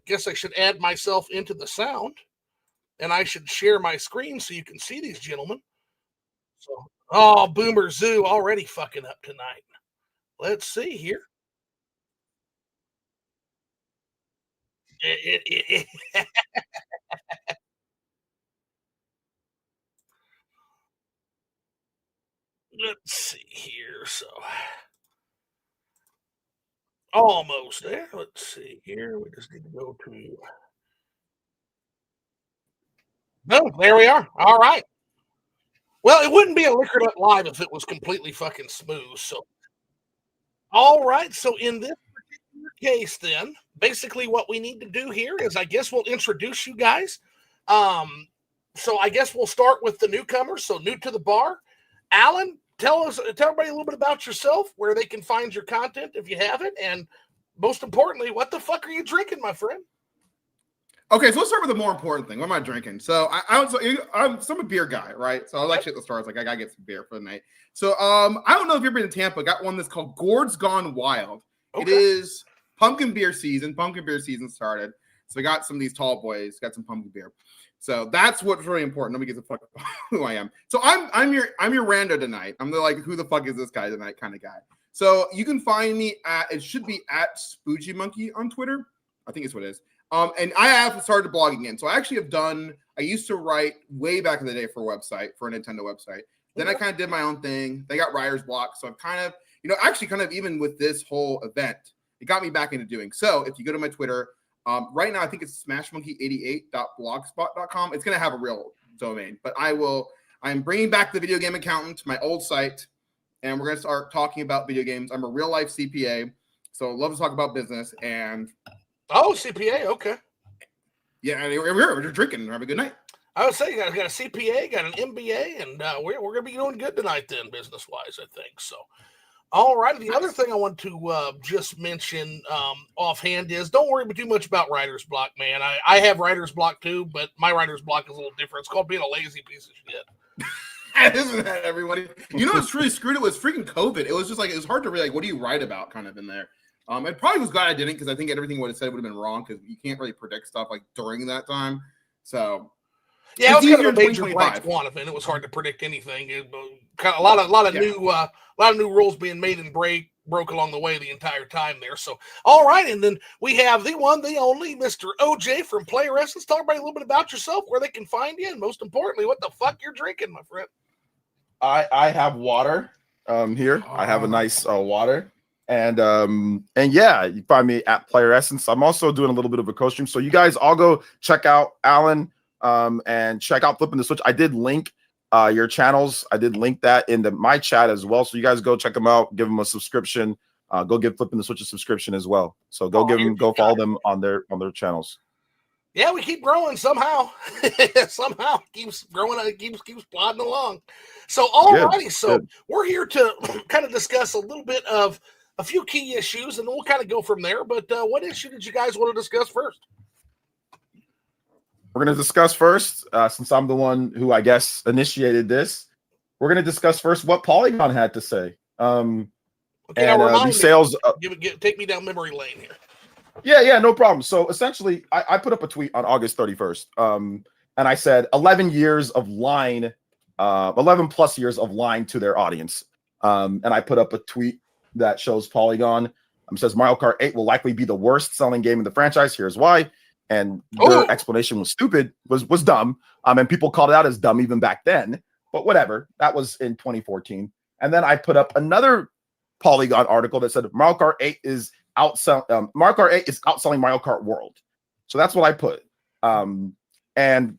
guess I should add myself into the sound, and I should share my screen so you can see these gentlemen. So, oh, Boomer Zoo already fucking up tonight. Let's see here. Let's see here. So, almost there. Let's see here. We just need to go to. No, there we are. All right. Well, it wouldn't be a Liquored Up Live if it was completely fucking smooth. So, all right. So, in this particular case, then, basically what we need to do here is I guess we'll introduce you guys. So, I guess we'll start with the newcomers. So, new to the bar. Alan, tell everybody a little bit about yourself, where they can find your content if you have it, and most importantly, what the fuck are you drinking, my friend? Okay, so let's start with the more important thing. What am I drinking? So I'm a beer guy, right? So I was actually at the store. I was like, I gotta get some beer for the night. So I don't know if you've been in Tampa. Got one that's called Gourd's Gone Wild. Okay. It is pumpkin beer season. Pumpkin beer season started. So I got some of these tall boys. Got some pumpkin beer. So that's what's really important. Nobody gives a fuck about who I am. So I'm your rando tonight. I'm the like, who the fuck is this guy tonight kind of guy. So you can find me at, it should be at Spoogie Monkey on Twitter. I think it's what it is. And I have started blogging again. So I actually have I used to write way back in the day for a website, for a Nintendo website. Then I kind of did my own thing. They got writer's block. So I've kind of, actually kind of even with this whole event, it got me back into doing. So if you go to my Twitter, right now, I think it's smashmonkey88.blogspot.com. It's going to have a real domain, but I'm bringing back the video game accountant to my old site, and we're going to start talking about video games. I'm a real life CPA, so love to talk about business. And CPA, okay. Yeah, we're drinking and have a good night. I would say you got a CPA, got an MBA, and we're going to be doing good tonight then, business-wise, I think. So, all right. The other thing I want to just mention offhand is don't worry too much about writer's block, man. I have writer's block too, but my writer's block is a little different. It's called being a lazy piece of shit. Isn't that everybody? What's really screwed it was freaking COVID. It was just like, it was hard to really, like, what do you write about kind of in there? It probably was glad I didn't, because I think everything would have said would have been wrong, because you can't really predict stuff like during that time. So yeah, it was kind of a major black swan event. It was hard to predict anything. Kind of a lot of new rules being made and broke along the way the entire time there. So all right, and then we have the one, the only Mr. OJ from PlayerEssence. Talk about a little bit about yourself, where they can find you, and most importantly, what the fuck you're drinking, my friend. I have water here. I have a nice water. And yeah, you find me at PlayerEssence. I'm also doing a little bit of a co-stream. So you guys all go check out Alan and check out Flipping the Switch. I did link your channels. I did link that into my chat as well. So you guys go check them out, give them a subscription. Go give Flipping the Switch a subscription as well. So go follow them on their channels. Yeah, we keep growing somehow. Somehow keeps growing. It keeps plodding along. So alrighty, so we're here to kind of discuss a little bit of a few key issues, and we'll kind of go from there. But what issue did you guys want to discuss first? We're going to discuss first, since I'm the one who I guess initiated this. We're going to discuss first what Polygon had to say. Okay, and these sales. Take me down memory lane here. Yeah, no problem. So essentially, I put up a tweet on August 31st, and I said 11 years of lying, 11 plus years of lying to their audience. And I put up a tweet that shows Polygon. Says Mario Kart 8 will likely be the worst selling game in the franchise. Here's why. And their explanation was stupid, was dumb. And people called it out as dumb even back then. But whatever. That was in 2014. And then I put up another Polygon article that said Mario Kart 8 is outselling Mario Kart World. So that's what I put. And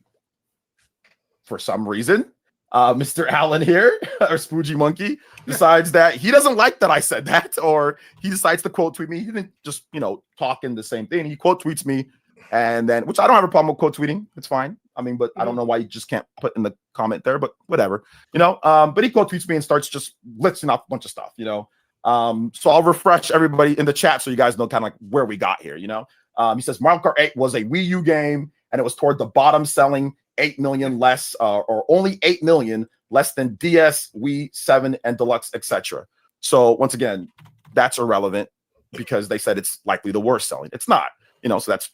for some reason, Mr. Allen here, or Spoogie Monkey, decides that he doesn't like that I said that, or he decides to quote tweet me. He didn't just, talk in the same thing. He quote tweets me, and then, which I don't have a problem with quote tweeting. It's fine. But I don't know why you just can't put in the comment there, but whatever, but he quote tweets me and starts just listing off a bunch of stuff, so I'll refresh everybody in the chat so you guys know kind of like where we got here, he says Mario Kart 8 was a Wii U game, and it was toward the bottom selling 8 million less, or only 8 million less than DS, Wii, 7, and Deluxe, etc. So once again, that's irrelevant because they said it's likely the worst selling. It's not, so that's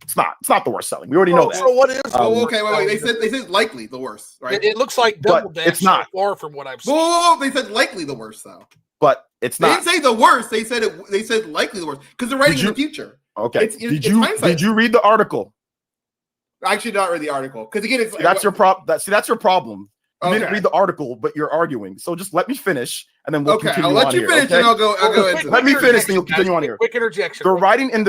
It's not. It's not the worst selling. We already know that. So what is? Okay, wait. They said likely the worst, right? It looks like Double Dash it's not. so far from what I've seen. Whoa, they said likely the worst though. But it's not. They didn't say the worst. They said it. They said likely the worst because they're writing in the future. Okay. Did you read the article? I actually not read the article because again, it's that's your problem. That's your problem. You Okay. didn't read the article, but you're arguing. So just let me finish, and then we'll continue. I'll let on you here, finish, okay? and I'll go into. Let me finish, and you'll continue on here. Quick interjection. They're writing in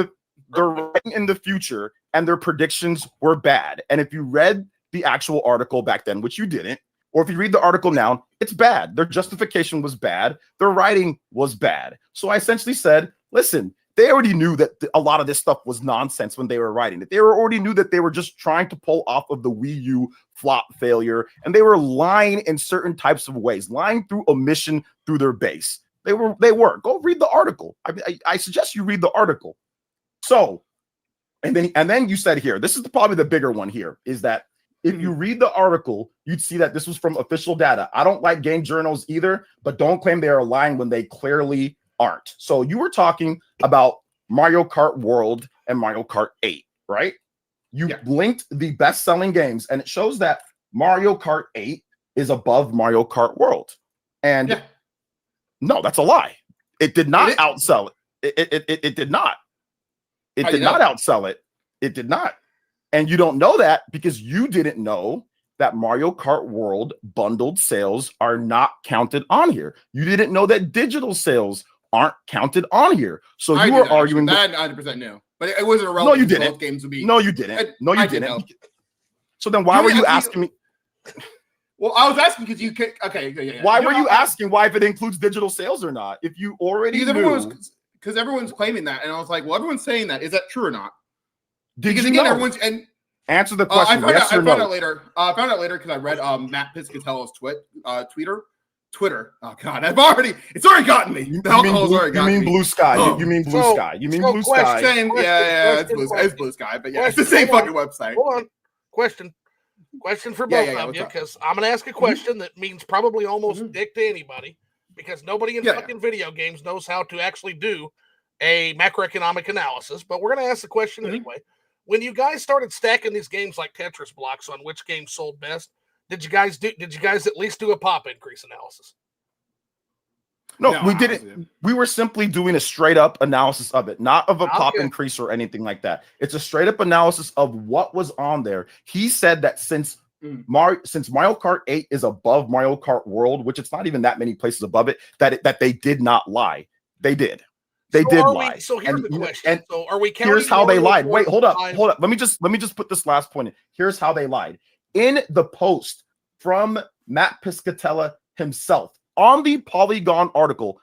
the future, and their predictions were bad. And if you read the actual article back then, which you didn't, or if you read the article now, it's bad. Their justification was bad. Their writing was bad. So I essentially said, listen, they already knew that a lot of this stuff was nonsense when they were writing it. They already knew that they were just trying to pull off of the Wii U flop failure, and they were lying in certain types of ways, lying through omission through their base. They were. Go read the article. I suggest you read the article. So, and then you said here, this is probably the bigger one here, is that if you read the article, you'd see that this was from official data. I don't like game journals either, but don't claim they are lying when they clearly aren't. So you were talking about Mario Kart World and Mario Kart 8, right? You linked the best-selling games, and it shows that Mario Kart 8 is above Mario Kart World. And no, that's a lie. It did not outsell it. It did not. It did not outsell it. It did not. And you don't know that because you didn't know that Mario Kart World bundled sales are not counted on here. You didn't know that digital sales aren't counted on here. So you were arguing that 100% knew, but it wasn't irrelevant. No, you didn't. Both games would be. No, you didn't. No, you didn't. So then why You were you actually- asking me? Well, I was asking because you could. Okay. Yeah. Why were you asking why if it includes digital sales or not? If you already knew. Because everyone's claiming that, and I was like, well, everyone's saying that. Is that true or not? Because again, everyone's and answer the question. I Yes or found no? out later. I found out later because I read Matt Piscatello's Twitter. Oh God, it's already gotten me. The alcohol's already gotten me. You mean Blue Sky? You mean Blue Sky? You mean Blue Sky? It's Blue Sky, but yeah, it's the same fucking website. Hold on. Question for both of you, because I'm going to ask a question that means probably almost dick to anybody, because nobody in fucking video games knows how to actually do a macroeconomic analysis. But we're going to ask the question anyway. When you guys started stacking these games like Tetris blocks on which game sold best, did you guys at least do a pop increase analysis? No, we didn't. We were simply doing a straight up analysis of it, not of a pop increase or anything like that. It's a straight up analysis of what was on there. He said that since Mario Kart 8 is above Mario Kart World, which it's not even that many places above it, that they did not lie. They did. They did lie. So here's the question. So are we counting? Here's how they lied. Wait, hold up. Let me just put this last point in. Here's how they lied. In the post from Matt Piscatella himself on the Polygon article,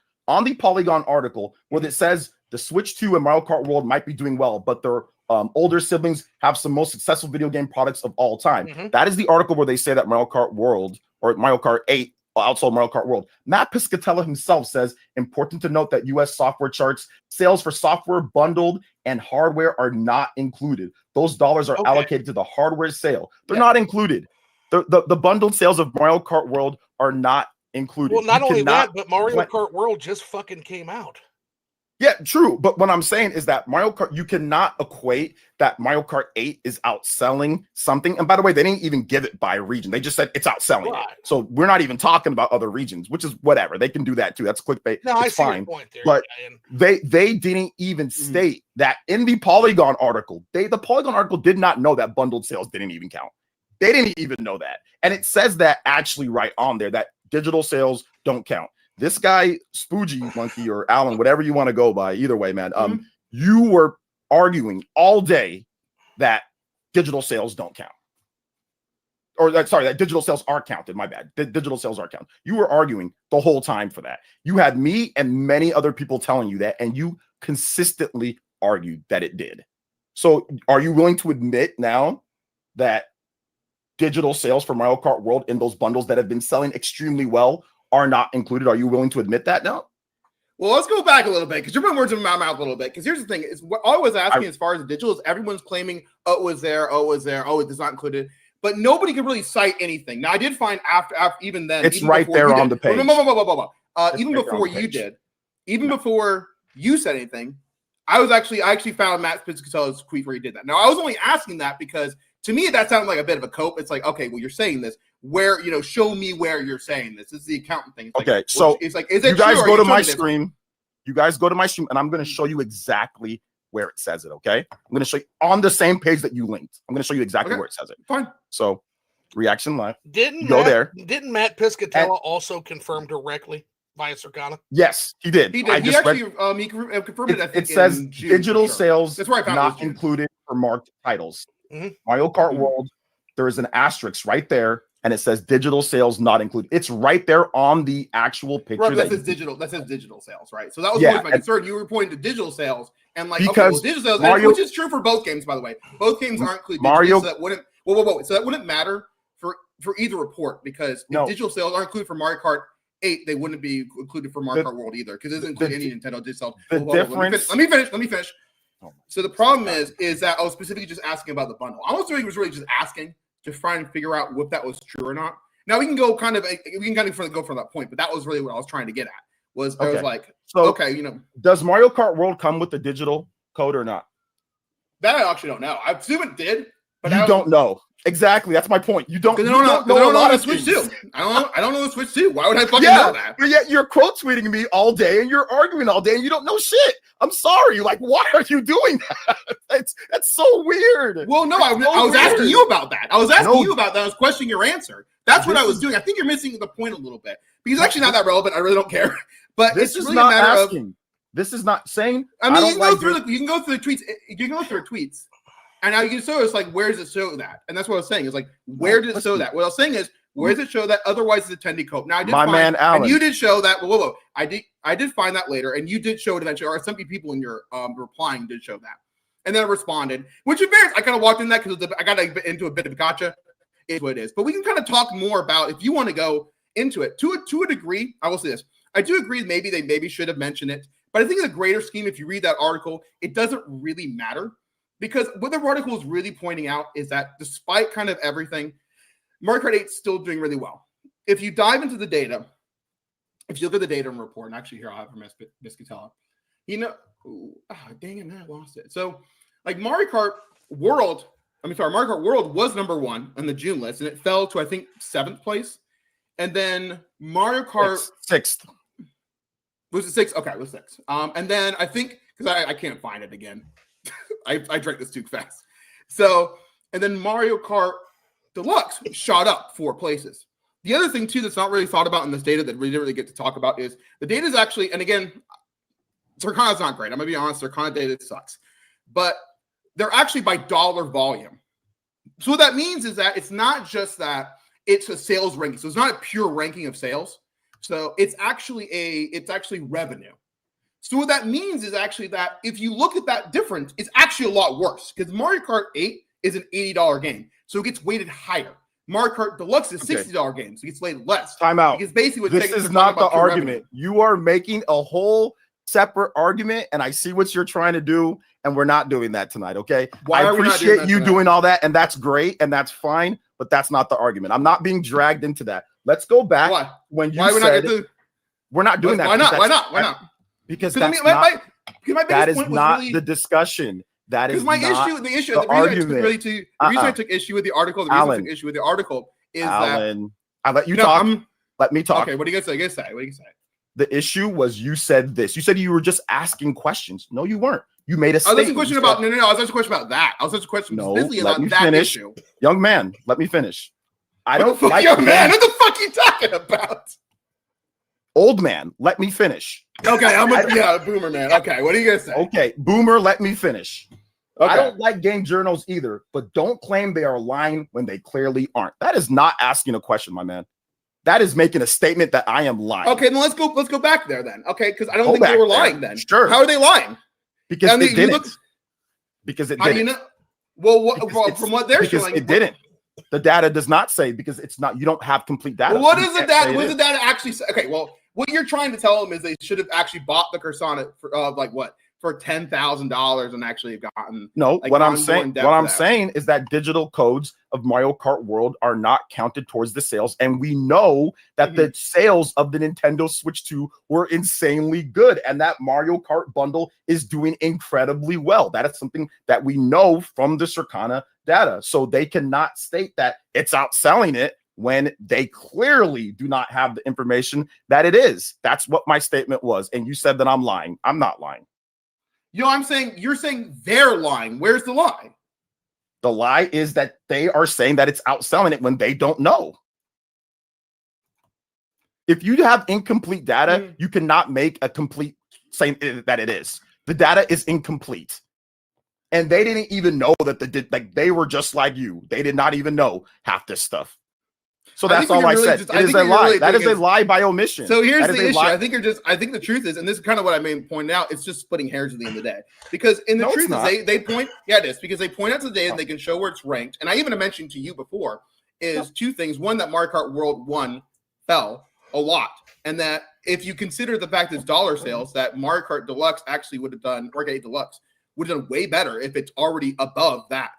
where it says the Switch 2 and Mario Kart World might be doing well, but their older siblings have some most successful video game products of all time. That is the article where they say that Mario Kart World or Mario Kart 8 outsold Mario Kart World. Matt Piscatella himself says, important to note that US software charts, sales for software bundled and hardware are not included. Those dollars are allocated to the hardware sale. They're not included. The bundled sales of Mario Kart World are not included. Well, not only that, but Mario Kart World just fucking came out. Yeah, true. But what I'm saying is that Mario Kart, you cannot equate that Mario Kart 8 is outselling something. And by the way, they didn't even give it by region. They just said it's outselling it. So we're not even talking about other regions, which is whatever. They can do that too. That's clickbait. No, I see fine. your point there. But they didn't even state that in the Polygon article. The Polygon article did not know that bundled sales didn't even count. They didn't even know that. And it says that actually right on there that digital sales don't count. This guy, Spoogie Monkey or Alan, whatever you want to go by, either way, man, you were arguing all day that digital sales don't count. Or that digital sales are counted. My bad. Digital sales are counted. You were arguing the whole time for that. You had me and many other people telling you that, and you consistently argued that it did. So are you willing to admit now that digital sales for Mario Kart World in those bundles that have been selling extremely well are not included? Are you willing to admit that now? Well, let's go back a little bit because you're putting words in my mouth a little bit. Because here's the thing: is what I was asking as far as the digital is, everyone's claiming, it was there, it's not included, but nobody could really cite anything. Now, I did find after even then, it's right there on the page. Even before you did, even before you said anything, I actually found Matt Piscatello's tweet where he did that. Now I was only asking that because to me that sounded like a bit of a cope. It's like, okay, well, you're saying this. Where, show me where you're saying this. This is the accountant thing. It's like, okay, so it's like, is it you guys true, go to my stream. You guys go to my stream, and I'm going to show you exactly where it says it. Okay, I'm going to show you on the same page that you linked. I'm going to show you exactly where it says it. Fine. So, reaction live. Didn't Matt Piscatella also confirm directly via Circana? Yes, he did. He did. He confirmed it. It says digital sales That's where I found not included for marked titles. Mm-hmm. Mario Kart World, there is an asterisk right there, and it says digital sales not included. It's right there on the actual picture. Right, that says digital sales, right? So that was always my concern. You were pointing to digital sales, and like, okay, well, digital sales, which is true for both games, by the way. Both games aren't included. Mario, so that wouldn't matter for either report, because if digital sales are included for Mario Kart 8, they wouldn't be included for Mario Kart World either, because it doesn't include any Nintendo digital. The difference. Let me finish. So the problem is that I was specifically just asking about the bundle. I was really just asking to try and figure out if that was true or not. Now we can go kind of go from that point, but that was really what I was trying to get at. I was like, okay, does Mario Kart World come with the digital code or not? That I actually don't know. I assume it did, but you don't know. Exactly, that's my point. You don't know the Switch too. I don't know the Switch too. Why would I fucking know that? But yet you're quote tweeting me all day and you're arguing all day and you don't know shit. I'm sorry. Like, why are you doing that? That's so weird. Well, no, I was asking you about that. I was questioning your answer. That's what I was doing. I think you're missing the point a little bit, because it's actually not that relevant. I really don't care. But this is really not a matter asking. This is not saying. I mean, you can go through the tweets. You can go through the tweets. And now you can show us, like, where does it show that? And that's what I was saying. Is like, where did it show that? What I was saying is, where does it show that? Otherwise, it's attendee cope. Now, I did man Alan. And you did show that. Whoa. I did find that later, and you did show it eventually. Or some people in your replying did show that, and then I responded. Which in fairness, I kind of walked in that because I got into a bit of a gotcha. Is what it is. But we can kind of talk more about, if you want to go into it to a degree. I will say this: I do agree. Maybe they should have mentioned it, but I think in the greater scheme, if you read that article, it doesn't really matter. Because what the article is really pointing out is that despite kind of everything, Mario Kart 8 is still doing really well. If you dive into the data, if you look at the data and report, and actually here I'll have from Biscatella, dang it, man, I lost it. So, like Mario Kart World was number 1 on the June list, and it fell to, I think, 7th place. And then Mario Kart 6th. Was it 6th? Okay, it was 6th. And then I think, because I can't find it again. I drank this too fast. So, and then Mario Kart Deluxe shot up 4 places. The other thing, too, that's not really thought about in this data that we didn't really get to talk about is the data is actually, and again, Circana's not great. I'm going to be honest, Circana data sucks. But they're actually by dollar volume. So what that means is that it's not just that it's a sales ranking. So it's not a pure ranking of sales. So it's actually revenue. So what that means is actually that if you look at that difference, it's actually a lot worse, because Mario Kart 8 is an $80 game. So it gets weighted higher. Mario Kart Deluxe is $60 game. So it gets weighted less. Time out. Because basically this is not the argument. You are making a whole separate argument, and I see what you're trying to do, and we're not doing that tonight, okay? I appreciate you doing all that, and that's great, and that's fine, but that's not the argument. I'm not being dragged into that. Let's go back. Why? When you said we're not doing that. Why not? Because that's that is not the discussion. That is not the issue. The reason I took issue with the article, is Alan, I let you talk. Let me talk. Okay, what are you gonna say? What do you say? The issue was you said this. You said you were just asking questions. No, you weren't. You made a statement. I was asking a question about no. I was asking a question about that. I was asking a question specifically about that issue. Young man, let me finish. I don't like young man. What the fuck are you talking about? Old man, let me finish. Okay, boomer man. Okay, what are you gonna say? Okay, boomer, let me finish. Okay. I don't like game journals either, but don't claim they are lying when they clearly aren't. That is not asking a question, my man. That is making a statement that I am lying. Okay, then let's go back there then. Okay, because I don't think they were lying then. Sure. How are they lying? Because it didn't. Because it didn't. From what they're showing, it didn't. The data does not say, because it's not. You don't have complete data. Well, what is the data? What does the data actually say? Okay, well, what you're trying to tell them is they should have actually bought the Cursana for like what for $10,000 and actually have gotten no. like, What I'm saying is that digital codes of Mario Kart World are not counted towards the sales, and we know that the sales of the Nintendo Switch 2 were insanely good, and that Mario Kart bundle is doing incredibly well. That is something that we know from the Circana data. So they cannot state that it's outselling it when they clearly do not have the information that it is. That's what my statement was. And you said that I'm lying. I'm not lying. I'm saying you're saying they're lying. Where's the lie? The lie is that they are saying that it's outselling it when they don't know. If you have incomplete data, you cannot make a complete saying that it is. The data is incomplete. And they didn't even know that they were just like you. They did not even know half this stuff. So that's all I said. It is a lie. That is a lie by omission. So here's the issue. I think the truth is, and this is kind of what I mean pointing out, it's just splitting hairs at the end of the day. Because in the truth is they point, it is, because they point out to the data and they can show where it's ranked. And I even mentioned to you before is two things. One, that Mario Kart World 1 fell a lot. And that if you consider the fact that it's dollar sales, that Mario Kart Deluxe actually would have done, or 8 Deluxe, would have done way better if it's already above that.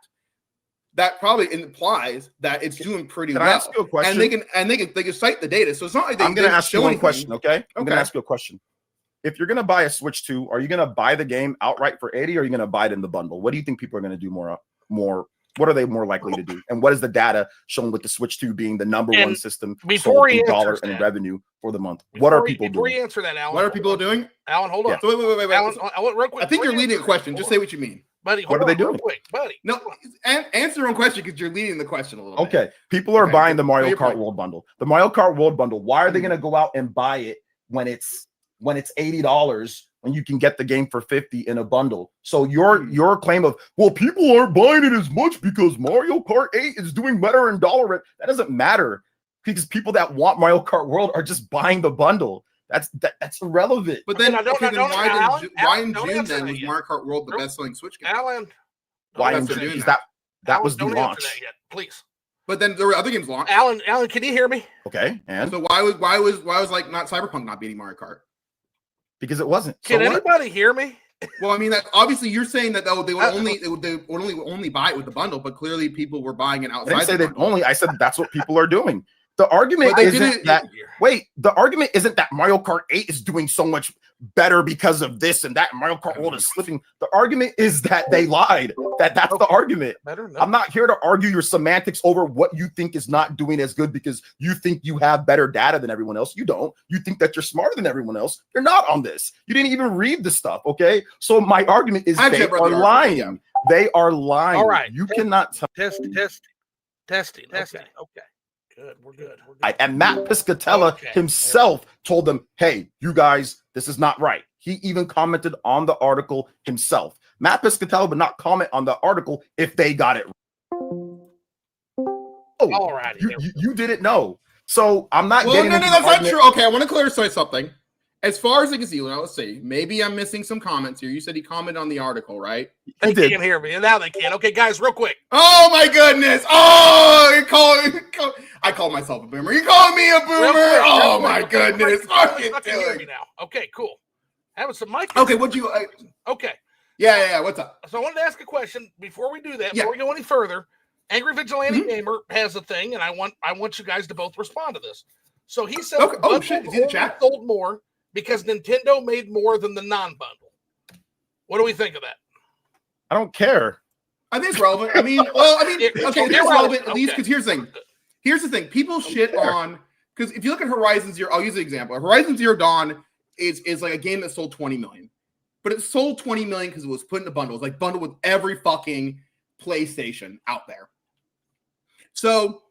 That probably implies that it's doing pretty well. Can I ask you a question? And they can cite the data. So it's not like I'm going to ask you one question, okay? I'm going to ask you a question. If you're going to buy a Switch 2, are you going to buy the game outright for 80 or are you going to buy it in the bundle? What do you think people are going to do more? What are they more likely to do? And what is the data showing with the Switch 2 being the number one system sold in dollar and revenue for the month? What are people doing? Before you answer that, Alan. What are people doing? Alan, hold on. Yeah. So wait. Alan, real quick. I think you're leading a question. Just say what you mean. Buddy, what are they doing? Quick, buddy. No, answer your own question because you're leading the question a little bit. Okay. People are buying the Mario Kart World bundle. The Mario Kart World bundle. Why are they going to go out and buy it when it's $80 when you can get the game for $50 in a bundle? So your claim of, well, people aren't buying it as much because Mario Kart 8 is doing better in dollar rate, that doesn't matter because people that want Mario Kart World are just buying the bundle. That's irrelevant. But then, why in June then was Mario Kart World the best-selling Switch game? Alan, why in June? That was the launch. That yet, please. But then there were other games launched. Alan, can you hear me? Okay, and so why was like not Cyberpunk not beating Mario Kart? Because it wasn't. Can anybody hear me? Well, I mean, that obviously you're saying that they would only buy it with the bundle, but clearly people were buying it outside. I didn't say they only. I said that's what people are doing. The argument isn't that. Wait, the argument isn't that Mario Kart 8 is doing so much better because of this and that. Mario Kart World is slipping. The argument is that they lied. That's the argument. I'm not here to argue your semantics over what you think is not doing as good because you think you have better data than everyone else. You don't. You think that you're smarter than everyone else. You're not on this. You didn't even read the stuff. Okay. So my argument is they are lying. Yeah. They are lying. All right. You cannot testing. Okay. Good. We're good. And Matt Piscatella himself told them, hey, you guys, this is not right. He even commented on the article himself. Matt Piscatella would not comment on the article if they got it right. All right. You didn't know. So I'm not getting no, that's not true. Okay, I want to clarify something. As far as I can see, now let's see. Maybe I'm missing some comments here. You said he commented on the article, right? They can't hear me, and now they can. Okay, guys, real quick. Oh my goodness! Oh, I call myself a boomer. You calling me a boomer? Oh my goodness! You can hear me now. Okay, cool. Having some mic. Okay, what'd you? Okay. Yeah. What's up? So I wanted to ask a question before we do that. Before we go any further, Angry Vigilante Gamer has a thing, and I want you guys to both respond to this. So he said, "Oh shit! Is he in the chat? Sold more because Nintendo made more than the non-bundle." What do we think of that? I don't care. I think it's relevant. I mean, it's relevant at least because here's the thing. Here's the thing. People shit on because if you look at Horizon Zero, I'll use an example. Horizon Zero Dawn is like a game that sold 20 million, but it sold 20 million because it was put in a bundle. It was like bundled with every fucking PlayStation out there. So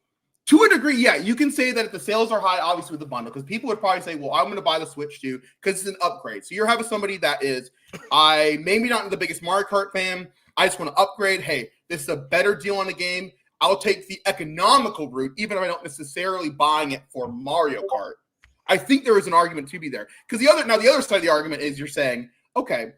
to a degree, yeah, you can say that if the sales are high, obviously with the bundle, because people would probably say, well, I'm going to buy the Switch 2 because it's an upgrade. So you're having somebody that is, maybe not the biggest Mario Kart fan. I just want to upgrade. Hey, this is a better deal on the game. I'll take the economical route, even if I don't necessarily buying it for Mario Kart. I think there is an argument to be there. Because the other side of the argument is you're saying, okay,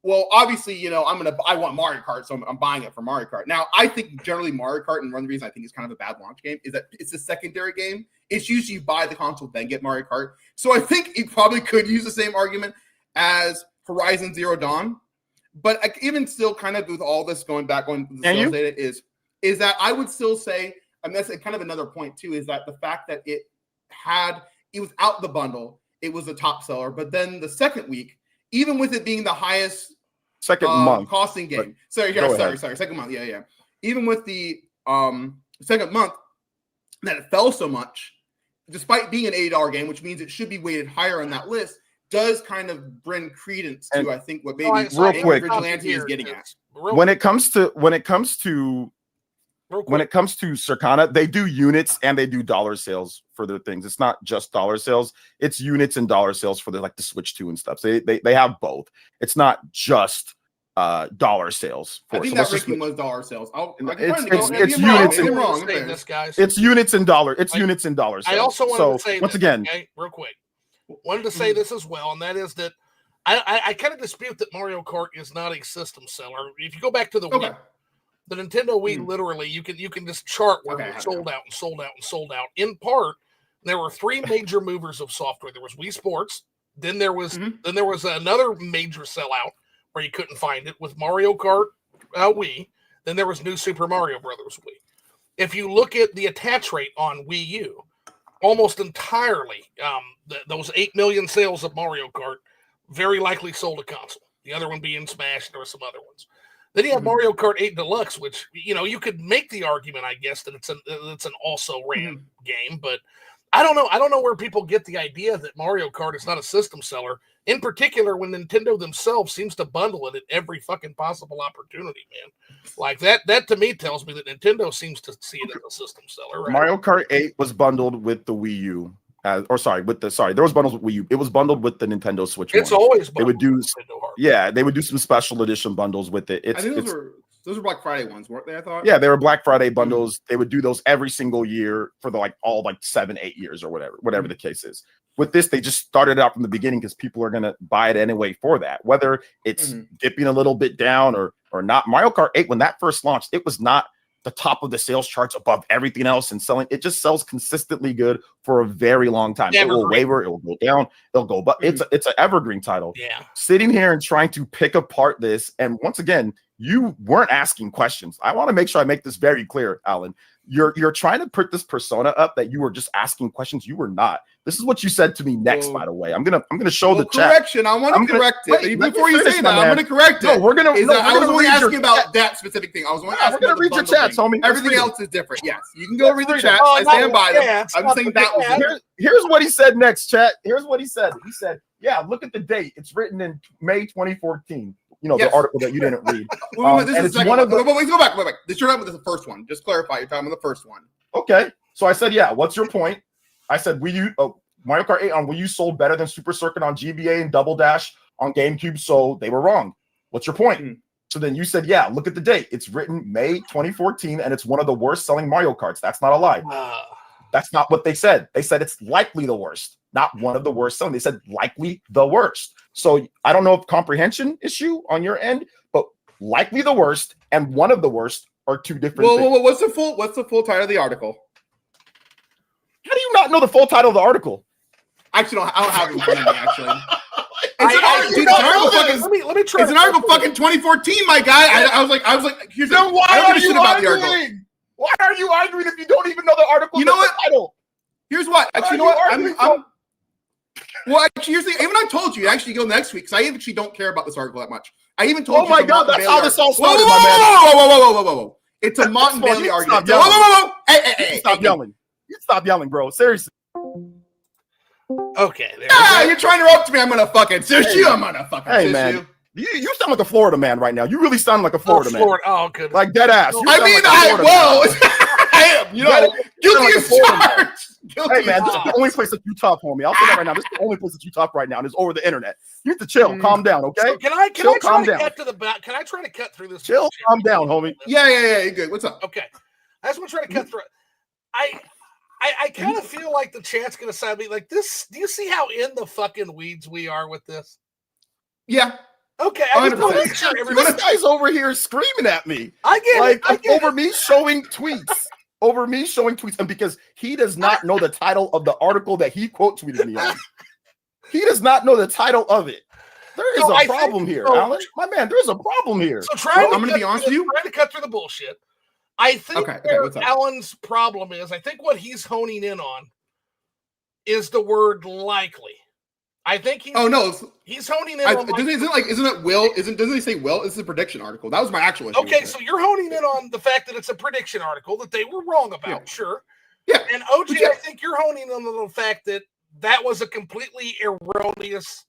well, obviously, I want Mario Kart, so I'm buying it for Mario Kart. Now, I think generally Mario Kart, and one of the reasons I think it's kind of a bad launch game, is that it's a secondary game. It's usually you buy the console, then get Mario Kart. So I think you probably could use the same argument as Horizon Zero Dawn. but even still, kind of with all this going to the sales data is that I would still say, and that's kind of another point too, is that the fact that it was out the bundle, it was a top seller, but then the second week, even with it being the highest second month costing game, second month, yeah. Even with the second month, that it fell so much, despite being an $80 game, which means it should be weighted higher on that list, does kind of bring credence to, I think, what maybe real quick Vigilante is getting at. When it comes to Circana, they do units and they do dollar sales for their things. It's not just dollar sales; it's units and dollar sales for the Switch 2 and stuff. So they have both. It's not just dollar sales. I think that ranking was dollar sales. It's units. It's units and dollar. It's units and dollar sales. I also wanted to say once again, okay, real quick, wanted to say this as well, and that is that I kind of dispute that Mario Kart is not a system seller. If you go back to the Wii, the Nintendo Wii, literally, you can just chart where it sold out and sold out and sold out. In part, there were three major movers of software. There was Wii Sports, then there was another major sellout where you couldn't find it with Mario Kart Wii. Then there was New Super Mario Brothers Wii. If you look at the attach rate on Wii U, almost entirely, those 8 million sales of Mario Kart very likely sold a console. The other one being Smash. There were some other ones. Then you have Mario Kart 8 Deluxe, which, you could make the argument, I guess, that it's an also ran game, but I don't know. I don't know where people get the idea that Mario Kart is not a system seller, in particular when Nintendo themselves seems to bundle it at every fucking possible opportunity, man. Like that to me tells me that Nintendo seems to see it as a system seller. Right? Mario Kart 8 was bundled with the Wii U. There was bundles with Wii U. It was bundled with the Nintendo Switch. It's always they would do they would do some special edition bundles with it. I think those were Black Friday ones, weren't they? I thought. Yeah, they were Black Friday bundles. They would do those every single year for the all 7-8 years or whatever the case is. With this, they just started out from the beginning because people are gonna buy it anyway for that, whether it's dipping a little bit down or not. Mario Kart 8, when that first launched, it was not the top of the sales charts above everything else and selling. It just sells consistently good for a very long time. It will waver, it will go down, it'll go, but it's an evergreen title. Yeah. Sitting here and trying to pick apart this, and once again, you weren't asking questions. I want to make sure I make this very clear, Alan. You're trying to put this persona up that you were just asking questions. You were not. This is what you said to me next, by the way. I'm gonna show the correction. Chat. I want to correct it. Before you say that, I'm going to correct it. No, we're gonna. I was only asking about that specific thing. I was only asking. We're gonna read your chats, homie. Everything else is different. Yes, you can go read the chat. I stand by them. I'm saying that was. Here's what he said next, chat. Here's what he said. He said, "Yeah, look at the date. It's written in May 2014." The article that you didn't read. This is one of the. Wait, go back. This you're talking about the first one. Just clarify. You're talking about the first one. Okay. So I said, yeah. What's your point? I said, Mario Kart 8 on Wii U sold better than Super Circuit on GBA and Double Dash on GameCube, so they were wrong. What's your point? So then you said, yeah, look at the date. It's written May 2014, and it's one of the worst selling Mario Karts. That's not a lie. That's not what they said. They said it's likely the worst, not one of the worst selling. They said likely the worst. So I don't know if comprehension issue on your end, but likely the worst and one of the worst are two different things. Well, what's the full title of the article? How do you not know the full title of the article? Actually, I don't have it in front of me. Actually, let me try. It's an article, fucking 2014, my guy. I was like, here's then why are you arguing? Why are you arguing if you don't even know the article? You know what? Title? Here's what. Actually, you know what? Well, actually, here's the. Even I told you actually go next week because I actually don't care about this article that much. I even told you. Oh my God, that's how this all started, Whoa. It's a Mott and Bailey argument. Whoa. Hey, stop yelling. You stop yelling, bro. Seriously. Okay. You're trying to rope to me. I'm gonna fucking shush you. I'm gonna fucking shush man. You sound like a Florida man right now. You really sound like a Florida man. Oh, good. Like dead ass. I am. Guilty as charged. Hey man, this is the only place that you tough, homie. I'll say that right now. This is the only place that you tough right now, and it's over the internet. You have to chill, calm down, okay? So can I try to cut to the back? Can I try to cut through this? Chill, calm down, homie. Yeah. You're good. What's up? Okay, I just want to try to cut through it. I kind of feel like the chat's gonna side me like this. Do you see how in the fucking weeds we are with this? Yeah. Okay, this guy's over here screaming at me. I get over me showing tweets. Over me showing tweets, and because he does not know the title of the article that he quote tweeted me on. He does not know the title of it. There is a problem here, Alan. My man, there's a problem here. So I'm going to be honest with you. Trying to cut through the bullshit. I think what's up? Alan's problem is, I think what he's honing in on is the word likely. I think he's he's honing in on isn't it will? Doesn't he say will? It's a prediction article. That was my actual issue. Okay, so you're honing in on the fact that it's a prediction article that they were wrong about, sure. Yeah. And OJ, I think you're honing in on the fact that was a completely erroneous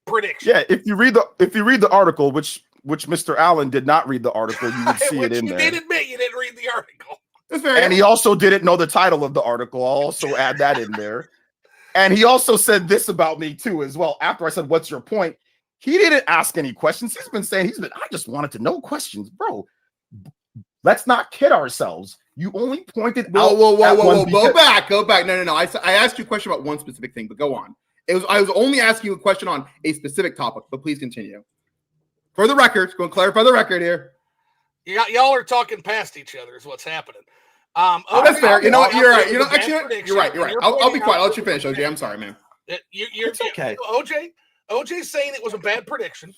prediction. Yeah, if you read the article, which Mr. Allen did not read the article, you would see it in there. You did admit you didn't read the article. And he also didn't know the title of the article. I'll also add that in there. And he also said this about me too, as well. After I said, "What's your point?" He didn't ask any questions. He's been saying, I just wanted to know questions, bro. Let's not kid ourselves. You only pointed out. Whoa. Go back. No. I asked you a question about one specific thing, but go on. I was only asking you a question on a specific topic, but please continue. For the record, go and clarify the record here. Y'all are talking past each other is what's happening. That's fair. You know what? You're right. You're right. I'll be quiet. I'll let you finish, OJ. I'm sorry, man. It's okay. OJ's saying it was a bad prediction.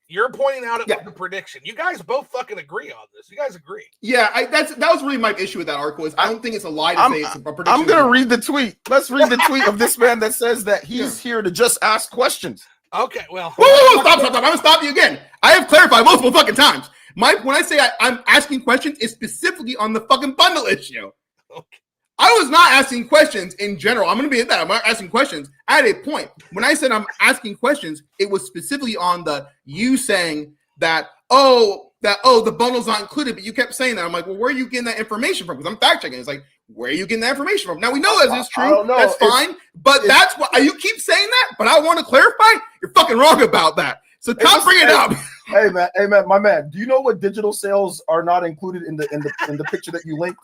You're pointing out it was a prediction. You guys both fucking agree on this. You guys agree. Yeah, that was really my issue with that article. Is I don't think it's a lie to say it's a prediction. I'm gonna read the tweet. Let's read the tweet of this man that says that he's here to just ask questions. Okay, well. Whoa, stop. I'm gonna stop you again. I have clarified multiple fucking times. When I say I'm asking questions, it's specifically on the fucking bundle issue. Okay. I was not asking questions in general. I'm going to be at that. I'm not asking questions at a point. When I said I'm asking questions, it was specifically on you saying that, the bundle's not included, but you kept saying that. I'm like, well, where are you getting that information from? Because I'm fact checking. It's like, where are you getting that information from? Now we know that is true. That's fine. But that's what you keep saying that. But I want to clarify. You're fucking wrong about that. So come bring it up. Hey man, my man. Do you know what digital sales are not included in the picture that you linked?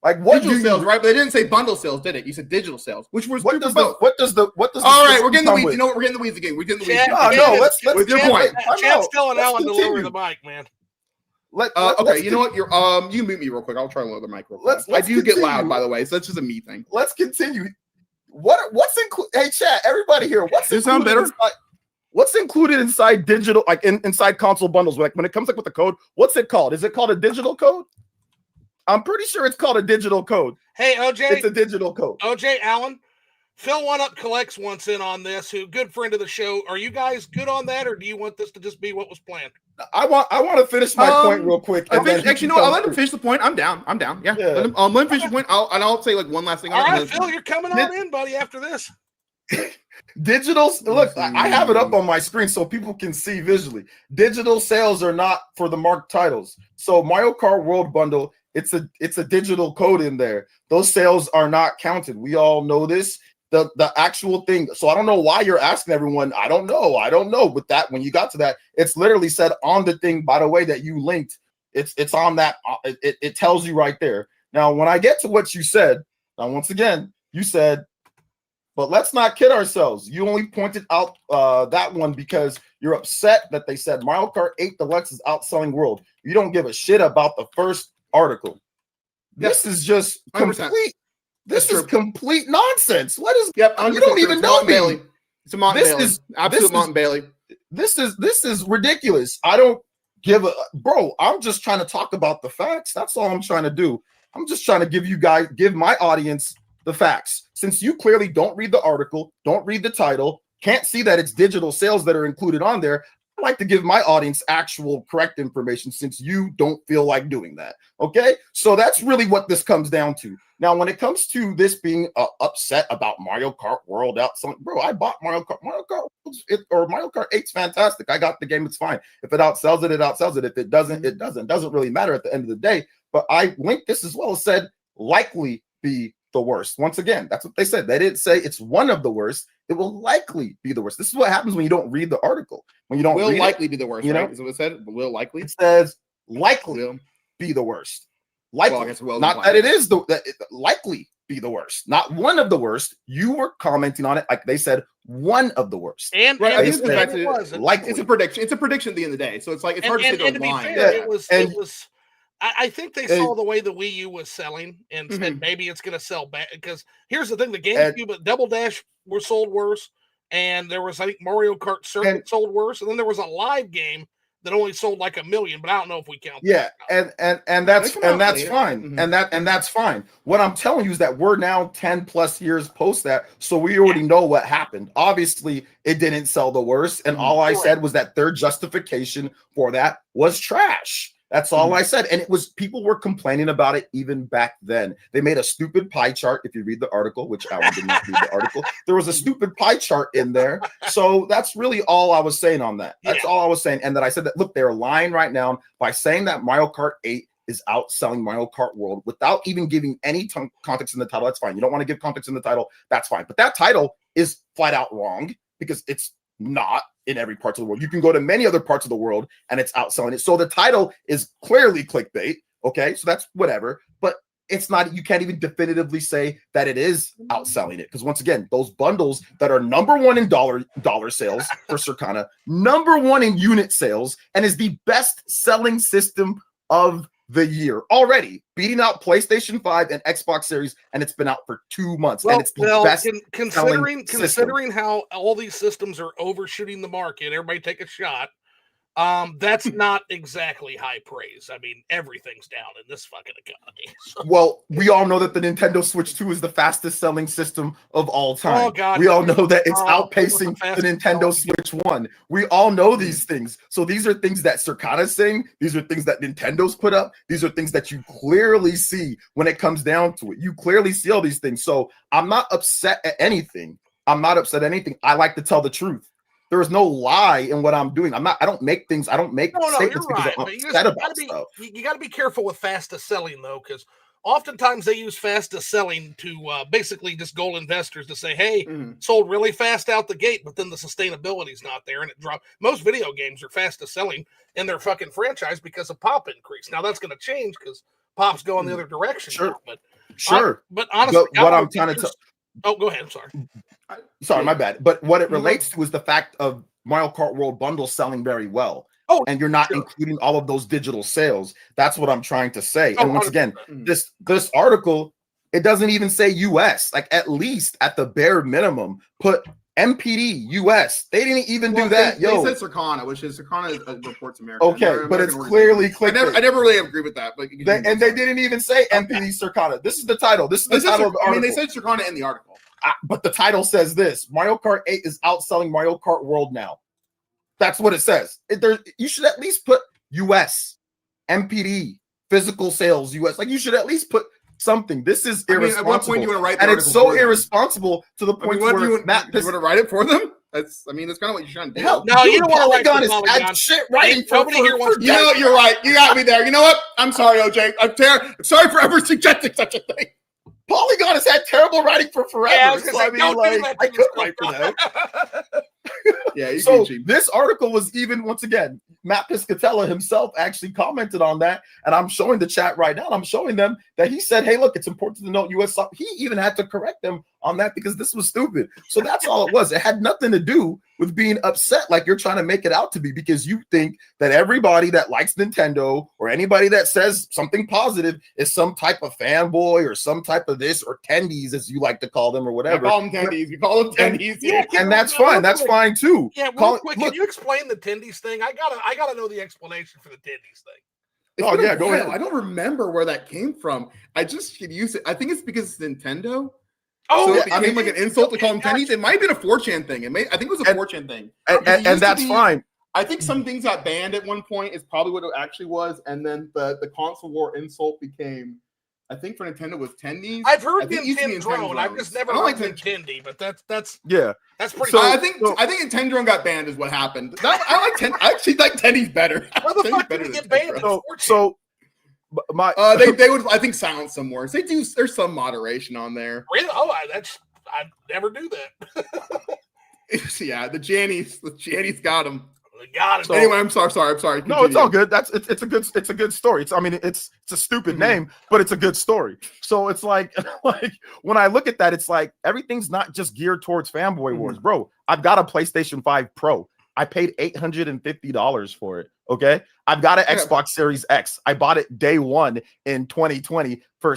Like what digital sales, right? But they didn't say bundle sales, did it? You said digital sales, which was what does both. What does All right, we're getting the weeds. You know what? We're getting the weeds again. We're getting the weeds. Let's with your point. Chad's telling Alan to lower the mic, man. Okay, you know what? You mute me real quick. I'll try to lower the mic real quick. I do get loud, by the way, so that's just a me thing. Let's continue. What's included? Hey, Chad, everybody here. What's does it sound better? What's included inside digital, like inside console bundles? Like when it comes with the code, what's it called? Is it called a digital code? I'm pretty sure it's called a digital code. Hey, OJ. It's a digital code. OJ, Allen, Phil One Up Collects wants in on this, good friend of the show. Are you guys good on that, or do you want this to just be what was planned? I want to finish my point real quick. Actually, no, I'll let him finish the point. I'm down. Yeah. Let him finish the point. I'll say like one last thing. All right, Phil, you're coming on in, buddy, after this. Digital, look, I have it up on my screen so people can see visually. Digital sales are not for the marked titles. So Mario Kart World Bundle, it's a digital code in there. Those sales are not counted. We all know this. The actual thing. So I don't know why you're asking everyone. I don't know. With that, when you got to that, it's literally said on the thing, by the way, that you linked. It's on that. It tells you right there. Now, when I get to what you said, now once again, you said, but let's not kid ourselves. You only pointed out that one because you're upset that they said Mario Kart 8 Deluxe is outselling World. You don't give a shit about the first article. This is just 100%. complete. This is complete nonsense. What is? Yep, you don't even know me. Bailey. It's a Mont Bailey. Absolute Mont Bailey. This is ridiculous. I don't give a bro. I'm just trying to talk about the facts. That's all I'm trying to do. I'm just trying to give my audience the facts. Since you clearly don't read the article, don't read the title, can't see that it's digital sales that are included on there, I like to give my audience actual correct information since you don't feel like doing that. Okay? So that's really what this comes down to. Now, when it comes to this being upset about Mario Kart World out, bro, I bought Mario Kart. Mario Kart 8's fantastic. I got the game. It's fine. If it outsells it, it outsells it. If it doesn't, it doesn't. Doesn't really matter at the end of the day. But I linked this as well as said likely be the worst. Once again, that's what they said. They didn't say it's one of the worst. It will likely be the worst. This is what happens when you don't read the article. When you don't will read likely it, be the worst. You know, right? Is what it said. Will likely. It says likely be the worst. Likely, not that it is likely be the worst. Not one of the worst. You were commenting on it like they said one of the worst. And right, it's a prediction. It's a prediction at the end of the day. So it's like it's hard to say the line. It was. I think they saw the way the Wii U was selling and said maybe it's going to sell back. Because here's the thing: the GameCube, Double Dash were sold worse. and there was, I think, Mario Kart Circuit sold worse, and then there was a live game that only sold like 1 million, but I don't know if we count that. Yeah, and that's fine. Mm-hmm. And that's fine. What I'm telling you is that we're now 10 plus years post that, so we already know what happened. Obviously, it didn't sell the worst, and all I said was that their justification for that was trash. That's all I said. And it was, people were complaining about it even back then. They made a stupid pie chart. If you read the article, which I did not read the article, there was a stupid pie chart in there. So that's really all I was saying on that. That's all I was saying. And that I said that, look, they're lying right now by saying that Mario Kart 8 is outselling Mario Kart World without even giving any context in the title. That's fine. You don't want to give context in the title. That's fine. But that title is flat out wrong because it's not in every part of the world. You can go to many other parts of the world and it's outselling it. So the title is clearly clickbait. Okay, so that's whatever, but it's not, you can't even definitively say that it is outselling it. Because once again, those bundles that are #1 in dollar sales for Circana, #1 in unit sales, and is the best selling system of the year already, beating out PlayStation 5 and Xbox Series, and it's been out for 2 months. And it's the best considering how all these systems are overshooting the market, everybody take a shot. That's not exactly high praise. I mean, everything's down in this fucking economy. So. Well, we all know that the Nintendo Switch 2 is the fastest selling system of all time. Oh, God. We all know that it's outpacing the Nintendo Switch 1. We all know these things. So these are things that Circana's saying. These are things that Nintendo's put up. These are things that you clearly see when it comes down to it. You clearly see all these things. So I'm not upset at anything. I like to tell the truth. There is no lie in what I'm doing. I don't make statements because I'm upset about stuff. You got to be careful with fastest selling, though, because oftentimes they use fastest selling to basically just goal investors to say, hey, sold really fast out the gate, but then the sustainability is not there and it dropped. Most video games are fastest selling in their fucking franchise because of pop increase. Now that's going to change because pop's going the other direction. Sure. Now, but honestly, what I'm trying to tell. Oh, go ahead. I'm sorry. Sorry, my bad. But what it relates to is the fact of Mario Kart World bundles selling very well. Oh, and you're not including all of those digital sales. That's what I'm trying to say. And once again, this article, it doesn't even say US. Like, at least at the bare minimum, put MPD US. They didn't even do that. They said Circana, which is Circana reports America. Okay, but it's clearly clickbait. I never really agree with that. But they didn't even say MPD Circana. This is the title. This is the title of the article. I mean, they said Circana in the article. But the title says this: Mario Kart 8 is outselling Mario Kart World now. That's what it says. You should at least put US, MPD, physical sales US. Like, you should at least put something. This is irresponsible. At what point you want to write and it's so irresponsible to the point where you want to wite it for them? That's kind of what you're trying to do. Hell, no, you don't want to write for Polygon. Shit writing for nobody here wants. You know, you're right. You got me there. You know what? I'm sorry, OJ. I'm sorry for ever suggesting such a thing. Polygon has had terrible writing for forever. Yeah, I could write for them. Yeah. So this article was even, once again, Matt Piscatella himself actually commented on that, and I'm showing the chat right now. And I'm showing them that he said, "Hey, look, it's important to note U.S." He even had to correct them on that because this was stupid. So that's all it was. It had nothing to do with being upset like you're trying to make it out to be, because you think that everybody that likes Nintendo or anybody that says something positive is some type of fanboy or some type of this, or tendies, as you like to call them, or whatever. I call them tendies. You call them tendies. And that's fine. That's fine too. Yeah, real quick, can you explain the tendies thing? I gotta know the explanation for the tendies thing. Oh yeah, go ahead. I don't remember where that came from. I just could use it. I think it's because it's Nintendo. Oh, so it became like an insult to call them tendies. It might have been a 4chan thing. I think it was a 4chan thing. And that's fine. I think some things got banned at one point. It's probably what it actually was. And then the console war insult became, I think for Nintendo, was tendies. I've heard Nintendo. I've just never heard Nintendo, but that's pretty. So I think Nintendo got banned is what happened. I actually like tendies better. Where the fuck did it get banned? They would, I think, silence some words. They do. There's some moderation on there. Really? Oh, I never do that. Yeah, the Jannies got them. Got it. Anyway, I'm sorry. Continue. No, it's all good. It's a good story. It's a stupid name, but it's a good story. So it's like when I look at that, it's like everything's not just geared towards fanboy wars, bro. I've got a PlayStation 5 Pro. I paid $850 for it. Okay, I've got an Xbox Series X. I bought it day one in 2020 for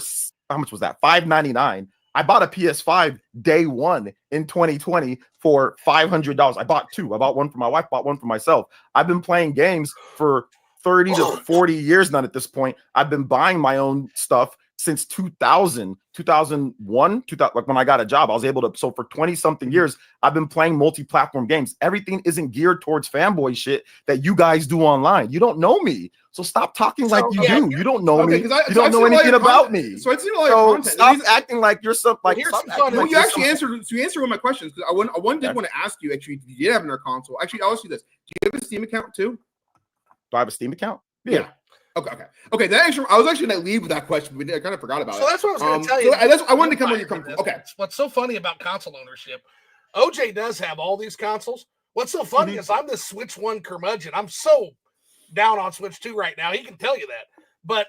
how much was that? $599. I bought a PS5 day one in 2020 for $500. I bought two. I bought one for my wife, bought one for myself. I've been playing games for 30 to 40 years now at this point. I've been buying my own stuff since 2000, 2001, 2000, like when I got a job, I was able to. So for 20 something years, I've been playing multi-platform games. Everything isn't geared towards fanboy shit that you guys do online. You don't know me. So stop talking like you do. You don't know me. You don't know anything about me. So I've seen a lot of content. Stop acting like you're some like. Well, you actually answered. So you answered one of my questions because I did want to ask you. Actually, you did have another console. Actually, I'll ask you this: do you have a Steam account too? Do I have a Steam account? Yeah. Okay. That actually, I was actually going to leave with that question, but I kind of forgot about it. So that's what I was going to tell you. I wanted to come where you're coming from. Okay. What's so funny about console ownership? OJ does have all these consoles. What's so funny is I'm this Switch 1 curmudgeon. I'm so down on Switch 2 right now. He can tell you that. But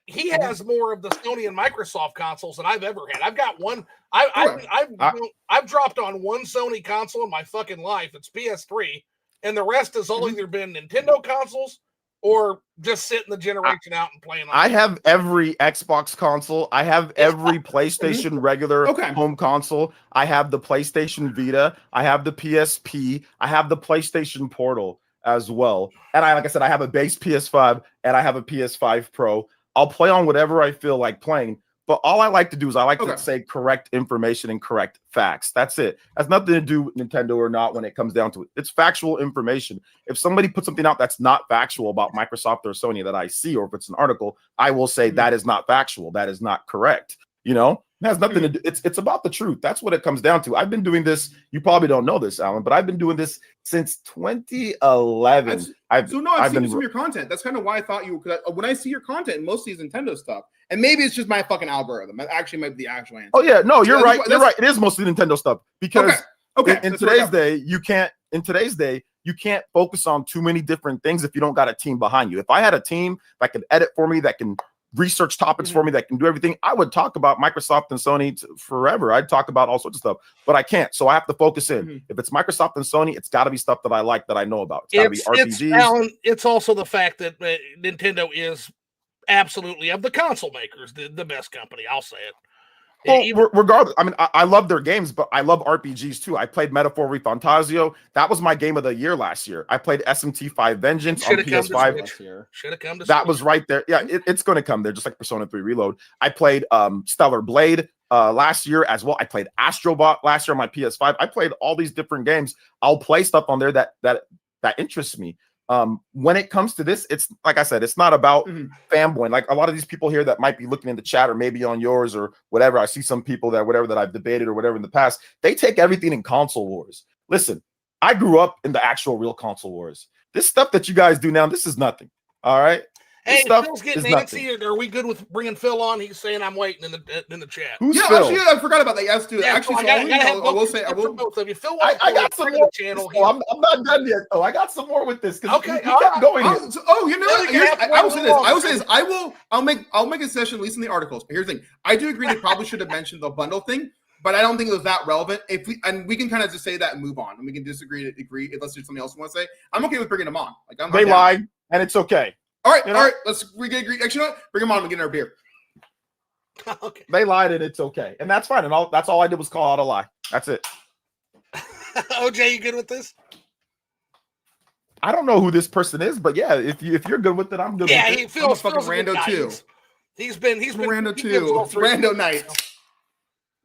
he has more of the Sony and Microsoft consoles than I've ever had. I've got one. I've dropped on one Sony console in my fucking life. It's PS3. And the rest has all either been Nintendo consoles or just sitting the generation out and playing. I have every Xbox console. I have every PlayStation regular home console. I have the PlayStation Vita. I have the PSP. I have the PlayStation Portal as well. And like I said, I have a base PS5 and I have a PS5 Pro. I'll play on whatever I feel like playing. But all I like to do is I like to say correct information and correct facts. That's it. Has nothing to do with Nintendo or not when it comes down to it. It's factual information. If somebody puts something out that's not factual about Microsoft or Sony that I see, or if it's an article, I will say that is not factual. That is not correct. You know, it has nothing to do. It's about the truth. That's what it comes down to. I've been doing this. You probably don't know this, Alan, but I've been doing this since 2011. I've seen some of your content. That's kind of why I thought you. When I see your content, mostly is Nintendo stuff, and maybe it's just my fucking algorithm. That actually might be the actual answer. Oh yeah, no, you're right. You're right. It is mostly Nintendo stuff because in today's day, you can't. In today's day, you can't focus on too many different things if you don't got a team behind you. If I had a team that can edit for me, that can research topics for me, that can do everything, I would talk about Microsoft and Sony forever. I'd talk about all sorts of stuff, but I can't. So I have to focus in. If it's Microsoft and Sony, it's got to be stuff that I like, that I know about. It's got to be RPGs. Alan, it's also the fact that Nintendo is absolutely, of the console makers, the best company. I'll say it. Well, regardless, I mean, I love their games, but I love RPGs too. I played Metaphor Refantasio. That was my game of the year last year. I played SMT5 Vengeance on PS5. Should have come to that was right there. Yeah, it's going to come there, just like Persona 3 Reload. I played Stellar Blade last year as well. I played Astrobot last year on my PS5. I played all these different games. I'll play stuff on there that interests me. When it comes to this, it's like I said, it's not about fanboying. Like a lot of these people here that might be looking in the chat or maybe on yours or whatever. I see some people that I've debated or whatever in the past. They take everything in console wars. Listen, I grew up in the actual real console wars. This stuff that you guys do now, this is nothing. All right. Hey, Phil's getting antsy. Are we good with bringing Phil on? He's saying I'm waiting in the chat. Who's Phil? Actually, I forgot about that. Yes, dude. Yeah, actually, I will both of you. Phil, I got some more. Channel. I'm not done yet. though. I got some more with this. Okay, you kept going. You know what? I will say this. I will say this. I'll make a session, at least in the articles. But here's the thing. I do agree they probably should have mentioned the bundle thing, but I don't think it was that relevant. We can kind of just say that and move on, and we can disagree, agree. Unless there's something else you want to say, I'm okay with bringing them on. Like they lied, and it's okay. All right. We can agree. Actually, you know what? Bring them on and get our beer. Okay. They lied, and it's okay, and that's fine. And that's all I did was call out a lie. That's it. OJ, you good with this? I don't know who this person is, but yeah, if you're good with it, I'm good. Yeah, with he it. feels fucking rando too. He's been rando too. It's rando night.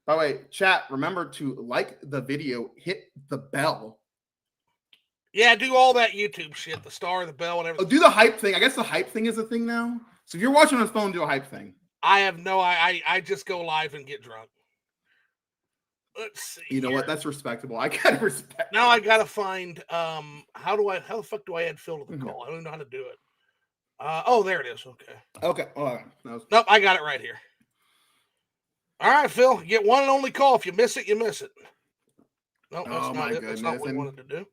By the way, chat. Remember to like the video, hit the bell. Yeah, do all that YouTube shit, the star, the bell, and everything. Do the hype thing. I guess the hype thing is a thing now. So if you're watching on a phone, do a hype thing. I just go live and get drunk. Let's see. You know what? That's respectable. I gotta respect. Now I gotta find how the fuck do I add Phil to the call? I don't know how to do it. Oh, there it is. Okay. Nope, I got it right here. All right, Phil, you get one and only call. If you miss it, you miss it. No, that's not it. That's not what we wanted to do.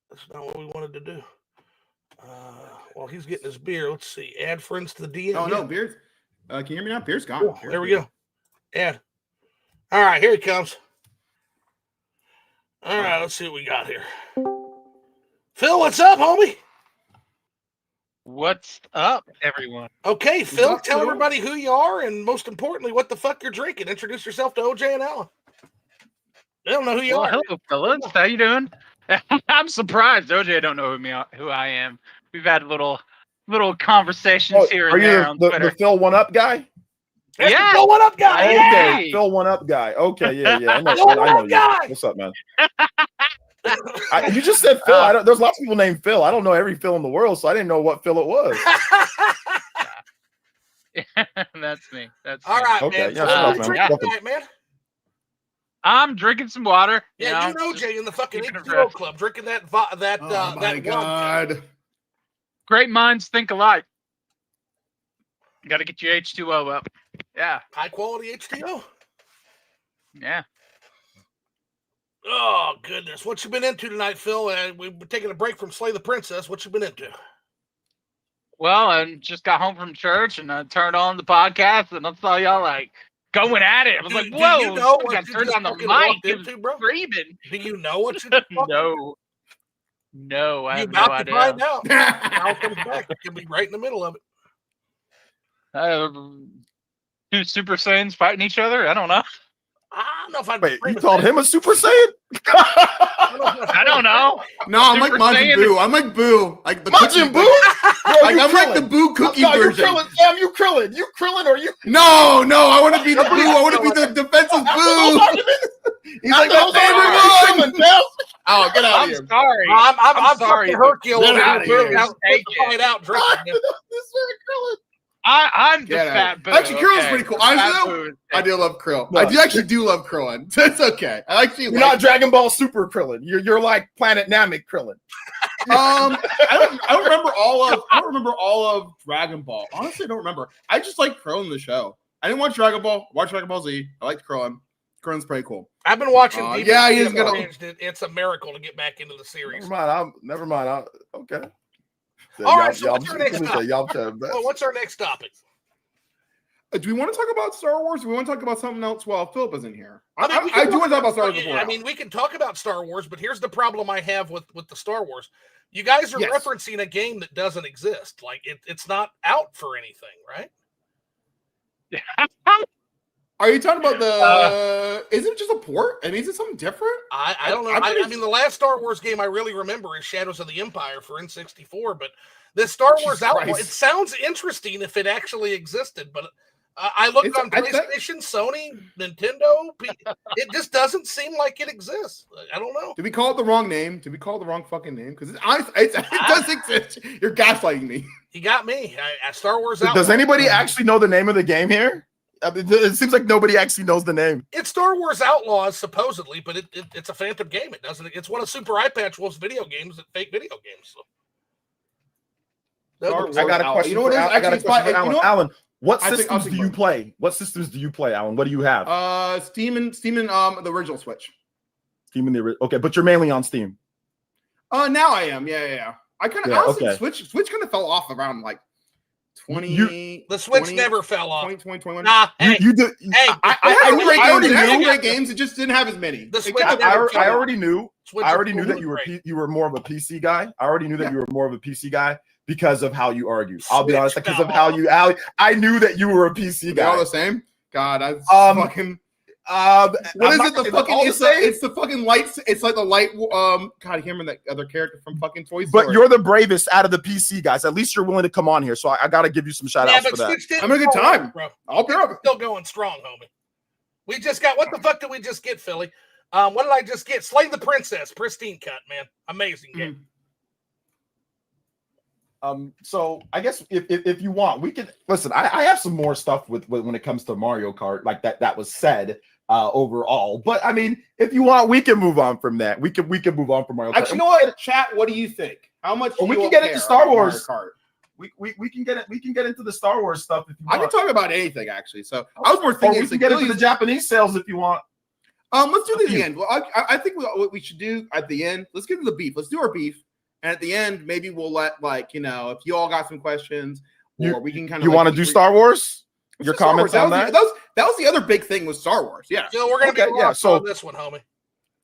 That's not what we wanted to do. Well, he's getting his beer. Let's see. Add friends to the DM. Oh, no, beer's. Can you hear me now? Beer's gone. Oh, there we go. Add. All right, here he comes. All right, let's see what we got here. Phil, what's up, homie? What's up, everyone? Okay, Phil, up, tell Phil? everybody who you are and most importantly, what the fuck you're drinking. Introduce yourself to OJ and Alan. They don't know who you Well, are. hello, fellas. How you doing? I'm surprised OJ don't know who I am. We've had little conversations here Are and you there on the Twitter. Phil One Up guy? That's Yeah. the Phil One Up guy. Hey. Yeah. Okay, Phil One Up guy. Okay, yeah. I know, Phil One I know Up you. guy. What's up, man? You just said Phil. There's lots of people named Phil. I don't know every Phil in the world, so I didn't know what Phil it was. That's me. That's All me. right, Okay, man. yeah, So what are you man. drinking Welcome. tonight, man? I'm drinking some water. Yeah, you know, just Jay, in the fucking keeping it H2O fresh. club, drinking that Oh that my god. Great minds think alike. Got to get your H2O up. Yeah, high quality H2O. yeah. Oh goodness, what you been into tonight, Phil? We've been taking a break from Slay the Princess. What you been into? Well, I just got home from church and I turned on the podcast and I saw y'all like going at it. I was like, Do whoa, you know what got you turned just on the fucking mic. walked It was into, bro? screaming. Do you know what you No, I You have no about to idea. find out. Now it comes back. It could be right in the middle of it. Two Super Saiyans fighting each other? I don't know. I don't know if I'd Wait, frame you it called that him a Super Saiyan? I don't know. No, I'm like Super Majin Saiyan. Buu. I'm like Boo. Like the Majin cookie- Buu? Bro, Like, you I'm like the Krillin. Boo cookie No, you version. Krillin. Sam, you Krillin. You Krillin or you? No, I want to be the Boo. I want to be the defensive Boo. He's like my favorite one. Oh, get out of I'm here. sorry. I'm sorry, fucking but Hercule get over outta here. here. Out, Take find out drinking. This is Krillin. I'm the Get out. fat Boo. Actually, Krill's okay? pretty cool. The I fat know- Boo is I do love Krill. No. I do actually love Krillin. It's okay. I actually You're like not Dragon Ball Super Krillin. You're like Planet Namek Krillin. I don't remember all of Dragon Ball. Honestly, I don't remember. I just like Krillin the show. I didn't watch Dragon Ball. I watched Dragon Ball Z. I liked Krillin. Krillin's pretty cool. I've been watching. he Demon is Slayer. gonna. It's a miracle to get back into the series. Never mind. Okay. All right, so what's our next topic? Well, Well, what's our next topic? Do we want to talk about Star Wars? Or do we want to talk about something else while Philip is in here? We I can do want to talk about Star Wars yeah, before. I mean, we can talk about Star Wars, but here's the problem I have with the Star Wars. You guys are Yes. referencing a game that doesn't exist. Like it's not out for anything, right? Are you talking about the? Is it just a port? I mean, is it something different? I don't know. I mean, the last Star Wars game I really remember is Shadows of the Empire for N64, but this Star Wars Jesus Outlaw, Christ. it sounds interesting if it actually existed, but I looked on PlayStation, Sony, Nintendo. It just doesn't seem like it exists. I don't know. Did we call it the wrong name? Did we call it the wrong fucking name? Because it does exist. You're gaslighting me. You got me. Star Wars Outlaw. Does anybody actually know the name of the game here? I mean, it seems like nobody actually knows the name. It's Star Wars Outlaws, supposedly, but it's a phantom game. It doesn't. It's one of Super Eye Patch Wolf's video games that fake video games. So. I got a question. You know what? I got a question for Alan. Alan, what I think- systems do you play? What systems do you play, Alan? What do you have? Steam and the original Switch. Steam and the original. Okay, but you're mainly on Steam. Now I am. Yeah. I kind of honestly Switch kind of fell off around like 20. The Switch 20, never fell off. 2021. Nah, hey, You do. hey. I already knew. knew great games. It just didn't have as many. The Switch I never fell off. already knew. Switch I already is knew that great. you were more of a PC guy. I already knew that Yeah. you were more of a PC guy because of how you argue. I'll be Switch honest, because fell of how off. you. I knew that you were a PC They're all guy. the same. God, I fucking. What What is is it? The fucking it's the fucking lights. It's like the light. God, I can't remember that other character from fucking Toy Story. But you're the bravest out of the PC guys. At least you're willing to come on here. So I got to give you some shout Yeah, outs but for that. Switch didn't I'm having a good fall time. off, bro. I'll be right. Still going strong, homie. We just got what the fuck did we just get, Philly? What did I just get? Slay the Princess, pristine cut, man, amazing game. So I guess if you want, we can listen. I have some more stuff with when it comes to Mario Kart, like that was said overall. But I mean, if you want, we can move on from that. We can move on from Mario Kart. Actually, you know what? Chat. What do you think? How much? Well, we do can you get care into Star about Mario Wars. Kart? We can get it. We can get into the Star Wars stuff if you I want. can talk about anything actually. So I was more Or thinking. we can get into the Japanese sales if you want. Let's do Up this to at the you. end. Well, I think what we should do at the end. Let's get into the beef. Let's do our beef, and at the end, maybe we'll let if you all got some questions, or we can kind of. You want to do Star Wars? Let's Your do Star comments Wars. on that? That was the other big thing with Star Wars. Yeah. So we're gonna Okay, be yeah, lost so- on this one, homie.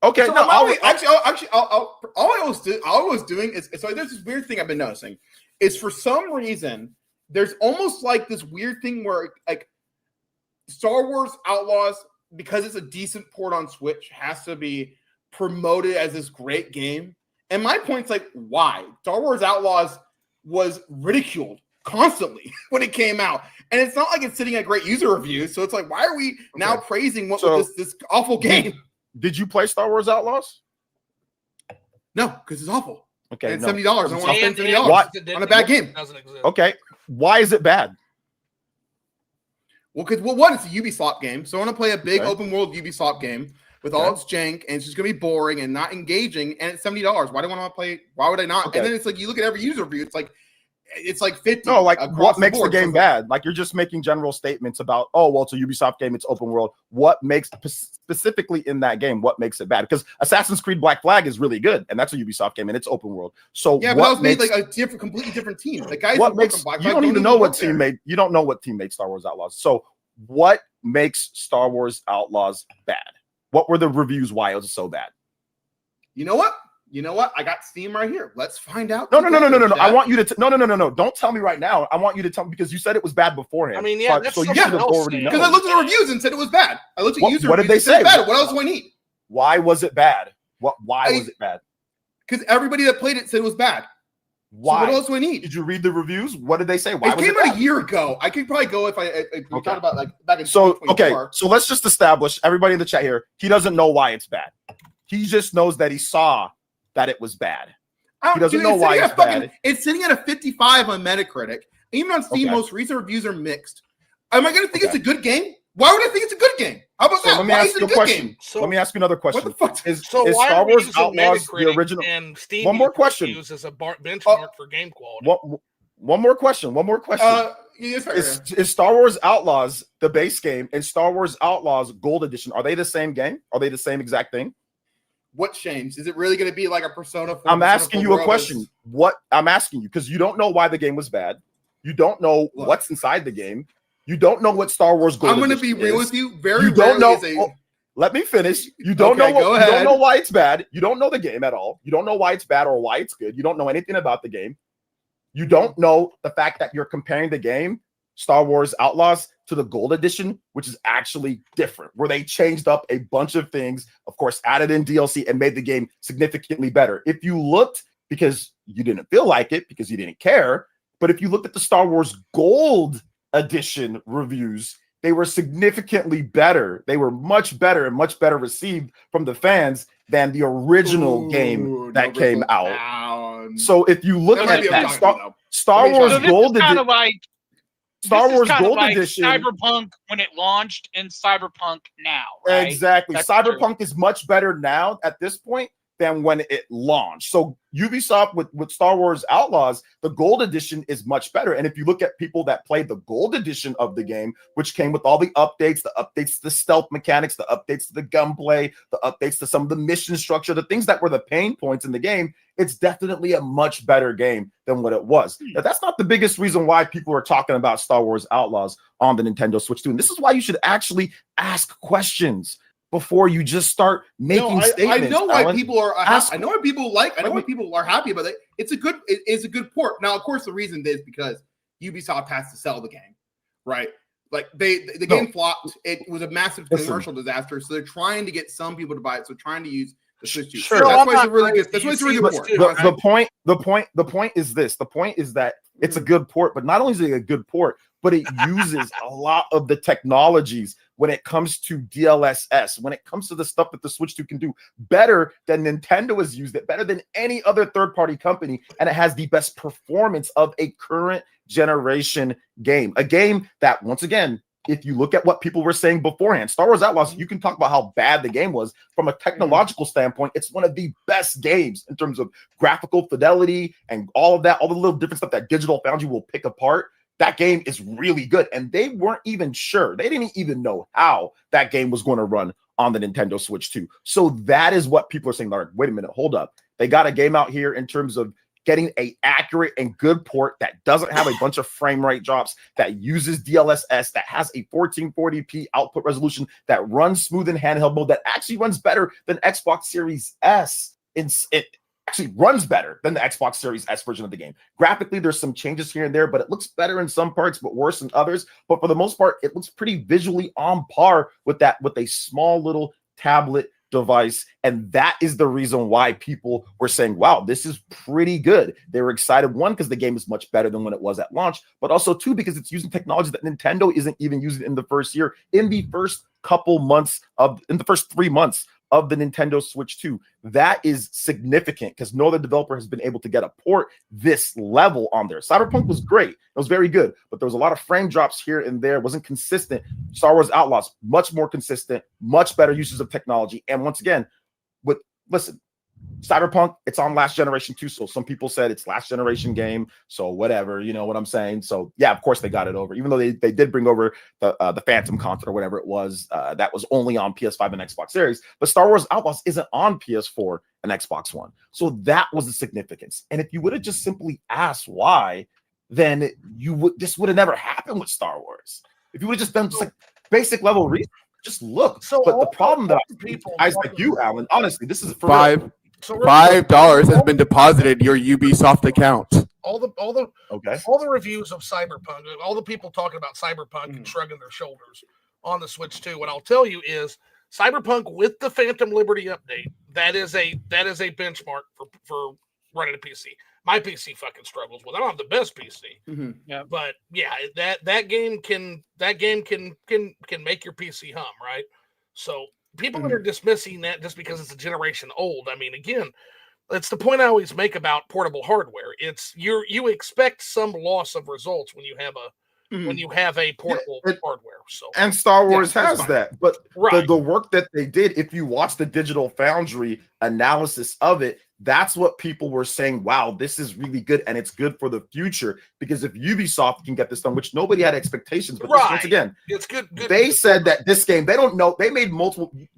Okay, So no, all I was doing is so there's this weird thing I've been noticing is for some reason there's almost like this weird thing where like Star Wars Outlaws, because it's a decent port on Switch, has to be promoted as this great game. And my point's like, why? Star Wars Outlaws was ridiculed constantly when it came out. And it's not like it's sitting at great user reviews. So it's like, why are we now praising this awful game? Did you play Star Wars Outlaws? No, because it's awful. Okay. And $70. I don't want to spend $70 on a bad game. Okay. Why is it bad? Well, because one, it's a Ubisoft game. So I want to play a big open world Ubisoft game with all its jank, and it's just going to be boring and not engaging, and it's $70. Why do I want to play? Why would I not? Okay. And then it's like, you look at every user review, it's like 50. No, like what makes the game bad? Like you're just making general statements about, oh, well, it's a Ubisoft game, it's open world. What makes specifically in that game, what makes it bad? Because Assassin's Creed Black Flag is really good, and that's a Ubisoft game, and it's open world. So yeah, but that was made like a completely different team. The guys what makes you don't even know what team made. You don't know what team made Star Wars Outlaws. So what makes Star Wars Outlaws bad? What were the reviews? Why it was so bad? You know what? I got Steam right here. Let's find out. No. I want you to no. Don't tell me right now. I want you to tell me because you said it was bad beforehand. I mean, yeah, so you should have already known. Because I looked at the reviews and said it was bad. I looked at user reviews. What did they say? Bad. What else do I need? Why was it bad? Why was it bad? Because everybody that played it said it was bad. Why? So what else do I need? Did you read the reviews? What did they say? Why it came out a year ago. I could probably go if we talked about like back in So let's just establish, everybody in the chat here, he doesn't know why it's bad. He just knows that he saw that it was bad. He doesn't know why it's bad. It's sitting at a 55 on Metacritic. Even on Steam, most recent reviews are mixed. Am I going to think it's a good game? Why would I think it's a good game? How about that? Let me ask you a question. Let me ask you another question. What the fuck? Is Star Wars Outlaws the original? And Steam one more question. Used as a benchmark for game quality. One more question. Is Star Wars Outlaws the base game and Star Wars Outlaws Gold Edition, are they the same game? Are they the same exact thing? What changed? Is it really going to be like a Persona 4? I'm asking you a question. What I'm asking you, because you don't know why the game was bad. You don't know what's inside the game. You don't know what Star Wars Gold Edition is. I'm going to be real with you. You don't know. Let me finish. You don't know. You don't know why it's bad. You don't know the game at all. You don't know why it's bad or why it's good. You don't know anything about the game. You don't know the fact that you're comparing the game, Star Wars Outlaws, to the Gold Edition, which is actually different, where they changed up a bunch of things, of course, added in DLC and made the game significantly better. If you looked, because you didn't feel like it, because you didn't care, but if you looked at the Star Wars Gold Edition reviews, they were significantly better. They were much better and much better received from the fans than the original game that came out. So if you look at that, Star Wars Gold Edition, Star Wars Gold Edition, Cyberpunk when it launched and Cyberpunk now, right? Exactly. Cyberpunk is much better now at this point than when it launched. So Ubisoft with Star Wars Outlaws, the Gold Edition is much better. And if you look at people that played the Gold Edition of the game, which came with all the updates to the stealth mechanics, the updates to the gunplay, the updates to some of the mission structure, the things that were the pain points in the game, it's definitely a much better game than what it was. Now, that's not the biggest reason why people are talking about Star Wars Outlaws on the Nintendo Switch 2. And this is why you should actually ask questions before you just start making statements. I know why people are. I know why people like. I know why people are happy about it. It's a good port. Now, of course, the reason is because Ubisoft has to sell the game, right? Like the game flopped. It was a massive commercial disaster. So they're trying to get some people to buy it. So trying to use the Switch 2. Sure, that's why it's a really good. That's why it's a really good port. The point is this. The point is that it's a good port, but not only is it a good port, but it uses a lot of the technologies when it comes to DLSS, when it comes to the stuff that the Switch 2 can do better than Nintendo has used it, better than any other third-party company, and it has the best performance of a current generation game. A game that, once again, if you look at what people were saying beforehand, Star Wars Outlaws, you can talk about how bad the game was. From a technological standpoint, it's one of the best games in terms of graphical fidelity and all of that, all the little different stuff that Digital Foundry will pick apart. That game is really good, and they weren't even sure. They didn't even know how that game was going to run on the Nintendo Switch 2. So that is what people are saying. Like, wait a minute, hold up. They got a game out here in terms of getting a accurate and good port that doesn't have a bunch of frame rate drops, that uses DLSS, that has a 1440p output resolution, that runs smooth in handheld mode, that actually runs better than Xbox Series S. actually runs better than the Xbox Series S version of the game. Graphically, there's some changes here and there, but it looks better in some parts, but worse in others. But for the most part, it looks pretty visually on par with that, with a small little tablet device. And that is the reason why people were saying, wow, this is pretty good. They were excited, one, because the game is much better than when it was at launch, but also two, because it's using technology that Nintendo isn't even using in the first year, in the first 3 months of the Nintendo Switch 2. That is significant because no other developer has been able to get a port this level on there. Cyberpunk was great. It was very good, but there was a lot of frame drops here and there. It wasn't consistent. Star Wars Outlaws, much more consistent, much better uses of technology. And once again, listen, Cyberpunk, it's on last generation too. So some people said it's last generation game. So whatever, you know what I'm saying? So yeah, of course they got it over, even though they did bring over the Phantom content or whatever it was. That was only on PS5 and Xbox Series. But Star Wars Outlaws isn't on PS4 and Xbox One. So that was the significance. And if you would have just simply asked why, then this would have never happened with Star Wars. If you would have just done just like basic level research, just look. So but the problem that people guys like you, Alan, honestly, this is for real. $5 has been deposited in your Ubisoft account. All the reviews of Cyberpunk, all the people talking about Cyberpunk and shrugging their shoulders on the Switch 2. What I'll tell you is Cyberpunk with the Phantom Liberty update, that is a benchmark for running a PC. My PC fucking struggles with it. I don't have the best PC. Mm-hmm. Yeah, but yeah, that game can make your PC hum, right? So people that are dismissing that just because it's a generation old. I mean, again, it's the point I always make about portable hardware. It's you expect some loss of results when you have a portable hardware. So and Star Wars has that, but right. the work that they did, if you watch the Digital Foundry analysis of it, that's what people were saying. Wow, this is really good, and it's good for the future because if Ubisoft can get this done, which nobody had expectations, but once again, it's good. They said that this game, they don't know. They made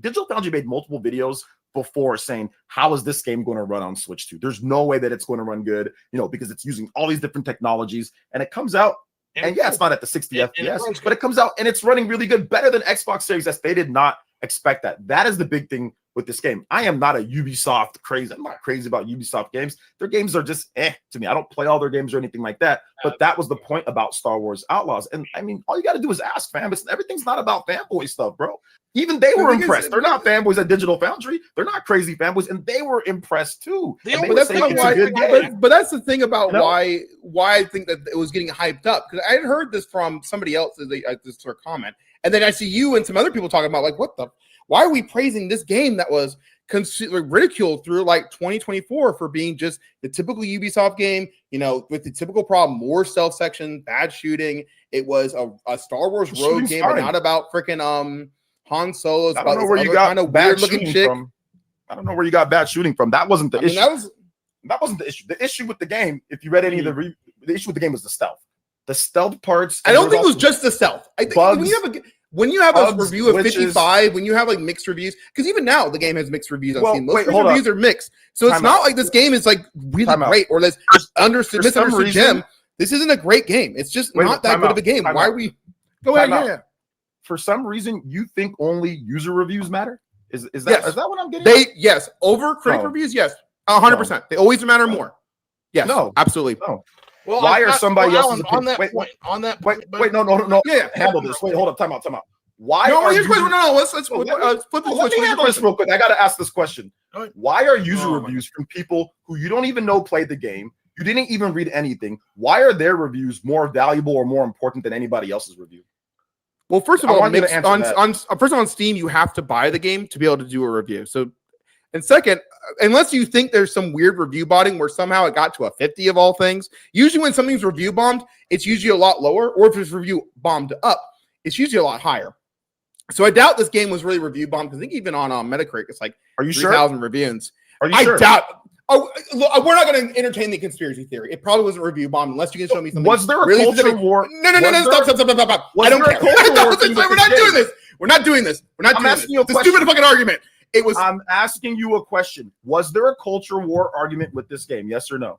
Digital Foundry made multiple videos before saying, how is this game going to run on Switch 2? There's no way that it's going to run good, because it's using all these different technologies, and it comes out. And yeah, it's not at the 60 FPS, but it comes out and it's running really good, better than Xbox Series S. They did not expect that. That is the big thing with this game. I am not a Ubisoft crazy. I'm not crazy about Ubisoft games. Their games are just to me. I don't play all their games or anything like that. But that was the point about Star Wars Outlaws. And I mean, all you got to do is ask, fam. Everything's not about fanboy stuff, bro. Even they were impressed. They're not fanboys at Digital Foundry. They're not crazy fanboys, and they were impressed too. But that's the thing about why I think that it was getting hyped up, because I had heard this from somebody else as this sort of comment, and then I see you and some other people talking about like, why are we praising this game that was ridiculed through like 2024 for being just the typical Ubisoft game, with the typical problem, more stealth section, bad shooting. It was a Star Wars road game, but not about freaking Han Solo's. I don't know where you got kind of bad shooting from. I don't know where you got bad shooting from. That wasn't the issue. That wasn't the issue. The issue with the game, if you read any of the issue with the game was the stealth. The stealth parts. I don't think it was just the stealth. I think when you have a review of 55, when you have like mixed reviews, because even now the game has mixed reviews. I've seen most reviews are mixed, so it's not like this game is like really great or let's misunderstood Jim. This isn't a great game. It's just not that good of a game. Why are we? Go ahead. Yeah. For some reason, you think only user reviews matter? Is that what I'm getting? Yes, over critic reviews. Yes, 100%. They always matter more. Yes, no, absolutely. No. Well, why are somebody else's on that point? No. Yeah, handle this. Wait, hold up. Time out. Why? Let's flip Let me handle this real quick. I got to ask this question. Why are user reviews from people who you don't even know played the game? You didn't even read anything. Why are their reviews more valuable or more important than anybody else's review? Well, first of all, on Steam, you have to buy the game to be able to do a review. So, and second, unless you think there's some weird review botting where somehow it got to a 50 of all things, usually when something's review bombed, it's usually a lot lower. Or if it's review bombed up, it's usually a lot higher. So I doubt this game was really review bombed, because I think even on Metacritic, it's like 3,000 reviews. Are you sure? I doubt. Oh, look, we're not going to entertain the conspiracy theory. It probably wasn't review bombed unless you can show me something. Was there a really culture specific. war? No. Stop. I don't care. We're not doing this. We're not doing this. I'm asking you a question. It's a stupid fucking argument. I'm asking you a question. Was there a culture war argument with this game? Yes or no?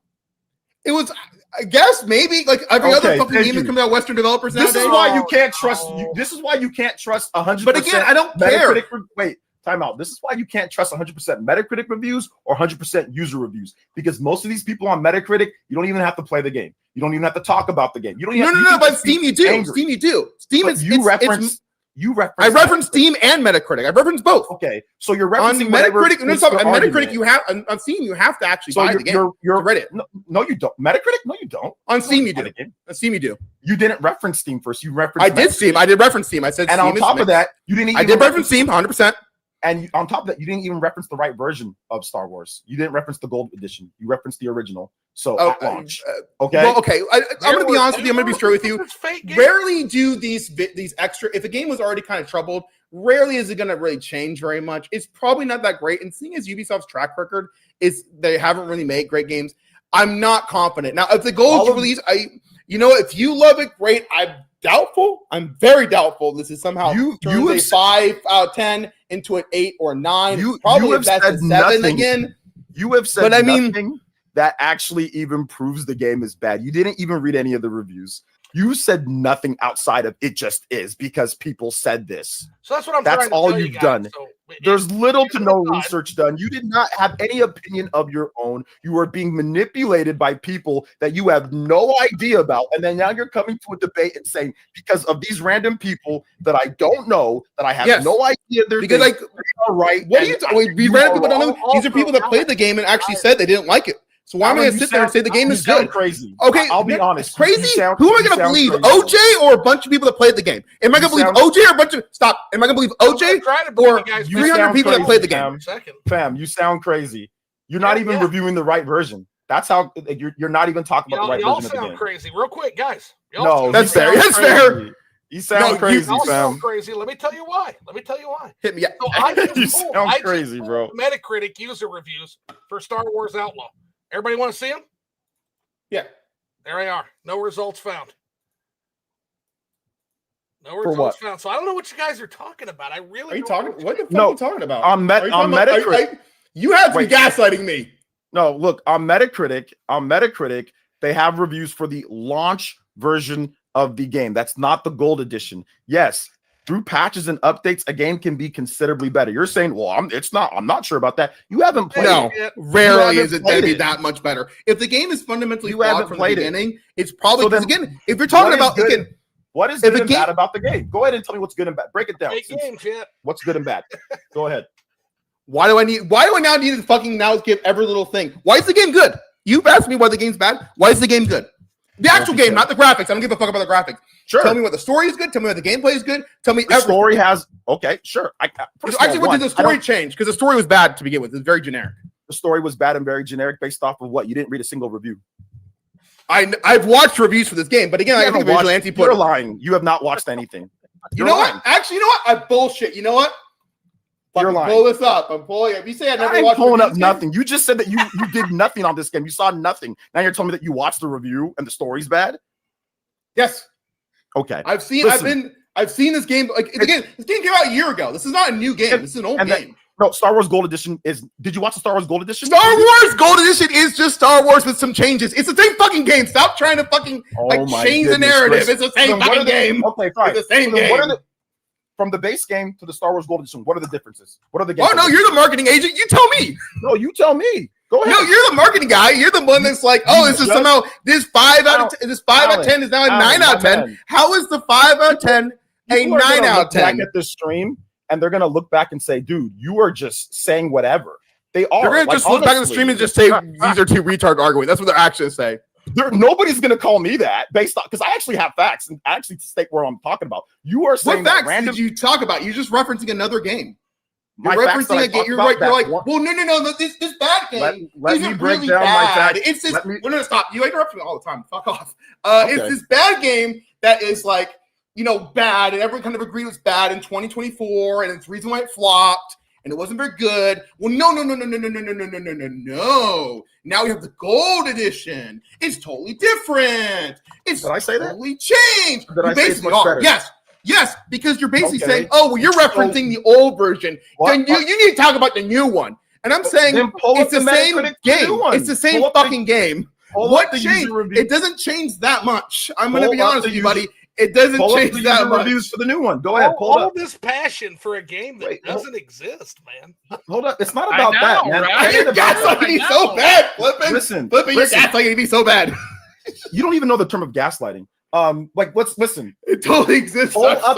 It was, I guess, maybe like every other fucking game that comes out, Western developers nowadays. This is why you can't trust. This is why you can't trust 100%. But again, I don't care. Wait. time out. This is why you can't trust 100% Metacritic reviews or 100% user reviews, because most of these people on Metacritic, you don't even have to play the game. You don't even have to talk about the game. You don't. Even No. But Steam, you do. Angry. Steam, you do. Steam But is you reference. I reference Steam and Metacritic. I reference both. Okay, so you're On referencing Metacritic. on Metacritic, you have on Steam. You have to actually buy the game. You're Reddit. No, you don't. Metacritic? No, you don't. On Steam, you do. On Steam, you do. You didn't reference Steam first. You referenced. I did Steam. I did reference Steam. I said. And Steam on top of that, you didn't. Even I did reference Steam 100%. And on top of that, you didn't even reference the right version of Star Wars. You didn't reference the gold edition. You referenced the original. So at launch, okay. Well, okay. I'm going to be honest with you. I'm going to be straight with you. Rarely do these extra. If a game was already kind of troubled, rarely is it going to really change very much. It's probably not that great. And seeing as Ubisoft's track record is they haven't really made great games, I'm not confident. Now, if the goal is to release, if you love it, great. I'm very doubtful this is somehow turns a 5 out of 10 into an 8 or 9. Probably if that's a 7 again. You have said nothing that actually even proves the game is bad. You didn't even read any of the reviews. You said nothing outside of it just is because people said this. So that's what I'm That's trying to all tell you've you done. So there's little to no research done. You did not have any opinion of your own. You are being manipulated by people that you have no idea about. And then now you're coming to a debate and saying, because of these random people that I don't know, that I have no idea they're because they are right. What are you talking? We random people don't know. These are people that played the game and actually said they didn't like it. So why am I going to sit there and say the game is good? Crazy. Okay, I'll be honest. Crazy? Who am I going to believe? OJ or a bunch of people that played the game? Am I going to believe OJ or a bunch of stop? Am I going to believe OJ or 300 people that played the game? Fam, you sound crazy. You're not even reviewing the right version. That's how you're not even talking about the right version of the game. Y'all sound crazy. Real quick, guys. No, that's fair. That's fair. You sound crazy, fam. Sound crazy. Let me tell you why. Hit me. You sound crazy, bro. Metacritic user reviews for Star Wars Outlaw. Everybody want to see them? Yeah. There they are. No results found. No For results what? found. So I don't know what you guys are talking about. I really Are you don't talking? What the fuck No. are you talking about? On Metacritic. You have to be gaslighting me. No, look, on Metacritic, they have reviews for the launch version of the game. That's not the gold edition. Yes, through patches and updates, a game can be considerably better. You're saying, well, I'm not sure about that. You haven't played it. Rarely is it going to be that much better. If the game is fundamentally flawed from the beginning, it's probably because again, if you're talking about again, what is good and bad about the game? Go ahead and tell me what's good and bad. Break it down. What's good and bad? Go ahead. Why do I now need to fucking now give every little thing? Why is the game good? You've asked me why the game's bad. Why is the game good? The actual game, not the graphics. I don't give a fuck about the graphics. Sure. Tell me what the story is good. Tell me what the gameplay is good. Tell me the story has sure. Actually, what did the story change? Because the story was bad to begin with. It's very generic. The story was bad and very generic based off of what? You didn't read a single review. I've watched reviews for this game, but again, I think Vigilante You're lying. You have not watched anything. You know what? Actually, you know what? I bullshit. You know what? You're lying. Pull this up. I'm pulling it. If you say I never watched pulling up nothing. You just said that you did nothing on this game. You saw nothing. Now you're telling me that you watched the review and the story's bad? Yes. Okay. I've seen this game. Like again, this game came out a year ago. This is not a new game. This is an old game. No, Star Wars Gold Edition is. Did you watch the Star Wars Gold Edition? Star Wars Gold Edition is just Star Wars with some changes. It's the same fucking game. Stop trying to fucking change the narrative. Chris. It's the same fucking game. Okay, fine. It's the same game. From the base game to the Star Wars Gold Edition, what are the differences? What are the games? Oh no, you're the marketing agent. You tell me. No, you tell me. Go ahead. No, you're the marketing guy. You're the one that's like, oh, this is somehow this 5 out of 10. This 5 out of 10 is now a 9 out of 10. How is the 5 out of 10 a 9 out of 10? Back at the stream, and they're gonna look back and say, dude, you are just saying whatever. They are. They're gonna just look back at the stream and just say these are two retards arguing. That's what they're actually saying. Nobody's gonna call me that based on because I actually have facts and actually state where I'm talking about. You are saying what facts did you talk about? You're just referencing another game. You're referencing a game. You're like, well, no. This bad game. Let me break down my facts. It's this. No, stop. You interrupt me all the time. Fuck off. It's this bad game that is like, bad, and everyone kind of agreed it was bad in 2024, and it's the reason why it flopped. And it wasn't very good. Well, no. Now we have the gold edition. It's totally different. It's totally changed. Did I say it's much better? Yes, because you're basically saying, oh, well, you're referencing the old version. Then you need to talk about the new one. And I'm saying it's the same game. It's the same fucking game. What changed? It doesn't change that much. I'm going to be honest with you, buddy. It doesn't Pull up change the that user much. reviews for the new one. Go ahead, pull all it up. this passion for a game that Wait, doesn't exist, man. Hold up. It's not I about know, that, man. right? It ain't about Gaslighting that. me so bad, Flipping. Listen, Flipping, you're listen. gaslighting me so bad. You don't even know the term of gaslighting. Like, listen. It totally exists. Pull up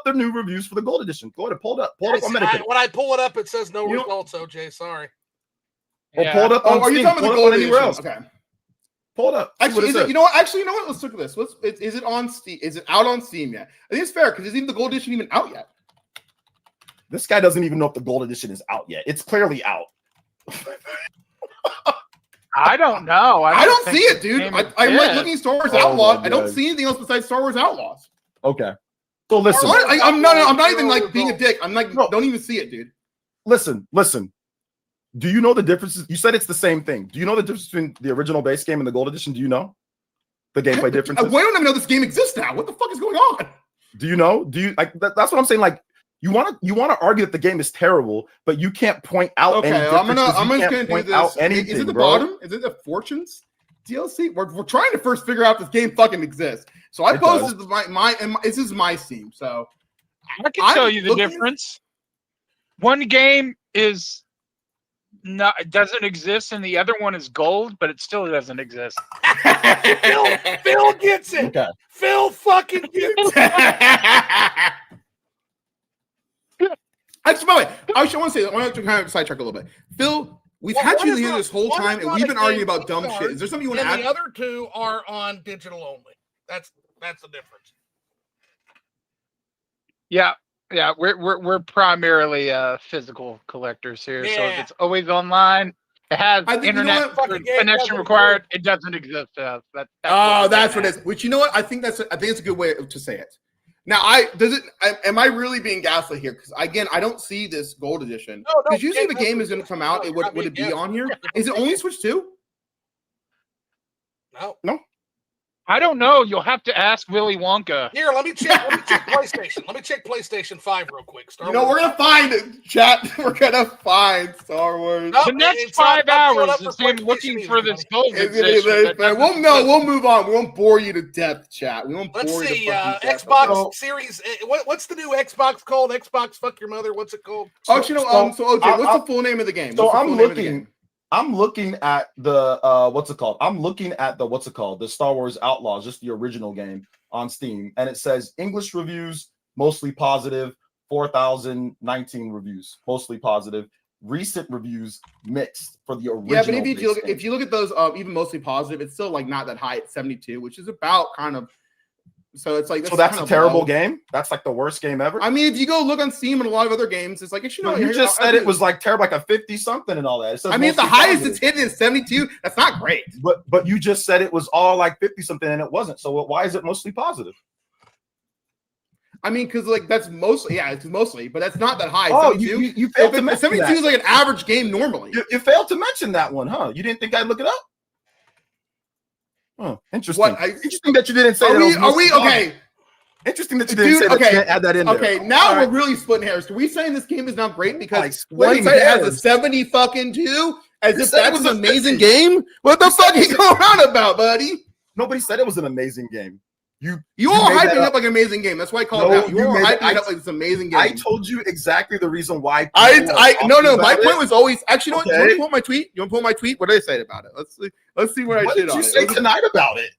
the new reviews for the gold edition. Go ahead, pull it up on Metacritic. When I pull it up, it says no You know- results. OJ, sorry. Or pull it up on are you Steam. talking about the Pull it gold up on anywhere else. edition? Okay. Pull it up. See what Actually, it says. you know what? Actually, you know what? Let's look at this. Is it on Steam? Is it out on Steam yet? I think it's fair because isn't the gold edition even out yet? This guy doesn't even know if the gold edition is out yet. It's clearly out. I don't know. I don't think see it, the dude. game I'm like exists. looking at Star Wars Oh, Outlaws. my I don't God. see anything else besides Star Wars Outlaws. Okay. So listen. I'm not even like being a dick. I'm like, No. don't even see it, dude. Listen. Do you know the differences? You said it's the same thing. Do you know the difference between the original base game and the gold edition? Do you know the gameplay differences? We don't even know this game exists now. What the fuck is going on? Do you know? Do you like that's what I'm saying? Like you want to argue that the game is terrible, but you can't point out any Okay, I'm differences. just You gonna can't do point this. out anything, Is it the bro. bottom? Is it the Fortunes DLC? We're trying to first figure out if this game fucking exists. So I It posted this is my Steam. So I can tell you the difference. One game is not doesn't exist, and the other one is gold, but it still doesn't exist. Phil gets it. Okay. Phil fucking gets it. Actually, by the way, I want to say, I want to kind of sidetrack a little bit. Phil, we've had you here this whole time, and we've been arguing about dumb shit. Is there something you want to And add? the other two are on digital only. That's the difference. Yeah, we're primarily physical collectors here. So if Yeah. it's always online, it has I think- you know internet what? Fucking game connection doesn't required. work. It doesn't exist to us. That's That's what it is. Which, you know what? I think it's a good way to say it. Now, am I really being gaslit here? Because again, I don't see this gold edition. No, Because usually yeah, the game is going to come out. no, Would it be on here? Is it only Switch 2? No. I don't know. You'll have to ask Willy Wonka. Here, let me check PlayStation. Let me check PlayStation 5 real quick. We're gonna find it, chat. We're gonna find Star Wars. No, The next it's not 5 showing hours up is for him PlayStation looking either, for this buddy. gold edition. We'll move on. We won't bore you to death, chat. We won't Let's bore you see. to fucking death. Xbox So- Series. What's the new Xbox called? Xbox Fuck Your Mother. What's it called? So OJ, I'll- what's the full name of the game? So What's the I'm full name of the game? looking. I'm looking at the what's it called? I'm looking at the the Star Wars Outlaws, just the original game on Steam, and it says English reviews mostly positive, 4,019 reviews mostly positive, recent reviews mixed for the original. Yeah, but base if you look at those, even mostly positive, it's still like not that high at 72, which is about kind of. So it's like so that's kind a of terrible low. game. That's like the worst game ever. I mean, if you go look on Steam and a lot of other games, it's like you just said it was like terrible, like a 50 something and all that. It says I mean, if the mostly highest positive. it's hit is 72, that's not great. But you just said it was all like 50 something and it wasn't. So why is it mostly positive? I mean, because like that's mostly, it's mostly, but that's not that high. Oh, 72. you failed to mention 72 that. is like an average game normally. You failed to mention that one, huh? You didn't think I'd look it up? Oh, interesting. Interesting that you didn't say that. Are we okay? Interesting that you didn't say that. You didn't add that in there. Okay, now we're really splitting hairs. Are we saying this game is not great because Like, one side has a 70 fucking 2 as if that was an amazing game? What the fuck are you going on about, buddy? Nobody said it was an amazing game. You all hyping up like an amazing game. That's why I called it out. You all hyping it up like it's an amazing game. I told you exactly the reason why. No. My point was always actually. You know what? Okay. You want to pull my tweet? You want to pull my tweet? What did I say about it? Let's see what I What did did on you it. say tonight about it?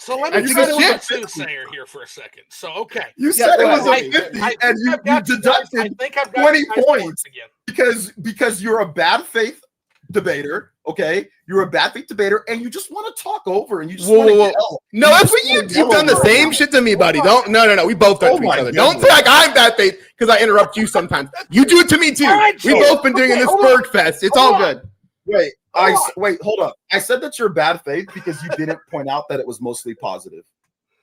So let I me think try to it's be a shit. soothsayer here for a second. So okay, You said it was I- a 50, I and you deducted I think I've got 20 you guys points again. because you're a bad faith debater. Okay, you're a bad faith debater, and you just want to talk over, and you just want to yell. No, that's what you've done the same shit to me, buddy. No. We both done it to each other. Don't say like I'm bad faith because I interrupt you sometimes. You do it to me too. We've both been doing this Berg Fest. It's all good. Wait, hold up. I said that you're bad faith because you didn't point out that it was mostly positive.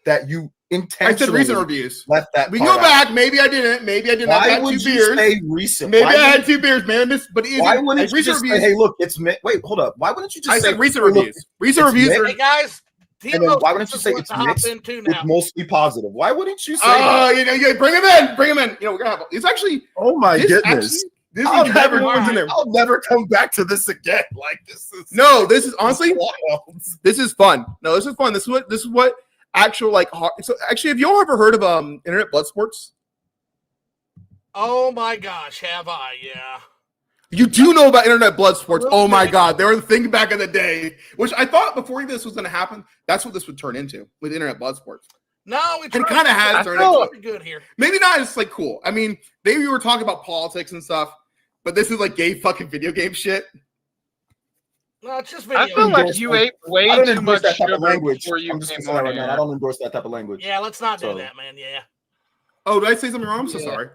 That you intentionally I said recent reviews. left that. We part go out. back. Maybe I didn't. I didn't. Why have would 2 you beers. say recent? Maybe Why I had wouldn't- 2 beers, man. But Why wouldn't you recent just say, reviews? "Hey, look, it's wait, hold up. Why wouldn't you just I say said recent "Look, reviews. Recent it's reviews. mixed." Are, Hey guys, And then why wouldn't you say it's mixed? into It's now? mostly positive. Why wouldn't you say that? bring him in. Bring him in. We're gonna have. It's actually. Oh my This goodness. This I'll is never, everyone's in there. I'll never come back to this again. Like this is No, this is honestly. wild. This is fun. No, this is fun. This is what actual like hard. So actually, have y'all ever heard of Internet Blood Sports? Oh my gosh, have I? Yeah. You do know about Internet Blood Sports. Oh my God. They were the thing back in the day, which I thought before this was going to happen, that's what this would turn into with Internet Blood Sports. No, it kind of has turned into pretty good here. Maybe not as like cool. I mean, maybe we were talking about politics and stuff, but this is like gay fucking video game shit. No, it's just video. I feel like you ate way too much that type sugar of language. before you I'm just came saying on right now, here. I don't endorse that type of language. Yeah, let's not do that, man. Yeah. Oh, did I say something wrong? I'm so sorry.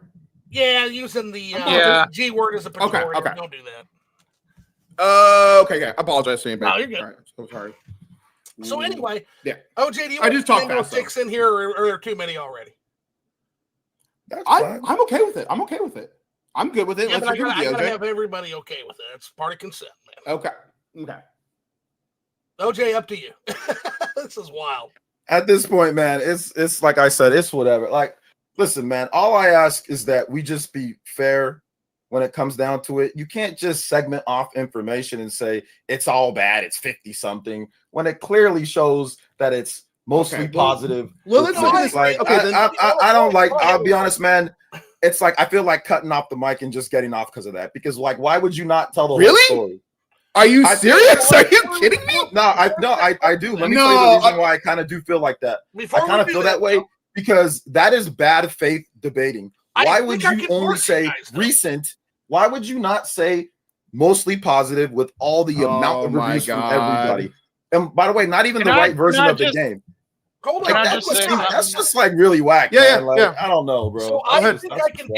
Yeah, using the G word as a pejorative. Okay. Don't do that. Okay. I apologize to anybody. No, you're good. All right, so sorry. So anyway, yeah. OJ, do you I want just talked Nintendo fast, 6 in here, or are there too many already? I'm okay with it. I'm okay with it. I'm good with it. Yeah, Let's but I hear it, gotta OJ. have everybody okay with it. That's part of consent, man. Okay. OJ, up to you. This is wild. At this point, man, it's like I said, it's whatever. Like, listen, man, all I ask is that we just be fair when it comes down to it. You can't just segment off information and say it's all bad, it's 50 something, when it clearly shows that it's mostly positive. Well, let's look at this. Like, Okay, I don't like, I'll be honest, man. It's like I feel like cutting off the mic and just getting off because of that. Because like, why would you not tell the whole story? Are you serious? Are you kidding me? No, I do. Let me tell you the reason why I kind of do feel like that. I kind of feel that way because that is bad faith debating. Why would you only say recent? Why would you not say mostly positive with all the amount of reviews from everybody? And by the way, not even the right version of the game. Hold on, that's just like really whack. Yeah, man. Like, I don't know, bro. So I think I can.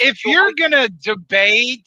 If you're gonna debate,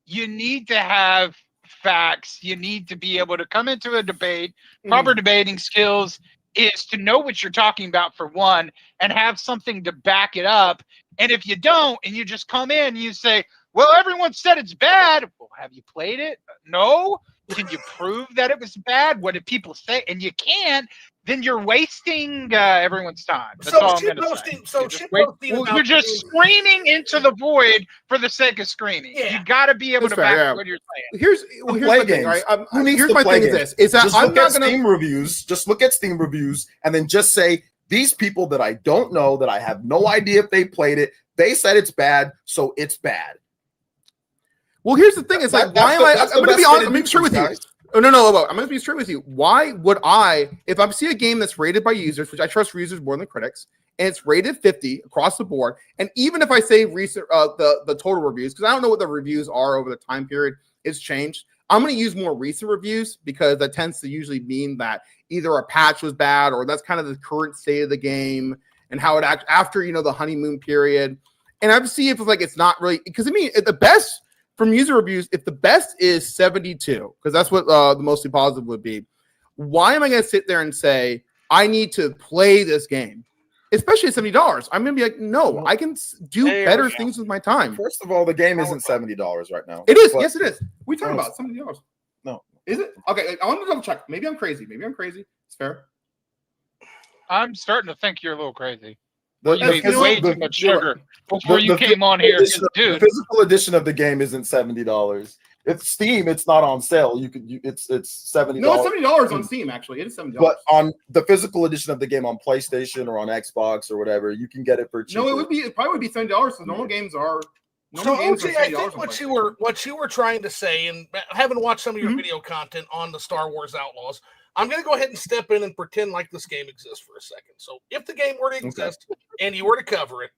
you need to have facts. You need to be able to come into a debate. Proper debating skills is to know what you're talking about, for one, and have something to back it up. And if you don't, and you just come in and you say, well, everyone said it's bad. Well, have you played it? No. Can you prove that it was bad? What did people say? And you can't, then you're wasting everyone's time. That's all I'm going to say. You're just screaming into the void for the sake of screaming. Yeah. You got to be able to back what you're saying. Here's my thing, right? Here's my thing is that just I'm not going to Steam reviews. Just look at Steam reviews and then just say, these people that I don't know, that I have no idea if they played it, they said it's bad, so it's bad. Well, here's the thing: is like, why am I? I'm going to be honest. I'm going to be straight with you. Oh no, I'm going to be straight with you. Why would I, if I see a game that's rated by users, which I trust users more than critics, and it's rated 50 across the board, and even if I say recent the total reviews, because I don't know what the reviews are over the time period, it's changed. I'm going to use more recent reviews because that tends to usually mean that either a patch was bad or that's kind of the current state of the game and how it acts after the honeymoon period. And I see if it's like it's not really, because I mean the best. From user reviews, if the best is 72, because that's what the mostly positive would be, why am I going to sit there and say, I need to play this game? Especially at $70. I'm going to be like, no, I can do better things with my time. First of all, the game isn't $70 right now. It is. Yes, it is. We talking about $70. No. Is it? Okay, I want to double check. Maybe I'm crazy. It's fair. I'm starting to think you're a little crazy. You ate way too much sugar before you came on here, dude. The physical edition of the game isn't $70. It's Steam. It's not on sale. It's $70. No, it's $70 on Steam. Actually, it is $70. But on the physical edition of the game on PlayStation or on Xbox or whatever, you can get it for cheaper. No, it probably would be $70. Because normal games are. So OJ, I think what you were trying to say, and having watched some of your video content on the Star Wars Outlaws, I'm going to go ahead and step in and pretend like this game exists for a second. So if the game were to exist and you were to cover it,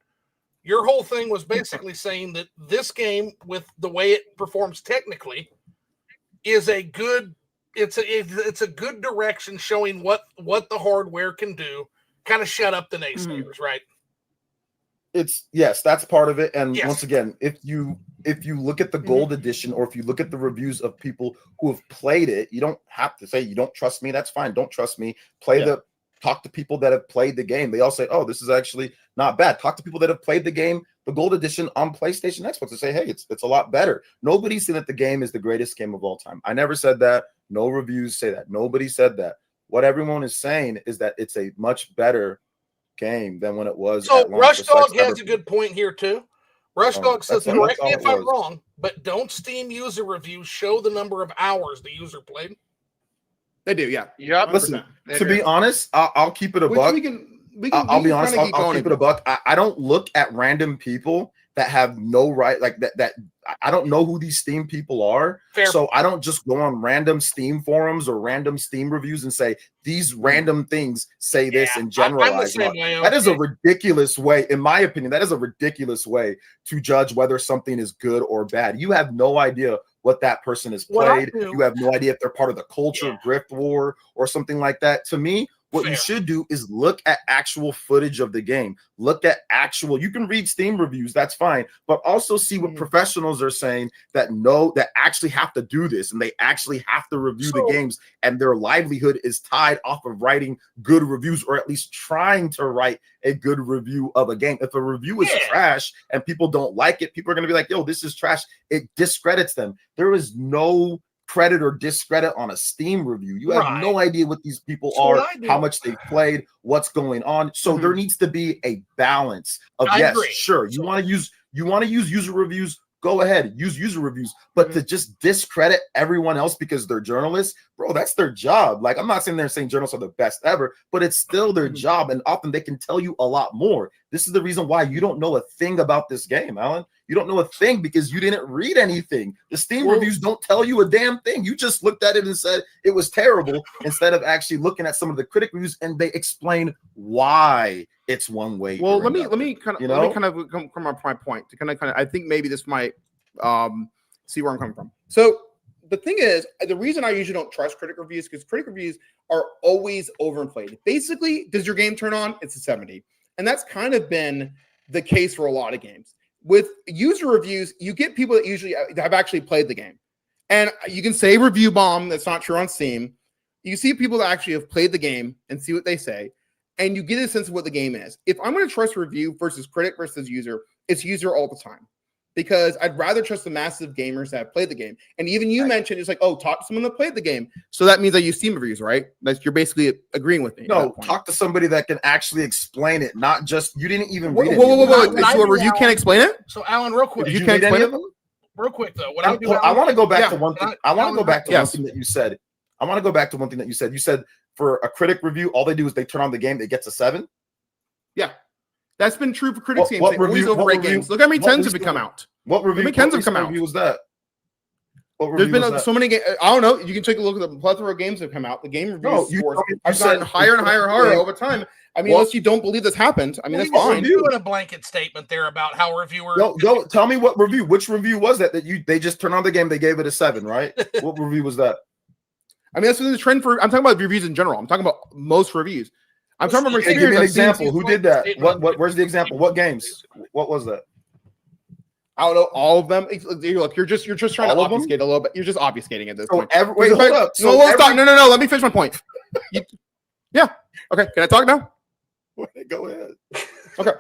your whole thing was basically saying that this game, with the way it performs technically, is a good. It's a good direction showing what the hardware can do. Kind of shut up the naysayers, right? Yes, that's part of it. And once again, if you look at the gold edition, or if you look at the reviews of people who have played it, you don't have to say you don't trust me. That's fine. Don't trust me. Talk to people that have played the game. They all say, oh, this is actually not bad. Talk to people that have played the game, the gold edition on PlayStation, Xbox, and say, hey, it's a lot better. Nobody said that the game is the greatest game of all time. I never said that. No reviews say that. Nobody said that. What everyone is saying is that it's a much better game than when it was. So Rush Dog has a good point here too. Rush Dog says, correct me if I'm wrong, but don't Steam user reviews show the number of hours the user played? They do, yeah. Yep. Listen, 100%. They to do. be honest, I'll keep it a Which buck. I'll be honest. I'll keep it a buck. I don't look at random people that have no right, like that. I don't know who these Steam people are, Fair. so I don't just go on random Steam forums or random Steam reviews and say these random things say this and I'm the generalize. same way. That is a ridiculous way, in my opinion. That is a ridiculous way to judge whether something is good or bad. You have no idea what that person has What I played. do- You have no idea if they're part of the culture grift war or something like that. To me, what you should do is look at actual footage of the game. Look at actual, you can read Steam reviews, that's fine, but also see what professionals are saying that actually have to do this and they actually have to review the games, and their livelihood is tied off of writing good reviews, or at least trying to write a good review of a game. If a review is trash and people don't like it, people are going to be like, yo, this is trash. It discredits them. There is no credit or discredit on a Steam review. You have no idea what these people are, how much they've played, what's going on. So there needs to be a balance of sure, you want to use user reviews, go ahead, use user reviews, but to just discredit everyone else because they're journalists, bro, that's their job. Like, I'm not saying they're saying journalists are the best ever, but it's still their job, and often they can tell you a lot more. This is the reason why you don't know a thing about this game, Alan. You don't know a thing because you didn't read anything. The Steam reviews don't tell you a damn thing. You just looked at it and said it was terrible instead of actually looking at some of the critic reviews, and they explain why it's one way. Well, let me kind of come from my point to kind of I think maybe this might see where I'm coming from. So the thing is, the reason I usually don't trust critic reviews because critic reviews are always overinflated. Basically, does your game turn on? It's a 70, and that's kind of been the case for a lot of games. With user reviews, you get people that usually have actually played the game. And you can say review bomb, that's not true on Steam. You see people that actually have played the game and see what they say, and you get a sense of what the game is. If I'm going to trust review versus critic versus user, it's user all the time. Because I'd rather trust the massive gamers that have played the game. And even you mentioned, it's like, oh, talk to someone that played the game. So that means I use Steam reviews, right? You're basically agreeing with me. No, talk to somebody that can actually explain it, not just, you didn't even read it. Whoa. So a review can't explain it? So, Alan, real quick. You can't explain it? Real quick, though. I want to go back to one thing. I want to go back to one thing that you said. I want to go back to one thing that you said. You said for a critic review, all they do is they turn on the game, it gets a 7. Yeah. That's been true for critics games. They always overrate games. Look how many 10s have come out. What review? How many 10s have come out? Was that? There's been so many games. I don't know. You can take a look at the plethora of games that have come out. The game review scores have gotten higher and higher over time. I mean, unless you don't believe this happened, I mean, that's fine. You're doing a blanket statement there about how reviewers. Go tell me what review. Which review was that they just turned on the game, they gave it a 7, right? What review was that? I mean, that's been the trend for. I'm talking about reviews in general. I'm talking about most reviews. I'm talking about experience. Give me an example. Who did that? What? Where's the example? What games? What was that? I don't know. All of them. Look, you're just trying to obfuscate a little bit. You're just obfuscating at this point. Wait, hold up. Stop. No. Let me finish my point. Yeah. Okay. Can I talk now? Go ahead. Okay.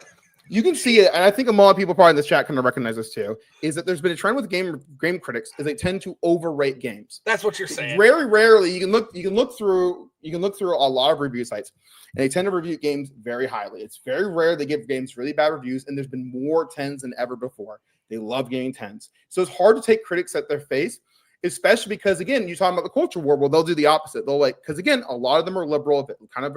You can see it, and I think a lot of people probably in this chat kind of recognize this too, is that there's been a trend with game critics is they tend to overrate games. That's what you're saying. Very rarely you can look through a lot of review sites, and they tend to review games very highly. It's very rare they give games really bad reviews, and there's been more 10s than ever before. They love getting 10s. So it's hard to take critics at their face, especially because, again, you're talking about the culture war. Well, they'll do the opposite. They'll because again, a lot of them are liberal. If it kind of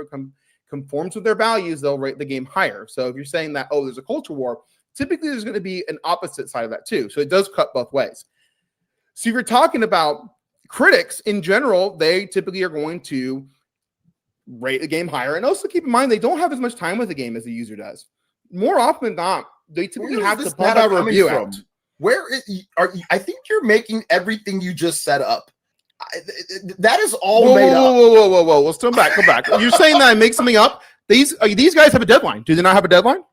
conforms with their values, they'll rate the game higher. So if you're saying that, oh, there's a culture war, typically there's going to be an opposite side of that too. So it does cut both ways. So if you're talking about critics in general, they typically are going to rate the game higher. And also keep in mind, they don't have as much time with the game as the user does. More often than not, they typically have to pump out a review out. I think you're making everything you just set up. That is all made up. Whoa. Let's come back. You're saying that I make something up? These guys have a deadline. Do they not have a deadline?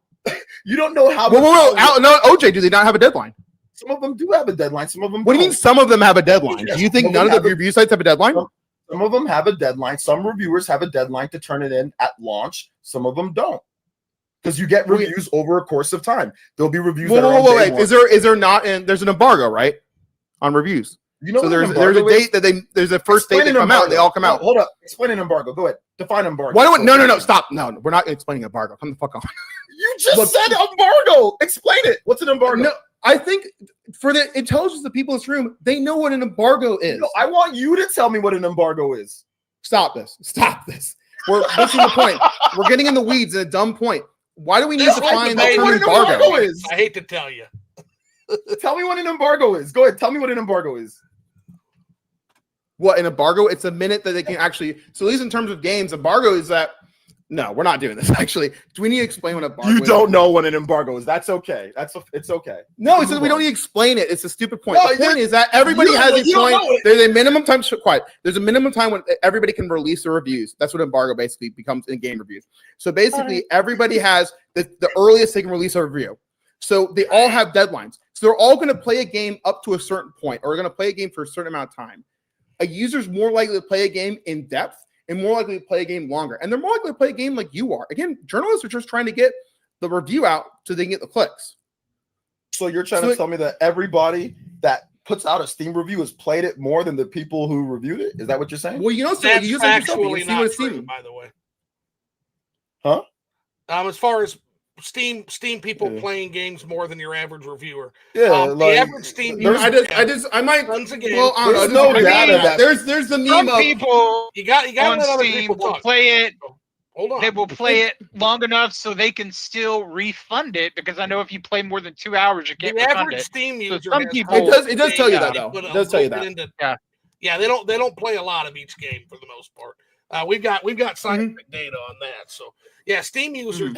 You don't know how. No, OJ, do they not have a deadline? Some of them do have a deadline. Some of them. What do you mean? Some of them have a deadline? Do you think none of the review sites have a deadline? Some of them have a deadline. Some reviewers have a deadline to turn it in at launch. Some of them don't. Because you get reviews over a course of time. There'll be reviews. Wait. Is there not? There's an embargo, right, on reviews. You know, so there's a date that there's a first date they come out. They all come out. Hold up. Explain an embargo. Go ahead. Define embargo. Why don't? No. Stop. No, we're not explaining embargo. Come the fuck on. You just said embargo. Explain it. What's an embargo? No, I think for the intelligence of the people in this room, they know what an embargo is. No, I want you to tell me what an embargo is. Stop this. We're missing the point. We're getting in the weeds at a dumb point. Why do we need to find the term embargo? I hate to tell you. Tell me what an embargo is. Go ahead. Tell me what an embargo is. What, an embargo? It's a minute that they can actually. So at least in terms of games, embargo is that. No, we're not doing this. Actually, do we need to explain what embargo is? You don't know what an embargo is. That's okay. It's okay. No, it's we don't need to explain it. It's a stupid point. The point is that everybody has a point. There's a minimum time. Quiet. There's a minimum time when everybody can release the reviews. That's what embargo basically becomes in game reviews. So basically, everybody has the earliest they can release a review. So they all have deadlines. So they're all going to play a game up to a certain point, or going to play a game for a certain amount of time. A user's more likely to play a game in depth and more likely to play a game longer. And they're more likely to play a game like you are. Again, journalists are just trying to get the review out so they can get the clicks. So you're trying to tell me that everybody that puts out a Steam review has played it more than the people who reviewed it? Is that what you're saying? Well, you know, so that's you factually not Steam. true, by the way. Huh? As far as Steam people playing games more than your average reviewer. Yeah, the average Steam user. I might. Tons of games. Well, there's no data that there's the meme Some people you got on let other Steam people will talk. play it. Hold on. They will play it long enough so they can still refund it, because I know if you play more than 2 hours, you can't The refund average it. Steam user some has people- It does tell you that though. It does tell you that. Yeah, they don't play a lot of each game for the most part. We've got scientific data on that. So yeah, Steam users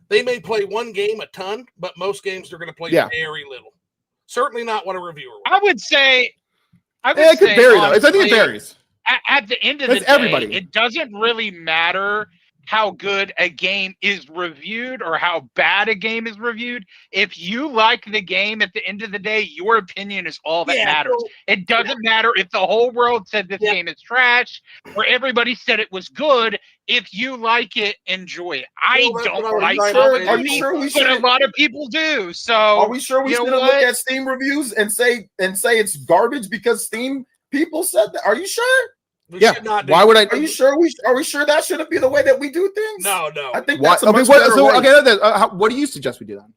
they may play one game a ton, but most games they're going to play very little. Certainly not what a reviewer would. I would say it could vary though. I think it varies. At the end of the day, everybody. It doesn't really matter how good a game is reviewed or how bad a game is reviewed. If you like the game, at the end of the day, your opinion is all that matters. It doesn't matter if the whole world said this game is trash or everybody said it was good. If you like it, enjoy it. I don't like it. Are you sure we should? But a lot of people do. So are we sure we shouldn't look at Steam reviews and say it's garbage because Steam people said that? Are you sure? Why would I? Are you sure are we sure that shouldn't be the way that we do things? No. I think that's a much better way. What do you suggest we do then?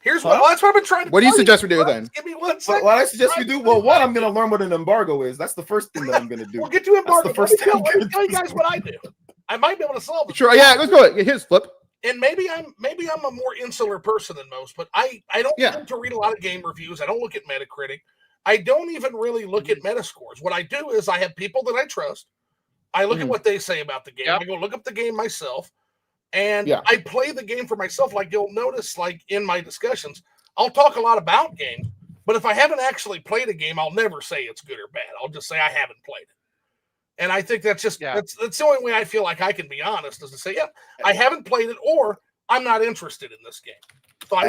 That's what I've been trying to. What do you suggest we do then? Give me 1 second. What I suggest we do. Well, one, I'm going to learn what an embargo is. That's the first thing that I'm going to do. We'll get to embargo. That's the first thing. Let me tell you guys what I do. I might be able to solve it. Sure. Yeah. Let's go. Here's Flip. And maybe I'm a more insular person than most, but I don't tend to read a lot of game reviews. I don't look at Metacritic. I don't even really look at Metascores. What I do is I have people that I trust. I look at what they say about the game. I go look up the game myself, and I play the game for myself. Like you'll notice, like in my discussions, I'll talk a lot about games, but if I haven't actually played a game, I'll never say it's good or bad. I'll just say I haven't played it. And I think that's just that's the only way I feel like I can be honest, is to say, I haven't played it, or I'm not interested in this game. So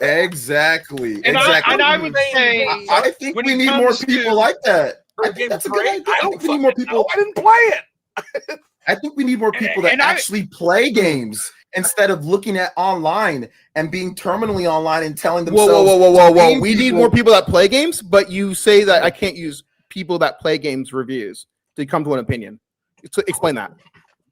Exactly. And I would say, I think we need more people like that. I think that's a good idea. I don't think we need more people. I didn't play it. I think we need more people that actually play games instead of looking at online and being terminally online and telling themselves. Whoa. We need more people that play games, but you say that I can't use people that play games reviews to come to an opinion. So explain that.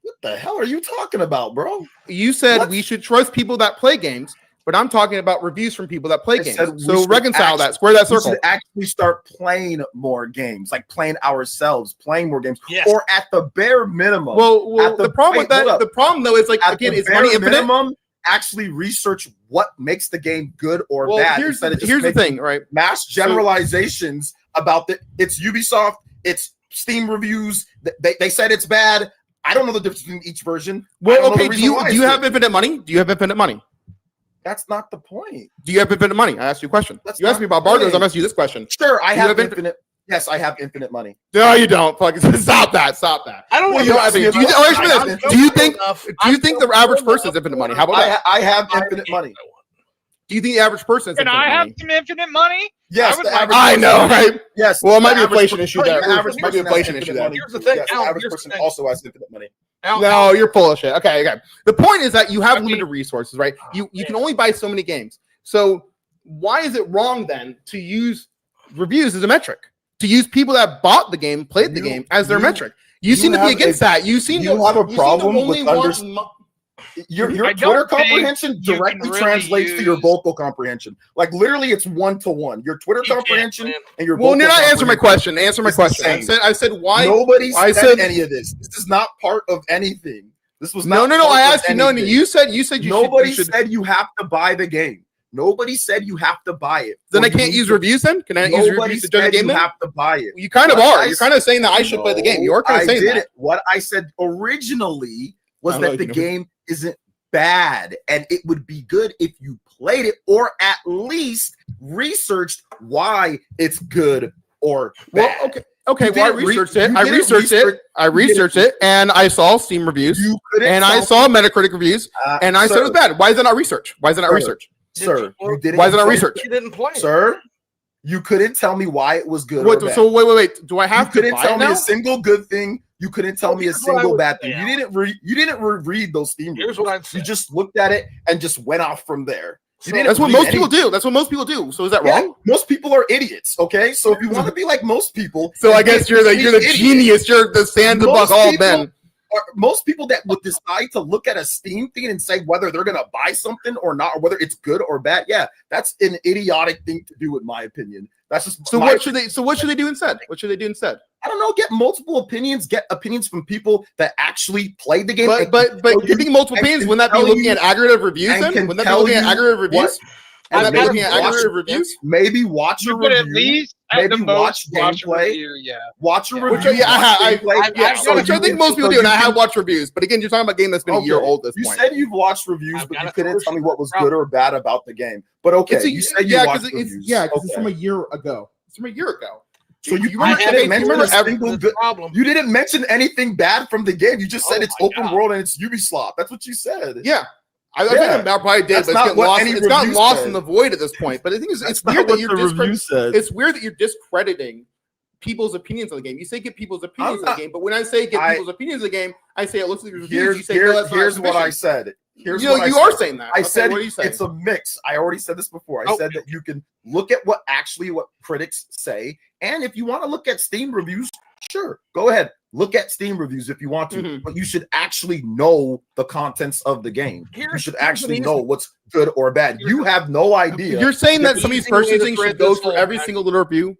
What the hell are you talking about, bro? You said we should trust people that play games, but I'm talking about reviews from people that play games. So reconcile that. Square that circle. We should actually start playing more games, like playing ourselves, playing more games, or at the bare minimum. Well, the problem with that, the problem though, is like again, it's money infinite. Minimum, actually research what makes the game good or bad. Here's the thing, right? Mass generalizations about it's Ubisoft, it's Steam reviews. They said it's bad. I don't know the difference between each version. Well, okay. Do you have infinite money? Do you have infinite money? That's not the point. Do you have infinite money? I asked you a question. You asked me about embargoes. I'm asking you this question. Sure, I have infinite. Yes, I have infinite money. No, you don't. Stop that. I don't know. Do you think the average person has infinite money? How about that? I have infinite money. Do you think the average person has infinite money? Can I have some infinite money? Yes, I know, right? Yes. Well, it might be an inflation issue there. Might be an inflation issue there. Here's the thing. The average person also has infinite money. No, you're full of shit. Okay. The point is that you have limited resources, right? You can only buy so many games. So why is it wrong then to use reviews as a metric? To use people that bought the game, played the game as their metric? You seem to be against that. You seem to have a problem with Your I Twitter don't think comprehension you can directly really translates to your use- vocal comprehension. Like literally, it's 1-to-1. Your Twitter You can't, comprehension man. and your Well, vocal did I answer my comprehension question? Answer my is the question. same. I said why. Nobody I said said any of this. This is not part of anything. This was no, not. no. part I of asked you. No, anything. you said you Nobody should. said you have to buy the game. Nobody said you have to buy it. Then Or I you can't need use to- reviews. Then can I use Nobody reviews to judge the said game? you Then have to buy it. you kind of What are. I You're kind of saying that I should play the game. You are kind of saying that. What I said originally was I that like the it. game isn't bad and it would be good if you played it or at least researched why it's good or bad. Well, okay. You Well, I didn't researched re- it. you I didn't researched research- it. I researched it, and I saw Steam reviews, You couldn't and I tell saw me- Metacritic reviews, and I said it was bad. Why is it not research? Why is it not Sir. research? Sir, Well, you didn't Why is it not play- research? You didn't play. Sir, you couldn't tell me why it was good or What, bad. so wait. Do I You have to couldn't buy tell it me now? a single good thing. You couldn't tell Well, me a here's what I single would bad say, thing. You Alan. didn't read those Steam Here's reviews. what I'd say. You just looked at it and just went off from there. You So- didn't That's what read most people anything. do. That's what most people do. So is that Yeah, wrong? most people are idiots. Okay, so if you want to be like most people, So I then guess be you're the idiot. genius. You're the stand above Most all people- men. Most people that would decide to look at a Steam thing and say whether they're going to buy something or not, or whether it's good or bad, yeah, that's an idiotic thing to do, in my opinion. That's just So my what should they? So what should they do instead? What should they do instead? I don't know. Get multiple opinions. Get opinions from people that actually played the game. But and but can but tell you- getting multiple and opinions, can wouldn't that be tell looking you- at aggregate reviews and then? can Wouldn't that be tell looking at you aggregate reviews? what- Wouldn't that be maybe looking at watch- aggregate reviews? maybe watch a You could review. at least at the maybe most watch watch a gameplay. review, yeah. Watch a Yeah. review. Which, yeah, watch I- gameplay. I've So Which I you think can- most people so do, and you I have can- watched reviews. But again, you're talking about a game that's been a year Okay. old at this You point. said you've watched reviews, I've but got you a couldn't tell me solution what was to the good or bad about the game. But okay, It's a- you said you yeah, watched 'cause reviews. it's from a Okay. year ago. It's from a year ago. So you I didn't haven't- mention remember a every- single the good. problem. You didn't mention anything bad from the game. You just said Oh it's my open God. world and it's Ubisoft. That's what you said. Yeah. I Yeah. think I probably did, That's but not it's getting what lost. any It's gotten review lost said. in the void at this point. But the thing is, That's it's not weird what that you're the review said. It's weird that you're discrediting people's opinions on the game. You say get people's opinions on not- the game, but when I say get I- people's opinions on the game, I say it looks like reviews. You say no, Here's that's not what I sufficient. said. Here's You know, what I you said. are saying that. I Okay, said what are you saying? it's a mix. I already said this before. I Oh. said that you can look at what critics say, and if you want to look at Steam reviews, sure, go ahead. Look at Steam reviews if you want to, Mhm. but you should actually know the contents of the game. You should actually know what's good or bad. You have no idea. You're saying that There's some of an these easy way personal to things thread should go this through whole every back. single little review.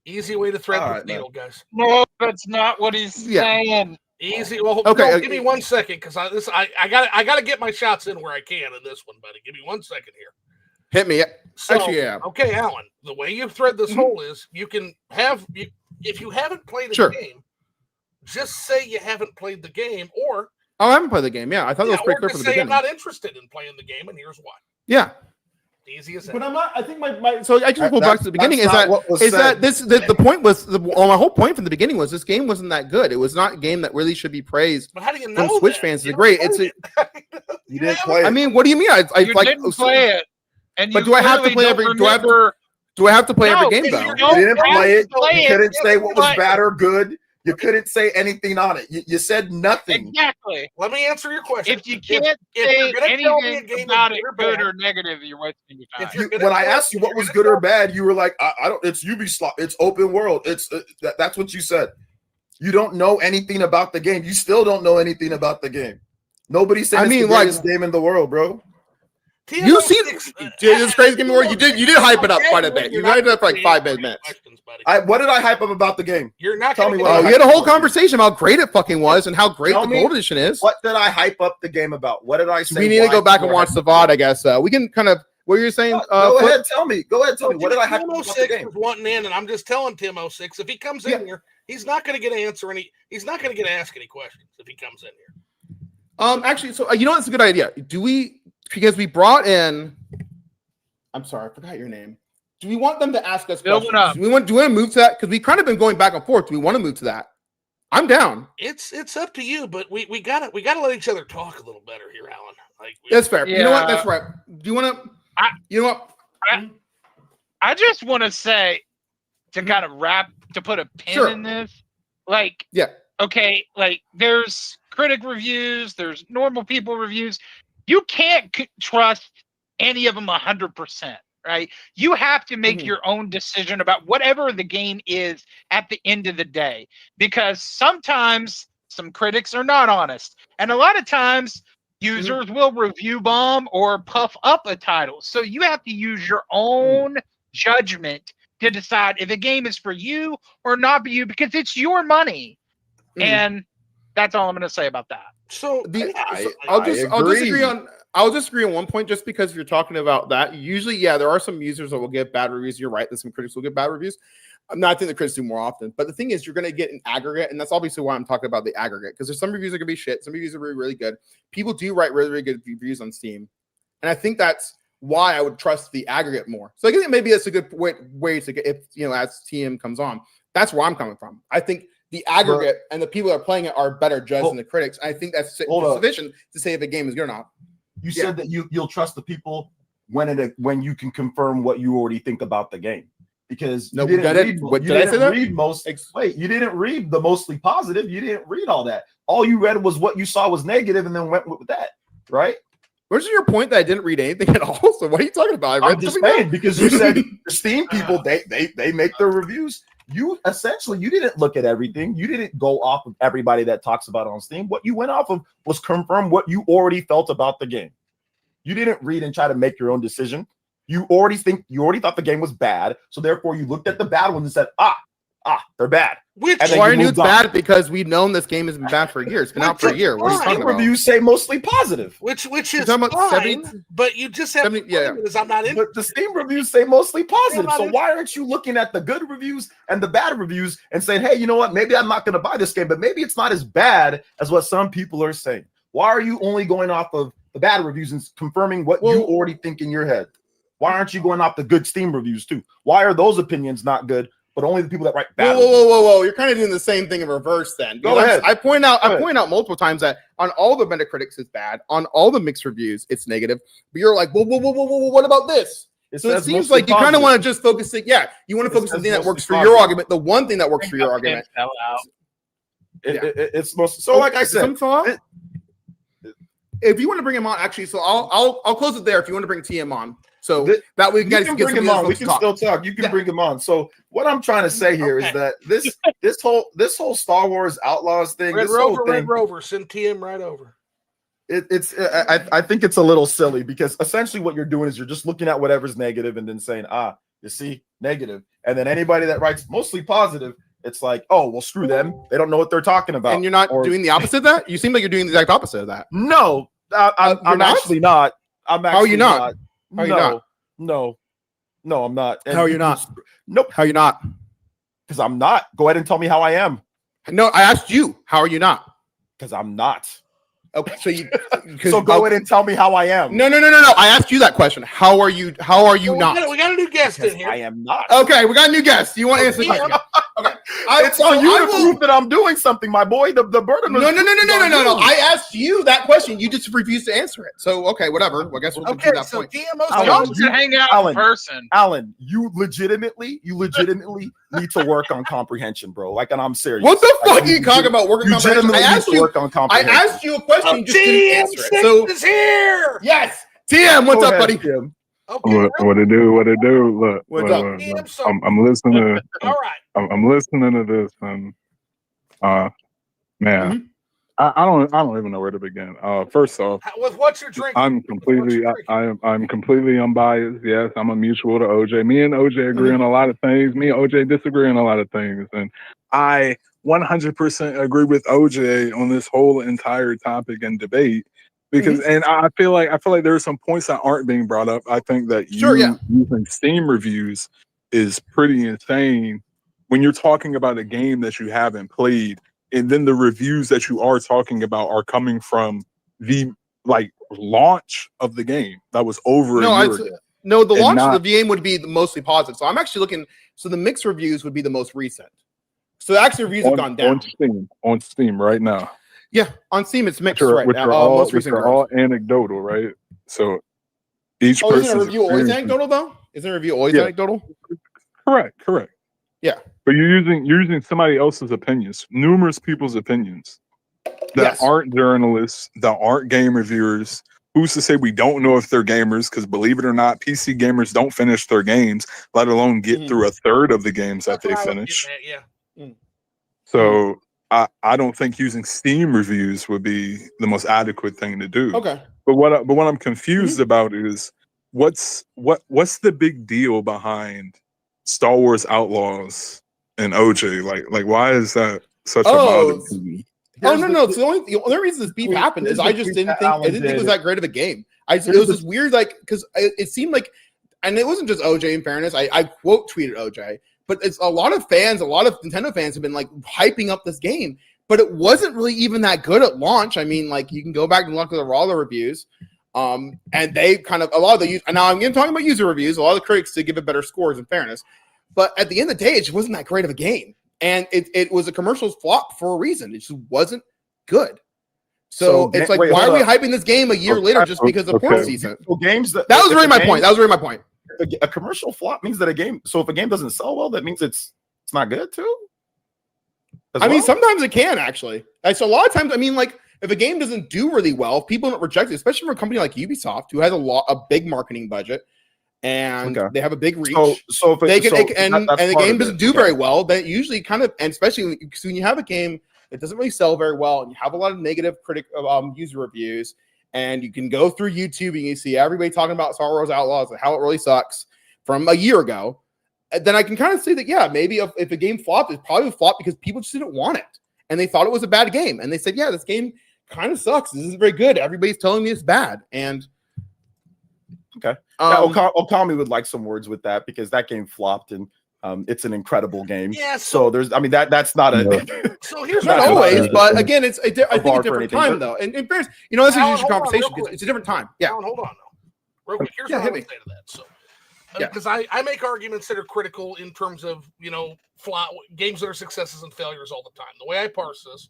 Easy way to thread All the right, man. needle, guys. No, that's not what he's Yeah. saying. Easy. Well, Okay, no, give me 1 second because I got to get my shots in where I can in this one, buddy. Give me 1 second here. Hit me. So, Actually, yeah. Okay, Alan. The way you thread this Mhm. hole is you can have if you haven't played a Sure. game, just say you haven't played the game, or Oh, I haven't played the game. Yeah, I thought that was pretty clear or from just the say I'm beginning. not interested in playing the game, and here's why. Yeah, Easy as that. but I'm not. I think my so I just go back That's- to the beginning. that's Is not that what was is said. that this the point was my whole point from the beginning was this game wasn't that good. It was not a game that really should be praised. But how do you know From Switch that? fans, You it's great. don't It's play a, it. You didn't play it. I mean, what do you mean? I You like. didn't play it, and But you do I have to clearly play don't every- do I have to- remember- Do I have to play every No, game if though? you're You didn't have play to it. play You it. couldn't say what was But- bad or good. You couldn't say anything on it. You said nothing. Exactly. Let me answer your question. If you can't if you're say gonna tell me a anything game about is it, good or good bad, or negative, you're wasting your time. If you're gonna When I tell- asked you if what you're was gonna good or tell- bad, you were like, I don't. It's Ubisoft. It's open world. It's that's what you said. You don't know anything about the game. You still don't know anything about the game. Nobody said I it's mean, the like- greatest game in the world, bro. You see, TMO6, this crazy game where you did hype it up quite a bit. You hyped it up for like 5 minutes. Questions, buddy. What did I hype up about the game? You're not Tell gonna me get what it. I We had a whole conversation about how great it fucking was and how great Tell the me gold edition is. What did I hype up the game about? What did I say? We need to why go back and people watch hyped the up VOD, I guess. We can kind of what you're saying. Go Flip? ahead, tell me. Go ahead, tell me. What did I hype up about the TMO6 game? was wanting in, and I'm just telling TMO6 if he comes in here, he's not going to get to answer any. He's not going to get to ask any questions if he comes in here. Actually, so you know what's a good idea? Because we brought in. I'm sorry, I forgot your name. Do we want them to ask us Building questions? up. Do we want to move to that? Because we've kind of been going back and forth. Do we want to move to that? I'm down. It's up to you, but we gotta let each other talk a little better here, Alan. Like That's fair. You know what? Yeah. That's right. Do you want to? I- You know what? I just want to say to kind of put a pin Sure. in this, like, Yeah. okay, like there's critic reviews, there's normal people reviews. You can't trust any of them 100%, right? You have to make Mhm. your own decision about whatever the game is at the end of the day, because sometimes some critics are not honest, and a lot of times Users will review bomb or puff up a title. So you have to use your own judgment to decide if a game is for you or not for you, because it's your money. And that's all I'm going to say about that. So I'll disagree on one point, just because you're talking about that. Usually, yeah, there are some users that will get bad reviews. You're right that some critics will get bad reviews. I think the critics do more often. But the thing is, you're going to get an aggregate, and that's obviously why I'm talking about the aggregate, because there's some reviews that are going to be shit. Some reviews are really, really good. People do write really, really good reviews on Steam. And I think that's why I would trust the aggregate more. So I think maybe that's a good way to get, if, as TM comes on. That's where I'm coming from. I think the aggregate and the people that are playing it are better judged than the critics. I think that's sufficient to say if a game is good or not. You said that you'll trust the people when you can confirm what you already think about the game. Because you didn't read the mostly positive. You didn't read all that. All you read was what you saw was negative, and then went with that, right? Where's your point that I didn't read anything at all? So what are you talking about? I'm just saying, because you said the Steam people, they make their reviews. You didn't look at everything. You didn't go off of everybody that talks about it on Steam. What you went off of was confirm what you already felt about the game. You didn't read and try to make your own decision. You already thought the game was bad, so therefore you looked at the bad ones and said, they're bad. Why knew it's bad? Because we've known this game has been bad for a year. It's been out for a year. What are you talking about? Reviews say mostly positive, which is fine, but you just have I'm not in. But the Steam reviews say mostly positive. So why aren't you looking at the good reviews and the bad reviews and saying, hey, you know what? Maybe I'm not going to buy this game, but maybe it's not as bad as what some people are saying. Why are you only going off of the bad reviews and confirming what you already think in your head? Why aren't you going off the good Steam reviews too? Why are those opinions not good, but only the people that write bad? Whoa! You're kind of doing the same thing in reverse. Then go ahead. I point out multiple times that on all the Metacritics it's bad, on all the mixed reviews it's negative. But you're like, whoa! What about this? So it seems like you kind of want to just focus. You want to focus on the thing that works for your argument. The one thing that works for your argument. It's most. So like I said, if you want to bring him on, actually, so I'll close it there. If you want to bring TM on. So that we can bring him on. We can still talk. You can bring him on. So what I'm trying to say here is that this whole Star Wars Outlaws thing, Red Rover, send TM right over. I think it's a little silly, because essentially what you're doing is you're just looking at whatever's negative and then saying, you see, negative, and then anybody that writes mostly positive, it's like, oh, well, screw them. They don't know what they're talking about. And you're not doing the opposite of that? You seem like you're doing the exact opposite of that. No, I'm actually not. How are you not? How are you not? No, I'm not. And how are you not? Nope. How are you not? Because I'm not. Go ahead and tell me how I am. No, I asked you. How are you not? Because I'm not. Okay, so go ahead and tell me how I am. No. I asked you that question. How are you not? We got a new guest in here. I am not. Okay, we got a new guest. You want to answer the question? Okay. It's on you to prove that I'm doing something, my boy. The burden. No. I asked you that question. You just refused to answer it. So okay, whatever. Well, I guess we'll continue that point. Y'all should hang out in person. Alan, you legitimately need to work on comprehension, bro. Like, and I'm serious. What the fuck are you talking about? Working on comprehension? I asked you a question. You just didn't answer it. So is here. Yes, TM. What's up, buddy? TM. Okay. What it do? Look, what's up? I'm listening to. All right. I'm listening to this, and man, I don't even know where to begin. First off, with what you're drinking, I'm completely unbiased. Yes, I'm a mutual to OJ. Me and OJ agree on a lot of things. Me and OJ disagree on a lot of things, and I 100% agree with OJ on this whole entire topic and debate. Because and I feel like there are some points that aren't being brought up. I think that using Steam reviews is pretty insane when you're talking about a game that you haven't played, and then the reviews that you are talking about are coming from the launch of the game that was over a year ago. No, the launch of the game would be mostly positive. So I'm actually looking. So the mixed reviews would be the most recent. So actually, reviews have gone down on Steam right now. Yeah, on Steam it's mixed right now. Which are all anecdotal, right? So each person. Isn't a review always anecdotal though? Isn't a review always anecdotal? Correct. Yeah, but you're using somebody else's opinions, numerous people's opinions that aren't journalists, that aren't game reviewers. Who's to say we don't know if they're gamers? Because believe it or not, PC gamers don't finish their games, let alone get through a third of the games that they finish. So. I don't think using Steam reviews would be the most adequate thing to do. Okay. But what I'm confused about is what's the big deal behind Star Wars Outlaws and OJ? Like why is that such a bother to me? No. So the only reason this beef happened is I just didn't think it was that great of a game. It was this weird, like, because it seemed like, and it wasn't just OJ. In fairness, I quote tweeted OJ, but it's a lot of fans, a lot of Nintendo fans have been like hyping up this game, but it wasn't really even that good at launch. I mean, like, you can go back and look at the raw reviews, and they kind of a lot of the and now I'm talking about user reviews. A lot of the critics did give it better scores. In fairness, but at the end of the day, it just wasn't that great of a game. And it was a commercial flop for a reason. It just wasn't good. So it's like, why are we hyping this game a year later just because of port season? Well, games that was really my point. That was really my point. A commercial flop means that a game. So if a game doesn't sell well, that means it's not good too. I mean, sometimes it can actually. So a lot of times, I mean, like, if a game doesn't do really well, people don't reject it, especially for a company like Ubisoft, who has a big marketing budget. And they have a big reach. So if the game doesn't do very well, then usually kind of, and especially when you have a game that doesn't really sell very well, and you have a lot of negative user reviews, and you can go through YouTube and you see everybody talking about Star Wars Outlaws and how it really sucks from a year ago, then I can kind of say that, maybe if a game flopped, it probably flopped because people just didn't want it. And they thought it was a bad game. And they said, this game kind of sucks. This isn't very good. Everybody's telling me it's bad. And okay. Okami would like some words with that because that game flopped and it's an incredible game. Yeah. So there's, that's not a. So here's not always, but again, I think a different time though. And in fairness, that's a huge conversation because it's a different time. Yeah. Hold on though. Real quick. Here's what I would say to that. So, because I make arguments that are critical in terms of games that are successes and failures all the time. The way I parse this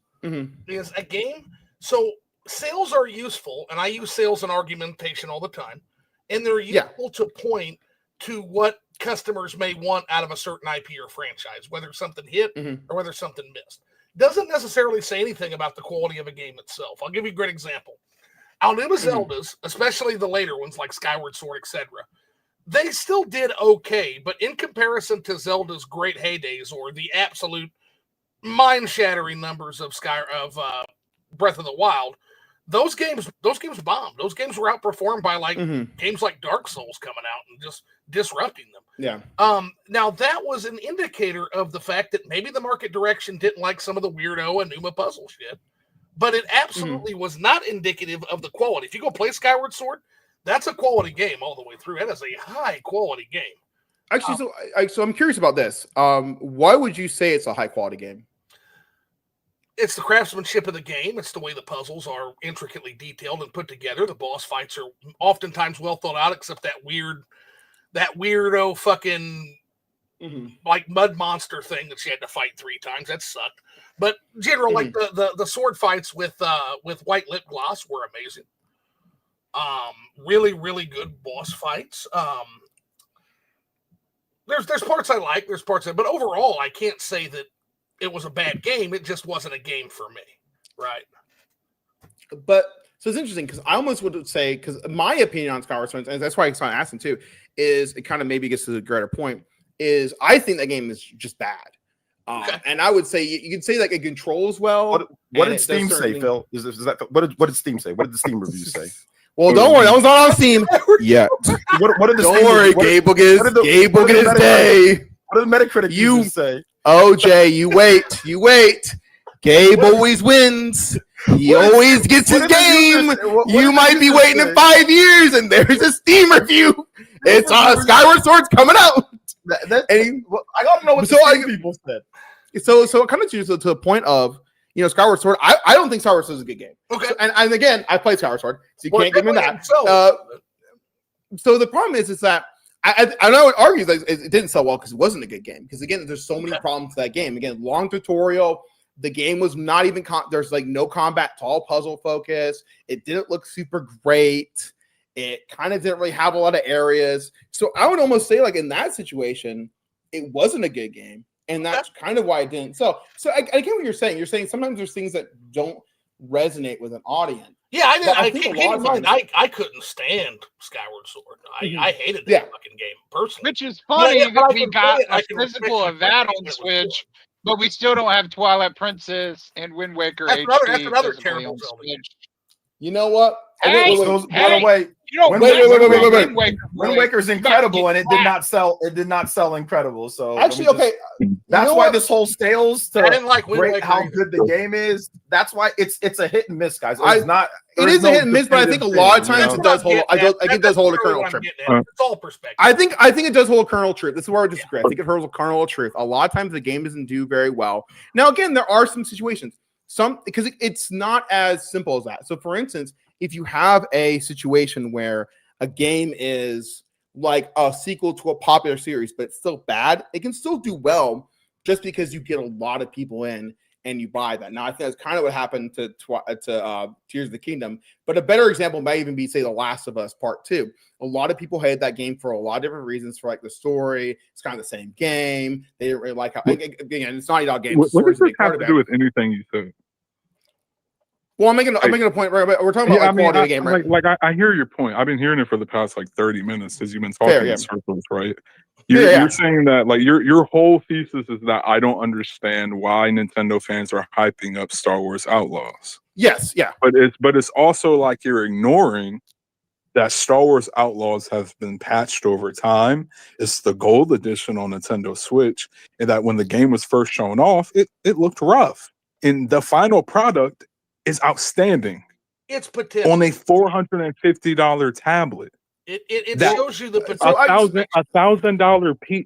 is a game. So sales are useful, and I use sales and argumentation all the time. And they're useful to point to what customers may want out of a certain IP or franchise, whether something hit or whether something missed. Doesn't necessarily say anything about the quality of a game itself. I'll give you a great example. Alnuma Zeldas, especially the later ones like Skyward Sword, etc., they still did okay, but in comparison to Zelda's great heydays or the absolute mind-shattering numbers of Breath of the Wild, those games bombed. Those games were outperformed by games like Dark Souls coming out and just disrupting them. Yeah. Now that was an indicator of the fact that maybe the market direction didn't like some of the weirdo Enuma puzzle shit, but it absolutely was not indicative of the quality. If you go play Skyward Sword, that's a quality game all the way through. That is a high quality game. Actually, so I'm curious about this. Why would you say it's a high quality game? It's the craftsmanship of the game. It's the way the puzzles are intricately detailed and put together. The boss fights are oftentimes well thought out, except that weirdo fucking like mud monster thing that she had to fight 3 times. That sucked. But general, like the sword fights with white lip gloss were amazing. Really, really good boss fights. There's parts I like, but overall I can't say that it was a bad game. It just wasn't a game for me. Right. But so it's interesting because I almost would say, because my opinion on Skyward Sword, and that's why I started asking too, is it kind of maybe gets to the greater point, is I think that game is just bad. And I would say you can say like it controls well. What did Steam say, Phil? Is that what did Steam say? What did the Steam review say? Well, don't worry, that was not on Steam yet. What did the don't worry, Gabe will get his day. What did the Metacritic users say? OJ, you wait. Gabe always wins. He always gets his game. You might be waiting in 5 years, and there's a Steam review. It's Skyward Sword's coming out. I gotta know what the people said. So it kind of to the point of Skyward Sword. I don't think Skyward Sword is a good game. Okay, and again, I played Skyward Sword, so you can't give me that. So the problem is that I would argue that it didn't sell well because it wasn't a good game. Because again, there's so many problems with that game. Again, long tutorial. The game was not even there's like no combat at all, puzzle focus. It didn't look super great. It kind of didn't really have a lot of areas. So I would almost say like in that situation, it wasn't a good game. And that's kind of why it didn't. So I get what you're saying. You're saying sometimes there's things that don't resonate with an audience. Yeah, I couldn't stand Skyward Sword. I hated that fucking game personally. Which is funny that we got a physical of that on Switch But we still don't have Twilight Princess and Wind Waker That's HD. another physically terrible on Zelda. Switch. You know what? Hey, By the way, You don't Wind mess Waker- with wait. Wind Waker, Wind boy. Waker's You about to incredible, get and it did not sell. It did not sell incredible. So Actually, let me just- okay. That's know why what? this whole sales I didn't to like Wind rate Waker how either. good the game is. That's why it's a hit and miss, guys. It's I- not. It there's is a no hit and miss, but I think a definitive lot of thing, you times know? it does hold. I think it does hold a That's kernel really of truth. what I'm getting at. It's all perspective. I think it does hold a kernel of truth. This is where I disagree. I think it holds a kernel of truth. A lot of times the game doesn't do very well. Now, again, there are some situations. Because it's not as simple as that. So, for instance, if you have a situation where a game is like a sequel to a popular series, but it's still bad, it can still do well just because you get a lot of people in and you buy that. Now, I think that's kind of what happened to Tears of the Kingdom. But a better example might even be, say, The Last of Us Part 2. A lot of people hated that game for a lot of different reasons, for like the story. It's kind of the same game. They didn't really like how, again, it's Naughty Dog games. What does The this have to do with anything you said? Well, I'm making a point, right? We're talking about quality of the game, right? I hear your point. I've been hearing it for the past 30 minutes as you've been talking Fair, yeah. in circles, right? You're saying that your whole thesis is that I don't understand why Nintendo fans are hyping up Star Wars Outlaws. Yes, yeah. But it's also like you're ignoring that Star Wars Outlaws have been patched over time. It's the gold edition on Nintendo Switch, and that when the game was first shown off, it looked rough. And the final product is outstanding. It's potential. On a $450 tablet. It That- shows you the potential.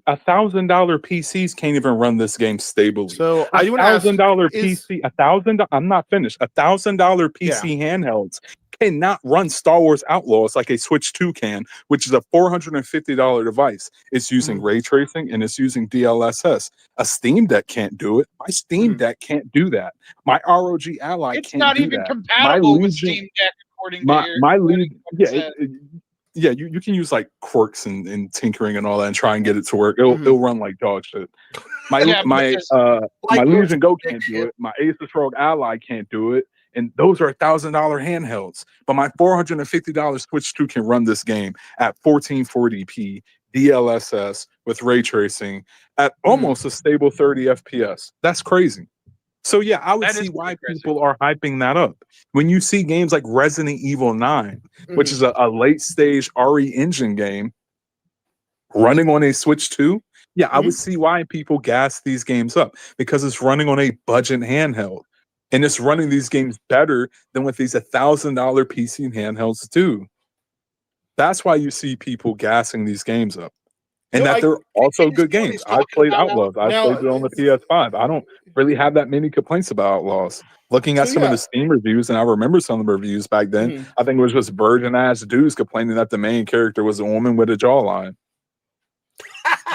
$1,000 PCs can't even run this game stably. So I want to ask, $1,000 PC, $1,000. I'm not finished. $1,000 PC handhelds cannot run Star Wars Outlaws like a Switch 2 can, which is a $450 device. It's using ray tracing and it's using DLSS. A Steam Deck can't do it. My Steam Deck can't do that. My ROG Ally It's can't not do even that. compatible with Steam Deck, according to my your lead, yeah, you can use like quirks and tinkering and all that and try and get it to work. It'll run like dog shit. My Legion Go can't do it. My Asus ROG Ally can't do it. And those are $1,000 handhelds. But my $450 Switch 2 can run this game at 1440p DLSS with ray tracing at almost a stable 30 FPS. That's crazy. So yeah, I would see why people are hyping that up. When you see games like Resident Evil 9, which is a late stage RE Engine game running on a Switch 2, yeah, I would see why people gas these games up, because it's running on a budget handheld. And it's running these games better than what these $1,000 PC handhelds do. That's why you see people gassing these games up. And they're also good games. I've played Outlaws. I've played it on the PS5. I don't really have that many complaints about Outlaws. Looking at some of the Steam reviews, and I remember some of the reviews back then, I think it was just virgin-ass dudes complaining that the main character was a woman with a jawline.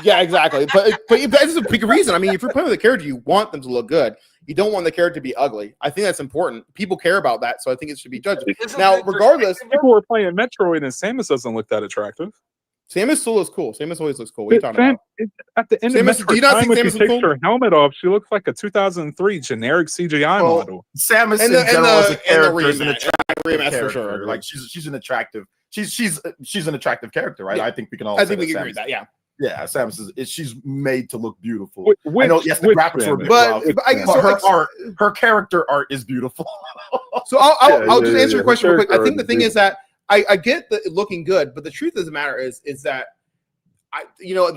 Yeah, exactly. But that's a big reason. I mean, if you're playing with a character, you want them to look good. You don't want the character to be ugly. I think that's important. People care about that, so I think it should be judged. Now, regardless, people were playing Metroid, and Samus doesn't look that attractive. Samus still looks cool. Samus always looks cool. What are you talking about? At the end Samus, of do you not Metroid, think when Samus she is takes cool? her helmet off, she looks like a 2003 generic CGI model. Samus And in general as a character is an rematch. attractive Rematch for character. sure. Like she's an attractive. She's an attractive character, right? Yeah. I think we can all. I say think we that can agree Samus- with that. Yeah. Yeah, Samus she's made to look beautiful. Which- I know, yes, the which graphics were a Samus? bit But- rough, but I- but so her ex- art, her character art is beautiful. So I'll just answer yeah. your question real quick. I Character think the is thing is that I get the looking good, but the truth of the matter is that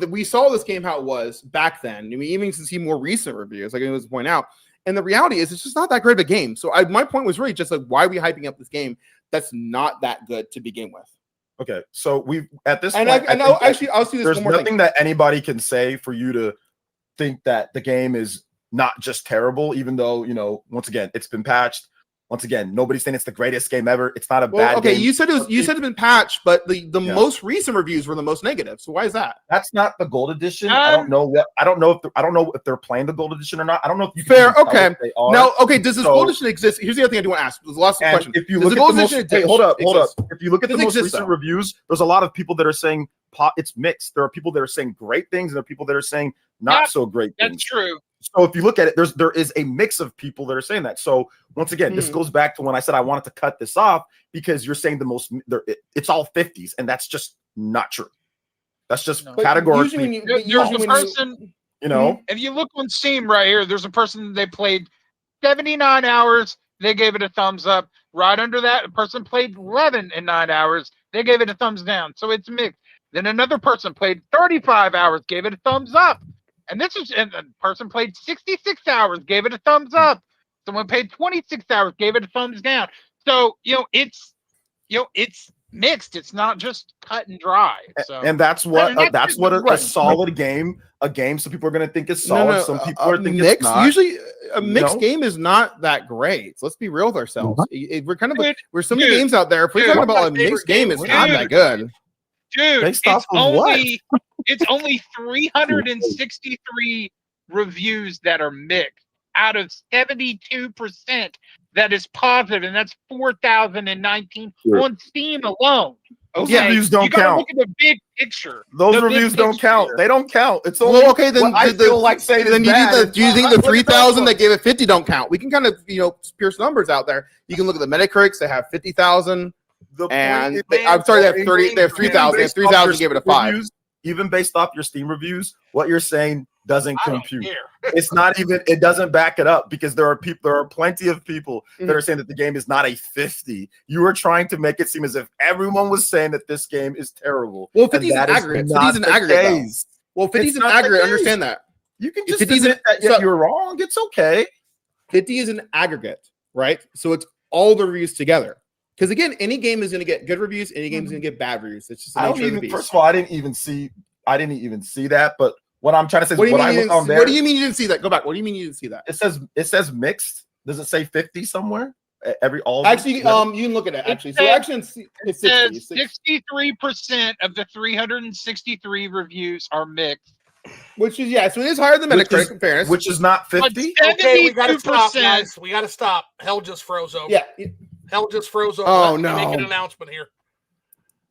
we saw this game how it was back then. I mean, even since more recent reviews, like I was point out, and the reality is it's just not that great of a game. So my point was really just like, why are we hyping up this game that's not that good to begin with? Okay, so we at this And point, I'll see this there's one more nothing thing. that anybody can say for you to think that the game is not just terrible, even though once again it's been patched. Once again, nobody's saying it's the greatest game ever. It's not a bad game. You said it's been patched, but the most recent reviews were the most negative. So why is that? That's not the gold edition. I don't know if they're playing the gold edition or not. I don't know if you can Fair. even tell Okay. if they are. Now, does this gold edition exist? Here's the other thing I do want to ask. There's lots of questions. If you Does look the at gold the most, edition wait, hold up. exist? If you look at the Does it most exist, recent though? reviews, there's a lot of people that are saying it's mixed. There are people that are saying great things, and there are people that are saying not so great things. That's true. So if you look at it, there is a mix of people that are saying that. So once again, this goes back to when I said I wanted to cut this off, because you're saying it's all 50s, and that's just not true. That's just categorically. There's a person. You know, If you look on Steam right here, there's a person they played 79 hours. They gave it a thumbs up. Right under that, a person played 11 and 9 hours. They gave it a thumbs down. So it's mixed. Then another person played 35 hours, gave it a thumbs up. And a person played 66 hours, gave it a thumbs up. Someone paid 26 hours, gave it a thumbs down. So, it's mixed. It's not just cut and dry. So, and that's what a right. solid game. A game some people are going to think is solid. Some people are thinking mixed. it's not. Usually, a mixed game is not that great. So let's be real with ourselves. We're kind of we're so many games out there. If we're talking about a mixed game, it's not that good. Dude, Based off of what? It's only 363 reviews that are mixed out of 72% that is positive, and that's 4,019 on Steam alone. Those reviews don't you gotta count. Look at the big picture. Those reviews don't count. They don't count. It's only then I feel like saying then it's do you think the 3,000 that gave it 50 don't count? We can kind of pierce numbers out there. You can look at the Metacritics; they have 50,000, and I'm sorry, they have 30. They have 3,000. They have 3,000. Gave it a 5. Even based off your Steam reviews, what you're saying doesn't compute. It's not even. It doesn't back it up because there are plenty of people that are saying that the game is not a 50. You are trying to make it seem as if everyone was saying that this game is terrible. Well, 50 is an aggregate. 50 is an aggregate. Well, 50 is an aggregate. Understand that. You can just admit that you're wrong. It's okay. 50 is an aggregate, right? So it's all the reviews together. Because again, any game is going to get good reviews. Any game is going to get bad reviews. It's just the nature of the beast. First of all, I didn't even see that. But what I'm trying to say is what I look on there. What do you mean you didn't see that? Go back. What do you mean you didn't see that? It says mixed. Does it say 50 somewhere? Actually, you can look at it. Actually, so actually, it's 60. 63% of the 363 reviews are mixed. Which is so it is higher than Metacritic in fairness. Which is not 50. Okay, we gotta stop, guys. We gotta stop. Hell just froze over. Yeah. Hell just froze over. Oh, Let me no. make an announcement here.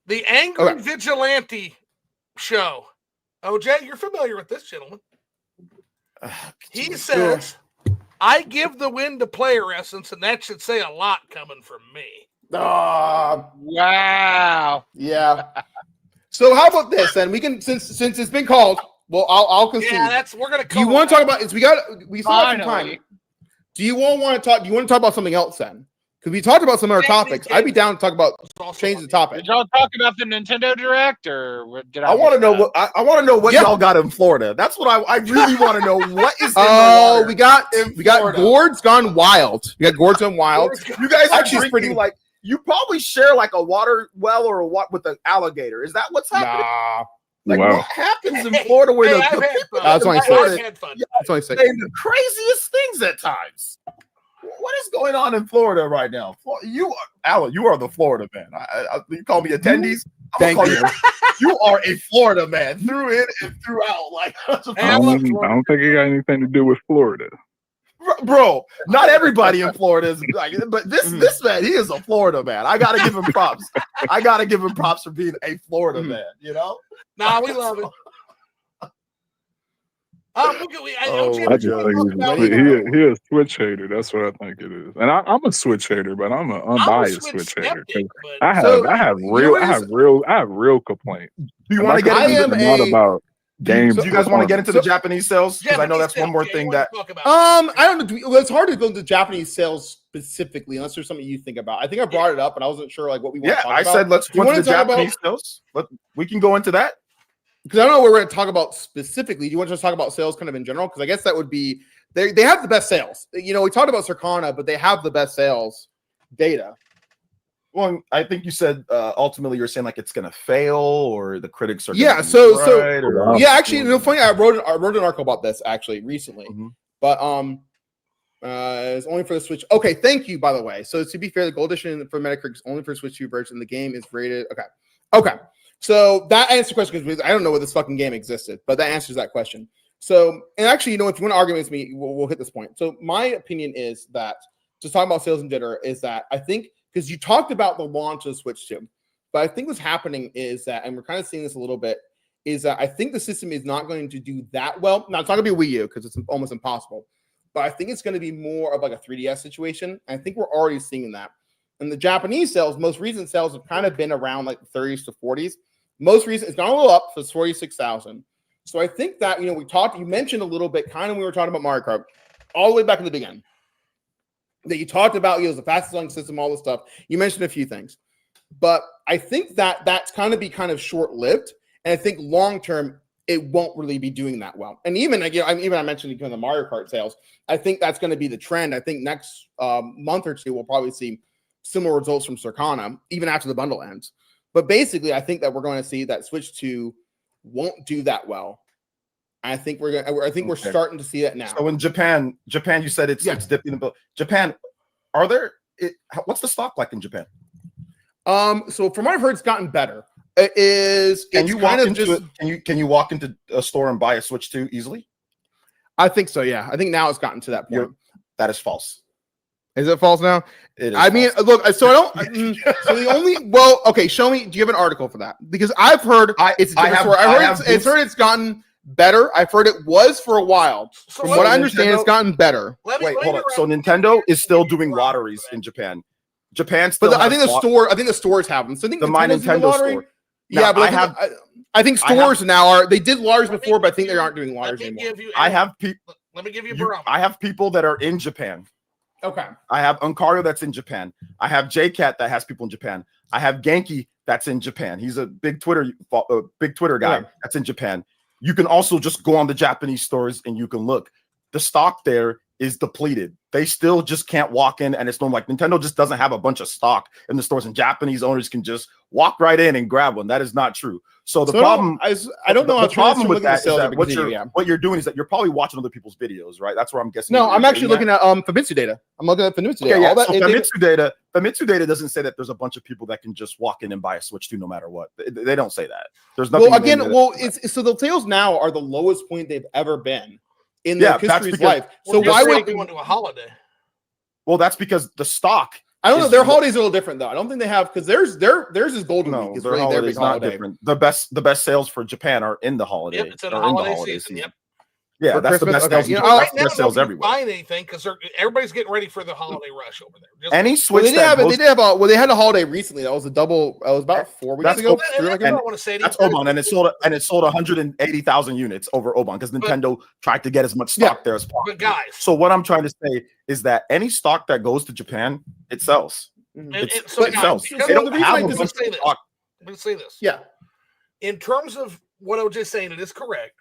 The Angry Vigilante show. OJ, you're familiar with this gentleman. He says, I give the win to PlayerEssence, and that should say a lot coming from me. Wow. Yeah. So how about this then? We can since it's been called. Well, I'll concede. Yeah, we're gonna. Do you want to talk about? We still have some time. Do you want to talk? Do you want to talk about something else then? Because we talked about some other topics. I'd be down to talk about change the topic. Did y'all talk about the Nintendo Direct, or what did I want to know what I want to know what y'all got in Florida. That's what I really want to know. What is? We got Gourds Gone Wild. We got Gourds Gone Wild. You guys actually pretty like. You probably share like a water well or what with an alligator. Is that what's happening? Nah. Like what happens in Florida where the people that's only the craziest things at times. What is going on in Florida right now? Alan, you are the Florida man. You call me attendees. Thank you. You are a Florida man through in and throughout. Like I don't think it got anything to do with Florida. Bro, not everybody in Florida is like, but this man, he is a Florida man. I gotta give him props. I gotta give him props for being a Florida man. You know? Nah, we love it. I just think he a Switch hater. That's what I think it is, and I'm a Switch hater, but I'm an unbiased Switch hater. I have real complaints. Do you want to get into about games? Do you guys want to get into the Japanese sales? Because I know that's one more thing that. I don't know. It's hard to go into Japanese sales specifically unless there's something you think about. I think I brought it up, and I wasn't sure like what we want to talk about. I said let's go into the Japanese sales. We can go into that. Because I don't know what we're going to talk about specifically. Do you want to just talk about sales kind of in general? Because I guess that would be they have the best sales. You know, we talked about Circana, but they have the best sales data. Well, I think you said ultimately you're saying like it's going to fail or the critics are actually, funny. I wrote an article about this actually recently, but it's only for the Switch. Okay, thank you by the way. So to be fair, the Gold Edition for Metacritic is only for Switch 2 version. The game is rated. Okay. So that answers the question because I don't know what this fucking game existed, but that answers that question. So, and actually, you know, if you want to argue with me, we'll hit this point. So my opinion is that just talking about sales in general is that I think because you talked about the launch of Switch 2, but I think what's happening is that, and we're kind of seeing this a little bit, is that I think the system is not going to do that well. Now, it's not going to be a Wii U because it's almost impossible, but I think it's going to be more of like a 3DS situation. I think we're already seeing that. And the Japanese sales, most recent sales have kind of been around like the 30s to 40s. Most recent, it's gone a little up, so it's 46,000. So I think that, you mentioned a little bit, kind of when we were talking about Mario Kart, all the way back in the beginning, that you talked about, the fastest selling system, all this stuff. You mentioned a few things, but I think that that's kind of short lived, and I think long term it won't really be doing that well. And even I mentioned the Mario Kart sales. I think that's going to be the trend. I think next month or two we'll probably see similar results from Circana, even after the bundle ends. But basically, I think that we're going to see that Switch 2 won't do that well. I think we're starting to see that now. So in Japan, you said it's dipping the bill. Japan, what's the stock like in Japan? So from what I've heard, it's gotten better. Can you walk into a store and buy a Switch 2 easily? I think so. Yeah, I think now it's gotten to that point. That is false. Is it false now? It is false. Look. So I don't. So the only show me. Do you have an article for that? Because I've heard it's it's gotten better. I've heard it was for a while. From what I understand, it's gotten better. Wait, hold on. So Nintendo is still doing lotteries in Japan. I think the stores have them. So I think the My Nintendo store. Yeah, but I think stores now they did lotteries before, but I think they aren't doing lotteries anymore. Let me give you a barometer. I have people that are in Japan. Okay. I have Uncario that's in Japan. I have JCat that has people in Japan. I have Genki that's in Japan. He's a big Twitter guy that's in Japan. You can also just go on the Japanese stores and you can look. The stock there is depleted. They still just can't walk in, and it's normal. Like Nintendo just doesn't have a bunch of stock in the stores, and Japanese owners can just walk right in and grab one. That is not true. So the problem, I don't know how the problem with that is that what you're doing is that you're probably watching other people's videos, right? That's where I'm guessing. No, I'm actually looking at Famitsu data. I'm looking at Famitsu data. Yeah, so Famitsu data doesn't say that there's a bunch of people that can just walk in and buy a Switch 2 no matter what. They don't say that. There's nothing. So the sales now are the lowest point they've ever been in their history's life. So why would they go into a holiday? Well, that's because the stock. I don't know. Their holidays are a little different though. I don't think they have, because theirs is Golden Week. It's really their big holiday. Different. The best sales for Japan are in the holiday. Yep, it's in the holiday season. Yep. Yeah, that's Christmas, the best. okay. Right now, sales everywhere. Buying anything because everybody's getting ready for the holiday rush over there. Any Switch they had a holiday recently. That was it was about 4 weeks ago. That's Oban, and it sold 180,000 units over Oban because Nintendo tried to get as much stock there as possible. But guys, so what I'm trying to say is that any stock that goes to Japan, it sells. It sells. They don't have a bunch of stock. Let me say this. Yeah. In terms of what OJ's saying, it is correct.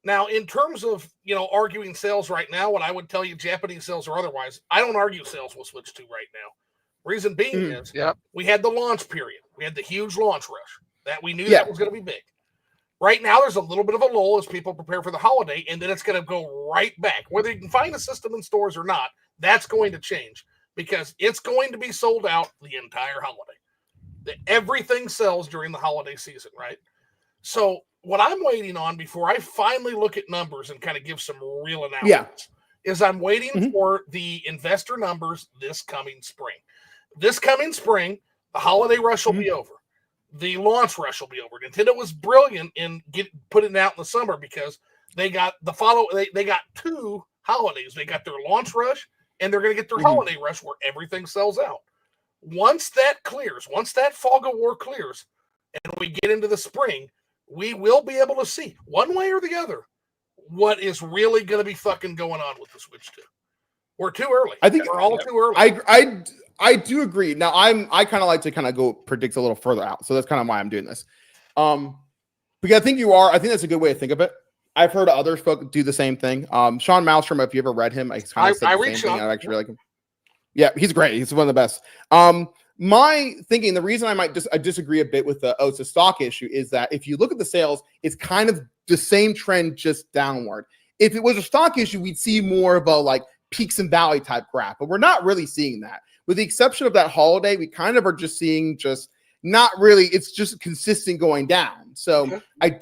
Now, in terms of, arguing sales right now, what I would tell you, Japanese sales or otherwise, I don't argue sales will switch to right now. Reason being is we had the launch period. We had the huge launch rush that we knew that was going to be big. Right now, there's a little bit of a lull as people prepare for the holiday, and then it's going to go right back. Whether you can find a system in stores or not, that's going to change because it's going to be sold out the entire holiday. Everything sells during the holiday season, right? So what I'm waiting on before I finally look at numbers and kind of give some real analysis is I'm waiting for the investor numbers this coming spring. This coming spring, the holiday rush will be over. The launch rush will be over. Nintendo was brilliant in putting it out in the summer because they got they got two holidays. They got their launch rush and they're going to get their holiday rush where everything sells out. Once that clears, once that fog of war clears and we get into the spring, we will be able to see one way or the other what is really going to be fucking going on with the Switch 2. We're too early. I think we're all too early. I do agree. Now I kind of like to kind of go predict a little further out, so that's kind of why I'm doing this. Because I think that's a good way to think of it. I've heard other folks do the same thing. Sean Malmstrom, if you ever read him, I read Sean. I actually like him. Yeah, he's great. He's one of the best. My thinking, the reason I disagree a bit with it's a stock issue is that if you look at the sales, it's kind of the same trend, just downward. If it was a stock issue, we'd see more of a peaks and valley type graph, but we're not really seeing that. With the exception of that holiday, we kind of are just seeing not really, it's just consistent going down. So it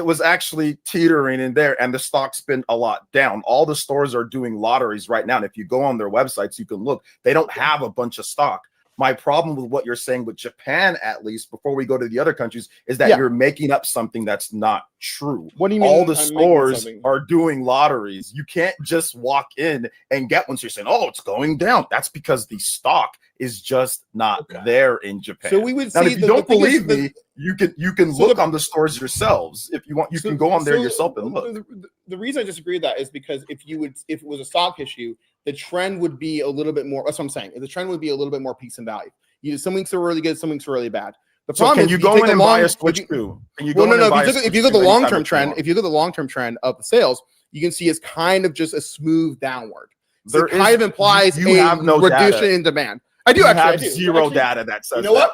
was actually teetering in there and the stock's been a lot down. All the stores are doing lotteries right now. And if you go on their websites, you can look, they don't have a bunch of stock. My problem with what you're saying with Japan, at least before we go to the other countries, is that you're making up something that's not true. What do you mean? All the stores are doing lotteries. You can't just walk in and get one. So you're saying, oh, it's going down. That's because the stock is just not there in Japan. So we would now, see. if you don't believe me, you can look on the stores yourselves if you want. You can go on there yourself and look. The reason I disagree with that is because if it was a stock issue, the trend would be a little bit more. That's what I'm saying. The trend would be a little bit more peaks and value. Some weeks are really good, some weeks are really bad. The problem is, you go in and buy a Switch 2? If you look at the long-term trend, if you look at the long-term trend of the sales, you can see it's kind of just a smooth downward. So it kind of implies a reduction in demand. I do have zero data that says. You know what?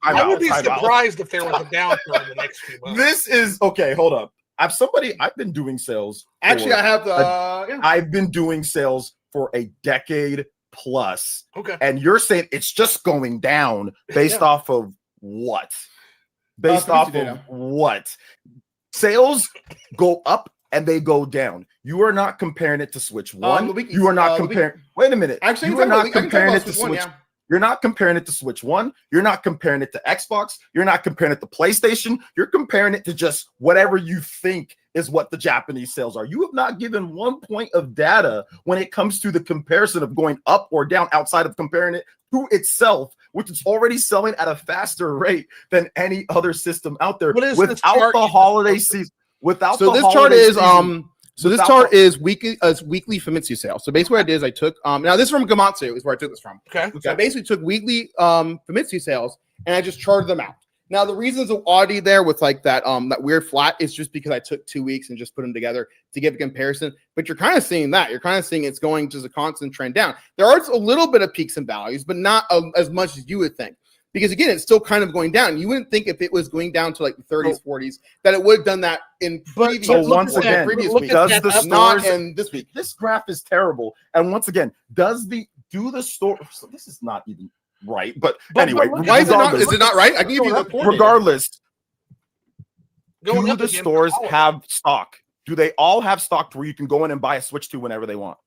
I would be surprised if there was a downturn in the next few months. This is okay. Hold up. I've been doing sales. Actually, I have. I've been doing sales for a decade plus. Okay. And you're saying it's just going down based off of what? Based off of what? Sales go up and they go down. You are not comparing it to Switch 1. You are not comparing. Wait a minute. Actually, you are not comparing it to Switch. You're not comparing it to Switch 1. You're not comparing it to Xbox. You're not comparing it to PlayStation. You're comparing it to just whatever you think is what the Japanese sales are. You have not given 1 point of data when it comes to the comparison of going up or down outside of comparing it to itself, which is already selling at a faster rate than any other system out there without the holiday season. So this chart is weekly Famitsu sales. So basically what I did is I took now this is from Gamatsu is where I took this from. Okay. So I basically took weekly Famitsu sales and I just charted them out. Now the reasons of oddity there with like that weird flat is just because I took 2 weeks and just put them together to give a comparison. But you're kind of seeing that. You're kind of seeing it's going just a constant trend down. There are a little bit of peaks and valleys, but not as much as you would think. Because again, it's still kind of going down. You wouldn't think if it was going down to like the 30s, 40s, that it would have done that in previous. So once again, does the stores and this week? This graph is terrible. And once again, do the store? So this is not even right. But anyway, why is it not? Is it not right? I can give you the point. Regardless, do the stores have stock? Do they all have stock where you can go in and buy a Switch 2 whenever they want?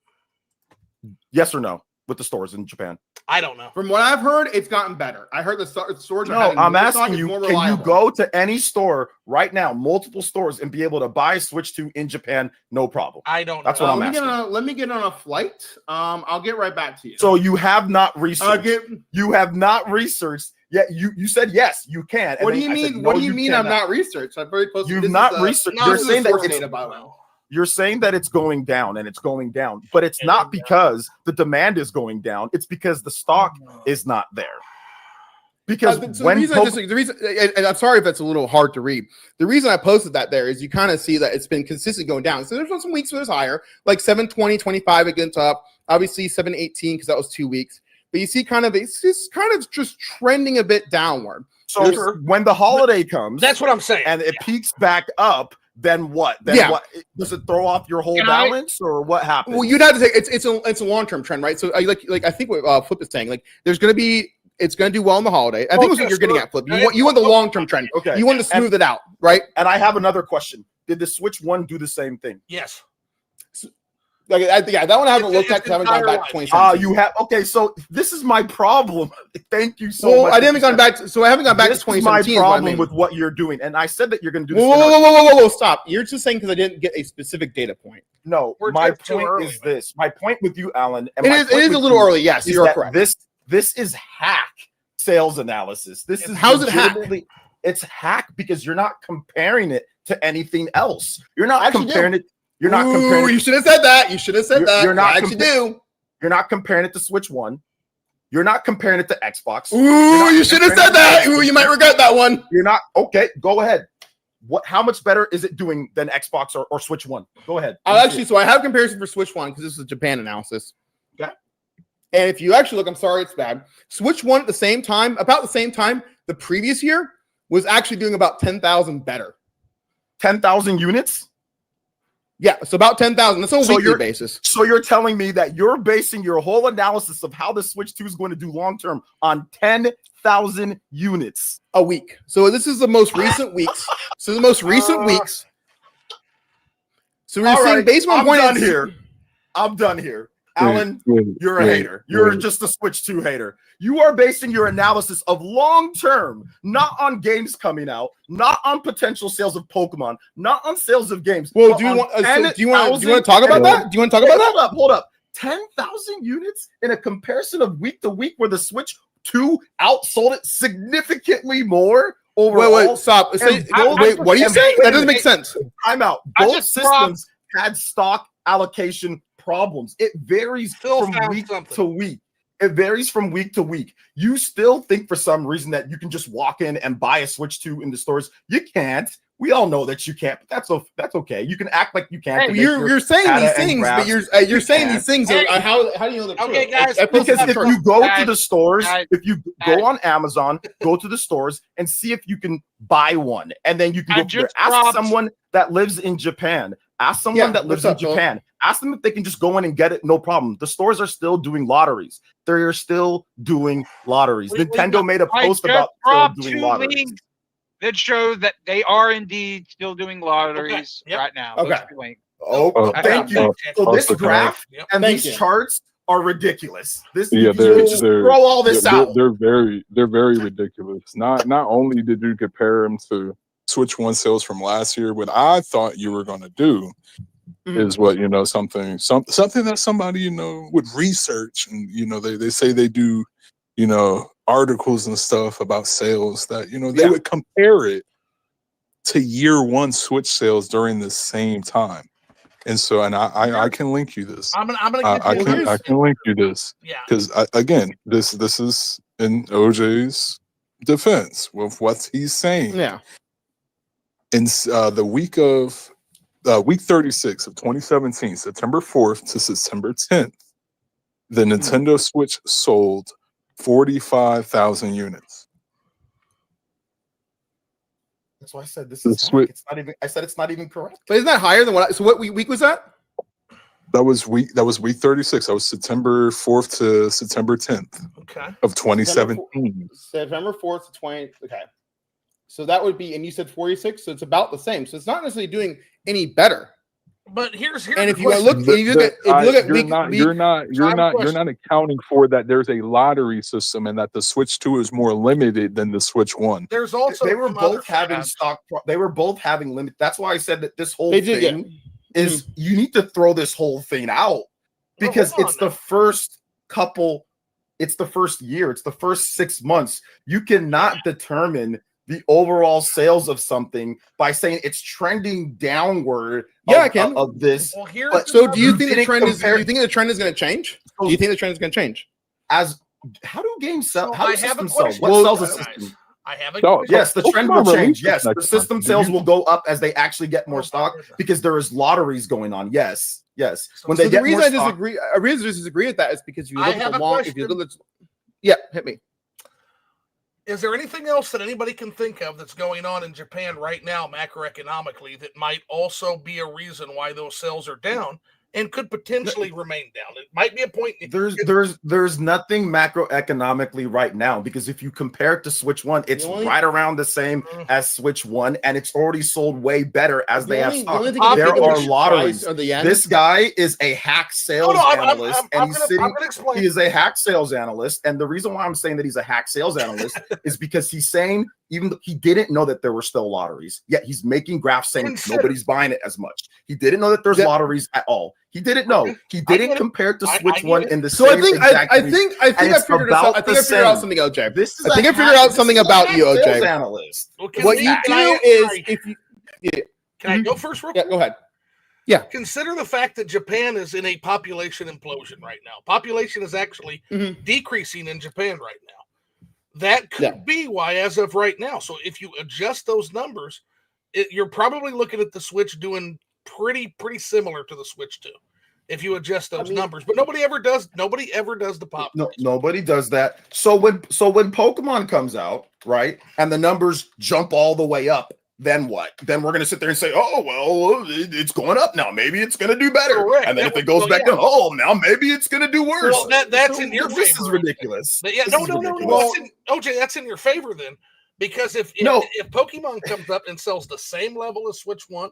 Yes or no? With the stores in Japan. I don't know. From what I've heard, it's gotten better. I heard the stores are No, I'm asking you, can you go to any store right now, multiple stores, and be able to buy a Switch 2 in Japan? No problem. I don't know. That's what I'm asking. Let me get on a flight. I'll get right back to you. So you have not researched. You have not researched. Yet you said yes, you can. What do you mean? What do you mean I'm not researched? I'm very close. You've not researched. You're saying that it's You're saying that it's going down and it's going down, but it's not because the demand is going down. It's because the stock is not there. Because the reason, and I'm sorry if that's a little hard to read. The reason I posted that there is you kind of see that it's been consistent going down. So there's some weeks where it's higher, like 720, 25 against up. Obviously 718 because that was 2 weeks. But you see it's just trending a bit downward. So when the holiday comes, that's what I'm saying, and it peaks back up. Then what? What does it throw off your whole balance, or what happens? Well, you'd have to say it's a long-term trend, right? So like I think what Flip is saying, like it's going to do well in the holiday. I think that's what you're getting at, Flip. You want the long-term trend. Okay. You want to smooth it out, right? And I have another question. Did the Switch 1 do the same thing? Yes. That one I haven't looked at because I haven't gone back to 2017. You have so this is my problem. Thank you so much. I haven't gone back to 2017. My problem with what you're doing, and I said that you're going to do this. Whoa! Stop! You're just saying because I didn't get a specific data point. No, my point is this. My point with you, Alan, and it is a little early. Yes, you're correct. This is hack sales analysis. This is how's it hack? It's hack because you're not comparing it to anything else. You're not comparing it. You're not comparing. You should have said that. You should have said that. You're not. You're not comparing it to Switch 1. You're not comparing it to Xbox. You should have said that. You might regret that one. You're not. Okay, go ahead. How much better is it doing than Xbox or Switch 1? Go ahead. So I have comparison for Switch 1 because this is a Japan analysis. Okay. And if you actually look, I'm sorry, it's bad. Switch 1 at about the same time, the previous year was actually doing about 10,000 better. 10,000 units? Yeah, it's about 10,000. That's on a weekly basis. So you're telling me that you're basing your whole analysis of how the Switch 2 is going to do long term on 10,000 units a week. So this is the most recent weeks. So we're saying based on I'm done here. Alan, you're a hater. You're just a Switch 2 hater. You are basing your analysis of long term, not on games coming out, not on potential sales of Pokemon, not on sales of games. Well, do you want to talk about that? Do you want to talk about that? Hold up. 10,000 units in a comparison of week to week where the Switch 2 outsold it significantly more overall. Wait, stop. Wait, what are you saying? That doesn't make sense. I'm out. Both systems had stock allocation problems. It varies from week to week. It varies from week to week. You still think for some reason that you can just walk in and buy a Switch 2 in the stores. You can't. We all know that you can't, but that's okay. You can act like you can't. Hey, you're saying these things, but you're saying these things. How do you know the truth? Okay, guys. Because if you go to the stores, if you go on Amazon, go to the stores and see if you can buy one, and then you can go there. Ask someone that lives in Japan. Ask someone that lives in Japan. Ask them if they can just go in and get it, no problem. The stores are still doing lotteries. They're still doing lotteries. Nintendo made a post about still doing lotteries. That shows that they are indeed still doing lotteries right now. Okay. Thank you. So this graph and these charts are ridiculous. You just throw all this out. They're very ridiculous. Not only did you compare them to Switch 1 sales from last year, what I thought you were going to do is what, something that somebody, would research, and, they say they do, articles and stuff about sales that, they would compare it to year one Switch sales during the same time. And so, and I can link you this. I'm gonna I can link you this. Yeah. Because again, this is in OJ's defense with what he's saying. Yeah. In the week 36 of 2017, September 4th to September 10th, the Nintendo Switch sold 45,000 units. That's why I said this is Switch. It's not even. I said it's not even correct. But isn't that higher than what? So what week was that? That was week 36. That was September 4th to September 10th. Okay. Of 2017. September 4th to 20. Okay. So that would be, and you said 46, so it's about the same. So it's not necessarily doing any better. But here's and if you look, you're not accounting for that. There's a lottery system, and that the Switch 2 is more limited than the Switch 1. There's also they were both having stock. They were both having limit. That's why I said that this whole thing is you need to throw this whole thing out because it's the first couple. It's the first year. It's the first 6 months. You cannot determine the overall sales of something by saying it's trending downward. I can. Of this. Well, so do you think the trend is? Do you think the trend is going to change? Do you think the trend is going to change? How do games sell? So how do systems sell? What sells a system? I have yes, the trend will change. Yes, the system sales will go up as they actually get more stock because there is lotteries going on. Yes. When they get the reason more I disagree, a reason I disagree with that is because you look at the long. If you look at, hit me. Is there anything else that anybody can think of that's going on in Japan right now, macroeconomically, that might also be a reason why those sales are down and could potentially remain down? It might be a point. There's nothing macroeconomically right now because if you compare it to Switch 1, it's right around the same as Switch 1, and it's already sold way better as they have stock. There are lotteries. This guy is a hack sales analyst, and he is a hack sales analyst. And the reason why I'm saying that he's a hack sales analyst is because he's saying even though he didn't know that there were still lotteries, yet he's making graphs saying nobody's buying it as much. He didn't know that there's lotteries at all. He didn't know. He didn't compare it to Switch 1 in the same exact I think I figured out something, OJ. I think I figured out something about you, OJ. Analyst. What you do is if you can I go first? Yeah, go ahead. Yeah. Consider the fact that Japan is in a population implosion right now. Population is actually decreasing in Japan right now. That could be why, as of right now. So if you adjust those numbers, you're probably looking at the Switch doing pretty similar to the Switch 2 if you adjust those numbers. But nobody ever does the pop. No, nobody does that. So when Pokemon comes out, right, and the numbers jump all the way up, then what? Then we're gonna sit there and say, oh well, it's going up now. Maybe it's gonna do better. Correct. And then if it goes back down, oh, now maybe it's gonna do worse. Well, that's in your favor. This is ridiculous. No. OJ, that's in your favor then, because if Pokemon comes up and sells the same level as Switch 1,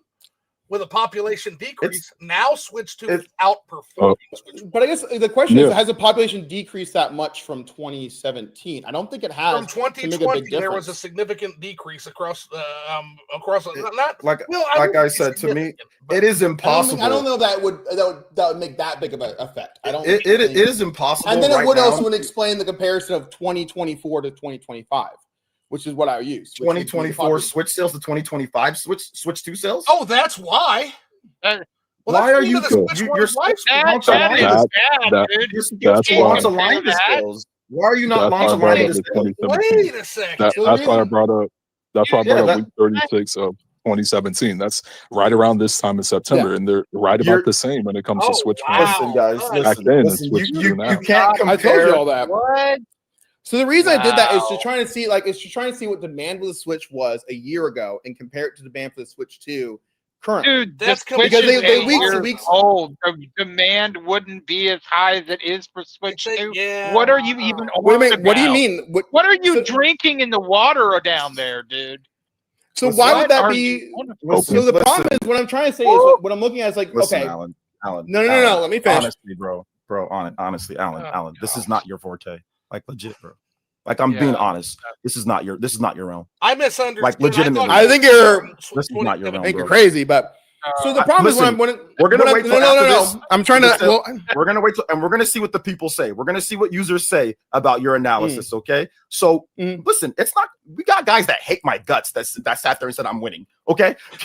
with a population decrease. Now Switch 2 is outperforming Switch 1. But I guess the question is, has the population decreased that much from 2017? I don't think it has. From 2020, there was a significant decrease across not like well, like I said, to me, it is impossible. I don't know that would make that big of an effect. I don't. It is impossible. And then it right would now. also explain the comparison of 2024 to 2025, which is what I use. 2024 Switch sales to 2025 Switch 2 sales. Oh, that's why. Why are you? You're That's launch align the sales. Why are you not launch aligning the sales? Wait a second. That's why I brought up. That's why I brought up week 36 of 2017. That's right around this time in September, and they're right about the same when it comes to Switch. Listen, guys, listen. You can't compare. I told you all that. What? So the reason I did that is to try to see, what demand for the Switch was a year ago and compare it to the demand for the Switch 2 currently. Dude, that's because they weeks old. The demand wouldn't be as high as it is for Switch 2. Yeah. What are you even? Wait a minute. What do you mean? What are you drinking in the water down there, dude? So why would that be? So the problem is, what I'm trying to say is, what I'm looking at is like, okay, Alan. No. Let me finish. Honestly, bro. Honestly, Alan, this is not your forte. Like legit, bro. Like I'm being honest. This is not your realm. I misunderstood. Like legitimately. I think this is not your realm. I think you're crazy, but so the problem is we're gonna wait. No. I'm trying to. We're gonna wait and we're gonna see what the people say. We're gonna see what users say about your analysis. Okay. So listen, it's not. We got guys that hate my guts. That sat there and said I'm winning. Okay. We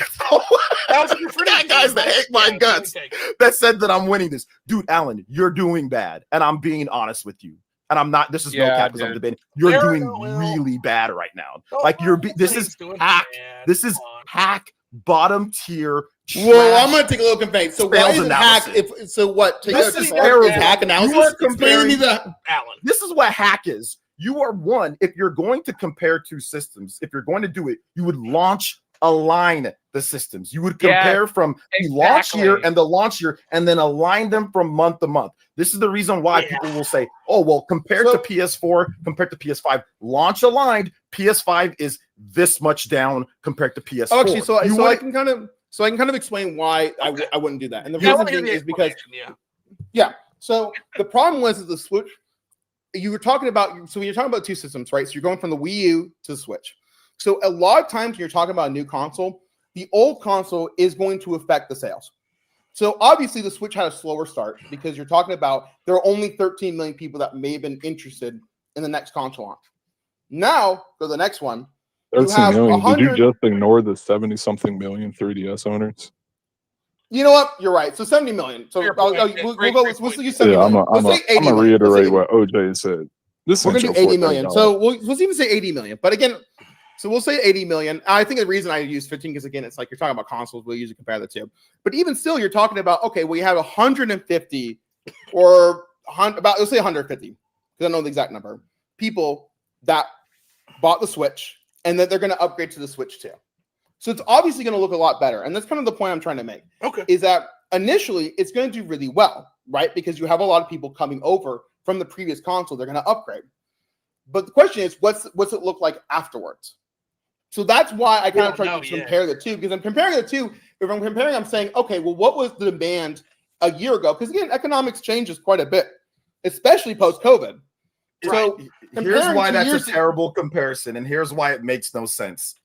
got guys that hate my guts that said that I'm winning this. Dude, Alan, you're doing bad, and I'm being honest with you. And I'm not. This is no cap because I'm debating. You're doing really bad right now. Like this is hack. This is hack. Bottom tier. Well, I'm gonna take a little complaint. So why is it hack? This is terrible. Hack analysis. Explain to me that, Alan. This is what hack is. You are one. If you're going to compare two systems, if you're going to do it, you would align the systems. You would compare from the launch year and the launch year, and then align them from month to month. This is the reason why people will say, "Oh, well, compared to PS4, compared to PS5, launch aligned. PS5 is this much down compared to PS4." Oh, actually, so I can kind of explain why I wouldn't do that. And the reason being is because So the problem was that the Switch. You were talking about. So when you're talking about two systems, right? So you're going from the Wii U to the Switch. So a lot of times when you're talking about a new console, the old console is going to affect the sales. So obviously the Switch had a slower start because you're talking about there are only 13 million people that may have been interested in the next console launch. Now, go to the next one. 13 million. Did you just ignore the 70-something million 3DS owners? You know what? You're right. So 70 million. So we'll go. We'll use 70 million. I'm going to reiterate what OJ said. We're going to do 80 million. So we'll even say 80 million. But again, so we'll say 80 million. I think the reason I use 15 is, again, it's like you're talking about consoles. We'll usually compare the two. But even still, you're talking about, okay, we have 150 or about, let's say 150, because I don't know the exact number, people that bought the Switch and that they're going to upgrade to the Switch 2. So it's obviously going to look a lot better. And that's kind of the point I'm trying to make. Okay. Is that initially it's going to do really well, right? Because you have a lot of people coming over from the previous console. They're going to upgrade. But the question is, what's it look like afterwards? So that's why I kind of try to compare the two, because I'm comparing the two. If I'm comparing, I'm saying, okay, well, what was the demand a year ago? Because again, economics changes quite a bit, especially post-COVID. So here's why that's a terrible comparison, and here's why it makes no sense.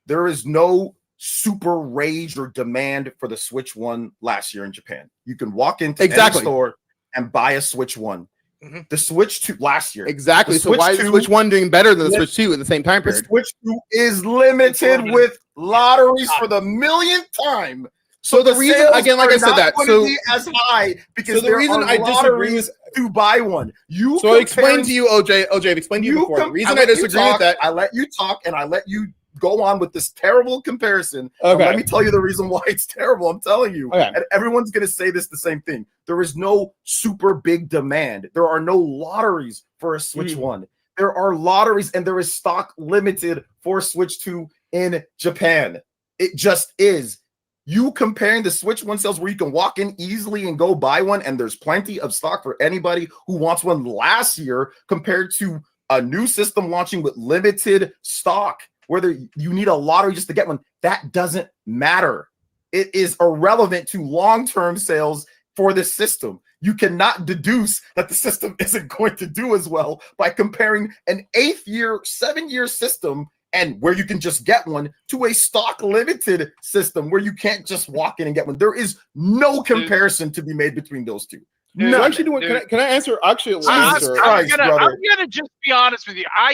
There is no super rage or demand for the Switch 1 last year in Japan. You can walk into any store and buy a Switch 1. Mm-hmm. The Switch 2 last year. Exactly. So why is the Switch 1 doing better than the Switch 2 in the same time period? The Switch 2 is limited with lotteries for the millionth time. So the reason, again, like I said, that so be as high because the reason I disagree with to buy one. So I explained to you, OJ. I've explained to you before. The reason I disagree with that, I let you talk and I let you go on with this terrible comparison. Okay. Let me tell you the reason why it's terrible. I'm telling you. Okay. And everyone's going to say the same thing. There is no super big demand. There are no lotteries for a Switch 1. There are lotteries and there is stock limited for Switch 2 in Japan. It just is. You comparing the Switch 1 sales where you can walk in easily and go buy one and there's plenty of stock for anybody who wants one last year compared to a new system launching with limited stock. Whether you need a lottery just to get one, that doesn't matter. it is irrelevant to long-term sales for this system. You cannot deduce that the system isn't going to do as well by comparing an 8th-year, 7-year system and where you can just get one to a stock limited system where you can't just walk in and get one. There is no comparison to be made between those two. No, actually, can I answer? Actually, I'm gonna just be honest with you. I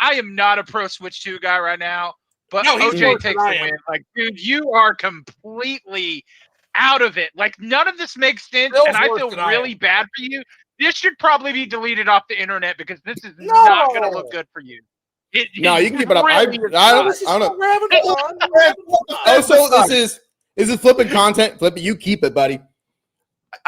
am not a pro Switch 2 guy right now, but No, OJ takes the win. Like, dude, you are completely out of it. Like, none of this makes sense, and I feel really bad for you. This should probably be deleted off the internet because this is not going to look good for you. No, you can keep it up. I don't know. Oh, so this is flipping content. Flip it. You keep it, buddy.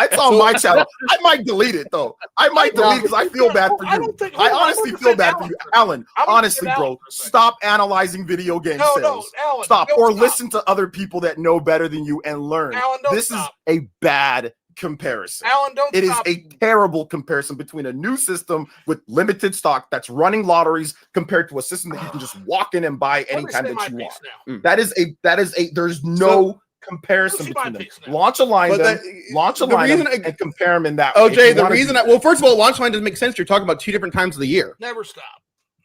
It's on my channel. I might delete it though. I might delete it because I feel bad for you. I honestly feel bad for you, Alan. Honestly, bro, stop analyzing video game sales. No, Alan, stop or listen to other people that know better than you and learn. Alan, this is a bad comparison. Alan, it is a terrible comparison between a new system with limited stock that's running lotteries compared to a system that you can just walk in and buy anytime that you want. That is a. There's no comparison between them. Launch a line, and compare them in that way. OJ, the reason well, first of all, launch line doesn't make sense. You're talking about 2 different times of the year. Never stop.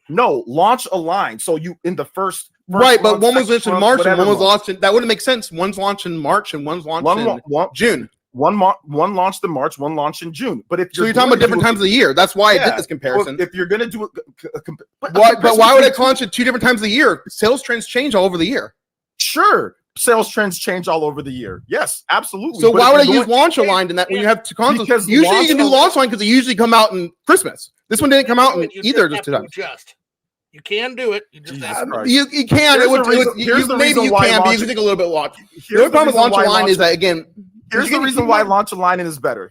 No, launch a line. So you in the first right, but one was launched in March and one was launched in. That wouldn't make sense. One's launched in March and one's launched in June. One launched in March, one launched in June. But if you're talking about different times of the year, that's why I did this comparison. Well, if you're going to do but why would I launch at 2 different times of the year? Sales trends change all over the year. Sure. Sales trends change all over the year. Yes, absolutely. So why would I use launch aligned in that when you have 2 consoles? Because usually you can do launch line because they usually come out in Christmas. This one didn't come out in either of those 2 times. You can do it. You just you can. Maybe you can, but you take a little bit long. The only problem with launch line is that again. Here's the reason why launch aligning is better.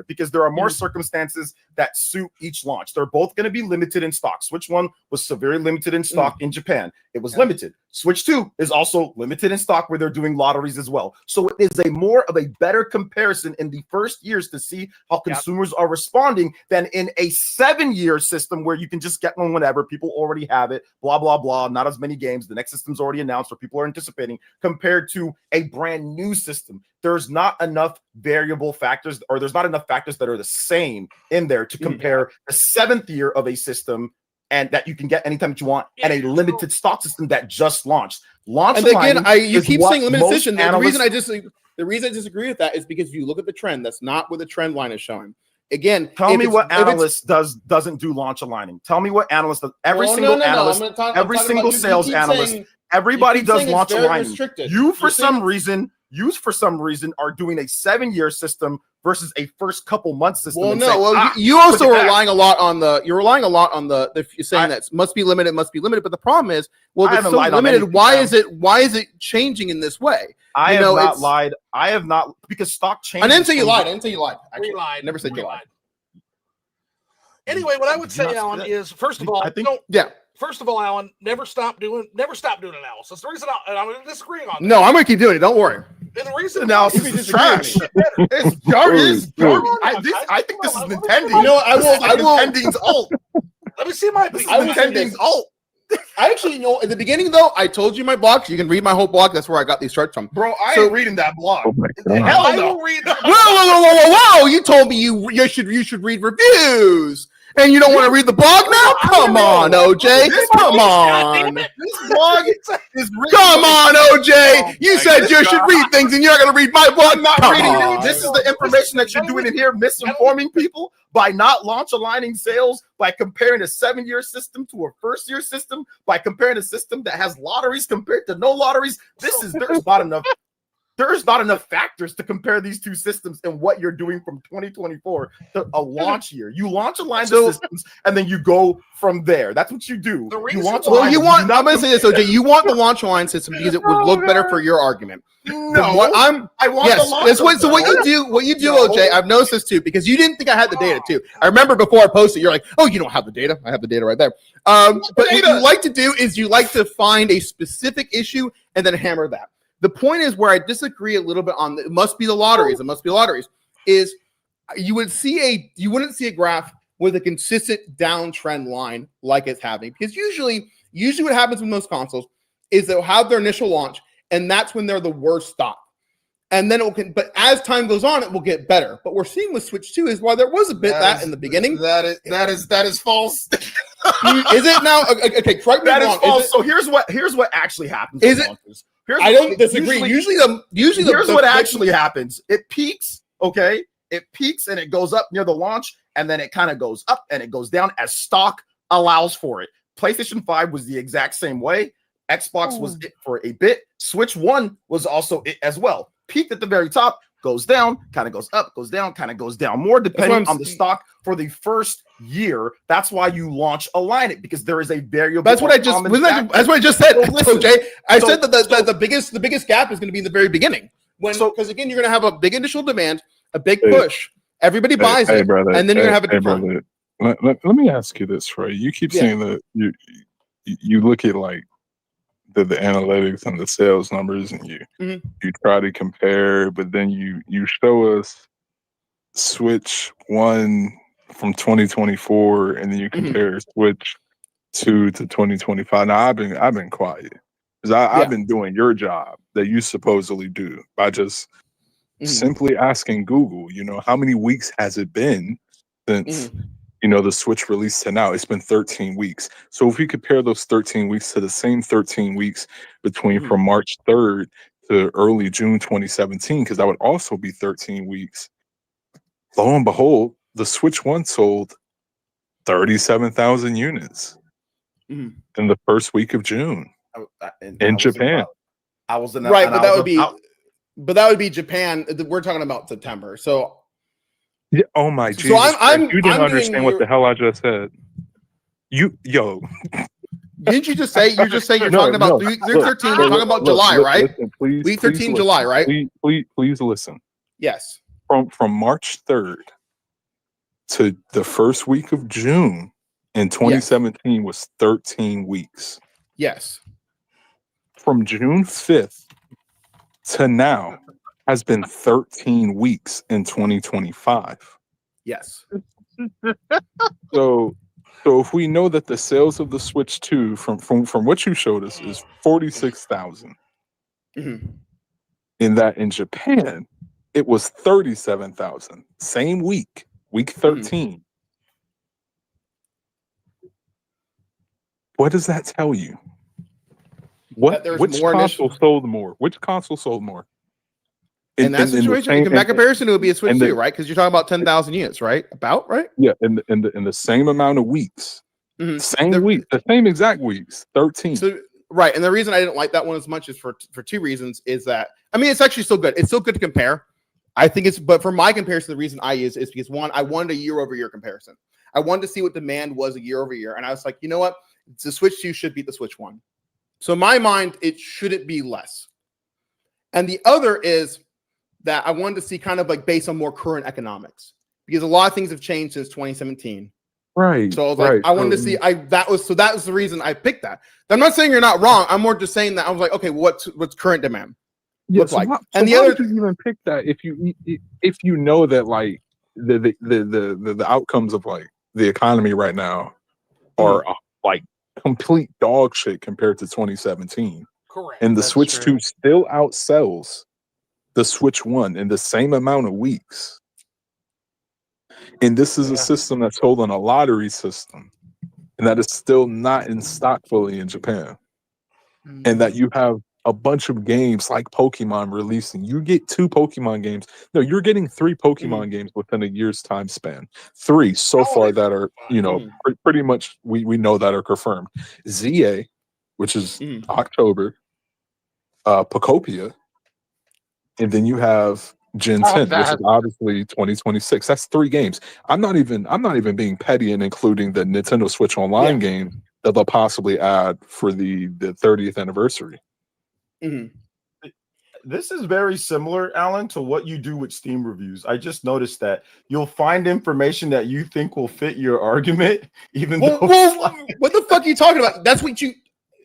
Because there are more circumstances that suit each launch. They're both going to be limited in stock. Switch 1 was severely limited in stock in Japan. It was limited. Switch 2 is also limited in stock where they're doing lotteries as well. So it is a more of a better comparison in the first years to see how consumers are responding than in a 7-year system where you can just get one whenever. People already have it, blah, blah, blah. Not as many games. The next system's already announced or people are anticipating compared to a brand new system. There's not enough variable factors or there's not enough factors that are the same in there to compare the 7th year of a system and that you can get anytime that you want and a limited stock system that just launched. And again, you keep saying limited system. The reason I disagree with that is because if you look at the trend, that's not what the trend line is showing. Again, tell me what analyst doesn't do launch aligning. Tell me what analyst does. Every single analyst, every single sales analyst, everybody does launch aligning. You for some reason are doing a 7-year system versus a first couple months system. Well, no, you also are relying a lot on the. You're relying a lot on the. If you're saying that must be limited. But the problem is, well, if it's so limited. Why is it changing in this way? I have not lied. I have not because stock changes. I didn't say you lied. Actually, we lied. Never said you lied. Anyway, what I would say, Alan, is first of all, First of all, Alan, never stop doing analysis. The reason I'm going to disagree on that. No, I'm going to keep doing it. Don't worry. And the reason analysis is trash. It's garbage. I think this is Nintendo. You know what? I will. Nintendo's alt. Let me see my piece. Nintendo's alt. I actually know at the beginning though, I told you my blog. You can read my whole blog. That's where I got these charts from. Bro, I ain't reading that blog. I will read. Whoa! You told me you should read reviews. And you don't want to read the blog now? Come on, OJ. Come on. This blog is Come on, OJ. You said you should read things and you're going to read my blog. I'm not reading it. This is the information that you're doing in here, misinforming people by not launch aligning sales, by comparing a 7-year system to a first-year system, by comparing a system that has lotteries compared to no lotteries. There's not enough factors to compare these two systems and what you're doing from 2024 to a launch year. You launch a line of systems and then you go from there. That's what you do. I'm going to say this, OJ. You want the launch line system because it would look better for your argument. No, I want the launch. So what you do, OJ, I've noticed this too, because you didn't think I had the data too. I remember before I posted, you're like, oh, you don't have the data. I have the data right there. But what you like to do is you like to find a specific issue and then hammer that. The point is where I disagree a little bit on it must be the lotteries. It must be lotteries. Is you wouldn't see a graph with a consistent downtrend line like it's happening, because usually what happens with most consoles is they'll have their initial launch and that's when they're the worst stock. And then but as time goes on, it will get better. But we're seeing with Switch 2 is while there was a bit in the beginning. That is false. Is it now? Okay, correct me That wrong. is false. So here's what actually happens. Is it? I don't disagree. Usually here's what actually happens. It peaks, okay? It peaks and it goes up near the launch, and then it kind of goes up and it goes down as stock allows for it. PlayStation 5 was the exact same way. Xbox was it for a bit. Switch 1 was also it as well. Peaked at the very top, goes down, kind of goes up, goes down, kind of goes down more depending on the stock for the first year. That's why you launch Align It, because there is a variable. That's what I just said. OJ, I said that the biggest gap is going to be in the very beginning, because again you're going to have a big initial demand, a big push, everybody buys it, brother, and then you're going to have a decline. Let me ask you this, Ray. You keep saying that you look at like the analytics and the sales numbers, and you try to compare, but then you show us Switch 1 from 2024, and then you compare Switch 2 to 2025. Now I've been quiet because I've been doing your job that you supposedly do by just simply asking Google, how many weeks has it been since the Switch release to now? It's been 13 weeks. So if we compare those 13 weeks to the same 13 weeks between from March 3rd to early June 2017, because that would also be 13 weeks. Lo and behold, the Switch 1 sold 37,000 units in the first week of June in Japan. I was in that, right, but that would be Japan. We're talking about September. So yeah, oh my Jesus! So you didn't understand what the hell I just said. Didn't you just say? You're just saying you're talking about week 13. We're talking about July, right? Listen, please, week 13, July, right? Please listen. Yes. From March 3rd to the first week of June in 2017 was 13 weeks. Yes. From June 5th to now has been 13 weeks in 2025. Yes. So if we know that the sales of the Switch 2 from what you showed us is 46,000, in that in Japan it was 37,000, same week 13. What does that tell you? Which console sold more? Which console sold more? In that situation, in that comparison, it would be a Switch 2, right? Because you're talking about 10,000 units, right? Right? Yeah, in the same amount of weeks, the same exact weeks, 13. So, right, and the reason I didn't like that one as much is for two reasons. Is that it's actually still good. It's still good to compare. I think but for my comparison, the reason I use is because one, I wanted a year-over-year comparison. I wanted to see what demand was a year-over-year, and I was like, you know what, the Switch 2 should beat the Switch 1. So in my mind, it shouldn't be less. And the other is that I wanted to see kind of like based on more current economics, because a lot of things have changed since 2017. Right. So I was like, I wanted to see. That was the reason I picked that. I'm not saying you're not wrong. I'm more just saying that I was like, okay, what's current demand? Yeah. So like? And the other, did you even pick that if you know that like the outcomes of like the economy right now are like complete dog shit compared to 2017. Correct. And the Switch 2 still outsells the Switch 1 in the same amount of weeks. And this is a system that's holding a lottery system, and that is still not in stock fully in Japan. And that you have a bunch of games like Pokemon releasing. You get 2 Pokemon games. No, you're getting 3 Pokemon games within a year's time span. 3 so far that are, pretty much we know that are confirmed. ZA, which is October, Pocopia, and then you have Gen 10, which is obviously 2026. That's 3 games. I'm not even being petty and including the Nintendo Switch Online game that they'll possibly add for the 30th anniversary. This is very similar, Alan, to what you do with Steam reviews. I just noticed that you'll find information that you think will fit your argument, even though. What the fuck are you talking about? That's what you.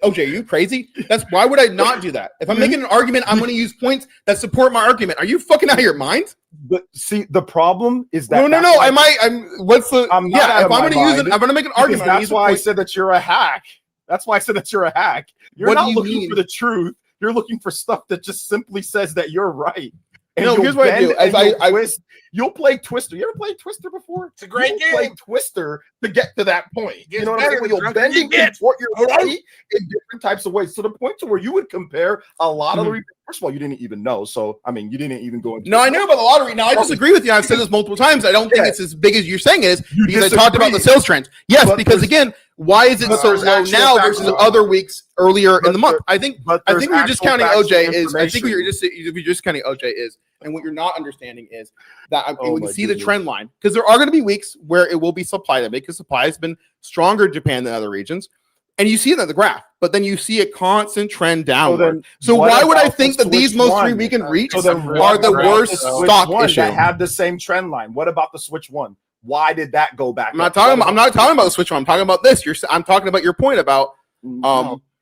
OJ, are you crazy? Why would I not do that? If I'm making an argument, I'm going to use points that support my argument. Are you fucking out of your mind? But see, the problem is that no. If I'm going to use it, I'm going to make an argument. That's why I said that you're a hack. That's why I said that you're a hack. You're not looking for the truth. You're looking for stuff that just simply says that you're right. And No, here's what I do. As you'll play Twister. You ever played Twister before? It's a great game. Play Twister to get to that point. You know what I'm saying? When you'll bend and contort your body in different types of ways, to the point to where you would compare a lottery. First of all, you didn't even know, so I mean, you didn't even go into. No, I knew about the lottery. Now I disagree with you. I've said this multiple times. I don't think it's as big as you're saying it is because I talked about the sales trends. Yes, but because again, why is it so low now versus other weeks earlier in the month? I think we're discounting OJ is. I think you're just counting OJ is. And what you're not understanding is that when you see the trend line, because there are going to be weeks where it will be supply limit because supply has been stronger in Japan than other regions. And you see it in the graph, but then you see a constant trend downward. So why would I think that these most 3 weekend reads are the worst stock issue? That have the same trend line. What about the Switch 1? Why did that go back? I'm not talking about the Switch 1. I'm talking about this. I'm talking about your point about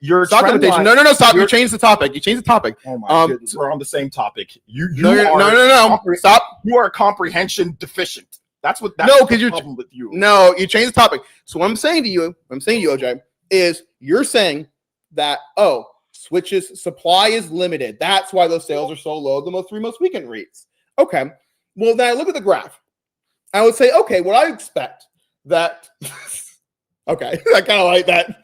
your stock limitation. No, stop. You changed the topic. Oh my goodness. We're on the same topic. No. Stop. You are comprehension deficient. That's because you're problem with you. No, you changed the topic. So what I'm saying to you, OJ, is you're saying that Switch's supply is limited. That's why those sales are so low. The 3 most weekend reads. Okay. Well, then I look at the graph. I would say, okay, what I expect that. Okay, I kind of like that.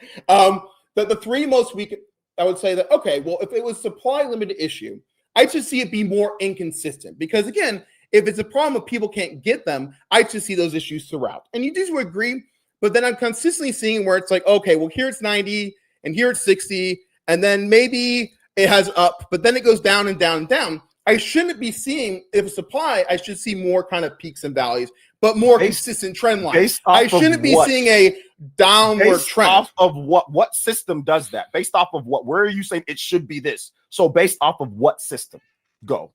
That the 3 most weekend, I would say that, okay, well, if it was supply limited issue, I should see it be more inconsistent because again, if it's a problem of people can't get them, I should see those issues throughout. And you do agree, but then I'm consistently seeing where it's like, okay, well, here it's 90 and here it's 60, and then maybe it has up, but then it goes down and down and down. I shouldn't be seeing, if supply, I should see more kind of peaks and valleys, but more consistent trend lines. I shouldn't be seeing a downward trend. Off of what system does that? Based off of what? Where are you saying it should be this? So based off of what system? Go.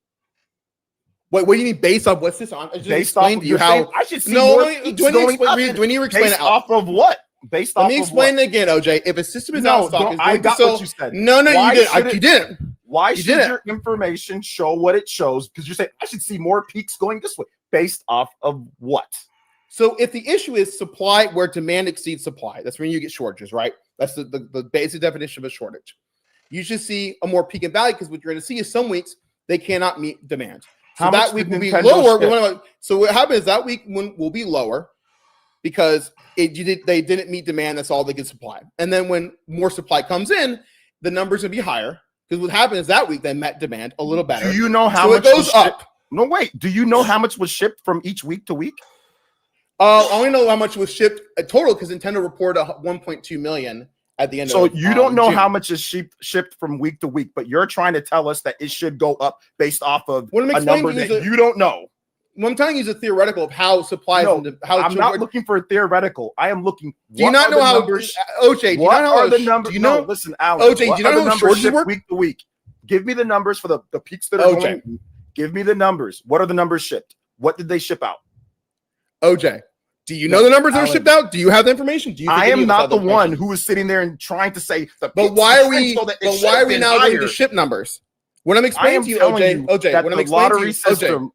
Wait, what do you mean based off what system? I just explained to you how I should see do more you need to explain based it off of what? Based off Let me explain it again, OJ. If a system is out of stock, I got what you said. No, you didn't. Why should your information show what it shows? Because you're saying I should see more peaks going this way. Based off of what? So if the issue is supply where demand exceeds supply, that's when you get shortages, right? That's the basic definition of a shortage. You should see a more peak and valley because what you're going to see is some weeks they cannot meet demand. So that week will be lower. So what happens is that week will be lower because they didn't meet demand. That's all they could supply. And then when more supply comes in, the numbers will be higher because what happens is that week they met demand a little better. Do you know how much it goes up? No, wait. Do you know how much was shipped from each week to week? I only know how much was shipped total because Nintendo reported 1.2 million at the end. So you don't know how much is shipped from week to week, but you're trying to tell us that it should go up based off of a number that you don't know. What I'm telling you is a theoretical of how supply. I'm not looking for a theoretical. I am looking. Do you not know how OJ? What are the numbers? No, listen, Alan. OJ, do you know how shortages work week to week? Give me the numbers for the peaks that are going. Give me the numbers. What are the numbers shipped? What did they ship out? OJ, do you know the numbers that are shipped out? Do you have the information? I am not the one who is sitting there and trying to say the. But why are we? But why are we now going to ship numbers? When I'm explaining to you, OJ, when I'm lottery system,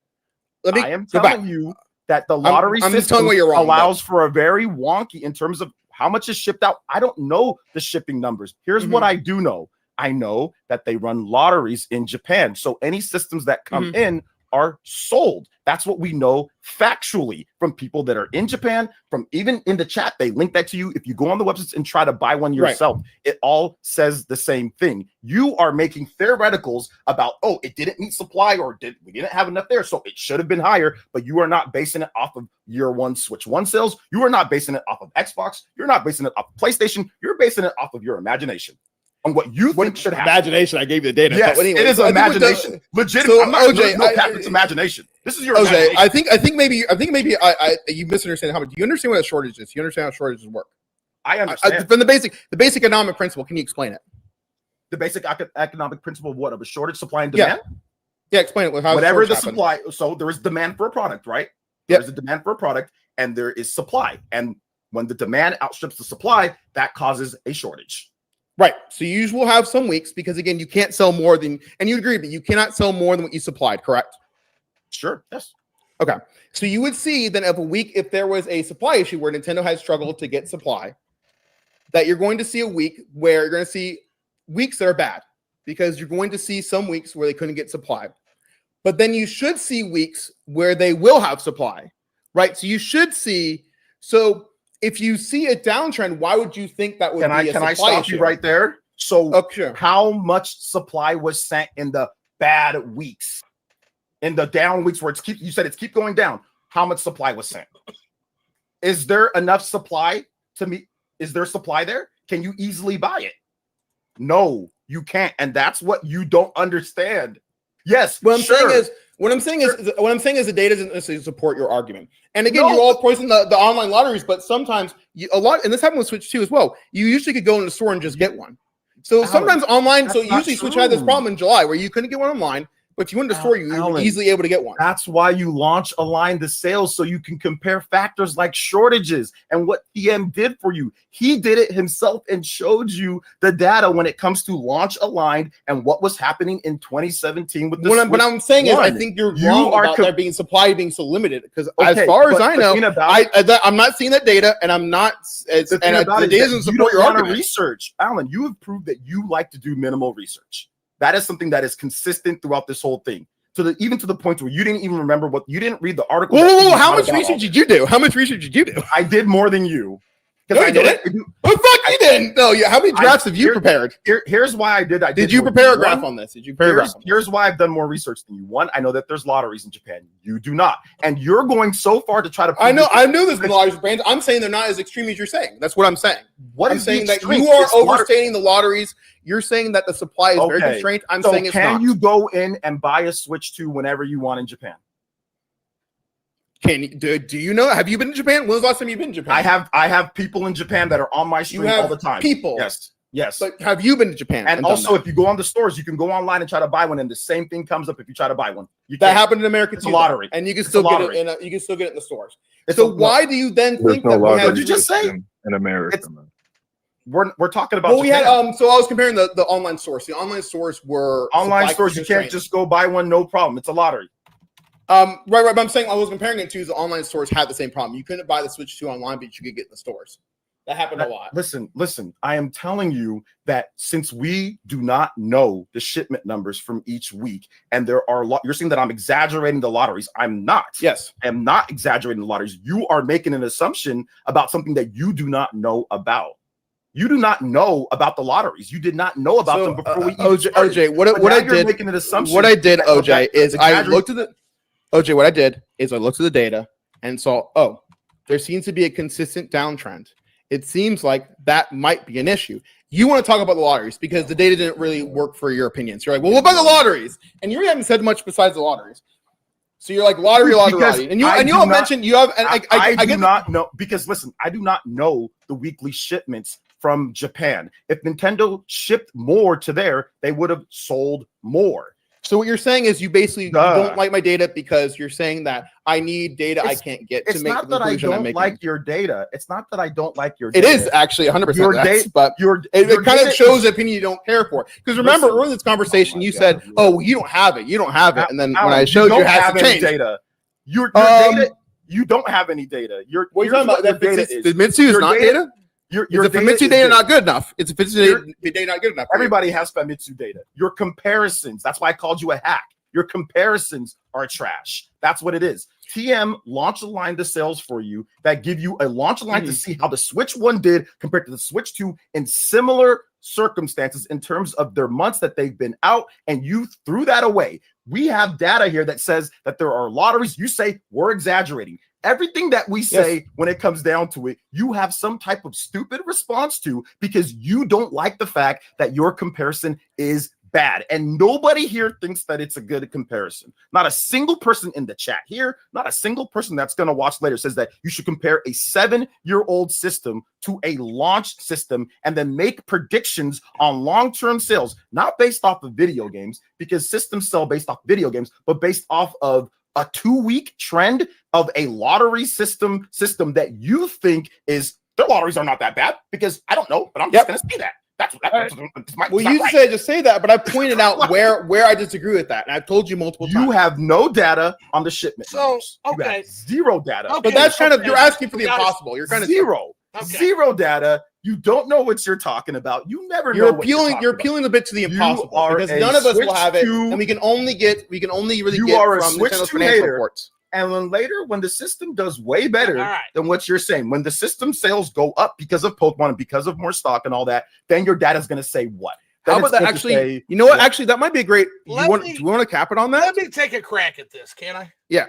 I am telling you that the lottery system allows for a very wonky in terms of how much is shipped out. I don't know the shipping numbers. Here's what I do know. I know that they run lotteries in Japan. So any systems that come in are sold. That's what we know factually from people that are in Japan, from even in the chat. They link that to you. If you go on the websites and try to buy one yourself, it all says the same thing. You are making theoreticals about, it didn't meet supply or we didn't have enough there, so it should have been higher, but you are not basing it off of year one Switch 1 sales. You are not basing it off of Xbox. You're not basing it off of PlayStation. You're basing it off of your imagination. On what you think should happen. Imagination. I gave you the data. Yes, anyway, it is imagination. Legitimate. So, OJ, it's imagination. This is your OJ. I think maybe you misunderstand how much. Do you understand what a shortage is? Do you understand how shortages work? I understand. From the basic economic principle, can you explain it? The basic economic principle of what? Of a shortage, supply, and demand? Yeah, explain it. With how whatever the supply. So there is demand for a product, right? There's a demand for a product, and there is supply. And when the demand outstrips the supply, that causes a shortage. Right. So you will have some weeks because, again, you can't sell more than, and you agree that you cannot sell more than what you supplied, correct? Sure. Yes. Okay. So you would see then if there was a supply issue where Nintendo has struggled to get supply, that you're going to see a week where you're going to see weeks that are bad. because you're going to see some weeks where they couldn't get supply. But then you should see weeks where they will have supply, right? So you should see. So if you see a downtrend, why would you think that would be a supply Can I stop issue? you right there? So Sure. how much supply was sent in the bad weeks? In the down weeks where you said it's keep going down. How much supply was sent? Is there enough supply to meet? Is there supply there? Can you easily buy it? No, you can't. And that's what you don't understand. Yes. What I'm saying is the data doesn't necessarily support your argument. And again, No. you all poison the online lotteries, but sometimes and this happened with Switch 2 as well. You usually could go in the store and just get one. So sometimes online, so usually Switch had this problem in July where you couldn't get one online. But if you went to the store, you were easily able to get one. That's why you launch Align the Sales, so you can compare factors like shortages and what TM did for you. He did it himself and showed you the data when it comes to launch Aligned and what was happening in 2017 with the Switch. What I'm saying is, I think you're wrong about there being supply being so limited. Because as far as I know, I'm not seeing that data, and I'm not. The data doesn't support your argument. Research, Alan. You have proved that you like to do minimal research. That is something that is consistent throughout this whole thing. Even to the point where you didn't even remember you didn't read the article. Whoa, how much research did you do? How much research did you do? I did more than you. No, I didn't. Oh, fuck, you didn't. No, how many drafts have you prepared? Here's why I did. Did you prepare a graph on this? Did you prepare a graph? Here's why I've done more research than you. One, I know that there's lotteries in Japan. You do not. And you're going so far to try to prove I know there's lotteries in Japan. I'm saying they're not as extreme as you're saying. That's what I'm saying. I'm saying that you are overstating the lotteries. You're saying that the supply is very constrained. I'm saying it's not. Can you go in and buy a Switch 2 whenever you want in Japan? Do you know? Have you been to Japan? When was the last time you've been to Japan? I have people in Japan that are on my stream all the time. People. Yes. But have you been to Japan? And also, if you go on the stores, you can go online and try to buy one, and the same thing comes up if you try to buy one. That happened in America too. It's a lottery, and you can still get it. You can still get it in the stores. So why do you then think that we had? What did you just say? In America, we're talking about. Well, we had so I was comparing the online stores. The online stores were online stores. You can't just go buy one, no problem. It's a lottery. Right. But I'm saying I was comparing it to the online stores had the same problem. You couldn't buy the Switch 2 online, but you could get in the stores. That happened a lot. Listen. I am telling you that since we do not know the shipment numbers from each week, and there are you're saying that I'm exaggerating the lotteries. I'm not. Yes, I am not exaggerating the lotteries. You are making an assumption about something that you do not know about. You do not know about the lotteries. You did not know about them before we OJ, what I did, making an assumption. What I did, OJ, is I looked at the data and saw, there seems to be a consistent downtrend. It seems like that might be an issue. You want to talk about the lotteries because the data didn't really work for your opinions. You're like, well, what about the lotteries? And you really haven't said much besides the lotteries. So you're like lottery. And you all mentioned you have. And I do not know because listen, I do not know the weekly shipments from Japan. If Nintendo shipped more to there, they would have sold more. So what you're saying is you basically don't like my data because you're saying that I need data I can't get to make the conclusion I'm making. It's not that I don't like your data. It's not that I don't like your data. It is actually 100%. But it kind of shows the opinion you don't care for. Because remember, earlier in this conversation, you said, "Oh, you don't have it. You don't have it." And then when I showed you have some data, your data, you don't have any data. What you're talking about? The Famitsu is not data. Your Famitsu data not good enough. It's a Famitsu data not good enough. Everybody has Famitsu data. Your comparisons, that's why I called you a hack. Your comparisons are trash. That's what it is. TM launch aligned the sales for you that give you a launch line to see how the Switch 1 did compared to the Switch 2 in similar circumstances in terms of their months that they've been out, and you threw that away. We have data here that says that there are lotteries. You say we're exaggerating. Everything that we say when it comes down to it, you have some type of stupid response to because you don't like the fact that your comparison is bad. And nobody here thinks that it's a good comparison. Not a single person in the chat here, not a single person that's going to watch later says that you should compare a 7-year-old system to a launched system and then make predictions on long-term sales, not based off of video games, because systems sell based off video games, but based off of a 2-week trend of a lottery system that you think is their lotteries are not that bad because I don't know, but I'm just going to say that. That's just say that, but I pointed out where I disagree with that, and I've told you multiple times. You have no data on the shipment. So okay, zero data. But that's kind of you're asking for the impossible. You're kind of zero data. You don't know what you're talking about. You never know. You're what appealing. talking You're about. appealing a bit to the impossible are because a none of us will Switch have it, 2 and we can only really You get are a from Switch Nintendo's 2 financial hater. reports. And then later, when the system does way better All right. than what you're saying, when the system sales go up because of Pokemon and because of more stock and all that, then your data's going to say what? Then How about it's that? going to Actually, say, you know what? Actually, that might be a great. Do Let you me- want to cap it on that? Let me take a crack at this, can I? Yeah.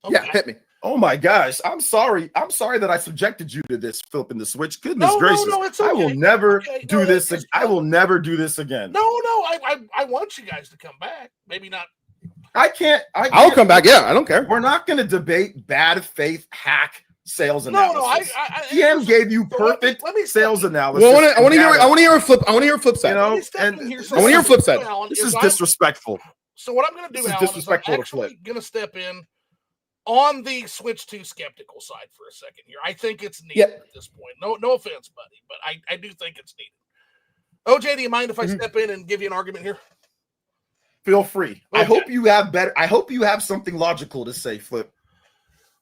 Okay. Yeah, hit me. oh my gosh, I'm sorry. I'm sorry that I subjected you to this, flipping the switch. Goodness No, gracious. no, it's I will okay. never Okay. do No, this. it's I will never do this again. No, I want you guys to come back. Maybe not. I can't. I'll come back. Yeah, I don't care. We're not going to debate bad faith hack sales No, analysis. I DM gave you so let me- perfect let me- sales analysis. Well, I want to hear. data. I want to hear a flip. I want to hear a flip side. You know, Let me step and in here. this I want to hear a is- flip side. Alan, This is is I'm- disrespectful. So what I'm going to do, This is Alan, disrespectful to is I'm actually Flip. going to step in on the Switch 2 skeptical side for a second here. I think it's needed Yep. at this point. No offense, buddy, but I do think it's needed. OJ, do you mind if I step in and give you an argument here? Feel free. I Okay. hope you have better. I hope you have something logical to say, Flip.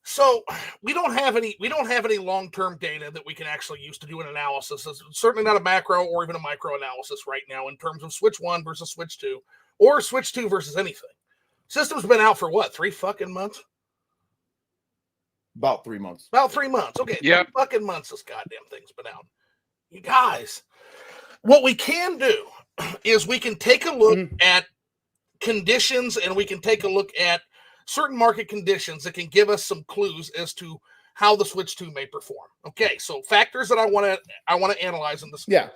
So we don't have any long-term data that we can actually use to do an analysis. It's certainly not a macro or even a micro analysis right now in terms of Switch 1 versus Switch 2 or Switch 2 versus anything. System's been out for what, 3 fucking months? About 3 months. About 3 months. Okay. Yep. 3 fucking months this goddamn thing's been out. You guys, what we can do is we can take a look at conditions and we can take a look at certain market conditions that can give us some clues as to how the Switch 2 may perform. Okay, so factors that I want to analyze in this. Yeah.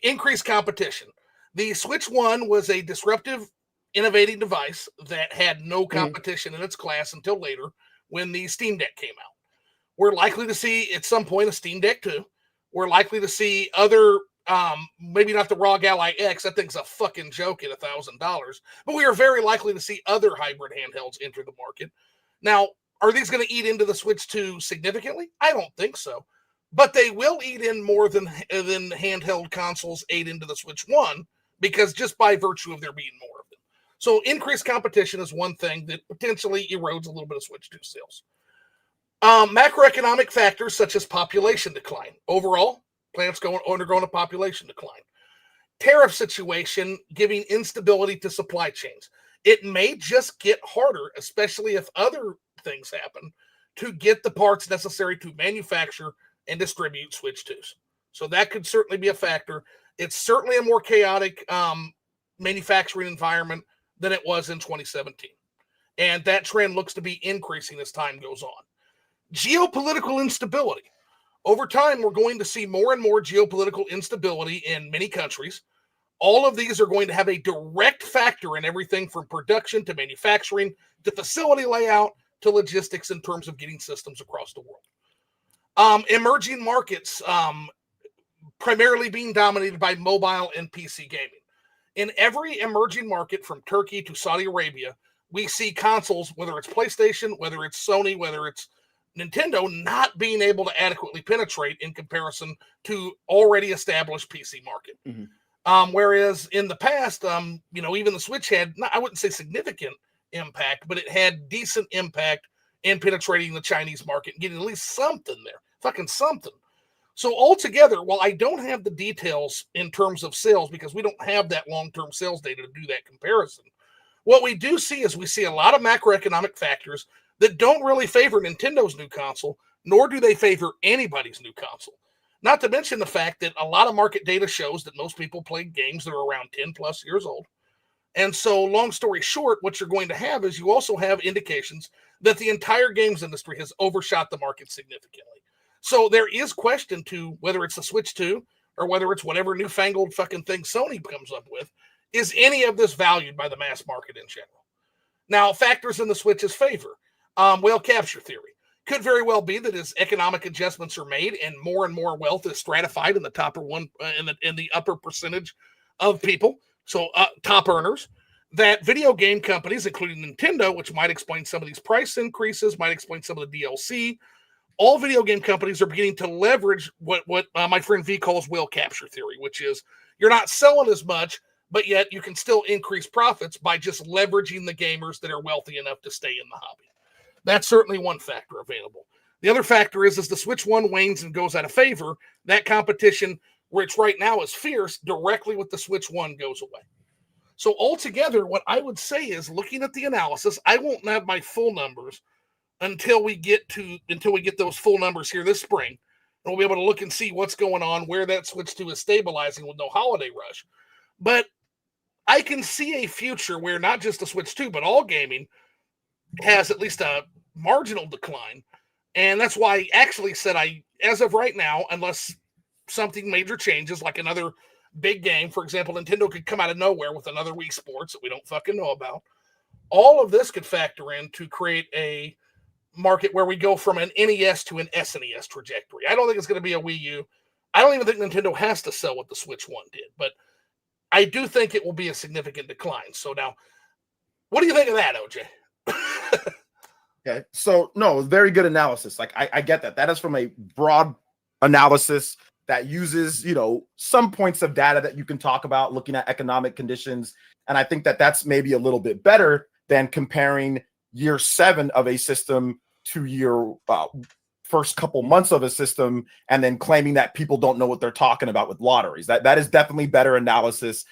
Increased competition. The Switch 1 was a disruptive, innovating device that had no competition in its class until later when the Steam Deck came out. We're likely to see at some point a Steam Deck 2. We're likely to see other maybe not the ROG Ally X. That thing's a fucking joke at $1,000. But we are very likely to see other hybrid handhelds enter the market. Now, are these going to eat into the Switch 2 significantly? I don't think so. But they will eat in more than handheld consoles ate into the Switch 1 because just by virtue of there being more of them. So increased competition is one thing that potentially erodes a little bit of Switch 2 sales. Macroeconomic factors such as population decline. Overall, plants undergoing a population decline. Tariff situation giving instability to supply chains. It may just get harder, especially if other things happen, to get the parts necessary to manufacture and distribute Switch 2s. So that could certainly be a factor. It's certainly a more chaotic manufacturing environment than it was in 2017. And that trend looks to be increasing as time goes on. Geopolitical instability. Over time, we're going to see more and more geopolitical instability in many countries. All of these are going to have a direct factor in everything from production to manufacturing to facility layout to logistics in terms of getting systems across the world. Emerging markets primarily being dominated by mobile and PC gaming. In every emerging market from Turkey to Saudi Arabia, we see consoles, whether it's PlayStation, whether it's Sony, whether it's Nintendo, not being able to adequately penetrate in comparison to already established PC market. Whereas in the past, even the Switch had, I wouldn't say significant impact, but it had decent impact in penetrating the Chinese market and getting at least something there, fucking something. So altogether, while I don't have the details in terms of sales, because we don't have that long-term sales data to do that comparison, what we do see is we see a lot of macroeconomic factors that don't really favor Nintendo's new console, nor do they favor anybody's new console. Not to mention the fact that a lot of market data shows that most people play games that are around 10 plus years old. And so, long story short, what you're going to have is you also have indications that the entire games industry has overshot the market significantly. So there is question to whether it's the Switch 2 or whether it's whatever newfangled fucking thing Sony comes up with, is any of this valued by the mass market in general? Now, factors in the Switch's favor. Whale capture theory. Could very well be that as economic adjustments are made and more wealth is stratified in the top in the upper percentage of people, so top earners, that video game companies, including Nintendo, which might explain some of these price increases, might explain some of the DLC, all video game companies are beginning to leverage what my friend V calls whale capture theory, which is you're not selling as much, but yet you can still increase profits by just leveraging the gamers that are wealthy enough to stay in the hobby. That's certainly one factor available. The other factor is as the Switch 1 wanes and goes out of favor, that competition, which right now is fierce, directly with the Switch 1 goes away. So altogether, what I would say is, looking at the analysis, I won't have my full numbers until we get those full numbers here this spring. And we'll be able to look and see what's going on, where that Switch 2 is stabilizing with no holiday rush. But I can see a future where not just the Switch 2, but all gaming has at least a marginal decline. And that's why I actually said as of right now, unless something major changes, like another big game, for example, Nintendo could come out of nowhere with another Wii Sports that we don't fucking know about. All of this could factor in to create a market where we go from an NES to an SNES trajectory. I don't think it's going to be a Wii U. I don't even think Nintendo has to sell what the Switch 1 did, but I do think it will be a significant decline. So now, what do you think of that, OJ? Okay, so no, very good analysis. Like I get that. That is from a broad analysis that uses, some points of data that you can talk about looking at economic conditions. And I think that that's maybe a little bit better than comparing year 7 of a system to year first couple months of a system and then claiming that people don't know what they're talking about with lotteries. That is definitely better analysis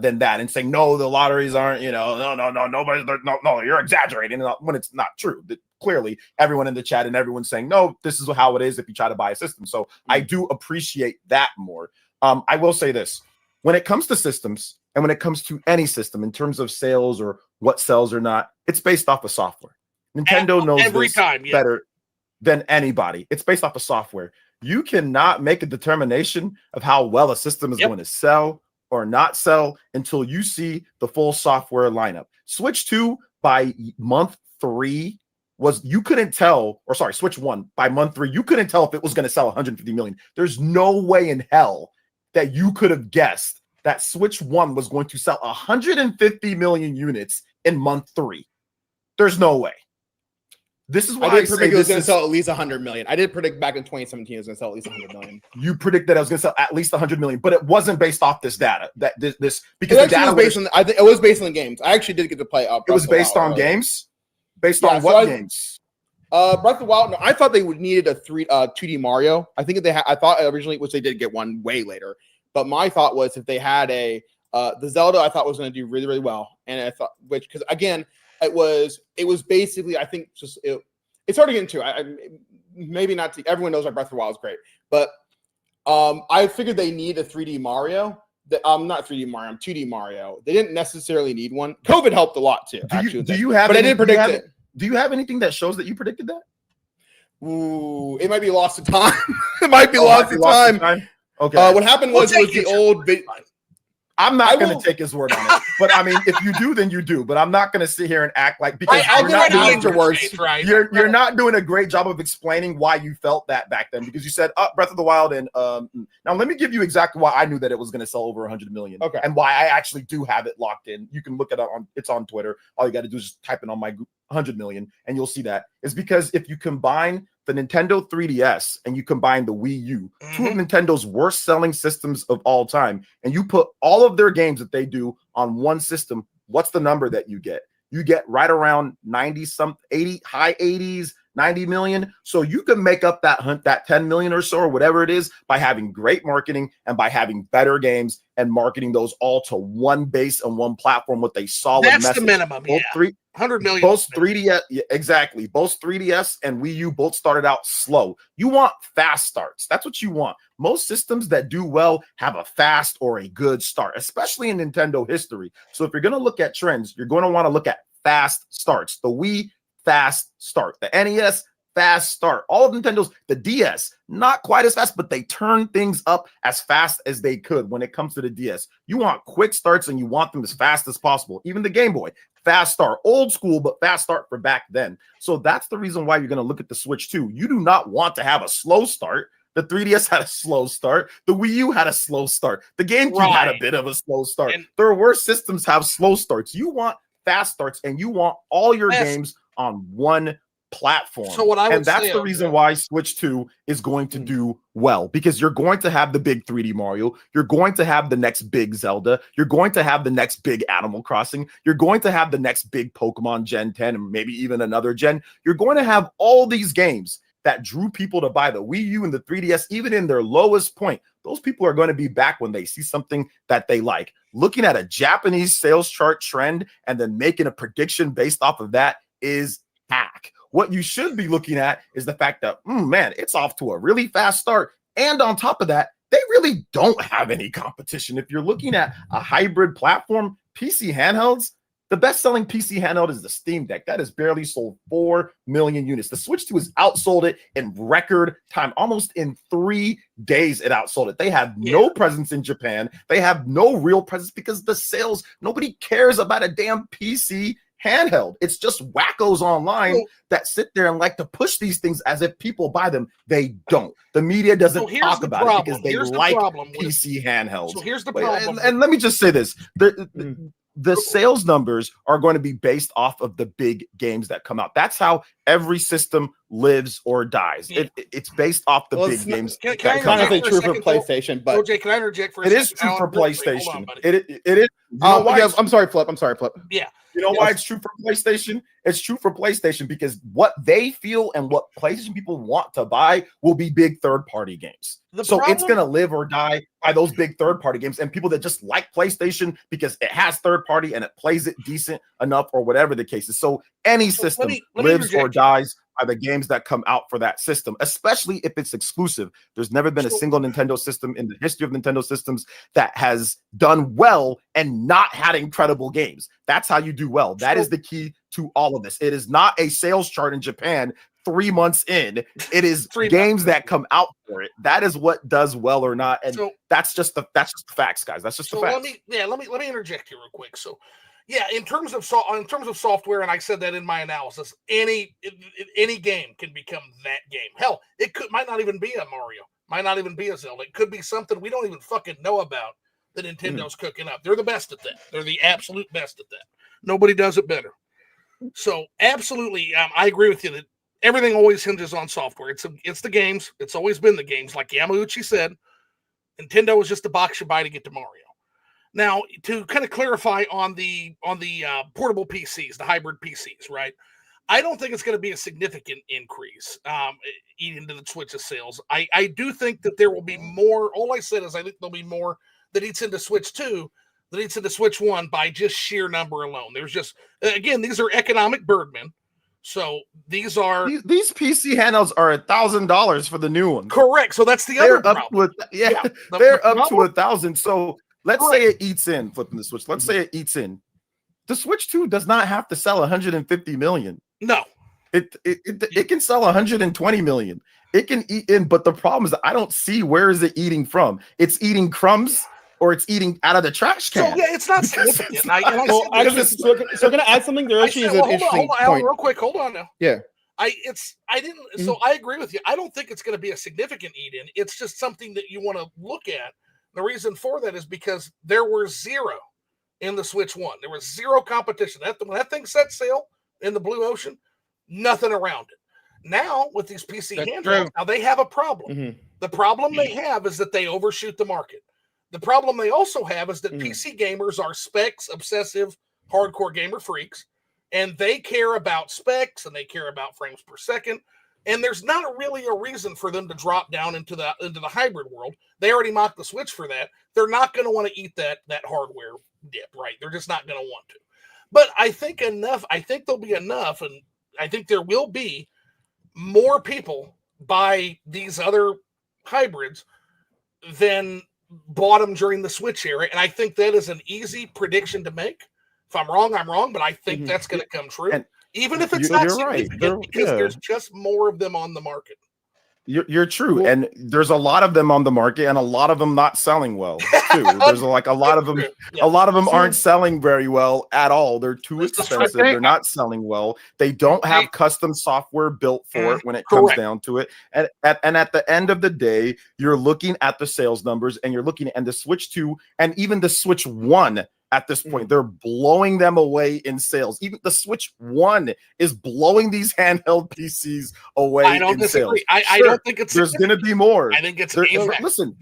than that, and saying, no, the lotteries aren't, no, you're exaggerating when it's not true. Clearly, everyone in the chat and everyone's saying, no, this is how it is if you try to buy a system. So I do appreciate that more. I will say this, when it comes to systems and when it comes to any system in terms of sales or what sells or not, it's based off of software. Nintendo knows every this time, yeah. better than anybody. It's based off of software. You cannot make a determination of how well a system is going to sell or not sell until you see the full software lineup. Switch 2 by month 3 Switch 1 by month 3, you couldn't tell if it was going to sell 150 million. There's no way in hell that you could have guessed that Switch 1 was going to sell 150 million units in month 3. There's no way. This is why I did predict it was going to sell at least 100 million. I did predict back in 2017 it was going to sell at least 100 million. You predicted that it was going to sell at least 100 million, but it wasn't based off this data. Because the data was based on. I think it was based on the games. I actually did get to play up. It was based on games. Based on what games? Breath of the Wild. No, I thought they would needed a 2D Mario. I think if I thought originally, which they did get one way later. But my thought was if they had the Zelda, I thought was going to do really, really well. And I thought, because again, it was basically, I think just it's hard to get into. Maybe not. Everyone knows that Breath of the Wild is great, but I figured they need a 3D Mario. Not 3D Mario, 2D Mario. They didn't necessarily need one. COVID helped a lot too. Do you have? But I didn't predict it. Do you have anything that shows that you predicted that? Ooh, it might be lost to time. It might be lost to time. Okay. What happened was the old. I'm not going to take his word on it, but I mean, if you do, then you do. But I'm not going to sit here and act like because I'll get it afterwards. Right? You're not doing a great job of explaining why you felt that back then because you said Breath of the Wild and now let me give you exactly why I knew that it was going to sell over 100 million. Okay, and why I actually do have it locked in. You can look it up it's on Twitter. All you got to do is just type it on my 100 million, and you'll see that. It's because if you combine the Nintendo 3DS and you combine the Wii U, two of Nintendo's worst selling systems of all time, and you put all of their games that they do on one system, what's the number that you get? You get right around 80, high 80s, 90 million. So you can make up that 10 million or so or whatever it is by having great marketing and by having better games and marketing those all to one base and one platform with a solid message. That's the minimum. Both 100 million. Both 3DS, exactly. Both 3DS and Wii U both started out slow. You want fast starts. That's what you want. Most systems that do well have a fast or a good start, especially in Nintendo history. So if you're going to look at trends, you're going to want to look at fast starts. The Wii, fast start. The NES, fast start. All of Nintendo's, the DS, not quite as fast, but they turn things up as fast as they could when it comes to the DS. You want quick starts and you want them as fast as possible. Even the Game Boy, fast start. Old school, but fast start for back then. So that's the reason why you're going to look at the Switch 2. You do not want to have a slow start. The 3DS had a slow start. The Wii U had a slow start. The GameCube had a bit of a slow start. Their worst systems have slow starts. You want fast starts, and you want all your games on one platform. So what I would that's the reason why Switch 2 is going to do well, because you're going to have the big 3D Mario, you're going to have the next big Zelda, you're going to have the next big Animal Crossing, you're going to have the next big Pokemon Gen 10 and maybe even another gen. You're going to have all these games, that drew people to buy the Wii U and the 3DS, even in their lowest point, those people are going to be back when they see something that they like. Looking at a Japanese sales chart trend and then making a prediction based off of that is hack. What you should be looking at is the fact that, man, it's off to a really fast start. And on top of that, they really don't have any competition. If you're looking at a hybrid platform, PC handhelds, the best-selling PC handheld is the Steam Deck. That has barely sold 4 million units. The Switch 2 has outsold it in record time. Almost in 3 days, it outsold it. They have no presence in Japan. They have no real presence because the sales, nobody cares about a damn PC handheld. It's just wackos online that sit there and like to push these things as if people buy them. They don't. The media doesn't talk about it because they like PC handhelds. So here's the problem. And let me just say this. The sales numbers are going to be based off of the big games that come out. That's how every system lives or dies. It's based off the big games. It's not necessarily true for PlayStation, but OJ, can I interject for a second? It is true for PlayStation. On, it is. Yes, I'm sorry, Flip. Yeah. You know why it's true for PlayStation? It's true for PlayStation because what they feel and what PlayStation people want to buy will be big third-party games. It's going to live or die by those big third-party games and people that just like PlayStation because it has third-party and it plays it decent enough or whatever the case is. So any system lives or dies by the games that come out for that system, especially if it's exclusive. There's never been a single Nintendo system in the history of Nintendo systems that has done well and not had incredible games. That's how you do well. That is the key to all of this. It is not a sales chart in Japan 3 months in. It is games that come out for it. That is what does well or not. And that's just the facts, guys. That's just the facts. Let me interject here real quick. So yeah, in terms of software, and I said that in my analysis, any game can become that game. Hell, might not even be a Mario, might not even be a Zelda. It could be something we don't even fucking know about that Nintendo's cooking up. They're the best at that. They're the absolute best at that. Nobody does it better. So absolutely, I agree with you that everything always hinges on software. It's the games. It's always been the games. Like Yamauchi said, Nintendo is just the box you buy to get to Mario. Now, to kind of clarify on the portable PCs, the hybrid PCs, right? I don't think it's going to be a significant increase eating into the Switch's sales. I do think that there will be more. All I said is I think there'll be more that eats into Switch 2 that eats into Switch 1 by just sheer number alone. There's just, again, these are economic birdmen. So these PC handhelds are $1,000 for the new one. Correct. So that's the other problem. They're up to 1,000. So let's say it eats in, flipping the Switch. Let's say it eats in. The Switch 2 does not have to sell 150 million. No. It can sell 120 million. It can eat in, but the problem is that I don't see where is it eating from. It's eating crumbs or it's eating out of the trash can. So yeah, it's not significant. So going to add something. There actually is an interesting point. Alan, real quick. Hold on now. Yeah. So I agree with you. I don't think it's going to be a significant eat-in. It's just something that you want to look at. The reason for that is because there were zero in the Switch 1. There was zero competition. When that thing set sail in the blue ocean, nothing around it. Now, with these PC handhelds, now they have a problem. Mm-hmm. The problem they have is that they overshoot the market. The problem they also have is that PC gamers are specs obsessive, hardcore gamer freaks, and they care about specs and they care about frames per second. And there's not really a reason for them to drop down into the hybrid world. They already mocked the Switch for that. They're not going to want to eat that hardware dip, right? They're just not going to want to. But I think there'll be enough, and I think there will be more people buy these other hybrids than bought them during the Switch era. And I think that is an easy prediction to make. If I'm wrong, I'm wrong, but I think that's going to come true. And even if it's not significant, because there's just more of them on the market. You're true, and there's a lot of them on the market, and a lot of them not selling well too. There's a lot of them. A lot of them aren't selling very well at all. They're too expensive. They're not selling well. They don't have custom software built for it when it comes down to it. And at the end of the day, you're looking at the sales numbers, and you're looking at the Switch 2 and even the Switch 1. At this point, they're blowing them away in sales. Even the Switch 1 is blowing these handheld PCs away in sales. I don't think it's. There's going to be more. I think it's. Listen,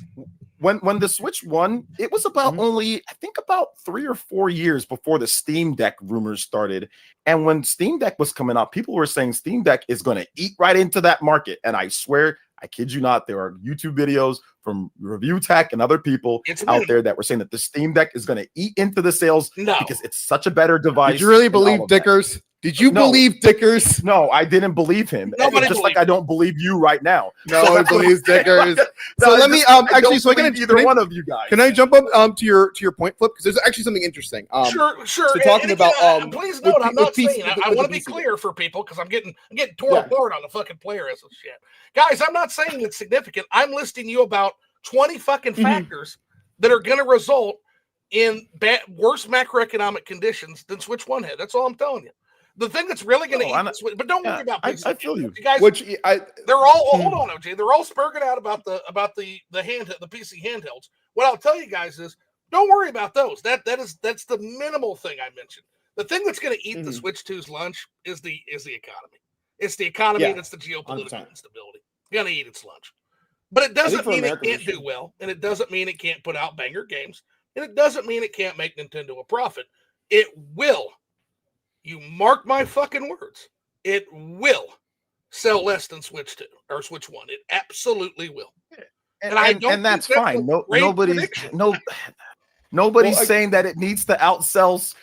when the Switch won, it was about only, I think, about 3 or 4 years before the Steam Deck rumors started. And when Steam Deck was coming out, people were saying Steam Deck is going to eat right into that market. And I swear, I kid you not, there are YouTube videos from Review Tech and other people out there that were saying that the Steam Deck is going to eat into the sales because it's such a better device. Did you really believe Dickers? Did you believe Dickers? No, I didn't believe him. Just like I don't believe you right now. No one believes Dickers. So let me actually. So I can either one of you guys. Can I jump up to your point, Flip? Because there's actually something interesting. Sure. So talking about please note, I'm not saying. I want to be clear for people because I'm getting torn apart on the fucking PlayerEssence shit, guys. I'm not saying it's significant. I'm listing you about 20 fucking factors that are going to result in worse macroeconomic conditions than Switch 1 had. That's all I'm telling you. The thing that's really going to but don't worry about PC. I feel you guys. They're all hold on, OJ. They're all spurging out about the handheld, the PC handhelds. What I'll tell you guys is, don't worry about those. That's the minimal thing I mentioned. The thing that's going to eat the Switch 2's lunch is the economy. It's the economy and it's the geopolitical 100%. Instability. It's going to eat its lunch. But it doesn't mean it can't do well, and it doesn't mean it can't put out banger games, and it doesn't mean it can't make Nintendo a profit. It will. You mark my fucking words. It will sell less than Switch 2 or Switch 1. It absolutely will. And that's fine. Nobody's saying that it needs to outsell.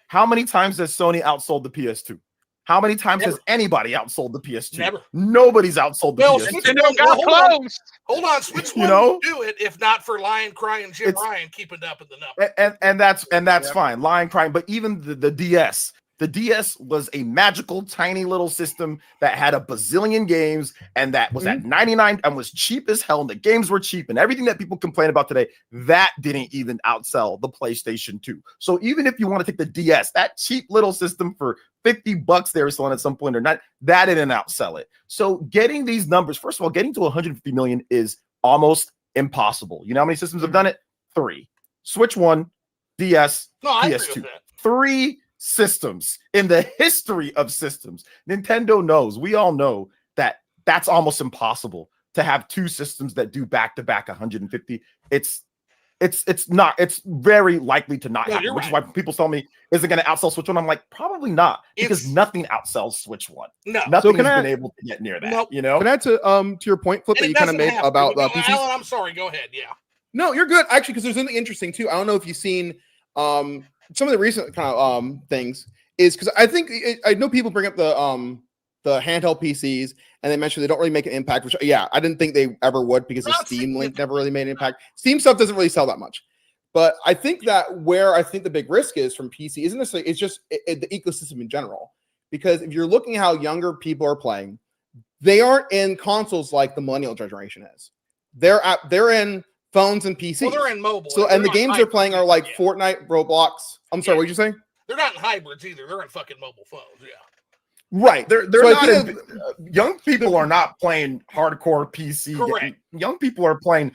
How many times has Sony outsold the PS2? How many times has anybody outsold the PS2? Never. Nobody's outsold the PS2. Hold on. Switch 1 would do it if not for Lion Crying Jim Ryan keeping up in the number. And that's fine. Lion Crying, but even the DS. The DS was a magical, tiny little system that had a bazillion games and that was at 99 and was cheap as hell. And the games were cheap and everything that people complain about today, that didn't even outsell the PlayStation 2. So even if you want to take the DS, that cheap little system for $50 they were selling at some point or not, that didn't outsell it. So getting these numbers, first of all, getting to 150 million is almost impossible. You know how many systems have done it? 3. Switch 1, DS, PS2. 3 systems in the history of systems. Nintendo knows, we all know that that's almost impossible to have 2 systems that do back-to-back 150. It's very likely to not happen, which is why people tell me, is it going to outsell Switch 1? I'm like, probably not, because nothing outsells Switch 1. No. Nothing has been able to get near that. Nope. You know? Can I add to your point, Flip, that you kind of made about PCs? Alan, I'm sorry. Go ahead. Yeah. No, you're good. Actually, because there's something interesting, too. I don't know if you've seen some of the recent kind of things is because I think I know people bring up the handheld PCs and they mention they don't really make an impact, which I didn't think they ever would because the Steam Link never really made an impact. Steam stuff doesn't really sell that much. But I think that where I think the big risk is from PC isn't necessarily, it's just the ecosystem in general. Because if you're looking how younger people are playing, they aren't in consoles like the millennial generation is. They're in phones and PCs. Well, they're in mobile. So and the games they're playing are like Fortnite, Roblox. I'm sorry, what did you say? They're not in hybrids either. They're in fucking mobile phones. Yeah. Right. They're not young people are not playing hardcore PC. Correct. Young people are playing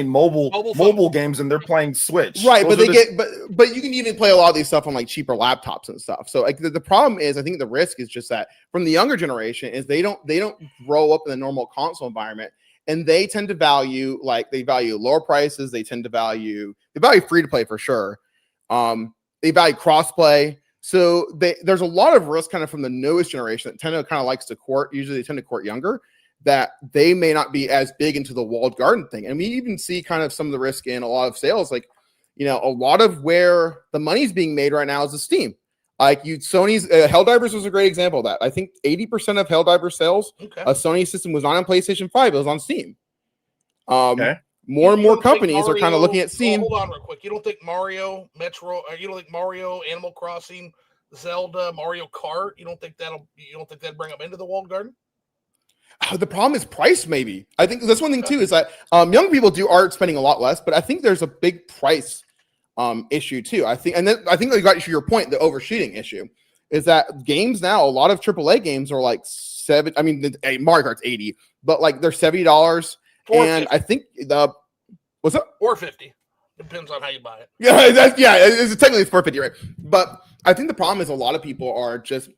mobile games and they're playing Switch. Right, but but you can even play a lot of these stuff on like cheaper laptops and stuff. So like the problem is I think the risk is just that from the younger generation is they don't grow up in the normal console environment. And they tend to value lower prices. They value free to play for sure. They value crossplay. So there's a lot of risk kind of from the newest generation that Nintendo kind of likes to court. Usually they tend to court younger, that they may not be as big into the walled garden thing. And we even see kind of some of the risk in a lot of sales. Like, a lot of where the money's being made right now is the Steam. Like Sony's Helldivers was a great example of that. I think 80% of Helldivers sales, a Sony system was not on PlayStation 5. It was on Steam. More and more companies are kind of looking at Steam. Hold on real quick. You don't think Mario, Animal Crossing, Zelda, Mario Kart, you don't think that'd bring them into the walled garden? The problem is price, maybe. I think that's one thing too, is that young people are spending a lot less, but I think there's a big price issue too. I think I got to your point, the overshooting issue is that games now, a lot of AAA games are like Mario Kart's 80, but like they're $70. And I think what's up? Or 50. Depends on how you buy it. It's technically $450, right? But I think the problem is a lot of people are just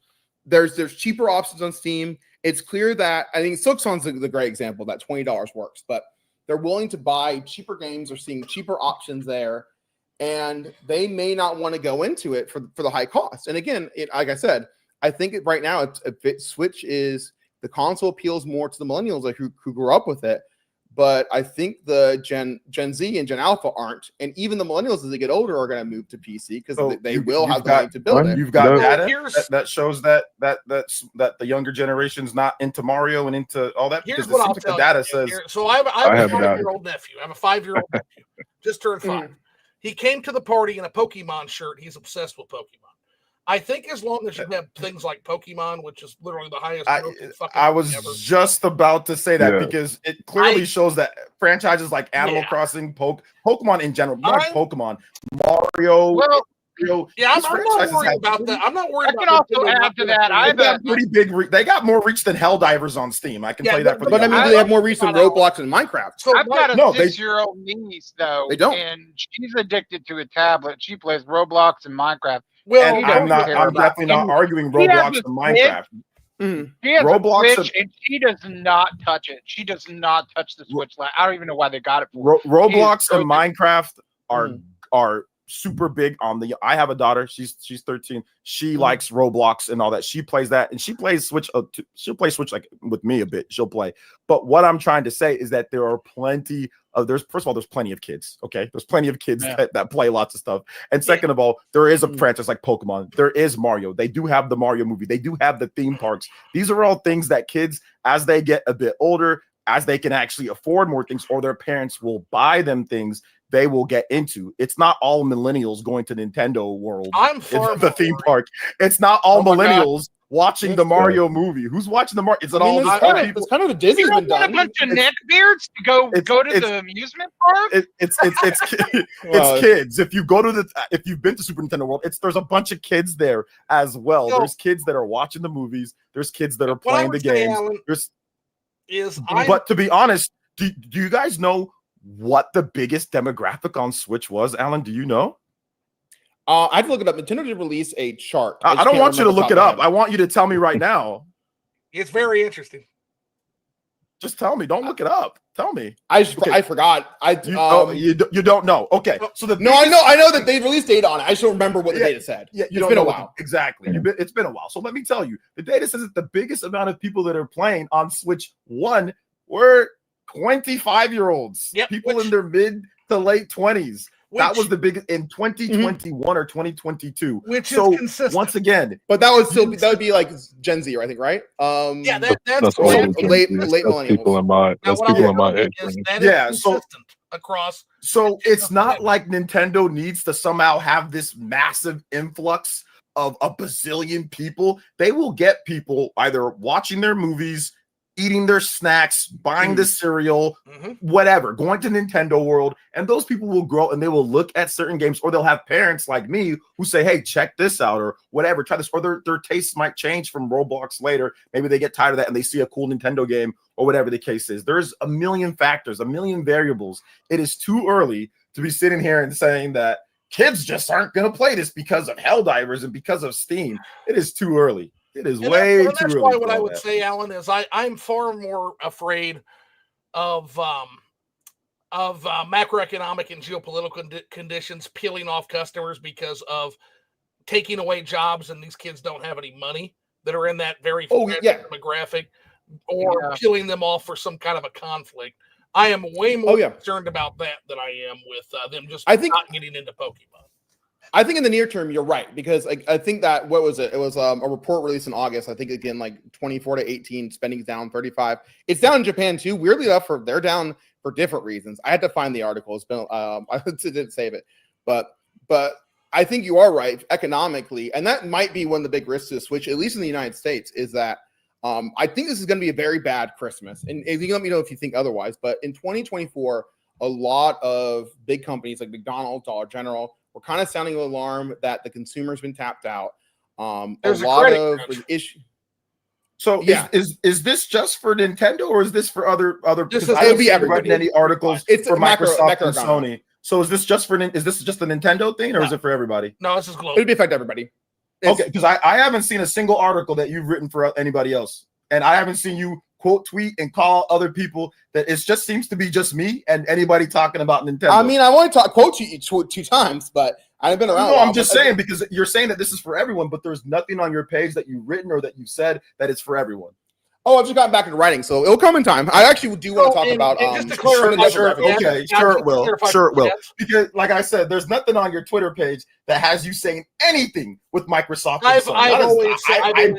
there's cheaper options on Steam. It's clear that I think Silksong's the great example that $20 works, but they're willing to buy cheaper games or seeing cheaper options there, and they may not want to go into it for the high cost. And again, like I said, I think right now Switch is the console appeals more to the millennials like who grew up with it. But I think the Gen Z and Gen Alpha aren't, and even the millennials as they get older are going to move to PC because they will have the money to build it. You've got data that shows that the younger generation's not into Mario and into all that. Here's what I'll tell you. Data says. So I have a 5-year-old nephew. I have a 5-year-old nephew. Just turned 5. He came to the party in a Pokemon shirt. He's obsessed with Pokemon. I think as long as you have things like Pokemon, which is literally the highest. I was just about to say that because it clearly shows that franchises like Animal Crossing, Pokemon in general, not Pokemon, Mario. Well, I'm not worried about that. I'm not worried. I can also add to that. I got pretty big. They got more reach than Helldivers on Steam. I can tell you that. But I mean, they have more reach than Roblox and Minecraft. So I've got a 6-year-old niece though. They don't, and she's addicted to a tablet. She plays Roblox and Minecraft. Well, I'm definitely not arguing Roblox and Minecraft. She has Roblox a Switch and she does not touch it. She does not touch the Switch. I don't even know why they got it for. Roblox and Minecraft are super big on the. I have a daughter. She's 13. She likes Roblox and all that. She plays that, and she plays Switch. She'll play Switch like with me a bit. She'll play. But what I'm trying to say is that there are plenty of. There's plenty of kids. Okay, there's plenty of kids that play lots of stuff. And second of all, there is a franchise like Pokemon. There is Mario. They do have the Mario movie. They do have the theme parks. These are all things that kids, as they get a bit older, as they can actually afford more things, or their parents will buy them things, they will get into. It's not all millennials going to Nintendo World. I'm for the theme park. It's not all millennials watching the Mario movie. Who's watching the Mario? Is it all the people? It's kind of a Disney's been done. A bunch of neckbeards to go to the amusement park. It's kids. If you've been to Super Nintendo World, there's a bunch of kids there as well. There's kids that are watching the movies. There's kids that are playing the games. But to be honest, do you guys know what the biggest demographic on Switch was? Alan, do you know? I had to look it up. Nintendo did release a chart. I don't want you to look it up. I want you to tell me right now. It's very interesting. Just tell me. Don't look it up. Tell me. I forgot. You don't know. Okay. So I know that they released data on it. I just don't remember what the data said. Yeah, it's been a while. Exactly. It's been a while. So let me tell you, the data says that the biggest amount of people that are playing on Switch 1 were 25-year-olds, people in their mid to late 20s. That was the biggest in 2021 or 2022. Which is consistent. Once again, but that would be like Gen Z, I think, right? That's late millennials. People in my age. So across. So it's not like Nintendo needs to somehow have this massive influx of a bazillion people. They will get people either watching their movies, eating their snacks, buying the cereal, whatever, going to Nintendo World, and those people will grow and they will look at certain games, or they'll have parents like me who say, hey, check this out, or whatever, try this, or their tastes might change from Roblox later. Maybe they get tired of that and they see a cool Nintendo game, or whatever the case is. There's a million factors, a million variables. It is too early to be sitting here and saying that kids just aren't going to play this because of Helldivers and because of Steam. It is too early. It is way too early. That's why what I would say, Alan, is I'm far more afraid of macroeconomic and geopolitical conditions peeling off customers because of taking away jobs, and these kids don't have any money that are in that very demographic, or peeling them off for some kind of a conflict. I am way more concerned about that than I am with them just not getting into Pokemon. I think in the near term, you're right, because I think that, what was it? It was a report released in August. I think, again, like 24 to 18, spending's down 35. It's down in Japan too. Weirdly enough, they're down for different reasons. I had to find the article. It's been I didn't save it, but I think you are right economically, and that might be one of the big risks to the Switch, at least in the United States, is that I think this is going to be a very bad Christmas. And if you can let me know if you think otherwise, but in 2024, a lot of big companies like McDonald's, Dollar General, we're kind of sounding an alarm that the consumer's been tapped out. There's a lot of issues. So is this just for Nintendo, or is this for other? It'll be everybody. Any articles it's for Microsoft and Sony? So is this just for? Is this just a Nintendo thing, or is it for everybody? No, this is global. It'll be affect everybody. Okay, because I haven't seen a single article that you've written for anybody else, and I haven't seen you quote tweet and call other people that it just seems to be just me and anybody talking about Nintendo. I mean, I want to quote you two times, but I've been around. No, I'm just saying because you're saying that this is for everyone, but there's nothing on your page that you've written or that you've said that it's for everyone. Oh, I've just gotten back into writing, so it'll come in time. I actually do want to talk about. Just to clarify, sure it will. Yes. Because, like I said, there's nothing on your Twitter page that has you saying anything with Microsoft. I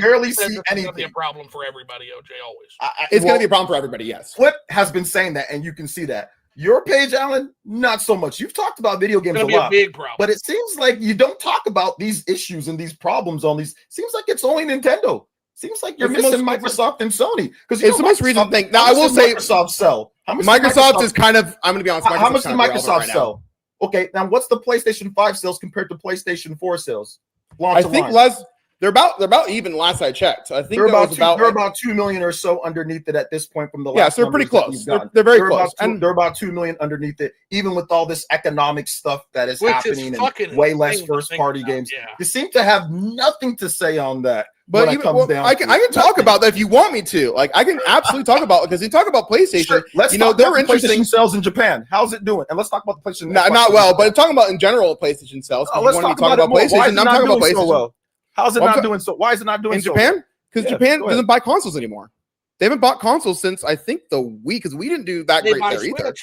barely see anything. It's be a problem for everybody, OJ. Always. It's going to be a problem for everybody. Yes. Flip has been saying that, and you can see that. Your page, Alan, not so much. You've talked about video games a lot, a big problem. but it seems like you don't talk about these issues and these problems on these. Seems like it's only Nintendo. Seems like you're missing Microsoft and Sony because it's the most recent thing. Now I will say Microsoft sell. Microsoft is kind of. I'm going to be honest. How much did Microsoft sell? Okay, now what's the PlayStation 5 sales compared to PlayStation 4 sales? I think less. They're about even. Last I checked, I think they're about 2 million or so underneath it at this point from the last. Yeah, so they're pretty close. They're very close, and they're about 2 million underneath it, even with all this economic stuff that is happening and way less first-party games. Yeah. You seem to have nothing to say on that. But I can talk about that if you want me to. Like I can absolutely talk about it because you talk about PlayStation. Sure. Let's talk about the PlayStation sales in Japan. How's it doing? And let's talk about the PlayStation. Not well, but talking about in general PlayStation sales. Let's talk about PlayStation. I'm talking about PlayStation. So well? How's it not doing so? Why is it not doing in Japan? Because Japan doesn't buy consoles anymore. They haven't bought consoles since I think the Wii, because we didn't do that great there either.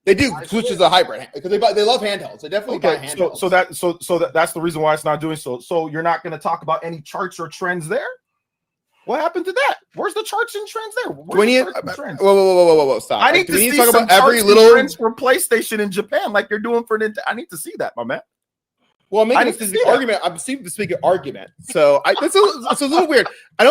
They do. Switch is a hybrid because they love handhelds. They definitely buy handhelds. So that's the reason why it's not doing so. So you're not going to talk about any charts or trends there. What happened to that? Where's the charts and trends there? Whoa! Stop! I need to see talk about every little trends for PlayStation in Japan, like you're doing for Nintendo. I need to see that, my man. Well, I'm making a specific argument. I'm seeing the speaking argument, so it's a little weird. I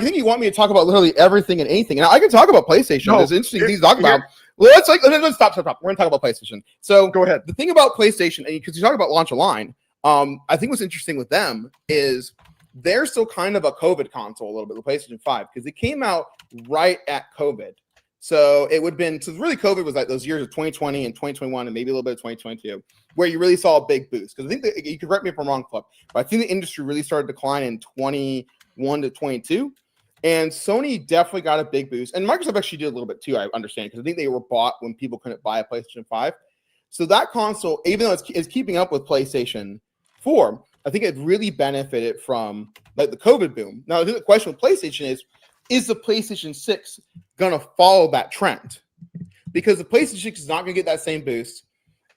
think you want me to talk about literally everything and anything, and I can talk about PlayStation. No, there's interesting things to talk about. Well, let's stop. We're going to talk about PlayStation. So go ahead. The thing about PlayStation, and because you talk about launch a line, I think what's interesting with them is they're still kind of a COVID console a little bit, the PlayStation 5, because it came out right at COVID. So it would have been, so really COVID was like those years of 2020 and 2021 and maybe a little bit of 2022 where you really saw a big boost. Because I think that, you can correct me if I'm wrong, Flip, but I think the industry really started to decline in 21 to 22. And Sony definitely got a big boost. And Microsoft actually did a little bit too, I understand, because I think they were bought when people couldn't buy a PlayStation 5. So that console, even though it's keeping up with PlayStation 4, I think it really benefited from like the COVID boom. Now, the question with PlayStation is the PlayStation 6 going to follow that trend? Because the PlayStation 6 is not going to get that same boost.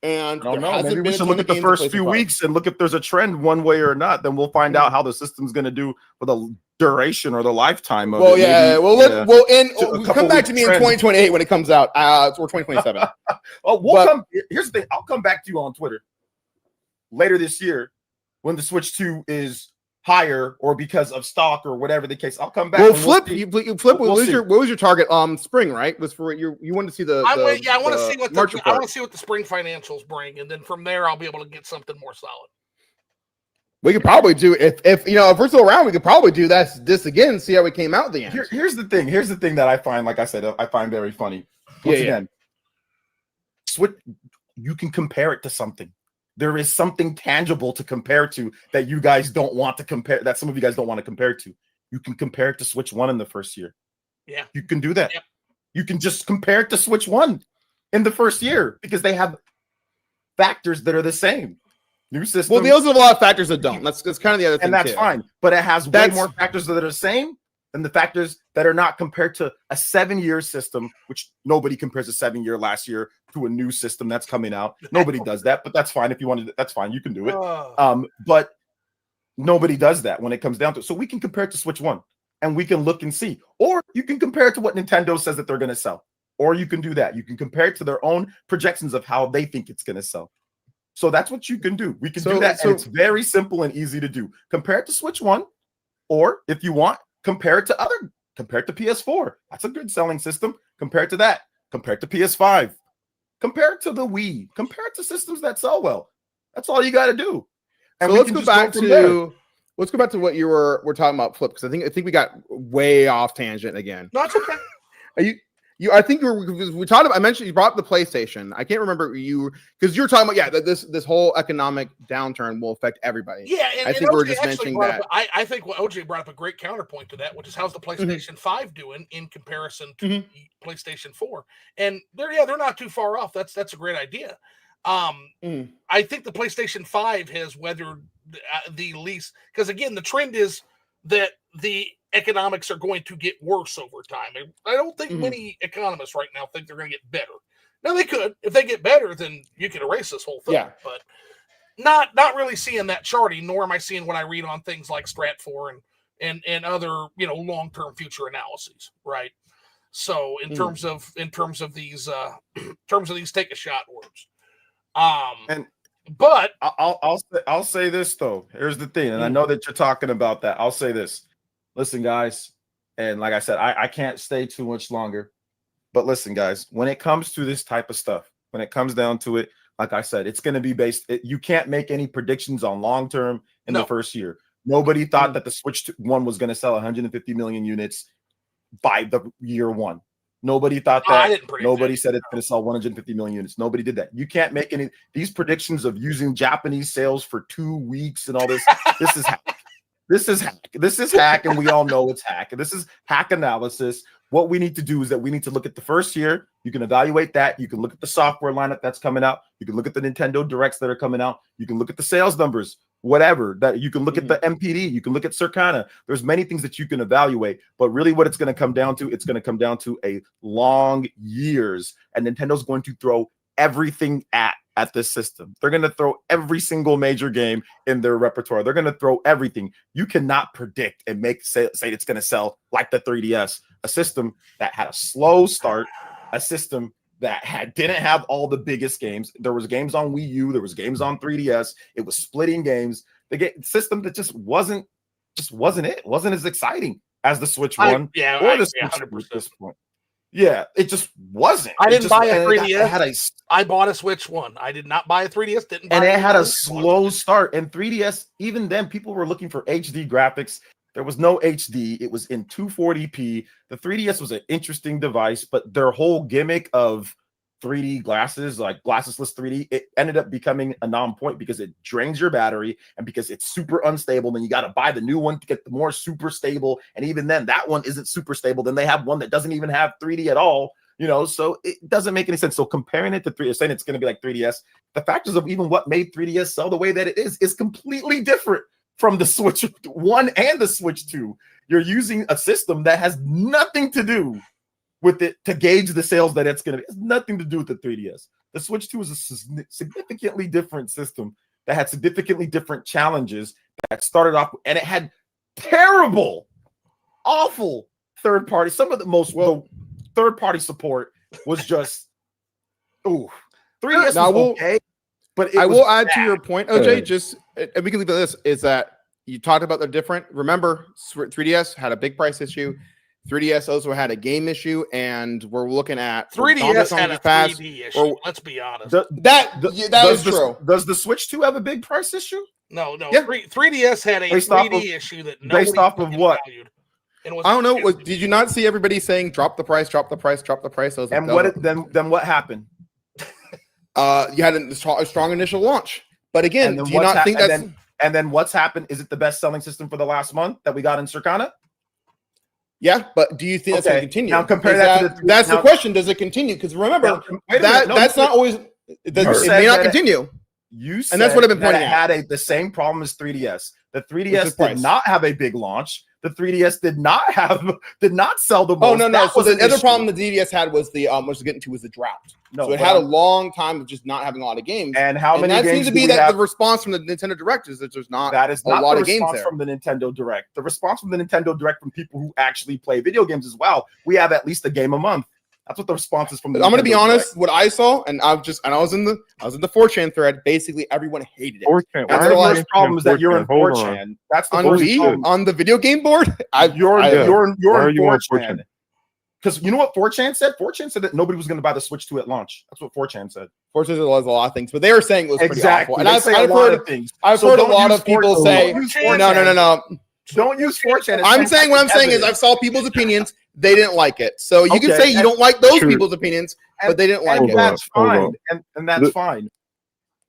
And I don't know. Maybe we should look at the first few weeks and look if there's a trend one way or not. Then we'll find out how the system's going to do for the duration or the lifetime of it. We'll come back to me in 2028 when it comes out, or 2027. Here's the thing. I'll come back to you on Twitter later this year when the Switch 2 is higher or because of stock or whatever the case. I'll come back. Well, Flip, what was your target? Spring, right? Was for you wanted to see the I want to see what the spring financials bring, and then from there I'll be able to get something more solid. We could probably do if we're still around, we could probably do this again, see how we came out at the end. Here's the thing that I find, like I said, I find very funny. Once again, Switch, you can compare it to something. There is something tangible to compare to that you guys don't want to compare, that some of you guys don't want to compare to. You can compare it to Switch 1 in the first year. Yeah. You can do that. Yep. You can just compare it to Switch 1 in the first year because they have factors that are the same. New system. Well, they also have a lot of factors that don't. That's kind of the other thing. And that's fine. But it has way more factors that are the same than the factors that are not, compared to a 7-year system, which nobody compares a 7-year last year to a new system that's coming out. Nobody does that, but that's fine. If you wanted to, that's fine. You can do it. But nobody does that when it comes down to it. So we can compare it to Switch 1 and we can look and see. Or you can compare it to what Nintendo says that they're going to sell. Or you can do that. You can compare it to their own projections of how they think it's going to sell. So that's what you can do. We can do that. And it's very simple and easy to do. Compare it to Switch 1. Or if you want, compare it to PS4. That's a good selling system. Compare it to that. Compare it to PS5. Compare it to the Wii. Compare it to systems that sell well. That's all you got to do. And so let's go back to what you were talking about, Flip, because I think we got way off tangent again. No, it's okay. I think we talked about. I mentioned you brought up the PlayStation. I can't remember you because you're talking about this whole economic downturn will affect everybody. Yeah, and, I think we're just mentioning that. I think what OJ brought up a great counterpoint to that, which is how's the PlayStation 5 doing in comparison to PlayStation 4? And they're not too far off. That's a great idea. I think the PlayStation 5 has weathered the least because again, the trend is that the economics are going to get worse over time. I don't think many economists right now think they're going to get better. Now they could. If they get better, then you can erase this whole thing. Yeah. But not really seeing that charting, nor am I seeing what I read on things like Stratfor and other long-term future analyses, right? So in terms of these take a shot words. But I'll say this though. Here's the thing, and I know that you're talking about that. I'll say this. Listen, guys, and like I said, I can't stay too much longer. But listen, guys, when it comes to this type of stuff, when it comes down to it, like I said, it's going to be based. You can't make any predictions on long term in the first year. Nobody thought that the Switch 1 was going to sell 150 million units by the year one. Nobody thought that. Nobody said it's going to sell 150 million units. Nobody did that. You can't make any these predictions of using Japanese sales for 2 weeks and all this. This is hack. This is hack, and we all know it's hack. And this is hack analysis. What we need to do is that we need to look at the first year. You can evaluate that. You can look at the software lineup that's coming out. You can look at the Nintendo Directs that are coming out. You can look at the sales numbers, whatever. That you can look at the MPD. You can look at Circana. There's many things that you can evaluate. But really what it's going to come down to, it's going to come down to a long years. And Nintendo's going to throw everything at this system. They're going to throw every single major game in their repertoire. They're going to throw everything. You cannot predict and say it's going to sell like the 3DS, a system that had a slow start, a system that didn't have all the biggest games. There was games on Wii U, there was games on 3DS. It was splitting games. The system that just wasn't it. It wasn't as exciting as the Switch 1 or the Switch 2 at this point. Yeah, it just wasn't. I didn't buy a 3DS. I bought a Switch 1. I did not buy a 3DS. And it had a slow start. And 3DS, even then, people were looking for HD graphics. There was no HD. It was in 240p. The 3DS was an interesting device, but their whole gimmick of 3D glasses, like glassesless 3D, it ended up becoming a non-point because it drains your battery and because it's super unstable. Then you got to buy the new one to get the more super stable. And even then, that one isn't super stable. Then they have one that doesn't even have 3D at all, so it doesn't make any sense. So comparing it to 3DS, saying it's going to be like 3DS, the factors of even what made 3DS sell the way that it is completely different from the Switch 1 and the Switch 2. You're using a system that has nothing to do with it to gauge the sales that it's going to be. It has nothing to do with the 3DS. The Switch 2 is a significantly different system that had significantly different challenges that started off, and it had terrible, awful third-party. Some of the most third-party support was just, 3DS was okay, but I will add to your point, OJ, and we can leave it this, is that you talked about the different, remember, 3DS had a big price issue. 3DS also had a game issue, and we're looking at 3DS had a 3D issue. Let's be honest. That is true. Does the Switch 2 have a big price issue? No. Yeah. 3DS had a 3D issue that nobody based off of what? Valued. I don't know. Did you not see everybody saying drop the price, drop the price, drop the price? And then what happened? You had a strong initial launch, but again, do you not think that's? And then what's happened? Is it the best selling system for the last month that we got in Circana? Yeah, but do you think that's going to continue? Now compare that. That's the question. Does it continue? Because remember, that's not always. It may not continue. You said, and that's what I've been pointing out. It had the same problem as 3DS. The 3DS did not have a big launch. The 3DS did not sell the most. Oh no. So the other problem the DDS had was the which was getting to was the drought. No, so it had a long time of just not having a lot of games. And how many? That games seems to be that the response from the Nintendo Direct is that there's not. That is not a lot the of games response there. From the Nintendo Direct. The response from the Nintendo Direct from people who actually play video games as well. We have at least a game a month. That's what the response is from. I'm going to be honest. What I saw, and I was in the 4chan thread. Basically, everyone hated it. 4chan. That's the worst problem is that you're in 4chan. That's the worst problem. On the video game board. You're in 4chan. Because you know what 4chan said? 4chan said that nobody was going to buy the Switch 2 at launch. That's what 4chan said. 4chan said a lot of things, but they were saying it was pretty awful. And I've heard a lot of people say, no. Don't use 4chan. I'm saying what I'm saying is I've saw people's opinions. they didn't like it. So you can Okay, say you don't like those Sure. people's opinions, but they didn't like and it. that's Hold fine. up. And that's Th- fine.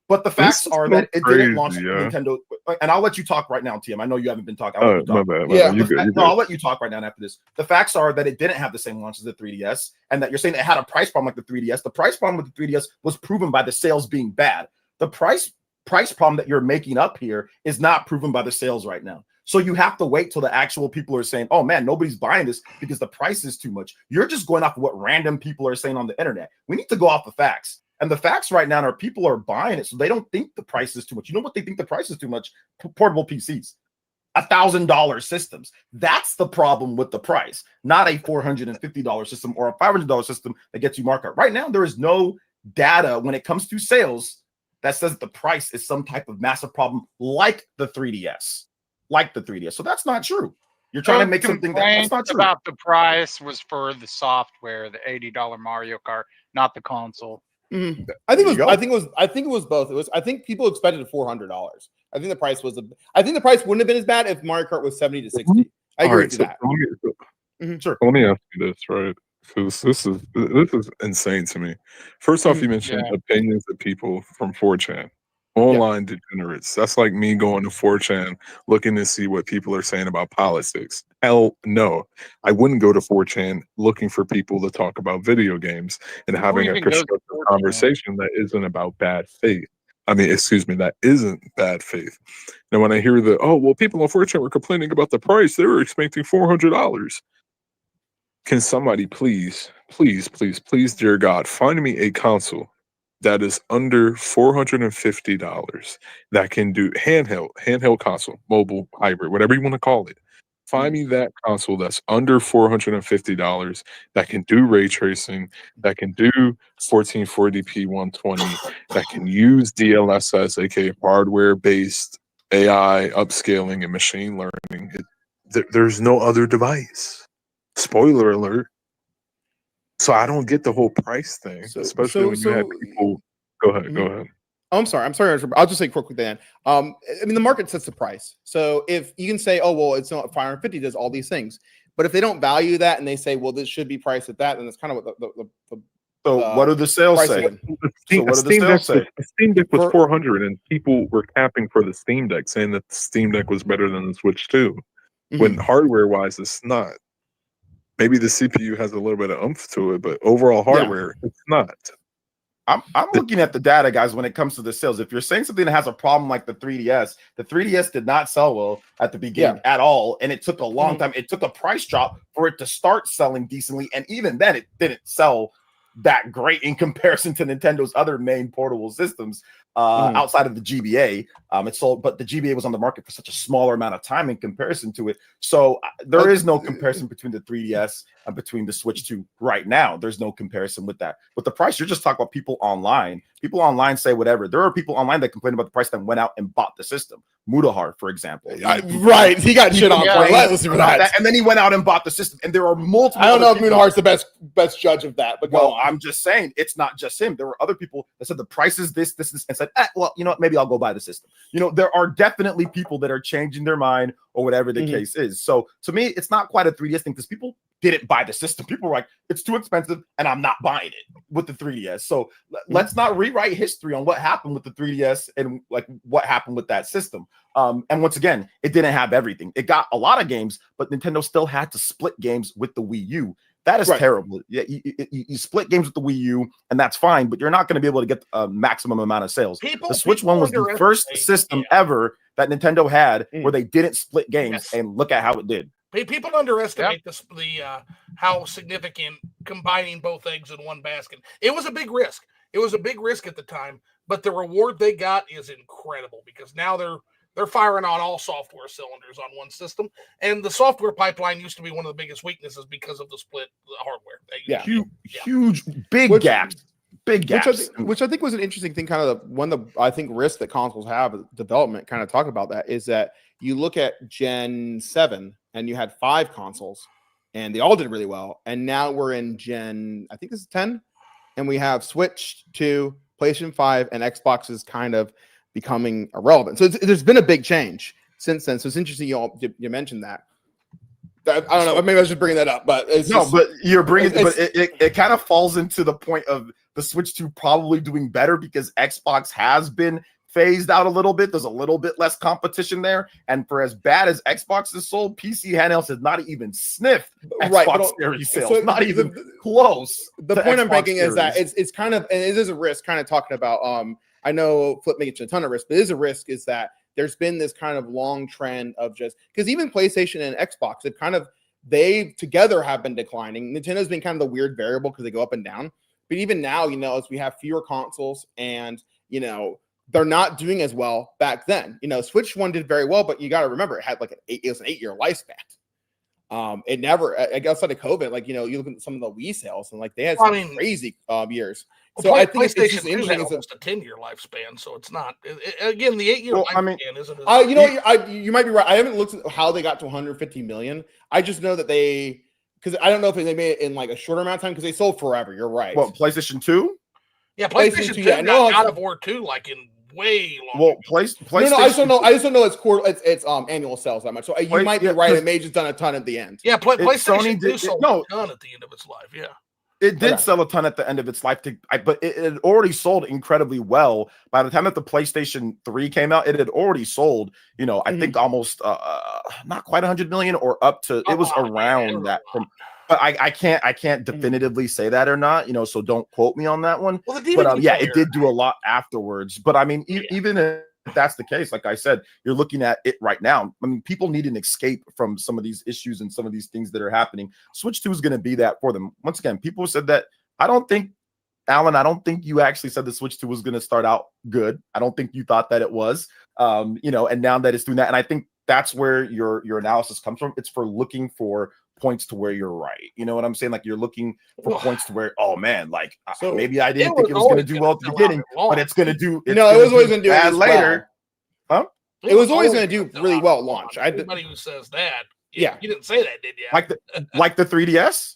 But the This facts is are so that it didn't launch crazy, yeah. Nintendo. And I'll let you talk right now, TM. I know you haven't been talking. I'll let you My talk. bad. Yeah. You good? You No, good? I'll let you talk right now after this. The facts are that it didn't have the same launch as the 3DS, and that you're saying it had a price problem like the 3DS. The price problem with the 3DS was proven by the sales being bad. The price problem that you're making up here is not proven by the sales right now. So you have to wait till the actual people are saying, "Oh man, nobody's buying this because the price is too much." You're just going off of what random people are saying on the internet. We need to go off the facts. And the facts right now are people are buying it, so they don't think the price is too much. You know what they think the price is too much? Portable PCs. $1,000 systems. That's the problem with the price, not a $450 system or a $500 system that gets you markup. Right now, there is no data when it comes to sales that says the price is some type of massive problem like the 3DS. So that's not true. You're trying to make something that's not true. About the price was for the software, the $80 Mario Kart, not the console. Mm-hmm. I think it was both. I think people expected $400. I think the price wouldn't have been as bad if Mario Kart was 70 to 60. I agree with that. Sure. Let me ask you this, right? Because this is insane to me. First off, you mentioned opinions of people from 4chan. Online degenerates. That's like me going to 4chan looking to see what people are saying about politics. Hell no. I wouldn't go to 4chan looking for people to talk about video games and having a constructive conversation that isn't about bad faith. That isn't bad faith. Now, when I hear people on 4chan were complaining about the price, they were expecting $400. Can somebody please, dear God, find me a console that is under $450 that can do handheld console, mobile, hybrid, whatever you want to call it. Find me that console that's under $450 that can do ray tracing, that can do 1440p 120, that can use DLSS, aka hardware-based AI upscaling and machine learning. There's no other device. Spoiler alert. So I don't get the whole price thing, especially when you have people. Go ahead. Oh, I'm sorry. I'll just say quickly then. The market sets the price. So if you can say, "Oh, well, it's not 550 does all these things," but if they don't value that and they say, "Well, this should be priced at that," then that's kind of what the So what do the sales say? So what do the sales say? The Steam Deck was 400, and people were capping for the Steam Deck, saying that the Steam Deck was better than the Switch 2. When hardware-wise, it's not. Maybe the CPU has a little bit of oomph to it, but overall hardware, it's not. I'm looking at the data, guys, when it comes to the sales. If you're saying something that has a problem like the 3DS did not sell well at the beginning at all, and it took a long time. It took a price drop for it to start selling decently, and even then, it didn't sell that great in comparison to Nintendo's other main portable systems outside of the GBA. It sold, but the GBA was on the market for such a smaller amount of time in comparison to it. So there is no comparison between the 3DS and between the Switch 2 right now. There's no comparison with that. With the price, you're just talking about people online. People online say whatever. There are people online that complain about the price that went out and bought the system. Mudahar, for example. Right. He got shit on that. And then he went out and bought the system. And there are multiple. I don't know if Mudahar's the best judge of that, but I'm just saying it's not just him. There were other people that said the price is this, and said, well, you know what, maybe I'll go buy the system. You know, there are definitely people that are changing their mind or whatever the case is. So to me, it's not quite a 3DS thing because people didn't buy the system. People were like, it's too expensive and I'm not buying it with the 3DS. So let's not rewrite history on what happened with the 3DS and like what happened with that system. And once again, it didn't have everything. It got a lot of games, but Nintendo still had to split games with the Wii U. That is terrible. Yeah, you split games with the Wii U, and that's fine, but you're not going to be able to get a maximum amount of sales. The Switch one was the first system ever that Nintendo had where they didn't split games, and look at how it did. People underestimate how significant combining both eggs in one basket. It was a big risk. It was a big risk at the time, but the reward they got is incredible because now they're firing on all software cylinders on one system, and the software pipeline used to be one of the biggest weaknesses because of the split hardware. Huge, big gaps. Big gaps. Which I think was an interesting thing. Kind of one of the risks that consoles have development. Kind of talk about that is that you look at Gen 7 and you had 5 consoles, and they all did really well. And now we're in Gen, I think this is 10, and we have Switch 2, PlayStation 5, and Xbox is kind of becoming irrelevant. So there's been a big change since then. So it's interesting you mentioned that. I don't know. Maybe I should bring that up, but it's no, just, but you're bringing, but it kind of falls into the point of the Switch 2 probably doing better because Xbox has been phased out a little bit. There's a little bit less competition there, and for as bad as Xbox is sold, PC handhelds has not even sniffed Xbox Series sales, so not even close. The point I'm making is that it's kind of, and it is a risk. Kind of talking about, I know Flip makes a ton of risk, but it is a risk is that there's been this kind of long trend of just because even PlayStation and Xbox, they together have been declining. Nintendo's been kind of the weird variable because they go up and down. But even now, as we have fewer consoles and, they're not doing as well back then. Switch 1 did very well, but you got to remember it had like it was an 8-year lifespan. It never, outside of COVID, like, you look at some of the Wii sales and like they had some crazy years. So I think PlayStation 2 had almost a 10-year lifespan, so it's not. Again, the 8-year lifespan isn't. You might be right. I haven't looked at how they got to 150 million. I just know that because I don't know if they made it in like a shorter amount of time because they sold forever. You're right. Well, PlayStation 2. Yeah, PlayStation 2 got God of War 2 like in way longer. Well, PlayStation. No, I just don't know. I just don't know it's annual sales that much. So you might be right. It may just done a ton at the end. Yeah, PlayStation 2 sold a ton at the end of its life. Yeah. It did sell a ton at the end of its life, but it had already sold incredibly well. By the time that the PlayStation 3 came out, it had already sold, I think almost not quite 100 million or up to, it was around that. But I can't definitively say that or not, so don't quote me on that one. Well, but it did do a lot afterwards. But I mean, even if that's the case, like I said, you're looking at it right now. I mean, people need an escape from some of these issues and some of these things that are happening. Switch 2 is going to be that for them. Once again, people said that. Alan, I don't think you actually said the Switch 2 was going to start out good. I don't think you thought that it was, and now that it's doing that. And I think that's where your analysis comes from. It's for looking for points to where you're right. You know what I'm saying? Like you're looking for points to where, oh man, like maybe I didn't think it was going to do well at the beginning, but it's going to do. It was always going to do bad later. Huh? It was always going to do really well at launch. Anybody who says that, you didn't say that, did you? Like the 3DS.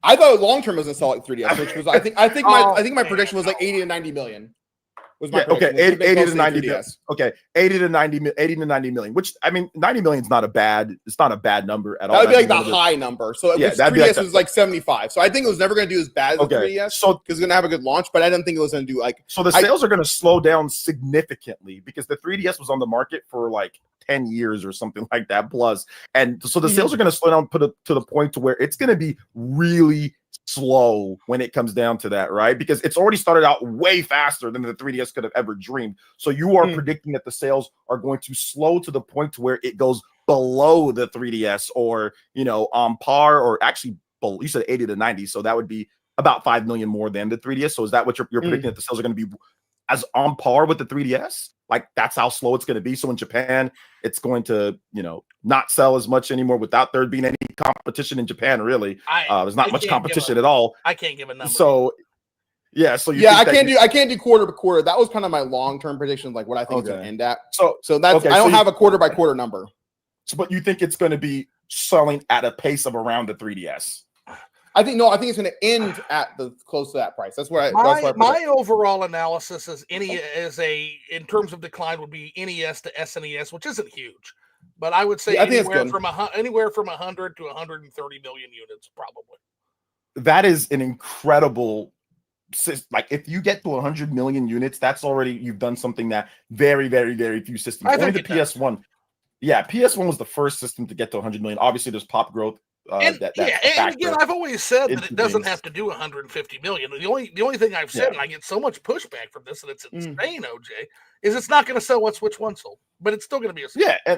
I thought long term was going to sell like 3DS, which was I think my prediction was like 80 to 90 million. Was my okay, 80 to 90 million. Okay, 80 to 90 million, which I mean 90 million is not a bad number at all. That would be like the high number. So 3DS was like 75. So I think it was never going to do as bad as the 3DS. So because it's going to have a good launch, but I didn't think it was going to do like. So the sales are going to slow down significantly because the 3DS was on the market for like 10 years or something like that plus, and so the sales are going to slow down to the point to where it's going to be really slow when it comes down to that, right? Because it's already started out way faster than the 3DS could have ever dreamed. So you are predicting that the sales are going to slow to the point to where it goes below the 3DS or, on par or actually, you said 80 to 90. So that would be about 5 million more than the 3DS. So is that what you're predicting that the sales are going to be as on par with the 3DS? Like that's how slow it's going to be. So in Japan, it's going to, not sell as much anymore without there being any competition in Japan. Really, there's not much competition at all. I can't give a number. So, I can't do quarter by quarter. That was kind of my long-term prediction, like what I think it's going to end at. So that's I don't have a quarter by quarter number. So, but you think it's going to be selling at a pace of around the 3DS? I think it's going to end at close to that price. That's what my overall analysis is in terms of decline would be NES to SNES, which isn't huge, but I would say anywhere from 100 to 130 million units probably. That is an incredible. Like if you get to 100 million units, that's already you've done something that very, very, very few systems. Only the PS1. Yeah, PS1 was the first system to get to 100 million. Obviously, there's pop growth. And again, I've always said that it doesn't have to do 150 million. The only thing I've said, and I get so much pushback from this, and it's insane, OJ, is it's not going to sell what Switch 1 sold, but it's still going to be a Switch. I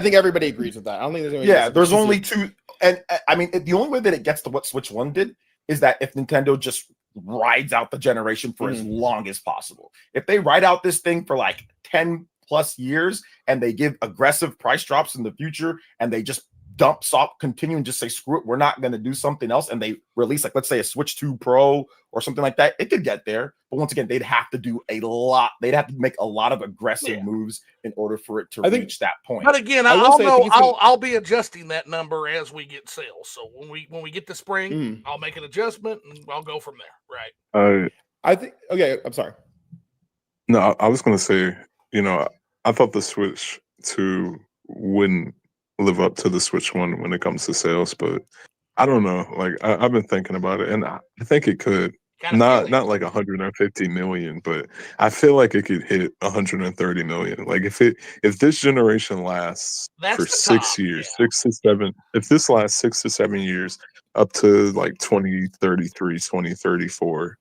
think everybody agrees with that. I don't think there's there's only two, and I mean the only way that it gets to what Switch 1 did is that if Nintendo just rides out the generation for as long as possible. If they ride out this thing for like 10 plus years and they give aggressive price drops in the future and they just continue and just say, screw it, we're not going to do something else. And they release, like, let's say a Switch 2 Pro or something like that. It could get there. But once again, they'd have to do a lot. They'd have to make a lot of aggressive moves in order for it to reach that point. But again, I'll be adjusting that number as we get sales. So when we get to spring, I'll make an adjustment and I'll go from there. Right. I'm sorry. No, I was going to say, I thought the Switch 2 wouldn't live up to the Switch one when it comes to sales, but I don't know. Like I've been thinking about it, and I think it could. Not like 150 million, but I feel like it could hit 130 million. Like if this generation lasts for 6 years, 6 to 7, if this lasts 6 to 7 years up to like 2033, 2034,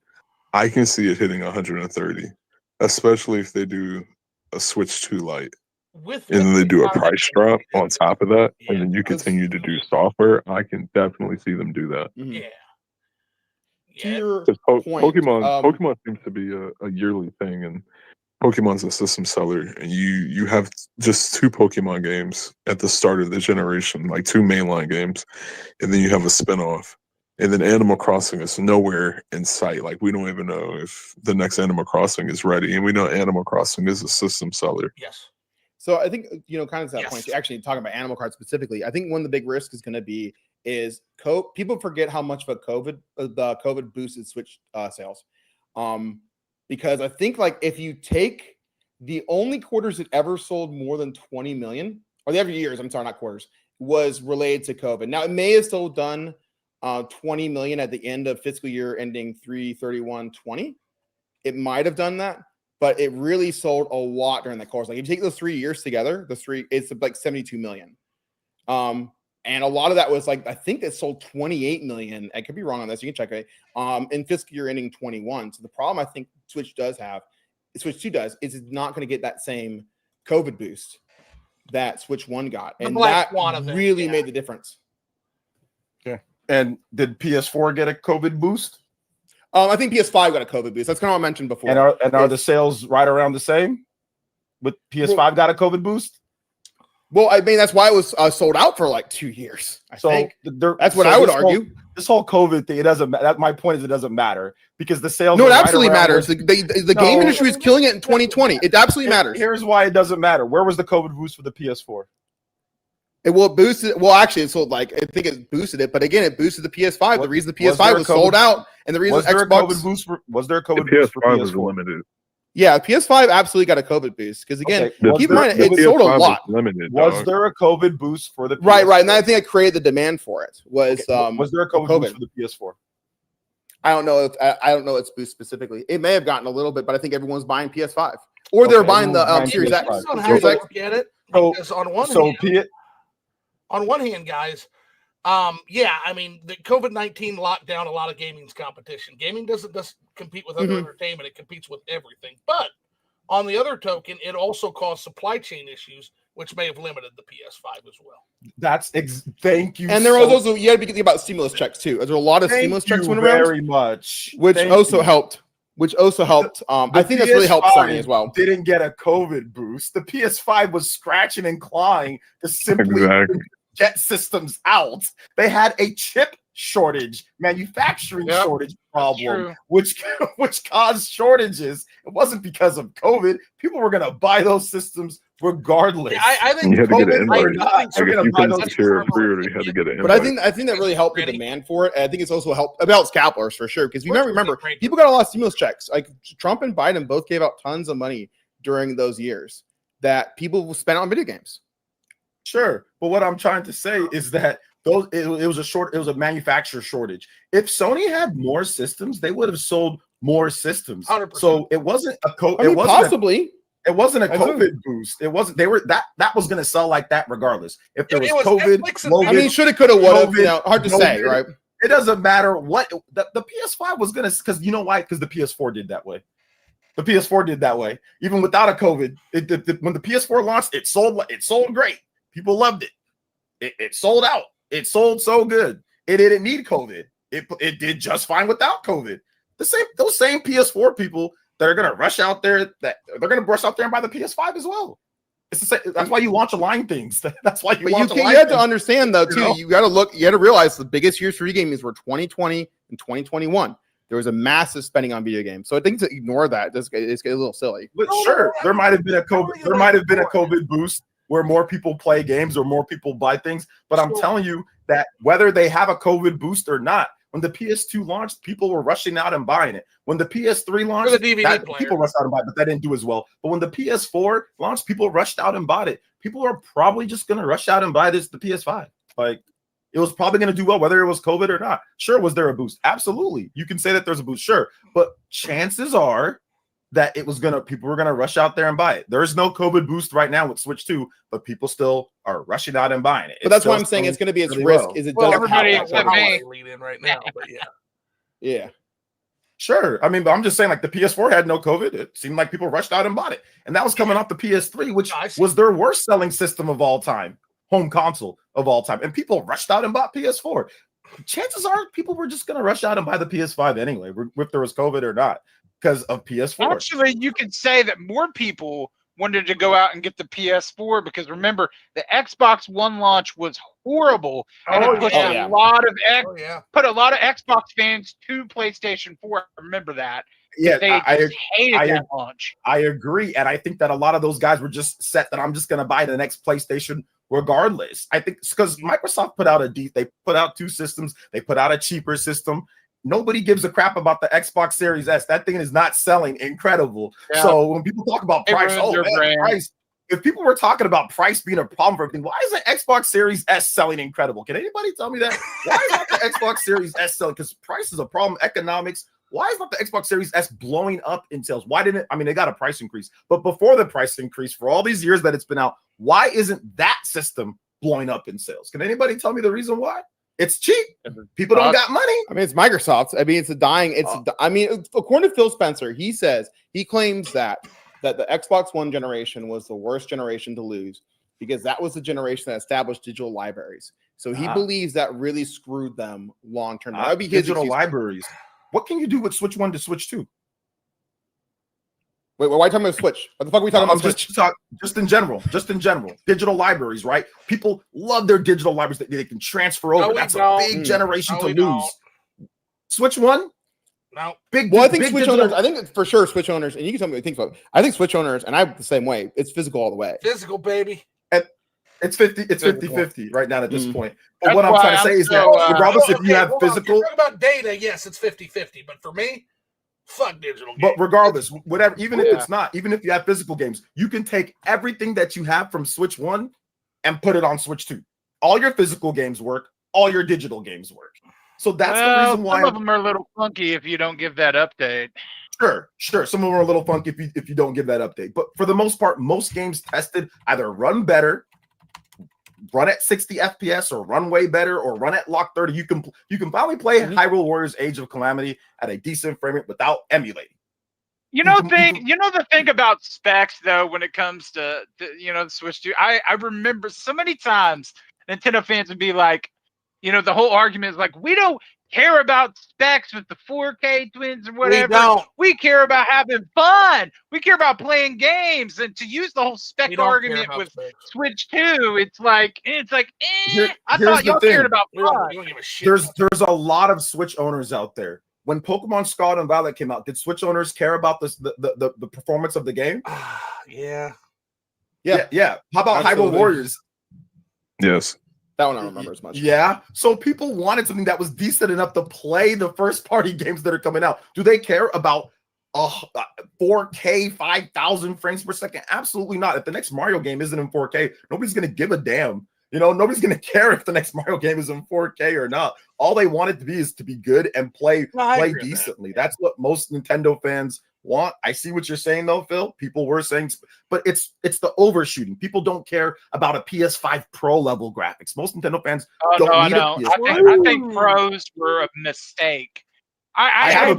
I can see it hitting 130, especially if they do a Switch 2 Lite. And then they do a price drop on top of that, and then you continue to do software. I can definitely see them do that. Yeah. To your point, Pokemon seems to be a yearly thing, and Pokemon's a system seller, and you have just 2 Pokemon games at the start of the generation, like 2 mainline games, and then you have a spinoff, and then Animal Crossing is nowhere in sight. Like we don't even know if the next Animal Crossing is ready, and we know Animal Crossing is a system seller. Yes. So I think, kind of to that point, actually talking about Animal Crossing specifically, I think one of the big risks is going to be people forget how much of the COVID boosted Switch sales. Because I think like if you take the only quarters that ever sold more than 20 million, or the every years, I'm sorry, not quarters, was related to COVID. Now it may have still done 20 million at the end of fiscal year ending 3/31/20. It might have done that. But it really sold a lot during that course. Like if you take those 3 years together, it's like 72 million. And a lot of that was like, I think it sold 28 million. I could be wrong on this. You can check it. In fiscal year ending 21. So the problem I think Switch 2 does, is it's not going to get that same COVID boost that Switch 1 got. And that really made the difference. Okay. And did PS4 get a COVID boost? I think PS5 got a COVID boost. That's kind of what I mentioned before. And are the sales right around the same? With PS5 got a COVID boost? Well, I mean, that's why it was sold out for like 2 years. I think that's what I would argue. This whole COVID thing, it doesn't matter. My point is, it doesn't matter because the sales. No, it absolutely matters. The game industry is killing it in 2020. It absolutely matters. Here's why it doesn't matter. Where was the COVID boost for the PS4? It will boost it. Well, actually, it sold I think it boosted it, but again, it boosted the PS5. The reason the PS5 was sold out, and the reason Xbox was there a COVID boost for PS4? Was limited. Yeah, PS5 absolutely got a COVID boost because again, keep in mind it sold a lot. Was there a COVID boost for the PS4? Right, and I think I created the demand for it. Was there a COVID boost for the PS4? I don't know its boost specifically. It may have gotten a little bit, but I think everyone's buying PS5 or they're buying the Series X. Series X. Get it? Because on one hand, guys, I mean, the COVID-19 locked down a lot of gaming's competition. Gaming doesn't just compete with other entertainment; it competes with everything. But on the other token, it also caused supply chain issues, which may have limited the PS5 as well. Thank you. And there was also you had to be thinking about stimulus checks too. There's a lot of stimulus checks went around. Very much, which also helped. I think that's really helped Sony as well. Didn't get a COVID boost. The PS5 was scratching and clawing to simply get systems out. They had a chip shortage, manufacturing shortage problem, which caused shortages. It wasn't because of COVID. People were going to buy those systems regardless. Yeah, I think you had to get an invite. You couldn't secure a pre-order. You had to get an invite. But I think that really helped the demand for it. I think it's also helped about scalpers for sure. Because you remember, people got a lot of stimulus checks. Like Trump and Biden both gave out tons of money during those years that people spent on video games. Sure, but what I'm trying to say is that it was a manufacturer shortage. If Sony had more systems, they would have sold more systems. 100%. So it wasn't a possibly. It wasn't a COVID boost. It wasn't. They were that was going to sell like that regardless. If there was COVID, I mean, shoulda, coulda, woulda. Hard to say, right? It doesn't matter what the PS5 was going to, because you know why? Because the PS4 did that way. The PS4 did that way. Even without a COVID, when the PS4 launched, it sold great. People loved it. It sold out. It sold so good. It didn't need COVID. It did just fine without COVID. Those same PS4 people that are gonna rush out there, that they're gonna rush out there and buy the PS5 as well. It's the same. That's why you launch line things. That's why you launch. You have to understand though too. You got to realize the biggest years for video games were 2020 and 2021. There was a massive spending on video games. So I think to ignore that, it's a little silly. But sure, there might have been a COVID. There might have been a COVID boost where more people play games or more people buy things. But I'm telling you that whether they have a COVID boost or not, when the PS2 launched, people were rushing out and buying it. When the PS3 launched, people rushed out and bought it, but that didn't do as well. But when the PS4 launched, people rushed out and bought it people are probably just going to rush out and buy the PS5. Like, it was probably going to do well, whether it was COVID or not. Sure, was there a boost? Absolutely. You can say that there's a boost, sure. But chances are that people were going to rush out there and buy it. There's no COVID boost right now with Switch 2, but people still are rushing out and buying it. But that's why I'm saying it's going to be its really risk. well. Is it Well, does everybody have except that me. lead in right now, but yeah. Yeah. Sure. I mean, but I'm just saying, like, the PS4 had no COVID. It seemed like people rushed out and bought it. And that was coming off the PS3, which was their worst selling system of all time, home console of all time. And people rushed out and bought PS4. Chances are people were just going to rush out and buy the PS5 anyway, if there was COVID or not, because of PS4. Actually, you could say that more people wanted to go out and get the PS4 because remember, the Xbox One launch was horrible and it pushed a lot of put a lot of Xbox fans to PlayStation 4. Remember that? Yeah, they hated that launch. I agree, and I think that a lot of those guys were just set that I'm just going to buy the next PlayStation regardless. I think because Microsoft put out 2 systems. They put out a cheaper system. Nobody gives a crap about the Xbox Series S. That thing is not selling incredible. Yeah. So when people talk about price, price. If people were talking about price being a problem for everything, why is the Xbox Series S selling incredible? Can anybody tell me that? Why is not the Xbox Series S selling? Because price is a problem, economics. Why is not the Xbox Series S blowing up in sales? Why didn't it? I mean, they got a price increase, but before the price increase, for all these years that it's been out, why isn't that system blowing up in sales? Can anybody tell me the reason why? It's cheap. People don't got money. I mean, it's Microsoft. I mean, it's a dying. I mean, according to Phil Spencer, he claims that the Xbox One generation was the worst generation to lose because that was the generation that established digital libraries. So he believes that really screwed them long term. That would be digital libraries. What can you do with Switch 1 to Switch 2? Wait, why are you talking about Switch? What the fuck are we talking about Switch? Just in general. Digital libraries, right? People love their digital libraries that they can transfer over. That's a big generation to lose. Switch 1? No. I think Switch owners, I think for sure Switch owners, and you can tell me what you think about it. I think Switch owners, and I'm the same way, it's physical all the way. Physical, baby. And it's 50-50 right now at this point. But what I'm trying to say is that regardless if you have physical. If you're talking about data, yes, it's 50-50. But for me, fuck digital games. But regardless, whatever, even if it's not, even if you have physical games, you can take everything that you have from Switch 1 and put it on Switch 2. All your physical games work, all your digital games work. So that's the reason why some of them are a little funky if you don't give that update. Sure. Some of them are a little funky if you don't give that update. But for the most part, most games tested either run better, run at 60 FPS, or run way better, or run at lock 30. You can finally play Hyrule Warriors Age of Calamity at a decent frame rate without emulating. The thing about specs though, when it comes to the Switch 2, I remember so many times Nintendo fans would be like, the whole argument is like, we don't care about specs with the 4K twins or whatever. We care about having fun. We care about playing games. And to use the whole spec argument with Switch 2, it's like, I thought y'all cared about fun. There's a lot of Switch owners out there. When Pokemon Scarlet and Violet came out, did Switch owners care about the performance of the game? Yeah. How about Hyrule Warriors? Yes. That one I don't remember as much. Yeah. So people wanted something that was decent enough to play the first party games that are coming out. Do they care about 4K, 5,000 frames per second? Absolutely not. If the next Mario game isn't in 4K, nobody's going to give a damn. Nobody's going to care if the next Mario game is in 4K or not. All they want it to be is to be good and play decently. That's what most Nintendo fans want. I see what you're saying though, Phil. People were saying, but it's the overshooting. People don't care about a PS5 Pro level graphics. Most Nintendo fans don't need a PS5. I think pros were a mistake. I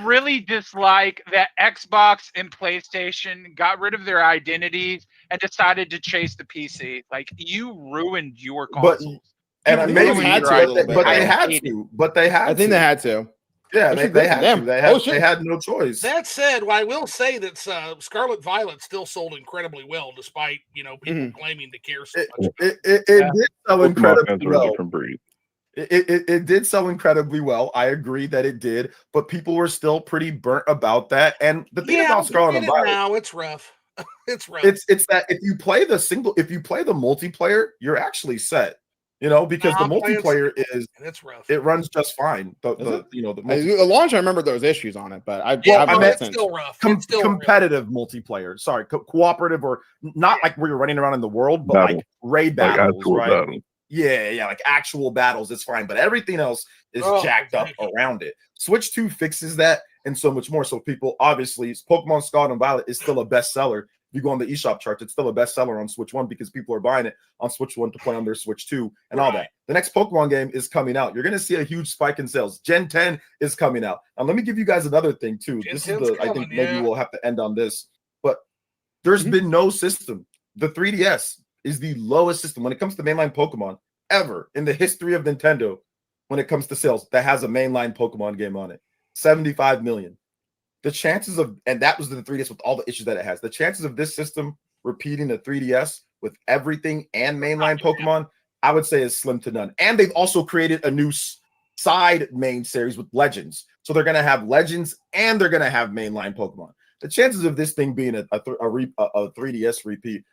really dislike that Xbox and PlayStation got rid of their identities and decided to chase the PC. Like, you ruined your consoles. And maybe they had to. I think they had to. Yeah, they had to. They had no choice. That said, I will say that Scarlet Violet still sold incredibly well, despite people claiming to care so much. It did sell incredibly well. It did sell incredibly well. I agree that it did, but people were still pretty burnt about that. And the thing about Scarlet and Violet, now it's rough. It's rough. It's that if you play the multiplayer, you're actually set. because the I'm playing multiplayer and it's rough. it runs just fine. The A launch, I remember there was issues on it, but I meant it's still rough. It's still competitive multiplayer. Sorry, cooperative or not like where you're running around in the world, but like raid battles, actual right? battle. Yeah, like actual battles, it's fine. But everything else is jacked up around it. Switch 2 fixes that and so much more. So people, obviously, Pokemon Scarlet and Violet is still a bestseller. If you go on the eShop charts, it's still a bestseller on Switch 1 because people are buying it on Switch 1 to play on their Switch 2 and all that. The next Pokemon game is coming out. You're going to see a huge spike in sales. Gen 10 is coming out. Now, let me give you guys another thing, too. This is I think maybe we'll have to end on this. But there's been no system. The 3DS is the lowest system when it comes to mainline Pokemon ever in the history of Nintendo when it comes to sales that has a mainline Pokemon game on it. 75 million. The chances of, and that was the 3DS with all the issues that it has, the chances of this system repeating the 3DS with everything and mainline Pokemon, I would say is slim to none. And they've also created a new side main series with Legends. So they're going to have Legends and they're going to have mainline Pokemon. The chances of this thing being a 3DS repeat,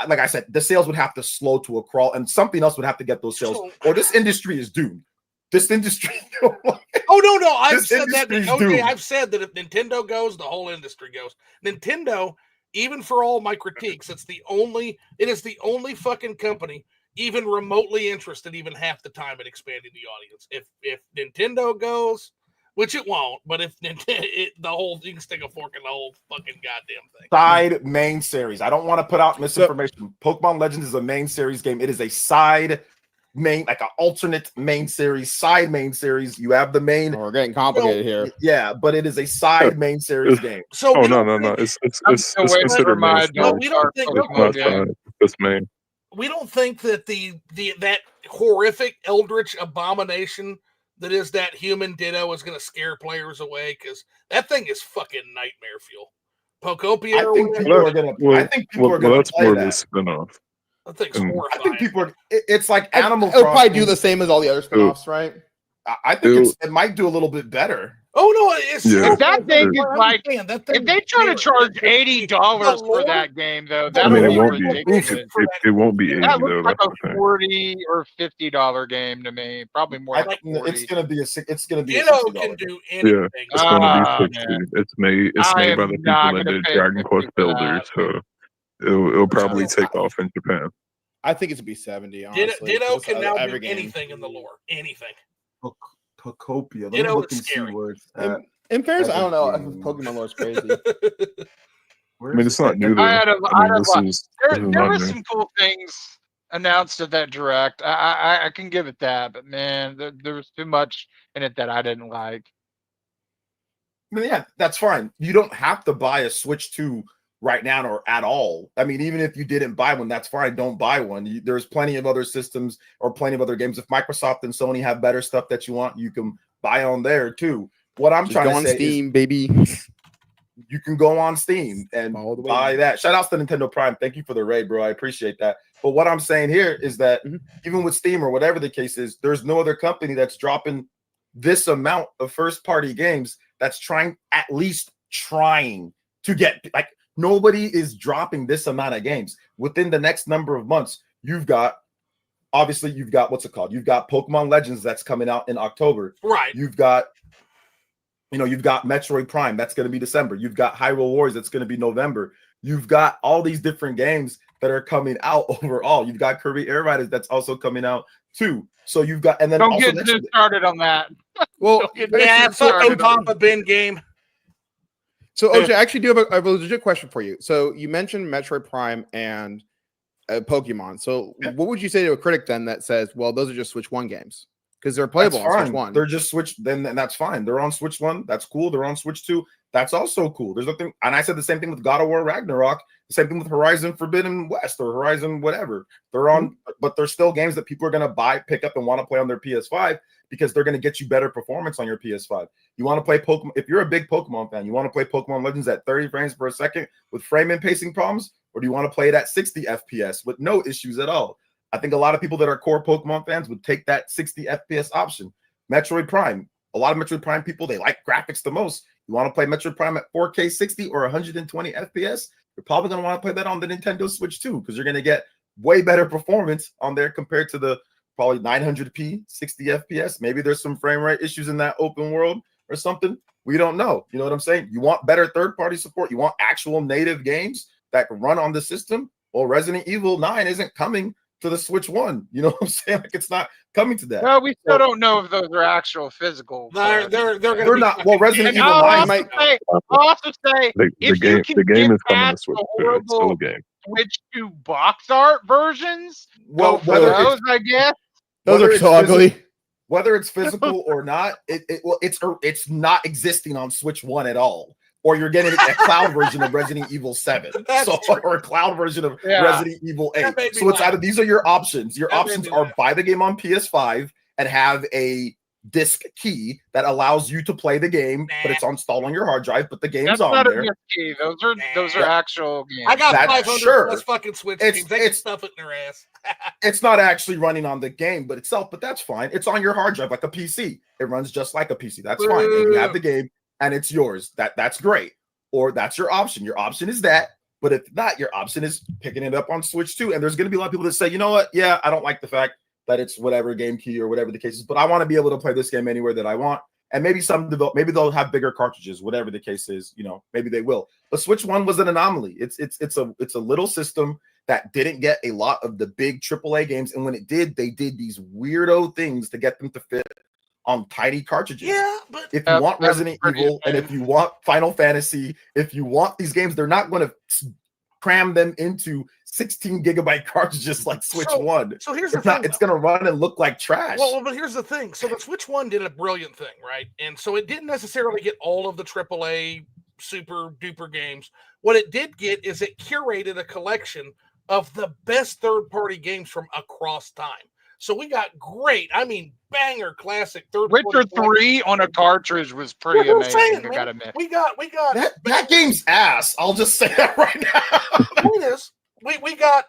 like I said, the sales would have to slow to a crawl and something else would have to get those sales, or this industry is doomed. This industry. No. I've said that. Okay, I've said that if Nintendo goes, the whole industry goes. Nintendo, even for all my critiques, it is the only fucking company even remotely interested even half the time in expanding the audience. If Nintendo goes, which it won't, but if Nintendo, you can stick a fork in the whole fucking goddamn thing. Side main series. I don't want to put out misinformation. Pokemon Legends is a main series game. It is a side main, like an alternate main series, side main series. You have the main. Oh, we're getting complicated here. Yeah, but it is a side main series game. So no. It's considered main. But we don't think it's main. We don't think that that horrific eldritch abomination that is that human Ditto is going to scare players away, because that thing is fucking nightmare fuel. Pokopia. I think people are going to. That's more of a spinoff. That thing's horrifying. I think people are. It's like Animal Crossing. It'll probably do Crossing. the same as all the other spinoffs, right? I think it might do a little bit better. Oh no! It's if that thing is like, if they try to charge $80 for that game, though, that it won't be. It won't be $80 that though. looks like a $40 or $50 game to me. Probably more. Like it's gonna be It's gonna be. Ditto can do anything. Yeah, it's gonna be 60. It's made by the people that did Dragon Quest Builders, so it'll probably take off in Japan. I think it's be 70. Honestly, Ditto can now do anything in the lore. Anything. Pokopia. Let me look and see words. In fairness, I don't know. Pokemon lore is crazy. I mean, it's not new. There were some cool things announced at that direct. I can give it that, but man, there was too much in it that I didn't like. I mean, yeah, that's fine. You don't have to buy a Switch 2 right now or at all. I mean, even if you didn't buy one, that's fine. Don't buy one. There's plenty of other systems or plenty of other games. If Microsoft and Sony have better stuff that you want, you can buy on there too. What I'm trying to say Steam, baby. You can go on Steam and buy that. Shout outs to Nintendo Prime. Thank you for the raid, bro. I appreciate that. But what I'm saying here is that even with Steam or whatever the case is, there's no other company that's dropping this amount of first-party games that's at least trying to get, like, nobody is dropping this amount of games. Within the next number of months, you've got what's it called? You've got Pokemon Legends that's coming out in October. Right. You've got Metroid Prime, that's going to be December. You've got Hyrule Warriors, that's going to be November. You've got all these different games that are coming out overall. You've got Kirby Air Riders that's also coming out too. So you've got, and then don't get started on that. Well, yeah, fucking Papa Ben game. So, OJ, I actually do have a legit question for you. So, you mentioned Metroid Prime and Pokemon. So, what would you say to a critic then that says, well, those are just Switch 1 games? Because they're playable on Switch 1. They're just Switch, then that's fine. They're on Switch 1. That's cool. They're on Switch 2. That's also cool. There's nothing, and I said the same thing with God of War Ragnarok, the same thing with Horizon Forbidden West or Horizon whatever. They're on, but they're still games that people are going to buy, pick up, and want to play on their PS5 because they're going to get you better performance on your PS5. You want to play Pokemon, if you're a big Pokemon fan, you want to play Pokemon Legends at 30 frames per second with frame and pacing problems, or do you want to play it at 60 FPS with no issues at all? I think a lot of people that are core Pokemon fans would take that 60 FPS option. Metroid Prime, a lot of Metroid Prime people, they like graphics the most. You want to play Metroid Prime at 4K 60 or 120 FPS, you're probably going to want to play that on the Nintendo Switch too, because you're going to get way better performance on there compared to the probably 900p, 60 FPS. Maybe there's some frame rate issues in that open world or something. We don't know. You know what I'm saying? You want better third-party support. You want actual native games that can run on the system. Well, Resident Evil 9 isn't coming to the Switch 1. You know what I'm saying? Like, it's not coming to that. Well, we still don't know if those are actual physical. They're not. Well, Resident Evil 9 might. I'll also say the game is coming to Switch. It's still a game. Switch to box art versions. Well, whether those, I guess. Those are so ugly. Whether it's physical or not, it's not existing on Switch 1 at all. Or you're getting a cloud version of Resident Evil 7, or a cloud version of Resident Evil 8. So it's either these are your options. Your options are buy the game on PS5 and have a disc key that allows you to play the game, but it's installed on your hard drive. But the game's on there. Disc key. Those are actual games. I got 500 plus fucking Switch games. They can stuff it in their ass. It's not actually running on the game, but itself. But that's fine. It's on your hard drive like a PC. It runs just like a PC. That's fine. And you have the game. And it's yours. That's great. Or that's your option. Your option is that. But if not, your option is picking it up on Switch 2. And there's going to be a lot of people that say, you know what? Yeah, I don't like the fact that it's whatever game key or whatever the case is, but I want to be able to play this game anywhere that I want. And maybe maybe they'll have bigger cartridges, whatever the case is. You know, maybe they will. But Switch 1 was an anomaly. It's a little system that didn't get a lot of the big AAA games. And when it did, they did these weirdo things to get them to fit on tiny cartridges. Yeah, but if you want Resident Evil and if you want Final Fantasy, if you want these games, they're not going to cram them into 16 gigabyte cartridges like Switch 1. So here's the thing. It's going to run and look like trash. Well, but here's the thing. So the Switch 1 did a brilliant thing, right? And so it didn't necessarily get all of the AAA super duper games. What it did get is it curated a collection of the best third-party games from across time. So we got great, banger classic Witcher 3 on a cartridge was pretty amazing. I gotta admit. We got that game's ass. I'll just say that right now. The point is, we got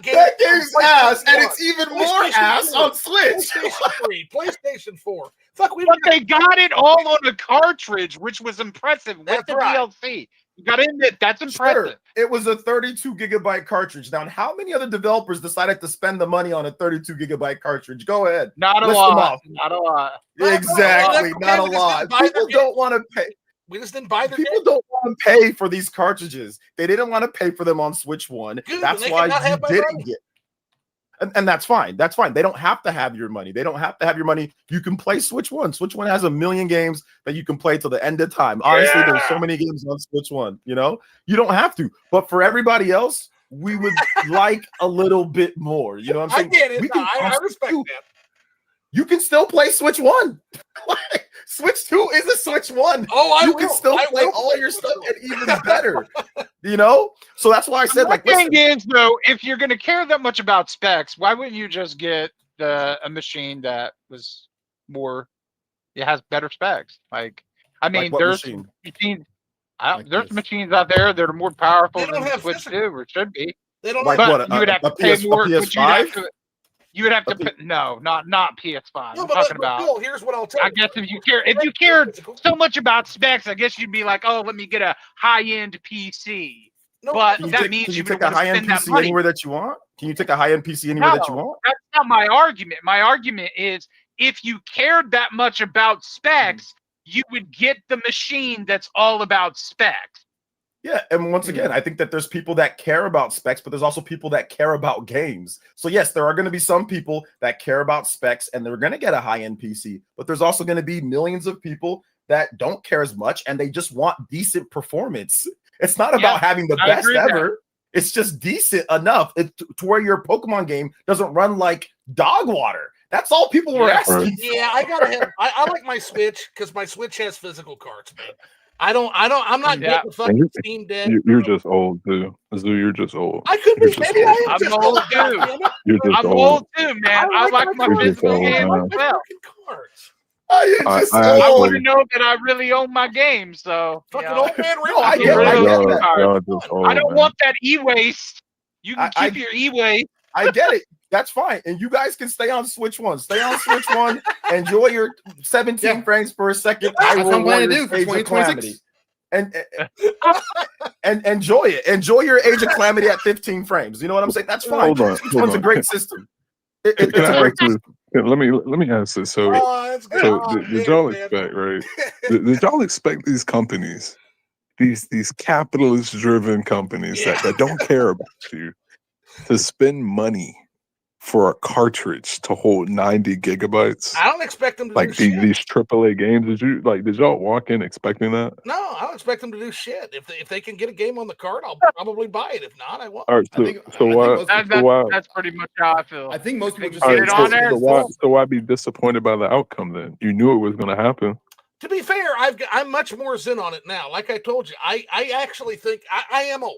games. That game's ass, and it's even more ass on Switch. PlayStation 3, PlayStation 4. But they got it all on a cartridge, which was impressive with the DLC. You got to admit, that's impressive. Sure. It was a 32 gigabyte cartridge. Now, how many other developers decided to spend the money on a 32 gigabyte cartridge? Go ahead. Not a lot. Not a lot. Exactly. Not a lot. People don't want to pay. We just didn't buy the People don't want to pay for these cartridges. They didn't want to pay for them on Switch 1. Good, that's why you didn't get. And that's fine. That's fine. They don't have to have your money. They don't have to have your money. You can play Switch 1. Switch 1 has 1 million games that you can play till the end of time. Honestly, there's so many games on Switch 1, you know? You don't have to. But for everybody else, we would like a little bit more. You know what I'm saying? I get it. I respect that. You can still play Switch 1. Switch 2 is a Switch 1. Oh, you can still play all your stuff and even better. You know? So that's why I said, the thing is, though, if you're going to care that much about specs, why wouldn't you just get a machine that was more, it has better specs? There's machines. There's machines out there that are more powerful than the Switch 2, or should be. They don't but you would have to pay more. You would have to put not PS5. No, I'm talking about. Bill, here's what I'll tell you. I guess if you cared so much about specs, I guess you'd be like, oh, let me get a high-end PC. No, but that means you take a high-end PC anywhere that you want. Can you take a high-end PC anywhere that you want? That's not my argument. My argument is if you cared that much about specs, you would get the machine that's all about specs. Yeah, and once again, I think that there's people that care about specs, but there's also people that care about games. So yes, there are going to be some people that care about specs and they're going to get a high-end PC, but there's also going to be millions of people that don't care as much and they just want decent performance. It's not about having the best ever. It's just decent enough to where your Pokemon game doesn't run like dog water. That's all people were asking. Yeah, I like my Switch because my Switch has physical cards, man. I'm not getting fucking Steam Deck. You're just old, too. Zoo, you're just old. I could be. Maybe I am just old, too. I'm old, too, man. I like my physical game as well. I want to know that I really own my game, so. Fucking old man, I don't want that e-waste. You can keep your e-waste. I get it. That's fine. And you guys can stay on Switch 1. Stay on Switch 1. Enjoy your 17 frames per second. That's what I'm going to do for 2026. And enjoy it. Enjoy your Age of Calamity at 15 frames. You know what I'm saying? That's fine. Switch 1's a great system. It's a great system. Let me ask this. So, that's good. did y'all expect, right? Did y'all expect these companies, these capitalist-driven companies that don't care about you, to spend money for a cartridge to hold 90 gigabytes? I don't expect them to like do shit. these AAA games. Did y'all walk in expecting that? No, I don't expect them to do shit. If they can get a game on the cart, I'll probably buy it. If not, I won't. All right, That's pretty much how I feel. I think most people just get it on there. So why be disappointed by the outcome then? You knew it was going to happen. To be fair, I'm much more zen on it now. Like I told you, I actually think I am old,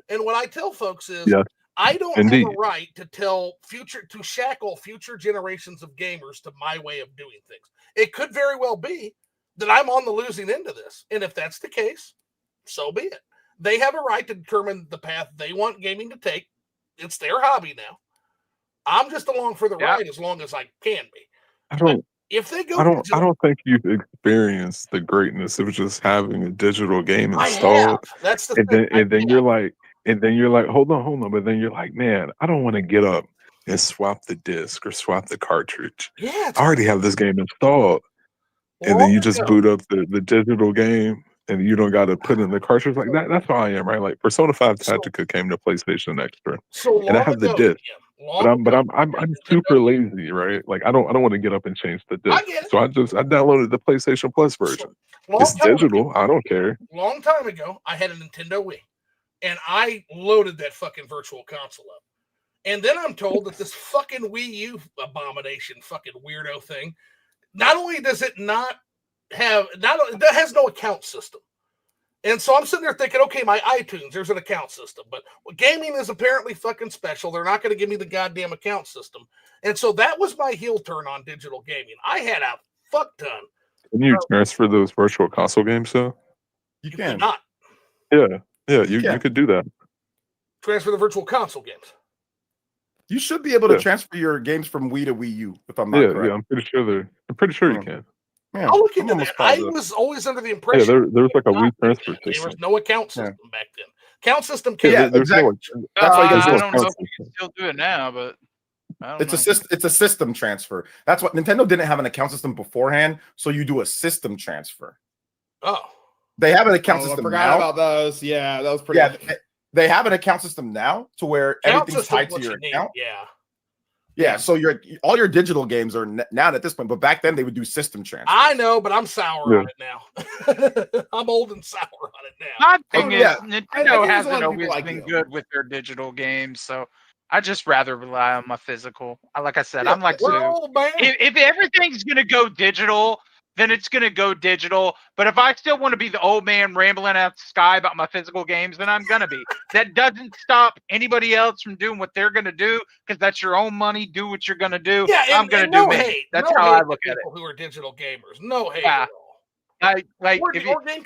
and what I tell folks is, I don't have a right to shackle future generations of gamers to my way of doing things. It could very well be that I'm on the losing end of this. And if that's the case, so be it. They have a right to determine the path they want gaming to take. It's their hobby now. I'm just along for the ride as long as I can be. If they go, I don't think you've experienced the greatness of just having a digital game installed. That's the thing. And then you're like, hold on. But then you're like, man, I don't want to get up and swap the disc or swap the cartridge. Yeah, I already have this game installed. And then you just boot up the digital game and you don't got to put in the cartridge like that. That's how I am, right? Like Persona 5 Tactica came to PlayStation Extra, and I have the disc. But I'm super lazy, right? Like I don't want to get up and change the disc. So I downloaded the PlayStation Plus version. It's digital. I don't care. Long time ago, I had a Nintendo Wii, and I loaded that fucking virtual console up. And then I'm told that this fucking Wii U abomination, fucking weirdo thing, not only does it that has no account system. And so I'm sitting there thinking, okay, my iTunes, there's an account system, but gaming is apparently fucking special. They're not going to give me the goddamn account system. And so that was my heel turn on digital gaming. I had a fuck ton. Can you transfer those virtual console games though? You can not. Yeah, you could do that. Transfer the virtual console games. You should be able to transfer your games from Wii to Wii U, if I'm not correct. Yeah, I'm pretty sure you can. Yeah, I'll look into that. I was always under the impression there was like a Wii transfer system. There was no account system back then. Account system exactly. That's why I don't know if we can still do it now, but it's a system transfer. That's what Nintendo didn't have an account system beforehand, so you do a system transfer. Oh, they have an account system. I forgot about those. Yeah, that was pretty. Yeah, they have an account system now to where everything's tied to your account. Yeah. So all your digital games are now at this point, but back then they would do system transfer. I know, but I'm sour on it now. I'm old and sour on it now. My thing is, Nintendo hasn't always been good with their digital games, so I just rather rely on my physical. Like I said, I'm like Sue. If everything's gonna go digital, then it's going to go digital. But if I still want to be the old man rambling out the sky about my physical games, then I'm going to be. That doesn't stop anybody else from doing what they're going to do, because that's your own money. Do what you're going to do. Yeah, I'm going to do me. That's how I look at it. People who are digital gamers. No hate at all.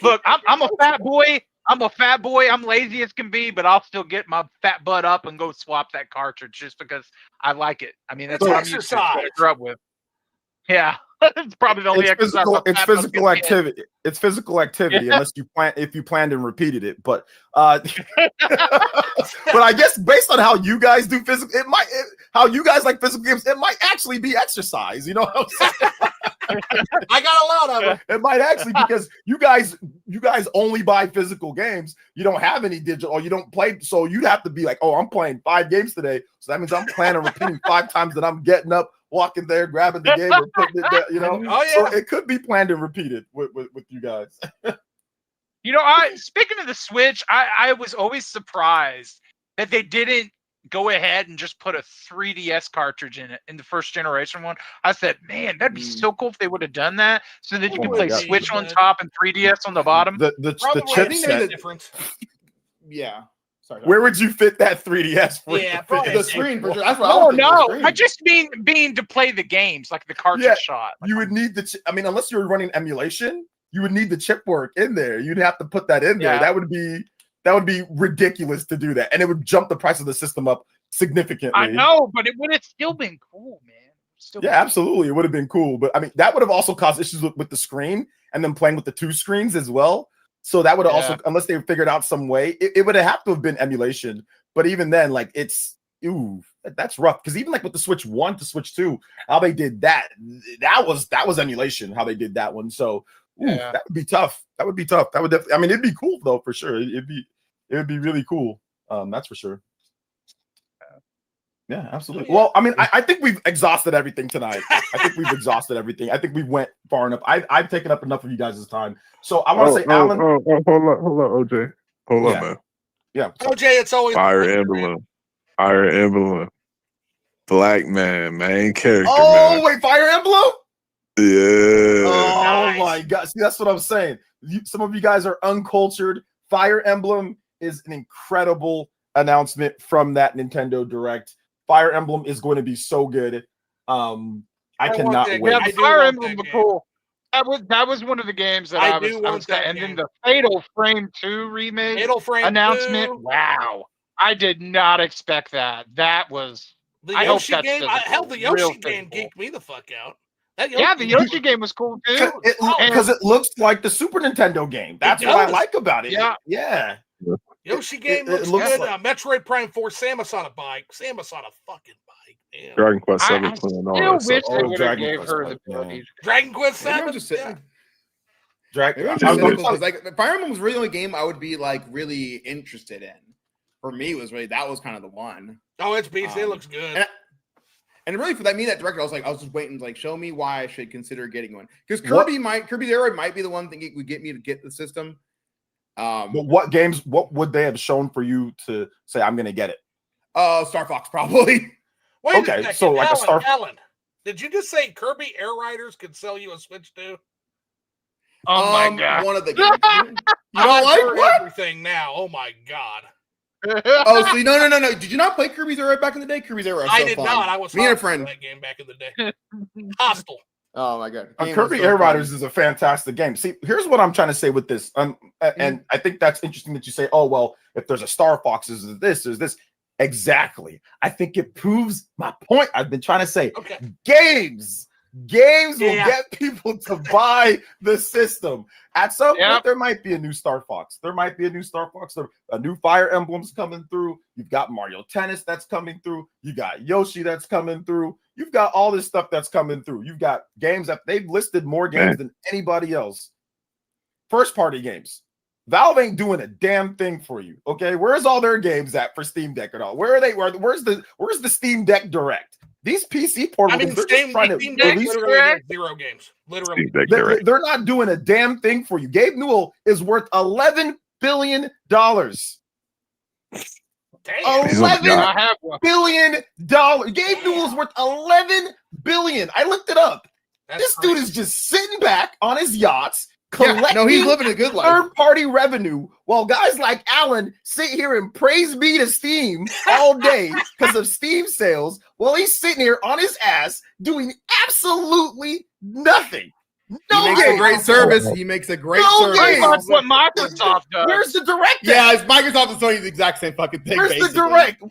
Look, I'm a fat boy. I'm lazy as can be, but I'll still get my fat butt up and go swap that cartridge just because I like it. I mean, that's what I'm used to. What I grew up with. Yeah. It's probably the only exercise. It's physical activity. It's physical activity unless you planned and repeated it. But but I guess based on how you guys do physical, how you guys like physical games, it might actually be exercise. You know what I'm saying? I got a lot of them. It might actually, because you guys only buy physical games. You don't have any digital, or you don't play. So you'd have to be like, oh, I'm playing 5 games today. So that means I'm planning on repeating 5 times that I'm getting up, walking there, grabbing the game, or putting it there, you know. Oh, yeah. So it could be planned and repeated with you guys. You know, speaking of the Switch, I was always surprised that they didn't go ahead and just put a 3DS cartridge in it in the first generation one. I said, man, that'd be so cool if they would have done that, so that you can play Switch on top and 3DS on the bottom. The chipset difference. Yeah. Sorry, where would you fit that 3DS? Probably the screen. That's what I just mean to play the games, like the cartridge shot. You would need unless you were running emulation, you would need the chip work in there. You'd have to put that in there. That would be ridiculous to do that, and it would jump the price of the system up significantly. I know, but it would have still been cool, man. Absolutely, it would have been cool. But I mean, that would have also caused issues with the screen, and then playing with the 2 screens as well. So that would have also, unless they figured out some way, it would have to have been emulation. But even then, like, it's that's rough. Because even like with the Switch 1 to Switch 2, how they did that was emulation. How they did that one. So that would be tough. That would be tough. That would definitely. I mean, it'd be cool though for sure. It would be really cool. That's for sure. Yeah, absolutely. Oh, yeah. Well, I mean, I think we've exhausted everything tonight. I think we've exhausted everything. I think we went far enough. I've taken up enough of you guys' time. So I want to say, Alan. Hold on, OJ. Hold on, man. Yeah. OJ, it's always Fire Emblem. Black man, main character. Oh, man. wait, Fire Emblem? Yeah. Oh my God. See, that's what I'm saying. Some of you guys are uncultured. Fire Emblem is an incredible announcement from that Nintendo Direct. Fire Emblem is going to be so good. I cannot wait. Yeah, Fire Emblem was cool. That was one of the games that I was and then the Fatal Frame 2 remake announcement. 2. Wow. I did not expect that. That was the Yoshi game. The Yoshi game geeked me the fuck out. The Yoshi game was cool too. Because it looks like the Super Nintendo game. That's what I like about it. Yeah. Yoshi game looks good. Like... Metroid Prime 4, Samus on a bike. Samus on a fucking bike. Man. Dragon Quest 7 I still wish they would have gave her the ability. Dragon Quest 7? Like Fire Emblem was really the only game I would be like really interested in. For me, that was kind of the one. Oh, it's beast. It looks good. And really, for that direct, I was just waiting to show me why I should consider getting one. Because Kirby's Air might be the one thing it would get me to get the system. But what would they have shown for you to say I'm going to get it? Star Fox probably. Wait a second. So like Alan, did you just say Kirby Air Riders could sell you a Switch too? Oh my God! One of the games. You don't like what? Everything now. Oh my God. Oh, so no. Did you not play Kirby's Air back in the day? Kirby's Air was so I did fun. not. I was me and a friend that game back in the day. Hostile. Oh my God. Kirby Air Riders is a fantastic game. See, here's what I'm trying to say with this. And I think that's interesting that you say, oh, well, if there's a Star Fox, there's this. Exactly. I think it proves my point. I've been trying to say games will get people to buy the system. At some point, there might be a new Star Fox. A new Fire Emblem's coming through. You've got Mario Tennis that's coming through. You got Yoshi that's coming through. You've got all this stuff that's coming through. You've got games that they've listed more games than anybody else. First party games. Valve ain't doing a damn thing for you. Okay, where's all their games at for Steam Deck and all? Where are they? Where's the Steam Deck Direct? These PC portables, they're just trying to release 0 games. Literally, they're not doing a damn thing for you. Gabe Newell is worth $11 billion. Damn. $11 billion. Gabe Newell's worth $11 billion. I looked it up. This dude is just sitting back on his yachts. He's living a good life. Third-party revenue, while guys like Alan sit here and praise me to Steam all day because of Steam sales, while he's sitting here on his ass doing absolutely nothing. He makes a great service. He makes a great service. That's what Microsoft does. Where's the Direct? Yeah, it's Microsoft is doing the exact same fucking thing. Where's the Direct?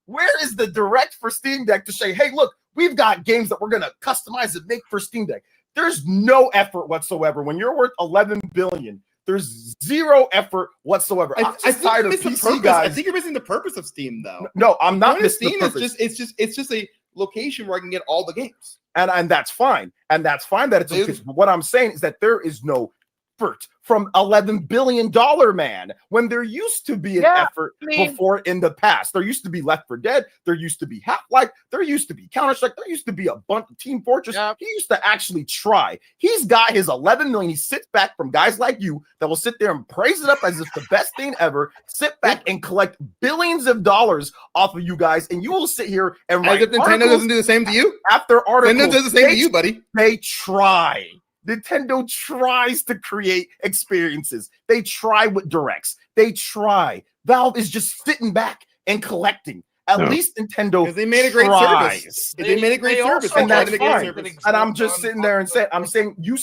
Where is the Direct for Steam Deck to say, hey, look, we've got games that we're going to customize and make for Steam Deck? There's no effort whatsoever. When you're worth $11 billion, there's zero effort whatsoever. I'm just tired of PC guys. I think you're missing the purpose of Steam, though. No, I'm not missing the purpose. It's just a location where I can get all the games, and that's fine. And that's fine that it's a location. But what I'm saying is that there is no effort from $11 billion man when there used to be an effort before in the past. There used to be Left 4 Dead. There used to be Half-Life. There used to be Counter-Strike. There used to be a bunch of Team Fortress. He used to actually try. He's got his 11 million. He sits back from guys like you that will sit there and praise it up as if the best thing ever. Sit back and collect billions of dollars off of you guys, and you will sit here and write. Nintendo doesn't do the same to you. After articles, Nintendo does the same to you, buddy. They try. Nintendo tries to create experiences. They try with directs. They try. Valve is just sitting back and collecting. At least Nintendo, because they made a great service. They made a great service, and that's fine. And I'm just sitting there and saying, you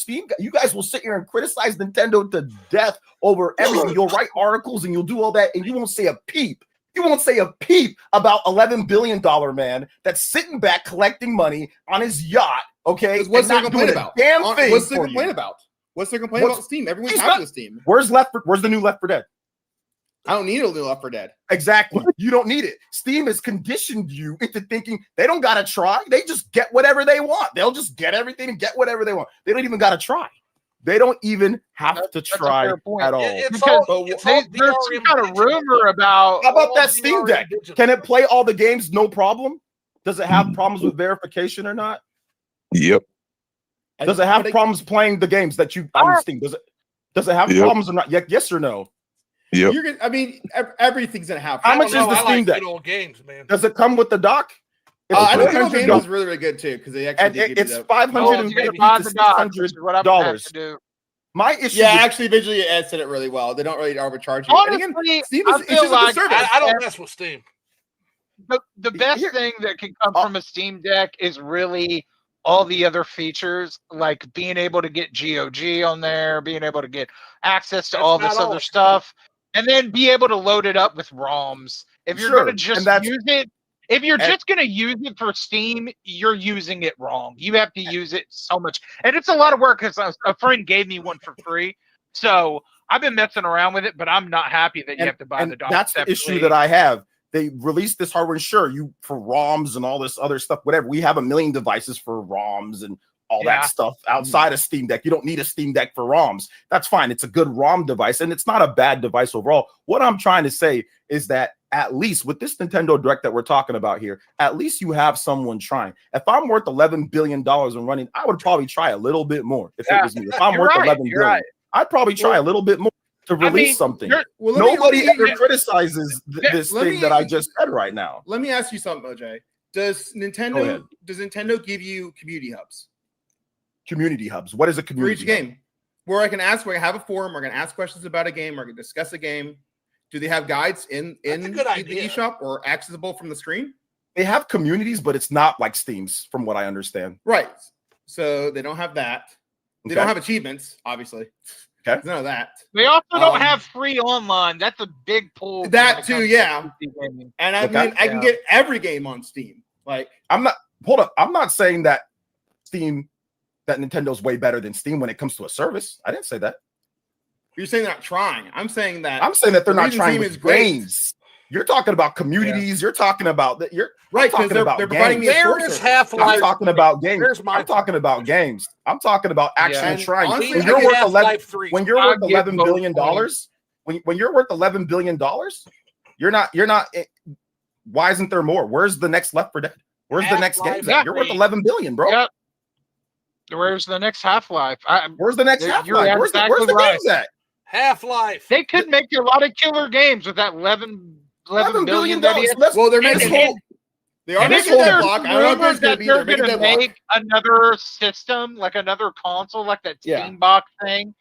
guys will sit here and criticize Nintendo to death over everything. You'll write articles and you'll do all that, and you won't say a peep. You won't say a peep about $11 billion man that's sitting back collecting money on his yacht. Okay, what's their complaint about? Damn thing. What's their complaint about? What's their complaint about Steam? Everyone's happy with Steam. Where's the new Left 4 Dead? I don't need a new Left 4 Dead. Exactly. You don't need it. Steam has conditioned you into thinking they don't got to try. They just get whatever they want. They'll just get everything and get whatever they want. They don't even got to try. They don't even have to try at all. It's Because all there's some kind of rumor about. How about that Steam Deck? Can it play all the games no problem? Does it have problems with verification or not? Yep. Does it have problems playing the games that you on Steam? Does it have problems or not? Yes or no? Yep. I mean, everything's gonna happen. How much is the Steam Deck? Good old games, man. Does it come with the dock? I know Good Old Games is really, really good too because they actually it's $500 to $600. My issue, actually, eventually Ed said it really well. They don't really overcharge you. Honestly, and again, Steam I is feel just like a good service. I don't mess with Steam. The best thing that can come from a Steam Deck is really all the other features, like being able to get GOG on there, being able to get access to all this other stuff, and then be able to load it up with ROMs. If you're going to just use it, if you're just going to use it for Steam, you're using it wrong. You have to use it so much. And it's a lot of work because a friend gave me one for free. So I've been messing around with it, but I'm not happy that you have to buy the dock. That's the issue that I have. They released this hardware, and sure, you for ROMs and all this other stuff, whatever. We have a million devices for ROMs and all that stuff outside of Steam Deck. You don't need a Steam Deck for ROMs. That's fine. It's a good ROM device, and it's not a bad device overall. What I'm trying to say is that at least with this Nintendo Direct that we're talking about here, at least you have someone trying. If I'm worth $11 billion and running, I would probably try a little bit more if it was me. If I'm worth $11 billion, I'd probably try a little bit more to release something. Nobody ever criticizes this thing that I just said right now. Let me ask you something, OJ. Does Nintendo give you community hubs? Community hubs. What is a community for each game? Where I can have a forum, we're going to ask questions about a game, or I can discuss a game. Do they have guides in the eShop or accessible from the screen? They have communities, but it's not like Steam's, from what I understand. Right. So they don't have that. They don't have achievements, obviously. Okay. None of that. They also don't have free online. That's a big pull. That too, yeah. And I mean, I can get every game on Steam. Like, I'm not saying that Nintendo's way better than Steam when it comes to a service. I didn't say that. You're saying they're not trying. I'm saying that they're not trying with games. You're talking about communities. You're talking about that. You're right because they're providing me. There is Half-Life. I'm talking about games. I'm talking about games. I'm talking about actually trying. Honestly, when you're worth $11 billion, when you're worth $11 billion, you're not. Why isn't there more? Where's the next Left 4 Dead? Where's the next game? You're worth $11 billion, bro. Yep. Where's the next Half-Life? Where's the next Half-Life? Where's the games at? Half-Life. They could make a lot of killer games with that $11 billion. Well, they're making they are making that block. I don't know if they're going to make another system, like another console, like that Steam Box thing.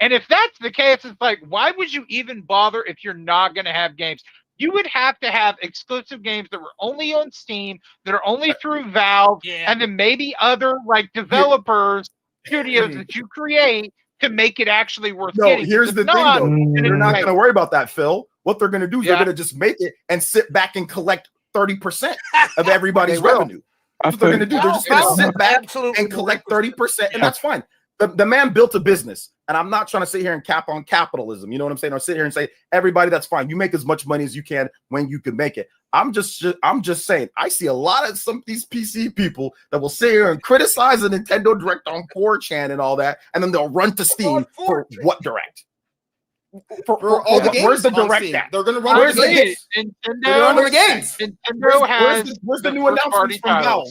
And if that's the case, it's like, why would you even bother if you're not going to have games? You would have to have exclusive games that were only on Steam, that are only through Valve, and then maybe other like developers, studios that you create to make it actually worth getting. Here's the thing, though. They're not going to worry about that, Phil. What they're going to do is they're going to just make it and sit back and collect 30% of everybody's revenue. That's what they're going to do. They're just going to sit back and collect 30%, and that's fine. The man built a business, and I'm not trying to sit here and cap on capitalism. You know what I'm saying? Or sit here and say, everybody, that's fine. You make as much money as you can when you can make it. I'm just saying, I see a lot of some of these PC people that will sit here and criticize the Nintendo Direct on 4chan and all that, and then they'll run to Steam for what Direct? For all the games. Where's the Direct at? They're going to run the games. Nintendo has where's the new announcements from Valve?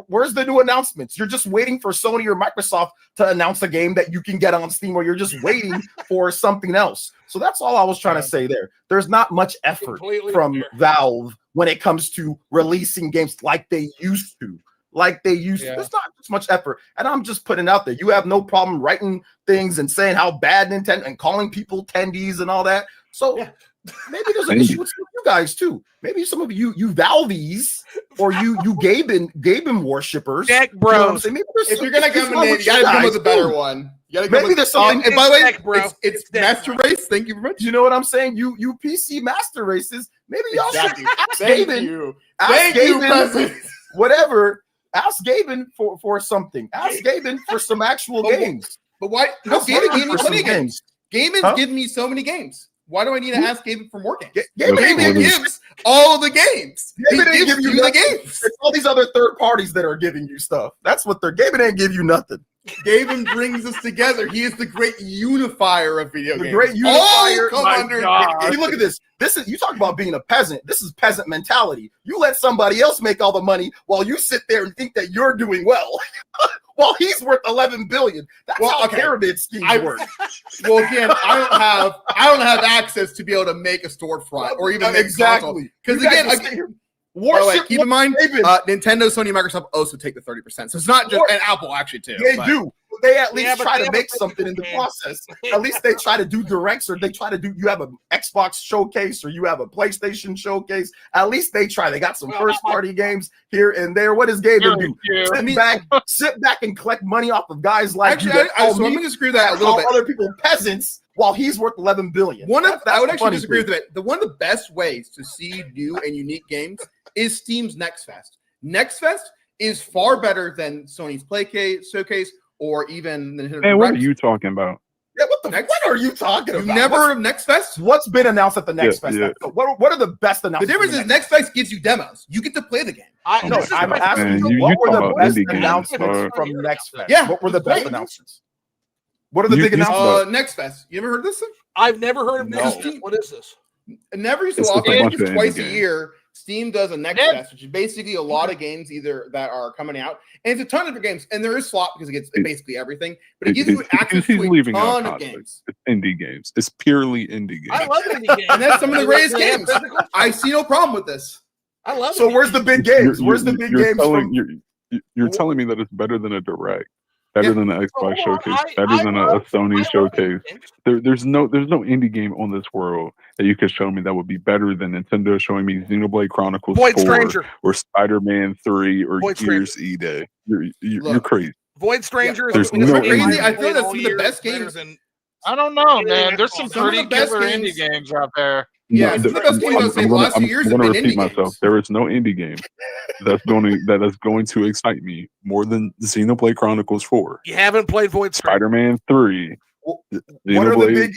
Where's the new announcements? You're just waiting for Sony or Microsoft to announce a game that you can get on Steam, or you're just waiting for something else. So that's all I was trying to say there. There's not much effort from Valve when it comes to releasing games like they used to. There's not as much effort. And I'm just putting it out there. You have no problem writing things and saying how bad Nintendo and calling people tendies and all that. So maybe there's an issue with you guys too. Maybe some of you Valvies or you Gaben worshippers. Deck bros. You know if you're gonna come in, you gotta come with a better one. Maybe there's something. And by the way, it's Master Race. Thank you very much. You know what I'm saying? You PC Master Races. Maybe y'all should ask Gaben. Thank you, whatever. Ask Gaben for something. Ask Gaben for some actual games. But why? No, Gaben gave me plenty of games. Gaben's given me so many games. Why do I need to ask Gabe for more games? Gabe gives all the games. Gabe didn't give you the games. It's all these other third parties that are giving you stuff. That's what they're. Gabe didn't give you nothing. Gabe brings us together. He is the great unifier of video games. The great unifier. Come under. If you look at this. This is you talk about being a peasant. This is peasant mentality. You let somebody else make all the money while you sit there and think that you're doing well, while he's worth 11 billion. That's how pyramid schemes work. Well, again, I don't have access to be able to make a storefront or even make exactly because again. Keep in mind, Nintendo, Sony, Microsoft also take the 30%. So it's not just and Apple actually too. They do. They at least try to make something in the process. At least they try to do directs, or they try to do. You have an Xbox showcase, or you have a PlayStation showcase. At least they try. They got some first-party games here and there. What does Gabe do? Sit back and collect money off of guys like you. I'm going to disagree with that a little bit. Other people peasants while he's worth 11 billion. I would actually disagree with it. One of the best ways to see new and unique games is Steam's Next Fest. Next Fest is far better than Sony's Showcase or even the Nintendo Hey, what are Direct. you talking about? Yeah, what are you talking about? You've never heard of Next Fest? What's been announced at the Next Fest? Yeah. So what are the best The announcements? difference is Next Fest gives you demos. You get to play the game. I'm asking you what were talking the about best indie games, announcements from Next Fest? Yeah. What were the best announcements? What are the big announcements? Next Fest. You ever heard of this thing? I've never heard of No. this. What is this? Never used to It's often. just a I bunch think it's of twice indie a games. year. Steam does a Next Fest, which is basically a lot of games either that are coming out, and it's a ton of different games. And there is swap because it gets basically everything, but it gives you access to a ton of games. It's indie games. It's purely indie games. I love indie games. And that's some of the greatest games. I see no problem with this. I love it. So where's the big games? Where's the big games from? You're telling me that it's better than a Direct, better than an Xbox showcase, better than a love Sony showcase. games. There's no indie game on this world that you could show me that would be better than Nintendo showing me Xenoblade Chronicles Void 4 Stranger. or Spider-Man 3 or Void Gears E-Day. You're Look. crazy. Void Stranger. There's is no crazy. indie. I feel that's All some of the years best better games. than- I don't know, man. There's some Some of pretty the best killer games- indie games out there. Yeah, some of the best games I would say the last few years I'm have going been to repeat indie myself. games. There is no indie game that is going to excite me more than Xenoblade Chronicles 4, You haven't played Void Stranger. Spider-Man 3, What are the big?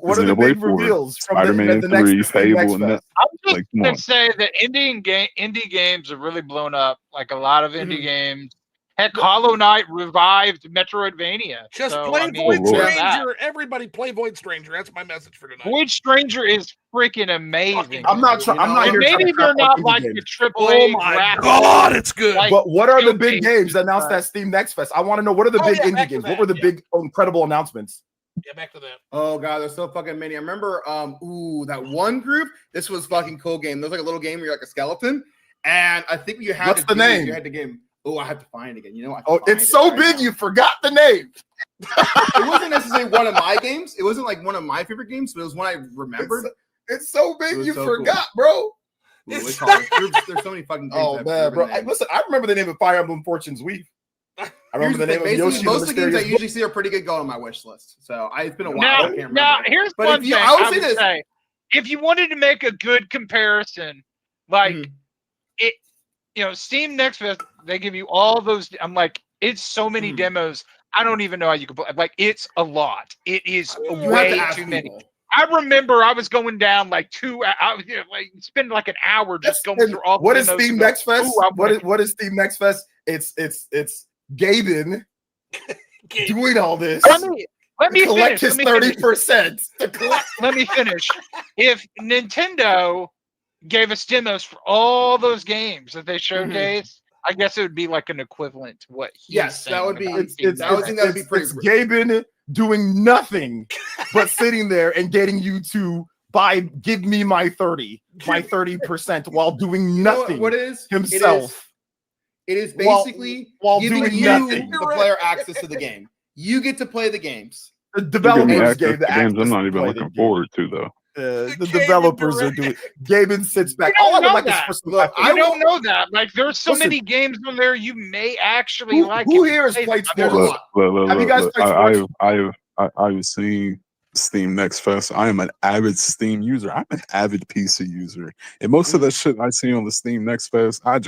What are the big Xenoblade 4, reveals from Spider-Man the 3, next Fable, and Fest? I'm just like, come gonna on. say that indie games have really blown up. Like a lot of indie games. Heck, Hollow Knight revived Metroidvania. Just So, play I mean, Void Lord. there's that. Stranger. Everybody play Void Stranger. That's my message for tonight. Void Stranger is freaking amazing. I'm not trying. I'm not And here. trying maybe to they're crap on not indie like games. the triple Oh A my graphics. God, it's good. Like, But what are the big showcase. games announced at Steam Next Fest? I want to know what are the Oh, big yeah, indie back to games? that, What were the yeah. big incredible announcements? Yeah, back to that. Oh god, there's so fucking many. I remember that one group. This was fucking cool game. There's like a little game where you're like a skeleton, and I think you had What's the name? You had to game. Oh, I have to find it again. You know, I have to Oh, find it's it so right big now. you forgot the name. It wasn't necessarily one of my games. It wasn't like one of my favorite games, but it was one I remembered. It's so It big was you so forgot, bro. Ooh, it's hard. There's so many fucking games. Oh I've man, bro. remembered names. Listen, I remember the name of Fire Emblem Fortune's Weave. I remember the name of Basically, Yoshi. most of the games I Mysterious usually see are pretty good going on my wish list. So it's been a while. I Now, can't remember. now here's But one if you- thing I would I say would this. say. If you wanted to make a good comparison, like Mhm. it, Steam Next Fest, they give you all those. I'm like, it's so many Mhm. demos. I don't even know how you could play. Like, it's a lot. It is You have to way ask too many. people. I remember I was going down like 2 hours, like spend like an hour just going And through all. what the is demos Steam and go, Next Fest? "Ooh, I wanna What is Steam Next Fest? It's Gaben doing all this. Let me collect finish. his Let me finish. 30%. To collect. Let me finish. If Nintendo gave us demos for all those games that they showcased, I guess it would be like an equivalent to what he's Yes, that saying would be- about It's, Steam it's, I would it's, think that would be it's, pretty- it's Gaben doing nothing but sitting there and getting you to give me my 30% while doing You know nothing what it is? himself. It is While- basically while giving doing you nothing. the player access to the game. You get to play the games. The Give me developers access gave to the games access I'm not to even play looking the game. forward to, though. The Gaben developers are direct. doing. Gaben sits back. You don't All I would know like that. is for some. Look, I don't know that. Like, there's so Listen. many games on there you may actually Who- like. who if you here has play played them. There's a sports? lot. Have you guys played sports? I've seen Steam Next Fest. I am an avid Steam user. I'm an avid PC user, and most of the shit I see on the Steam Next Fest, I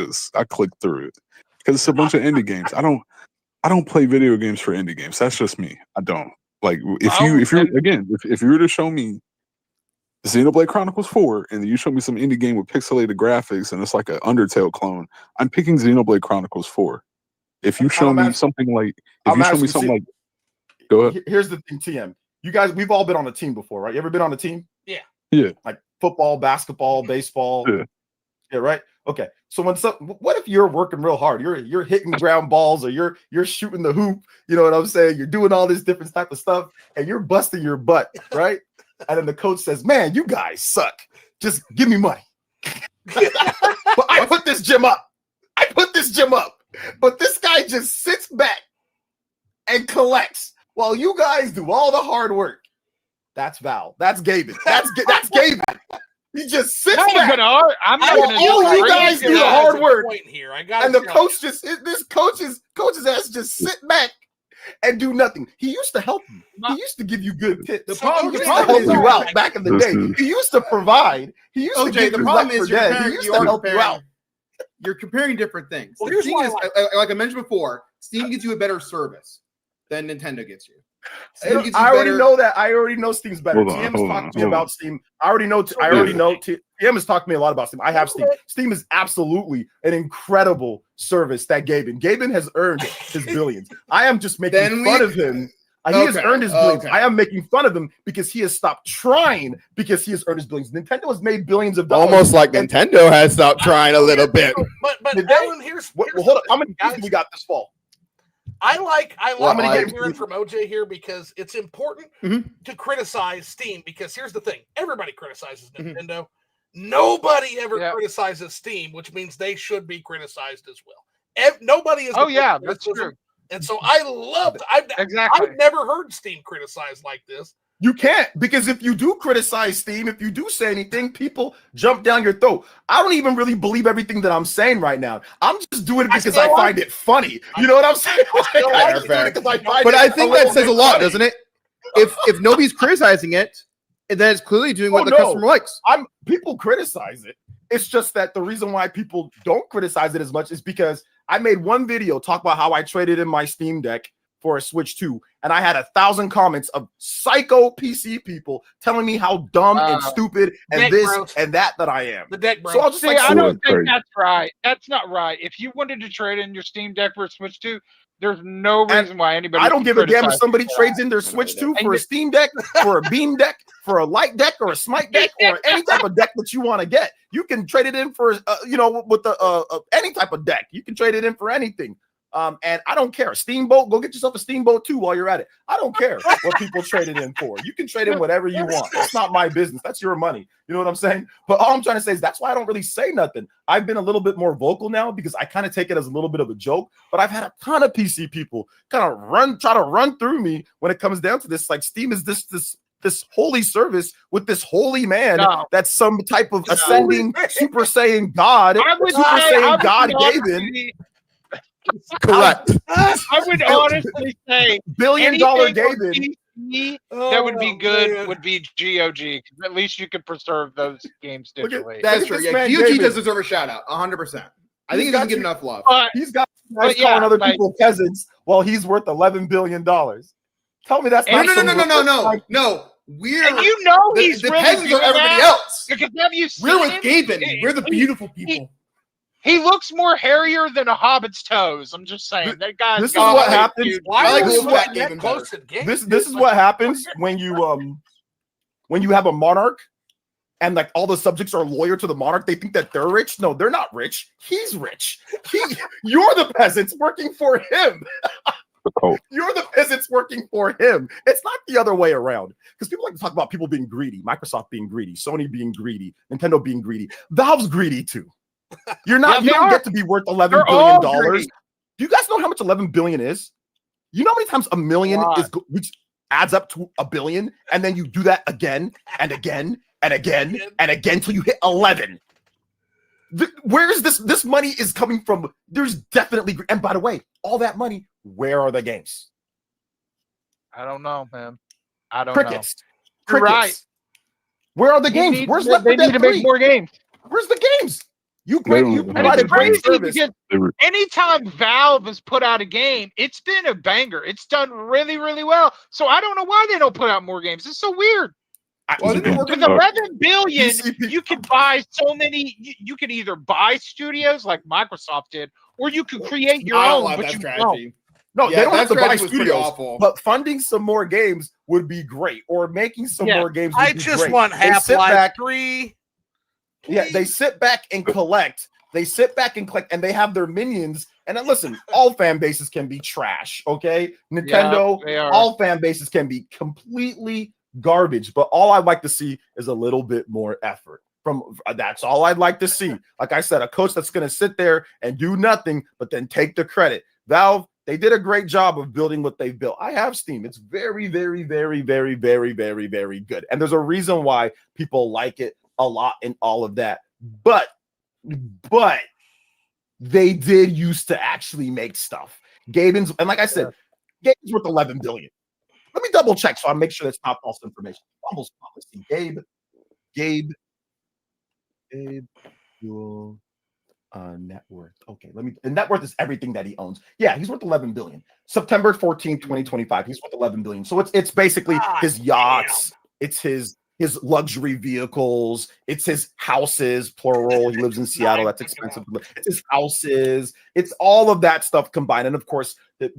click through it because it's a bunch of indie games. I don't play video games for indie games. That's just me. I don't like if you were to show me Xenoblade Chronicles 4, and you show me some indie game with pixelated graphics, and it's like an Undertale clone. I'm picking Xenoblade Chronicles 4. If you show me something like, go ahead. Here's the thing, TM. You guys, we've all been on a team before, right? You ever been on a team? Yeah. Like football, basketball, baseball. Yeah, right. Okay. So what if you're working real hard? You're hitting ground balls, or you're shooting the hoop. You know what I'm saying? You're doing all this different type of stuff, and you're busting your butt, right? And then the coach says, "Man, you guys suck. Just give me money." But I put this gym up. But this guy just sits back and collects while you guys do all the hard work. That's Val. That's Gaben. That's Gaben. He just sits back. I'm not gonna all you guys do the hard work. Here. And the coach coach's ass just sit back and do nothing. He used to help you. He used to give you good tips. The problem is help you out back in the day. He used to provide. He used to give you left for dead. He used to help you out. You're comparing different things. Well, the thing is, like I mentioned before, Steam gives you a better service than Nintendo gives you. I already know that. I already know Steam's better. TM has talked to me about Steam. I already know. TM has talked to me a lot about Steam. I have Steam. Steam is absolutely an incredible service that Gaben has earned his billions. I am just making fun of him. He has earned his billions. I am making fun of him because he has stopped trying because he has earned his billions. Nintendo has made billions of dollars. Almost like Nintendo has stopped trying a little bit. But Alan, here's hold on. How many games we got this fall? I like hearing from OJ here because it's important to criticize Steam, because here's the thing. Everybody criticizes Nintendo. Nobody ever criticizes Steam, which means they should be criticized as well. Nobody is. Oh, yeah, that's true. And so I loved. I've never heard Steam criticized like this. You can't, because if you do criticize Steam, if you do say anything, people jump down your throat. I don't even really believe everything that I'm saying right now. I'm just doing it because I find it funny. You know what I'm saying? But I think that says a lot, doesn't it? If nobody's criticizing it, then it's clearly doing what the customer likes. People criticize it. It's just that the reason why people don't criticize it as much is because I made one video talk about how I traded in my Steam Deck for a Switch 2, and I had 1,000 comments of psycho PC people telling me how dumb and stupid and this and that I am. The deck bro. So I'll just I don't think that's right. That's not right. If you wanted to trade in your Steam Deck for a Switch 2, there's no reason why anybody. I don't give a damn if somebody trades in their Switch 2 for a Steam Deck, for a Beam Deck, for a Light Deck, or a Smite Deck, or any type of deck that you want to get. You can trade it in for, with any type of deck. You can trade it in for anything. And I don't care. Steamboat, go get yourself a Steamboat too while you're at it. I don't care what people trade it in for. You can trade in whatever you want. It's not my business. That's your money. You know what I'm saying? But all I'm trying to say is that's why I don't really say nothing. I've been a little bit more vocal now because I kind of take it as a little bit of a joke. But I've had a ton of PC people kind of try to run through me when it comes down to this. Like, Steam is this holy service with this holy man that's some type of ascending Super Saiyan God. Super Saiyan God Gaben. Correct. I would honestly say $1 billion Gaben. That would be good. Would be GOG, because at least you could preserve those games digitally. That's true. Yeah, GOG does deserve a shout out, 100%. I think he doesn't get enough love. He's got guys calling other people peasants while he's worth $11 billion. Tell me that's not no. We're and you know he's the really peasants are everybody else. Because have you seen We're with Gaben. We're the beautiful people. He looks more hairier than a hobbit's toes. I'm just saying. That guy. This is what happens. This is what happens when you have a monarch and like all the subjects are loyal to the monarch. They think that they're rich. No, they're not rich. He's rich. You're the peasants working for him. You're the peasants working for him. It's not the other way around. Because people like to talk about people being greedy, Microsoft being greedy, Sony being greedy, Nintendo being greedy. Valve's greedy too. You're not. You don't get to be worth $11 billion. Do you guys know how much 11 billion is? You know how many times a million is, which adds up to a billion, and then you do that again and again and again and again till you hit 11. Where is this money is coming from? There's definitely, and by the way, all that money, where are the games? I don't know, man. I don't Crickets. know. Crickets. Right. Where are the games? Where's Left 4 Dead 3? They need to make more games. Where's the games? You provide a great service. Anytime Valve has put out a game, it's been a banger. It's done really, really well. So I don't know why they don't put out more games. It's so weird. Well, I think they're working With 11 billion, PCP. you can buy so many. You can either buy studios like Microsoft did, or you can create your I don't own. like But that you strategy. No, Yeah, they don't that have to buy strategy was pretty studios, awful. but funding some more games would be great, or making some Yeah. more games would I be just great. want They sit Half-Life back- 3. Yeah, they sit back and collect. They sit back and collect, and they have their minions. And then listen, all fan bases can be trash, okay? Nintendo, they are. all fan bases can be completely garbage. But all I'd like to see is a little bit more effort. That's all I'd like to see. Like I said, a coach that's going to sit there and do nothing, but then take the credit. Valve, they did a great job of building what they've built. I have Steam. It's very, very, very, very, very, very, very good. And there's a reason why people like it a lot and all of that. But they did used to actually make stuff. Gaben's, and like I said, Gaben's worth 11 billion. Let me double check so I make sure that's not false information. Almost promising. Gabe, your net worth. Okay, and net worth is everything that he owns. Yeah, he's worth 11 billion. September 14, 2025, he's worth 11 billion. So it's basically his yachts, it's his luxury vehicles, it's his houses, plural. He lives in Seattle, that's expensive. It's his houses, it's all of that stuff combined. And of course,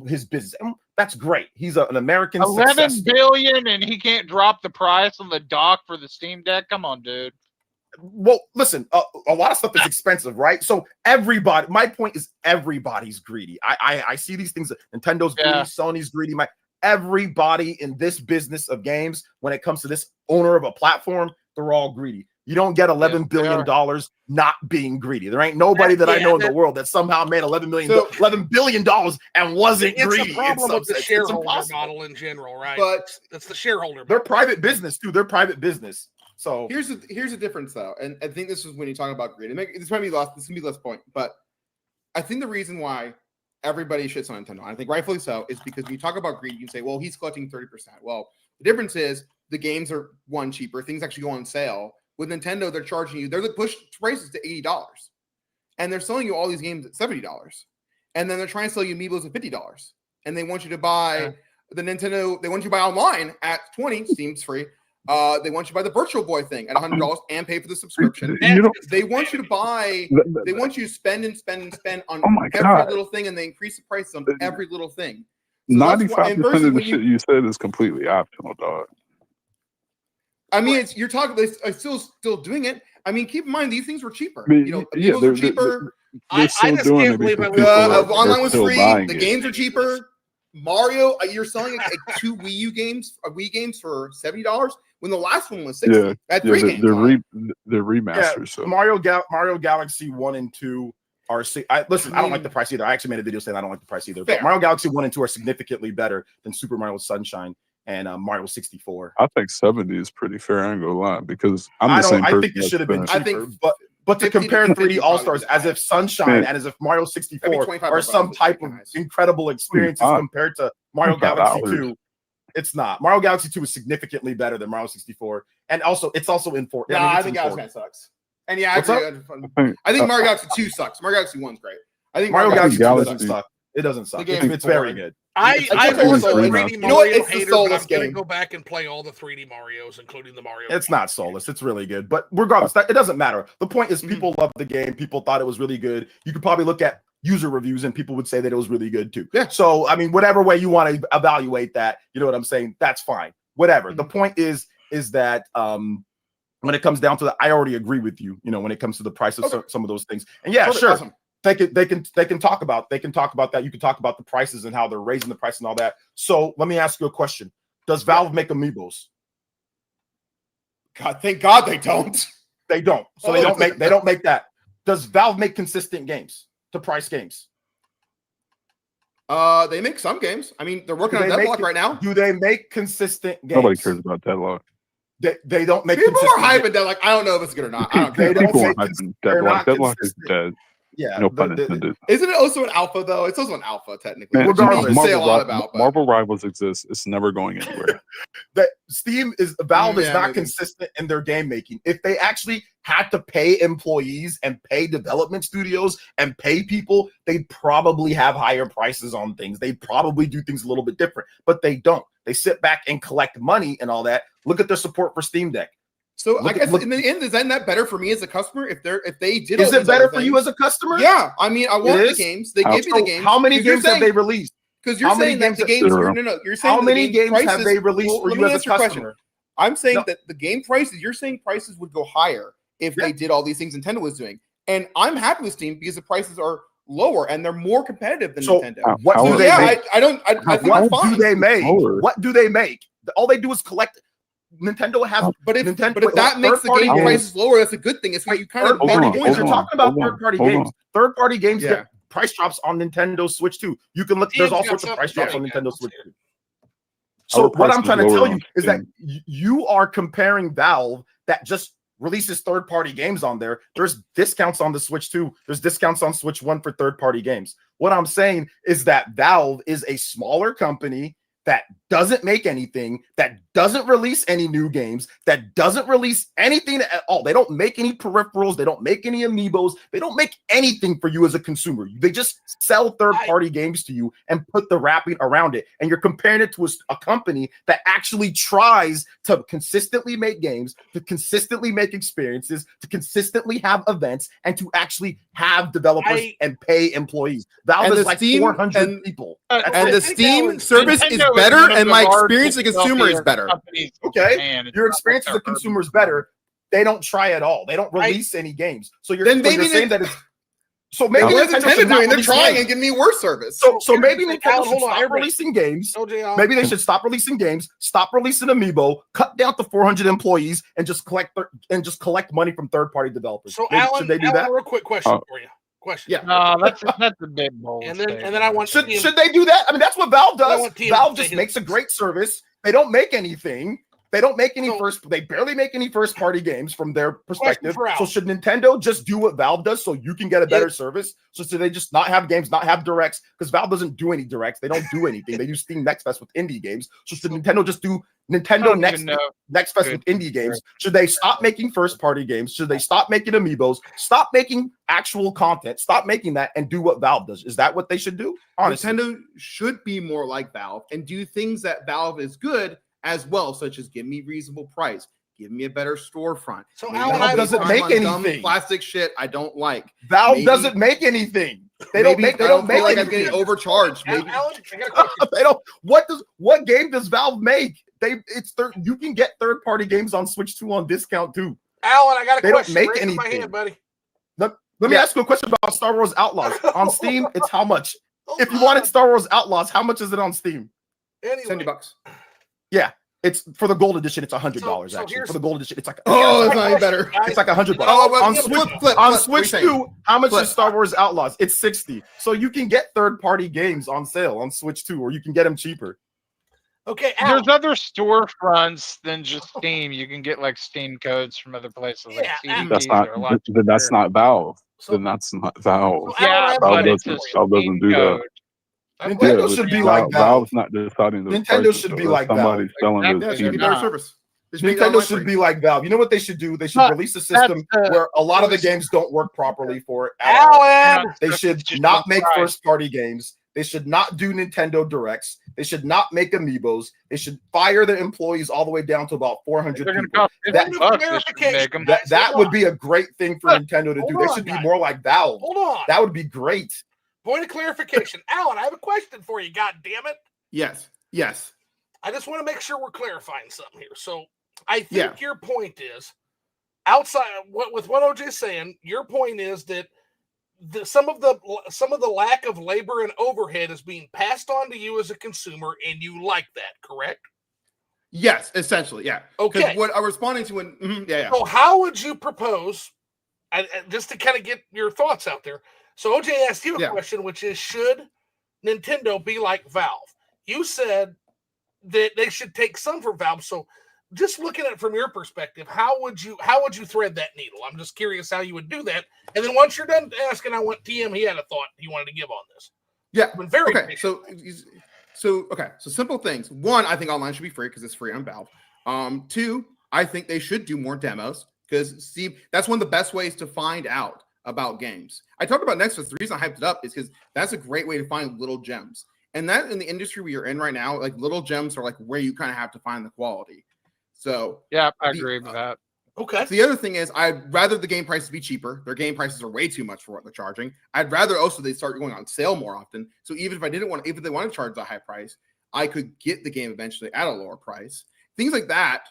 his business. And that's great. He's an American 11 billion, and he can't drop the price on the dock for the Steam Deck. Come on, dude. Well, listen, a lot of stuff is expensive, right? So everybody, my point is everybody's greedy. I see these things. Nintendo's greedy, Sony's greedy. Everybody in this business of games, when it comes to this owner of a platform, they're all greedy. You don't get $11 billion not being greedy. There ain't nobody that I know in the world that somehow made $11 billion and wasn't greedy. It's a problem with the shareholder impossible. Model in general, right? But it's the shareholder. They're private business too. They're private business. So here's the difference, though, and I think this is when you talk about greed. This might be lost. This can be less point, but I think the reason why everybody shits on Nintendo, and I think rightfully so, is because when you talk about greed, you can say, "Well, he's collecting 30%." Well, the difference is the games are cheaper. Things actually go on sale. With Nintendo, they're charging you. They're push prices to $80, and they're selling you all these games at $70, and then they're trying to sell you amiibos at $50, and they want you to buy the Nintendo. They want you to buy online at $20. Steam's free. They want you to buy the Virtual Boy thing at $100 and pay for the subscription. They want you to buy. They want you to spend and spend and spend on every little thing, and they increase the price on every little thing. So 95% of the shit you said is completely optional, dog. I mean, you're talking. They're still doing it. I mean, keep in mind these things were cheaper. I mean, they're cheaper. They're still doing it because online was free. The it. games are cheaper. Mario, you're selling like 2 Wii games for $70 when the last one was $60. At 3 games. They're remasters. So. Mario Galaxy 1 and 2 are. I don't like the price either. I actually made a video saying I don't like the price either. But Mario Galaxy 1 and 2 are significantly better than Super Mario Sunshine and Mario 64. I think 70 is pretty fair. I ain't gonna lie because I'm the same person. I think it should have been cheaper. But to compare 3D All-Stars as if Sunshine and as if Mario 64 are some type of incredible experiences compared to Mario Galaxy 2, it's not. Mario Galaxy 2 is significantly better than Mario 64. And also, it's also in 4. I think Galaxy sucks. And I think Mario Galaxy 2 sucks. Mario Galaxy 1's great. I think Mario Galaxy 2 doesn't suck. It doesn't suck. It's very good. I was a 3D Mario hater, but I'm going to go back and play all the 3D Marios, including the Mario. It's not soulless. It's really good. But regardless, it doesn't matter. The point is people love the game. People thought it was really good. You could probably look at user reviews and people would say that it was really good too. Yeah. So, I mean, whatever way you want to evaluate that, you know what I'm saying? That's fine. Whatever. The point is that when it comes down to that, I already agree with you, when it comes to the price of some of those things. And sure. Awesome. They can talk about that. You can talk about the prices and how they're raising the price and all that. So let me ask you a question. Does Valve make amiibos? God, thank God they don't. They don't. So they don't make that. Does Valve make consistent games to price games? They make some games. I mean, they're working on Deadlock right now. Do they make consistent games? Nobody cares about Deadlock. They don't make people consistent are hyping Deadlock. I don't know if it's good or not. I don't care. People are hyping Deadlock. Deadlock is dead. Yeah, No pun intended. Isn't it also an alpha though? It's also an alpha technically. Man, Which regardless, you say a lot about. But Marvel Rivals exists. It's never going anywhere. that Valve is Yeah, not maybe. consistent in their game making. If they actually had to pay employees and pay development studios and pay people, they'd probably have higher prices on things. They'd probably do things a little bit different, but they don't. They sit back and collect money and all that. Look at their support for Steam Deck. So I guess in the end, isn't that better for me as a customer if they did? Is it better for you as a customer? Yeah, I mean, I want the games. They give me the games. How many games have they released? Because you're saying that the games. You're saying how many games have they released for you as a customer? I'm saying that the game prices. You're saying prices would go higher if they did all these things Nintendo was doing, and I'm happy with Steam because the prices are lower and they're more competitive than Nintendo. What do they make? I think what it's fine. do they make? What do they make? All they do is collect. Nintendo has, but if that makes the game prices lower, that's a good thing. It's what you kind of. You're talking about third-party games. Third-party games get price drops on Nintendo Switch 2. You can look. There's all sorts of price drops on Nintendo Switch 2. So what I'm trying to tell you is that you are comparing Valve that just releases third-party games on there. There's discounts on the Switch 2. There's discounts on Switch 1 for third-party games. What I'm saying is that Valve is a smaller company that doesn't make anything, that doesn't release any new games, that doesn't release anything at all. They don't make any peripherals. They don't make any amiibos. They don't make anything for you as a consumer. They just sell third-party games to you and put the wrapping around it. And you're comparing it to a company that actually tries to consistently make games, to consistently make experiences, to consistently have events, and to actually have developers and pay employees. Valve is like 400 people. And the Steam service is better, and my experience as a consumer is better. Okay, your experience as a consumer is better. They don't try at all. They don't release any games. So you're saying that it's. So maybe Nintendo doing. They're trying and giving me worse service. So maybe Nintendo should stop releasing games. Maybe they should stop releasing games. Stop releasing Amiibo. Cut down to 400 employees and just collect money from third-party developers. So Alan, should they do that? A real quick question for you. Yeah, no, that's a big bold. And then I want should they do that? I mean, that's what Valve does. Valve just makes a great service. They don't make anything. They don't make any they barely make any first-party games from their perspective. So should Nintendo just do what Valve does so you can get a better service? So should they just not have games, not have directs? Because Valve doesn't do any directs. They don't do anything. They do Steam Next Fest with indie games. So should Nintendo just do Nintendo Next Fest with indie games? Should they stop making first-party games? Should they stop making amiibos? Stop making actual content. Stop making that and do what Valve does. Is that what they should do? Honestly. Nintendo should be more like Valve and do things that Valve is good as well, such as give me reasonable price, give me a better storefront. So Valve doesn't make anything. Plastic shit I don't like. Valve doesn't make anything. They don't make like I'm getting overcharged. Maybe. Alan, they don't. What game does Valve make? You can get third-party games on Switch 2 on discount too. Alan, I got a question. They don't make anything. My hand, buddy. Let me ask you a question about Star Wars Outlaws. On Steam, it's how much? If you wanted Star Wars Outlaws, how much is it on Steam? Anyway. $70. Yeah, it's for the gold edition. It's $100 actually. For the gold edition, it's like it's not any better. It's like $100. On Switch 2, how much is Star Wars Outlaws? It's $60. So you can get third-party games on sale on Switch 2, or you can get them cheaper. Okay, there's other storefronts than just Steam. You can get like Steam codes from other places like CDs. That's not Valve. Then that's not Valve. Yeah, Valve doesn't do that. Nintendo should be like Valve. Valve's not deciding. Nintendo should be like somebody's selling this. Nintendo should be like Valve. You know what they should do? They should release a system where a lot of the games don't work properly for it. Alan! They should not make first-party games. They should not do Nintendo Directs. They should not make amiibos. They should fire their employees all the way down to about 400 people. That would be a great thing for Nintendo to do. They should be more like Valve. Hold on. That would be great. Point of clarification. Alan, I have a question for you. God damn it. Yes. I just want to make sure we're clarifying something here. So I think your point is outside with what OJ's saying, your point is that some of the lack of labor and overhead is being passed on to you as a consumer, and you like that, correct? Yes, essentially, yeah. Okay. What I'm responding to when So how would you propose, just to kind of get your thoughts out there? So OJ asked you a question, which is, should Nintendo be like Valve? You said that they should take some from Valve. So just looking at it from your perspective, how would you thread that needle? I'm just curious how you would do that. And then once you're done asking, I want TM. He had a thought he wanted to give on this. Yeah. But very okay. So simple things. One, I think online should be free because it's free on Valve. Two, I think they should do more demos because Steve, that's one of the best ways to find out about games. I talked about Nexus. The reason I hyped it up is because that's a great way to find little gems. And that in the industry we are in right now, like little gems are like where you kind of have to find the quality. So yeah, I agree with that. Okay. So the other thing is, I'd rather the game prices be cheaper. Their game prices are way too much for what they're charging. I'd rather also they start going on sale more often. So even if they want to charge a high price, I could get the game eventually at a lower price. Things like that.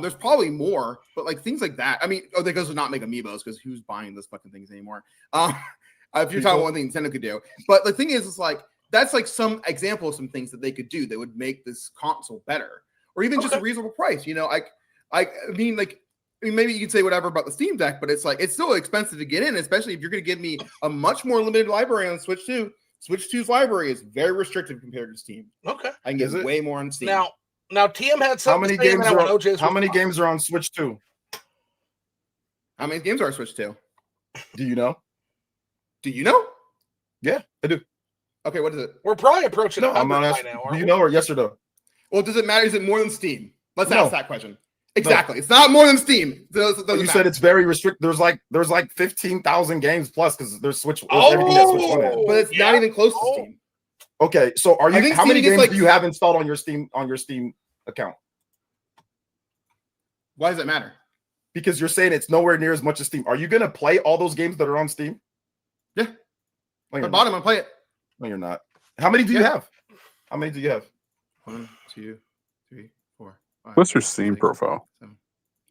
There's probably more, but like things like that. I mean, they goes to not make amiibos because who's buying those fucking things anymore? If you're talking about one thing Nintendo could do, but the thing is, it's like that's like some example of some things that they could do that would make this console better, or even just a reasonable price. You know, I mean, maybe you can say whatever about the Steam Deck, but it's like it's still expensive to get in, especially if you're going to give me a much more limited library on Switch 2. Switch 2's library is very restrictive compared to Steam. Okay, I can get way more on Steam. Now TM had something. How many games are on Switch 2? How many games are on Switch 2? Do you know? Yeah, I do. Okay, what is it? We're probably approaching. No, I'm not asking. Do you know or yes or no? Well, does it matter? Is it more than Steam? Let's ask that question. Exactly. No. It's not more than Steam. You said it's very restricted. There's like 15,000 games plus because there's Switch. Everything that's Switch 1 has. But it's not even close to Steam. Okay, so how many games do you have installed on your Steam account? Why does it matter? Because you're saying it's nowhere near as much as Steam. Are you gonna play all those games that are on Steam? Yeah. I bought them and play it. No, you're not. How many do you have? How many do you have? 1, 2, 3, 4, 5. What's your Steam profile? 7,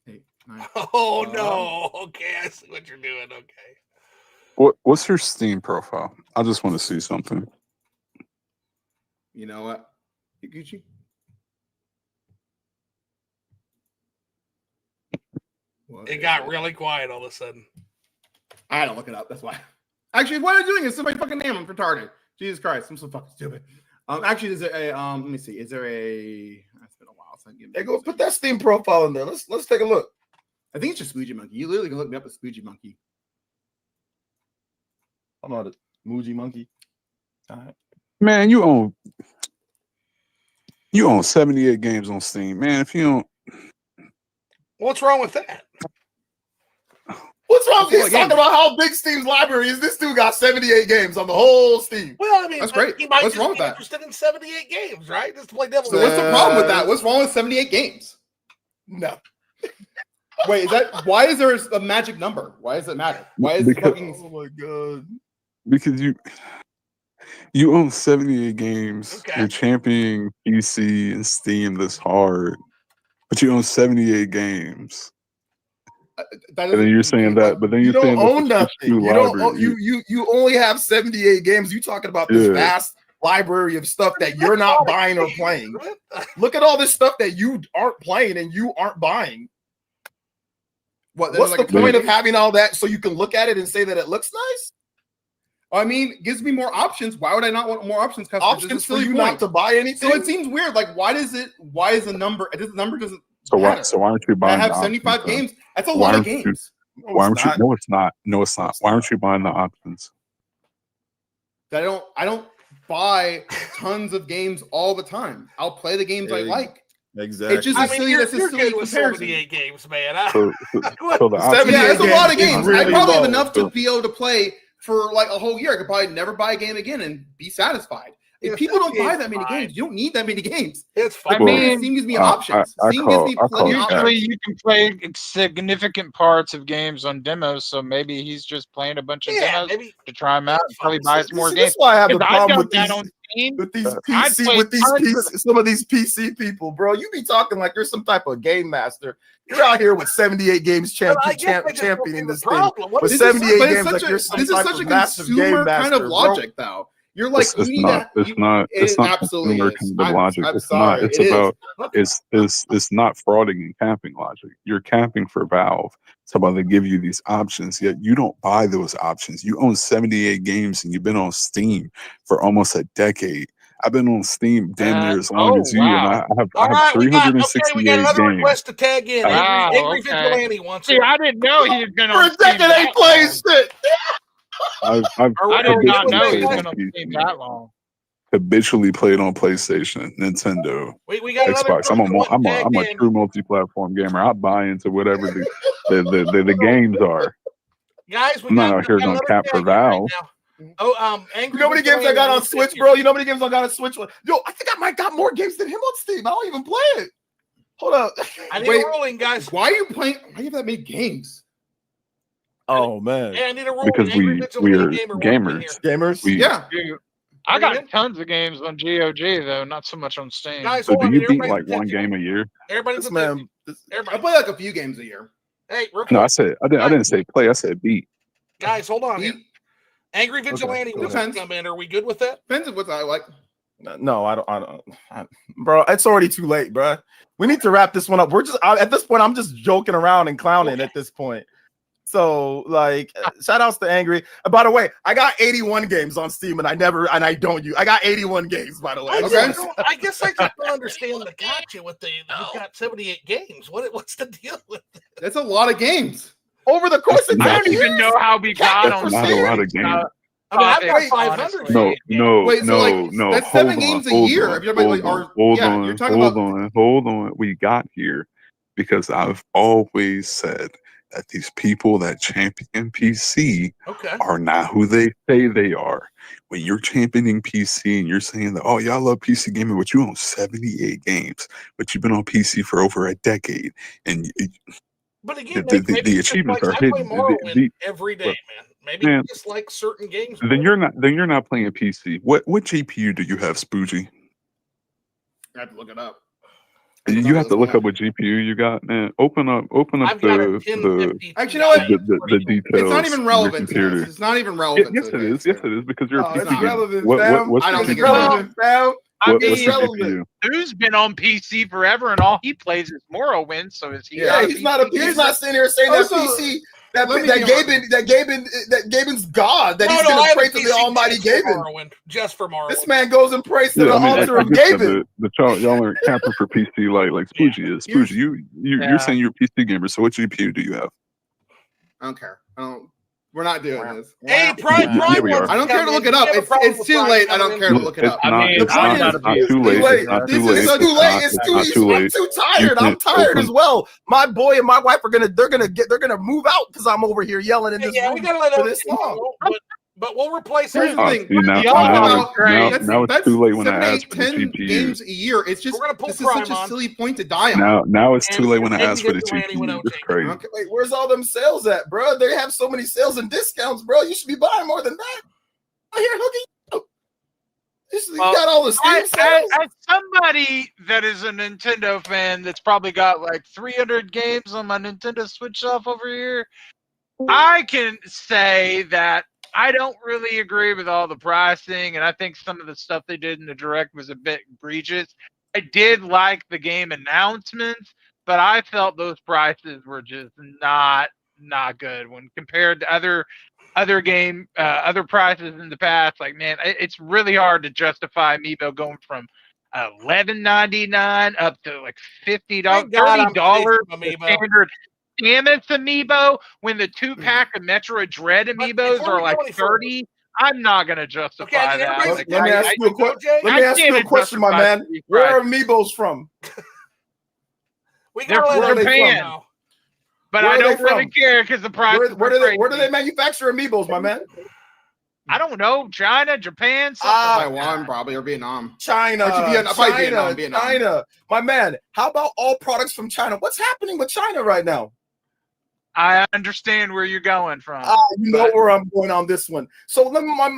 8, 9. Oh no. Okay, I see what you're doing. Okay. What's your Steam profile? I just want to see something. You know what? Gucci. It got really quiet all of a sudden. I had to look it up. That's why. Actually, what I'm doing is somebody fucking name. I'm retarded. Jesus Christ, I'm so fucking stupid. Actually, is there a let me see. Is there a? It's been a while. So hey, go put that Steam profile in there. Let's take a look. I think it's just Spoogie Monkey. You literally can look me up as Spoogie Monkey. I'm not a Muji Monkey. All right. Man, you own 78 games on Steam. Man, if you don't, what's wrong with that? What's wrong with he's talking about how big Steam's library is? This dude got 78 games on the whole Steam. Well, I mean, that's great. He might what's just wrong be with that? interested in 78 games, right? Just to play devil's. So what's the problem with that? What's wrong with 78 games? No. Wait, is that why is there a magic number? Why does it matter? Why is fucking? Oh my god! Because you own 78 games. Okay. You're championing PC and Steam this hard, but you own 78 games. And then you're saying that, but then you you're saying don't own nothing. You don't own, you only have 78 games. You talking about this vast library of stuff that you're not buying or playing. Look at all this stuff that you aren't playing and you aren't buying. What's the point of having all that so you can look at it and say that it looks nice? I mean, it gives me more options. Why would I not want more options? Options for you not to buy anything. So it seems weird. Like, why is the number? The number doesn't. So why aren't you buying? I have 75 games. That's a lot of games. Why aren't you? No, it's not. No, it's not. Why aren't you buying the options? I don't buy tons of games all the time. I'll play the games I like. Exactly. It's just you're good with 78 games, man. It's a lot of games. Really I probably have enough to be able to play for like a whole year. I could probably never buy a game again and be satisfied. If people don't buy that many games, you don't need that many games. It's fine. I mean, Steam gives me options. Steam gives me plenty of options. Usually you can play significant parts of games on demos, so maybe he's just playing a bunch of demos to try them out and probably buys more games. That's why I have the problem with some of these PC people, bro. You be talking like you're some type of game master. You're out here with 78 games championing this thing. With 78 games, like you're some type of massive game master, kind of logic, though. You're like, it's not consumer kind of logic. It's not. It's about. It's not frauding and camping logic. You're camping for Valve. It's about they give you these options, yet you don't buy those options. You own 78 games and you've been on Steam for almost a decade. I've been on Steam damn near as long as you, and I have All right, we got 368 another games. request to tag in. Wow, Angry okay. Vigilante wants See, it. I didn't know he had been For on a Steam decade, ain't that playing long. shit. I've I did not habitually know he played was on been on Steam PC. that long. Habitually played on PlayStation, Nintendo, We got another Xbox. I'm person a tagged in. true multi-platform gamer. I buy into whatever the games are. Guys, I'm not out here gonna cap for Valve. Oh, You Angry know how many games I Vigilante got on wants Switch, it. bro? You know how many games I got on Switch? Yo, I think I might got more games than him on Steam. I don't even play it. Hold up. I need Wait, a ruling, guys. why are you playing? Why do you have that many games? Oh man, Yeah, I need a ruling. Because Angry we Vigilante are Gamer wants in here. gamers. Yeah. Dude, I got tons of games on GOG though, not so much on Steam. Guys, So hold do on. you beat Everybody's like one attention. game a year? Everybody's This attention. man, I Everybody. play like a few games a year. Hey, real No, quick. I didn't say play. I said beat. Guys, hold on here. Angry Vigilante go wants ahead. to come in. Are we good with that? Depends on what I like. no, I don't, bro. It's already too late, bro. We need to wrap this one up. We're just at this point. I'm just joking around and clowning at this point. So, like, shout outs to Angry. By the way, I got 81 games on Steam, and I don't use. I got 81 games, by the way. I Okay. guess I just don't understand the gotcha with we've got 78 games. What's the deal with it? That's a lot of games. Over the course of I 10 don't years. even know how we got on Not a lot of games. I mean, I've got Topics, 500. honestly. No, Wait, so like no. that's Hold 7 on, games a hold year. on, If you're like, you're talking about. hold on. We got here because I've always said that these people that champion PC Okay. are not who they say they are. When you're championing PC and you're saying that, oh, y'all love PC gaming, but you own 78 games, but you've been on PC for over a decade, and But again, the maybe it's just achievements like are I play hidden. Morrowind every day, man. Maybe Man, it's just like certain games. then you're not playing PC. What GPU do you have, Spoogie? I have to look it up. You have to look up what GPU you got, man. Open up I've got a the 1050. Actually, you know what? the details. It's not even of your relevant to computer. this. It's not even relevant. Yes, to it this. is. Yes, it is because you're a Oh, PC it's gamer. relevant, What's fam. your I don't think GPU? it's relevant, fam. What's it's your relevant. GPU? Who's been on PC forever and all he plays is Morrowind, so is he? Yeah, he's not sitting here saying that Also, PC. That let me Gaben's God. That he's I gonna have pray a to PC the Almighty just for Gaben. Morrowind, just for Morrowind. This man goes and prays to Yeah, the I mean, altar I of get that, Gaben. but y'all are camping for PC like Spoogie is. Spoogie, you're saying you're a PC gamer, so what GPU do you have? I don't care. We're not doing this. Hey, Prime Yeah, we are. I don't care to look it up. It's too late. I don't care to look it up. It's not too late. It's not too late. It's too late. It's too late. I'm too tired. I'm tired as well. My boy and my wife are gonna move out because I'm over here yelling in this Yeah, we room gotta let for it this long. but we'll replace Here's it. the thing. Now it's too late when I 7, 8, ask for the 10 GPU. games a year. It's just We're gonna pull this is Prime such a on. silly point to die on. Now it's too And late when I maybe ask for the Vigilante went GPU. out It's taking crazy. Okay, wait, where's all them sales at, bro? They have so many sales and discounts, bro. You should be buying more than that. I hear looking. You got all the Steam sales. As somebody that is a Nintendo fan that's probably got like 300 games on my Nintendo Switch off over here, I can say that I don't really agree with all the pricing, and I think some of the stuff they did in the Direct was a bit egregious. I did like the game announcements, but I felt those prices were just not good when compared to other prices in the past. Like, man, it's really hard to justify Amiibo going from $11.99 up to like $50, $30 standard Samus Amiibo when the 2-pack of Metroid Dread Amiibos are like $30. I'm not gonna justify that. Let me ask you a question, my man. Where are Amiibos from? They're from Japan. But I don't really care because the price. Where do they manufacture Amiibos, my man? I don't know. China, Japan, Taiwan, probably, or Vietnam. China. Vietnam. China. My man, how about all products from China? What's happening with China right now? I understand where you're going from. You know where I'm going on this one. So let me, my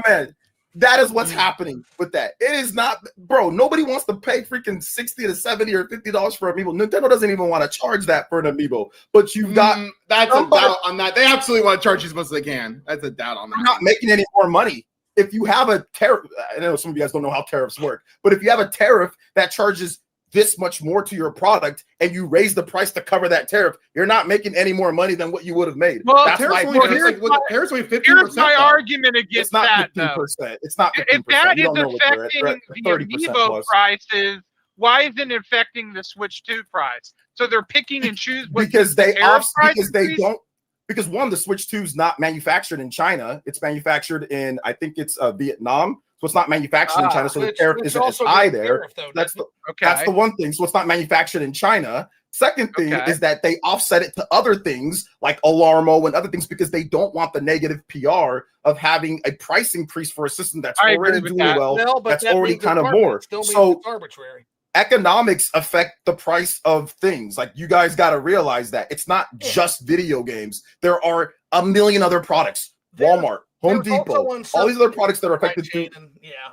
man. That is what's happening with that. It is not, bro. Nobody wants to pay freaking $60 to $70 or $50 for an Amiibo. Nintendo doesn't even want to charge that for an Amiibo. But you've got that's a doubt on that. They absolutely want to charge you as much as they can. That's a doubt on that. They're not making any more money. If you have a tariff, I know some of you guys don't know how tariffs work, but if you have a tariff that charges this much more to your product and you raise the price to cover that tariff, you're not making any more money than what you would have made. Well, That's Tariff's my only, point. tariff's only 15%. Here's my argument It's against not that, though. 15%. It's not 15%. If that You is don't know what they're at. affecting They're at the 30% Amiibo plus. prices, why isn't it affecting the Switch 2 price? So they're picking and choose what Because they tariff price because they increase? don't. Because one, the Switch 2 is not manufactured in China. It's manufactured in, I think it's Vietnam. So it's not manufactured in China. So the tariff isn't as high there. That's the one thing. So it's not manufactured in China. Second thing is that they offset it to other things like Alarmo and other things because they don't want the negative PR of having a price increase for a system that's already doing well. That's already kind of more. So arbitrary. Economics affect the price of things. Like you guys got to realize that it's not just video games. There are a million other products. Walmart, Home Depot, all these other products that are affected through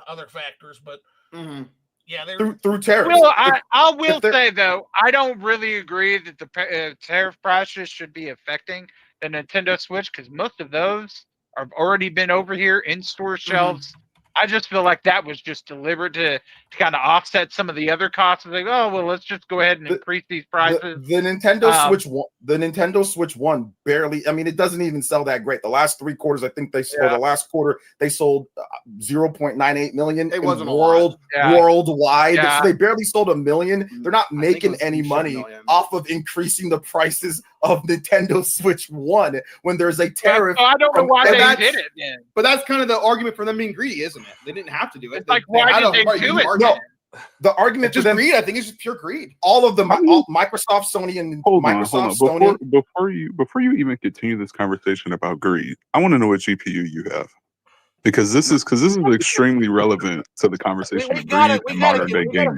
other factors, but through tariffs. Well, I will say though, I don't really agree that the tariff prices should be affecting the Nintendo Switch because most of those have already been over here in store shelves. I just feel like that was just deliberate to kind of offset some of the other costs. Like, oh well, let's just go ahead and increase these prices. The Nintendo Switch 1 barely. I mean, it doesn't even sell that great. The last 3 quarters, I think the last quarter they sold 0.98 million. It wasn't worldwide. So they barely sold 1 million. They're not making any money off of increasing the prices of Nintendo Switch 1 when there's a tariff. I don't know why they did it then. But that's kind of the argument for them being greedy, isn't it? They didn't have to do it. It's like, why did they do it? No, the argument just to them, greed. I think it's just pure greed. all of them, Microsoft, Sony, and Microsoft, Sony. Before you even continue this conversation about greed, I want to know what GPU you have. Because this is extremely relevant to the conversation of greed and modern day gaming.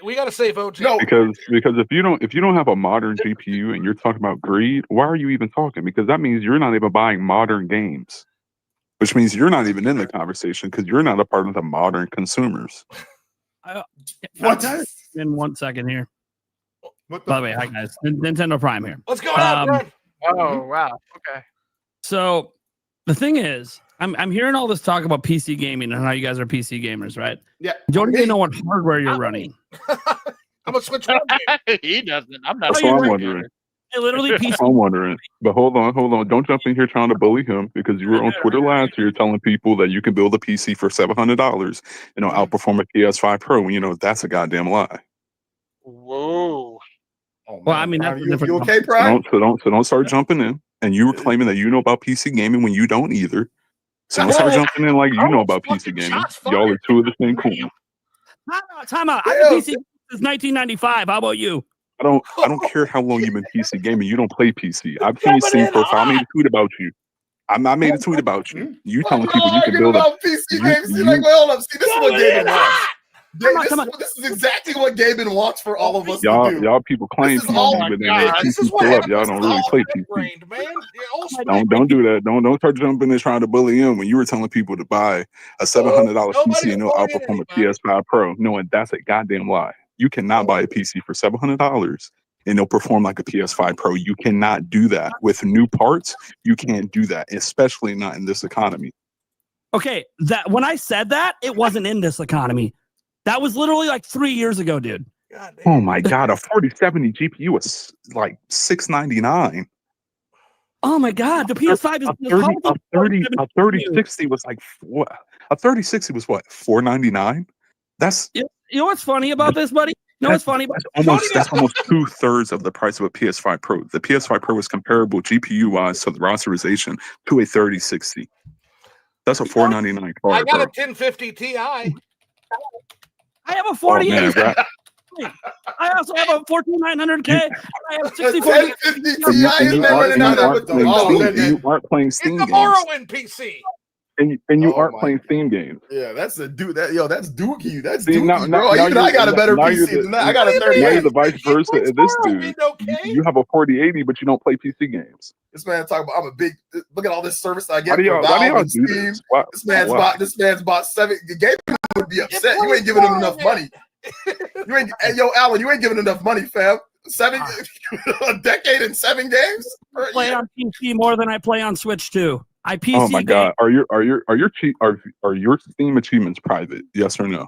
We gotta save OJ. No, because if you don't have a modern GPU and you're talking about greed, why are you even talking? Because that means you're not even buying modern games, which means you're not even in the conversation because you're not a part of the modern consumers. In 1 second here. By the way, hi guys, Nintendo Prime here. What's going on, bro? Oh wow, okay. So the thing is, I'm hearing all this talk about PC gaming and how you guys are PC gamers, right? Yeah. Don't even know what hardware you're running. I'm a Switch. He doesn't. I'm not. That's what I'm wondering. I literally PC. I'm wondering. But hold on. Don't jump in here trying to bully him because you were on Twitter last year telling people that you can build a PC for $700, outperform a PS5 Pro. And that's a goddamn lie. Whoa. Oh, well, I mean, that's you okay, Brian? So don't start jumping in. And you were claiming that you know about PC gaming when you don't either. So don't start jumping in like you know about PC gaming. Y'all are two of the same coin. Time out. I've been PC since 1995. How about you? I don't care how long you've been PC gaming. You don't play PC. I've seen your profile. I made a tweet about you. I made a tweet about you. You telling people you can build a PC games. See, like, hold up. See, this is what Gaben wants. This is exactly what Gaben wants for all of us to do. Y'all people claim PC, but then PC pull up. Y'all don't really play PC. Don't do that. Don't start jumping and trying to bully him when you were telling people to buy a $700 PC and it'll outperform a PS5 Pro. Knowing that's a goddamn lie. You cannot buy a PC for $700 and it'll perform like a PS5 Pro. You cannot do that with new parts. You can't do that, especially not in this economy. Okay, that when I said that, it wasn't in this economy. That was literally like 3 years ago, dude. Oh my god, a 4070 GPU was like $699. Oh my god, the PS5 is a 3060 was like what? A 3060 was what? $499. That's you know what's funny about this, buddy? You know what's funny? That's almost 2/3 of the price of a PS5 Pro. The PS5 Pro is comparable GPU wise to the rasterization to a 3060. That's a $499 card. I got a 1050 Ti. I have a 48. I also have a 14900K. I have 64. You aren't playing Steam games. It's a Morrowind PC. And you aren't playing Steam games. Yeah, that's a dude. That's Dookie. That's Dookie, bro. Even I got a better PC than that. I got a 30. Now you're the vice versa of this dude. You have a 4080, but you don't play PC games. This man talking about I'm a big. Look at all this service I get. Why do y'all do this? This man's bought 7. Gaben would be upset. You ain't giving him enough money. You ain't. Yo, Alan, you ain't giving enough money, fam. A decade and 7 games. I play on PC more than I play on Switch too. Oh my god, are your Steam achievements private? Yes or no?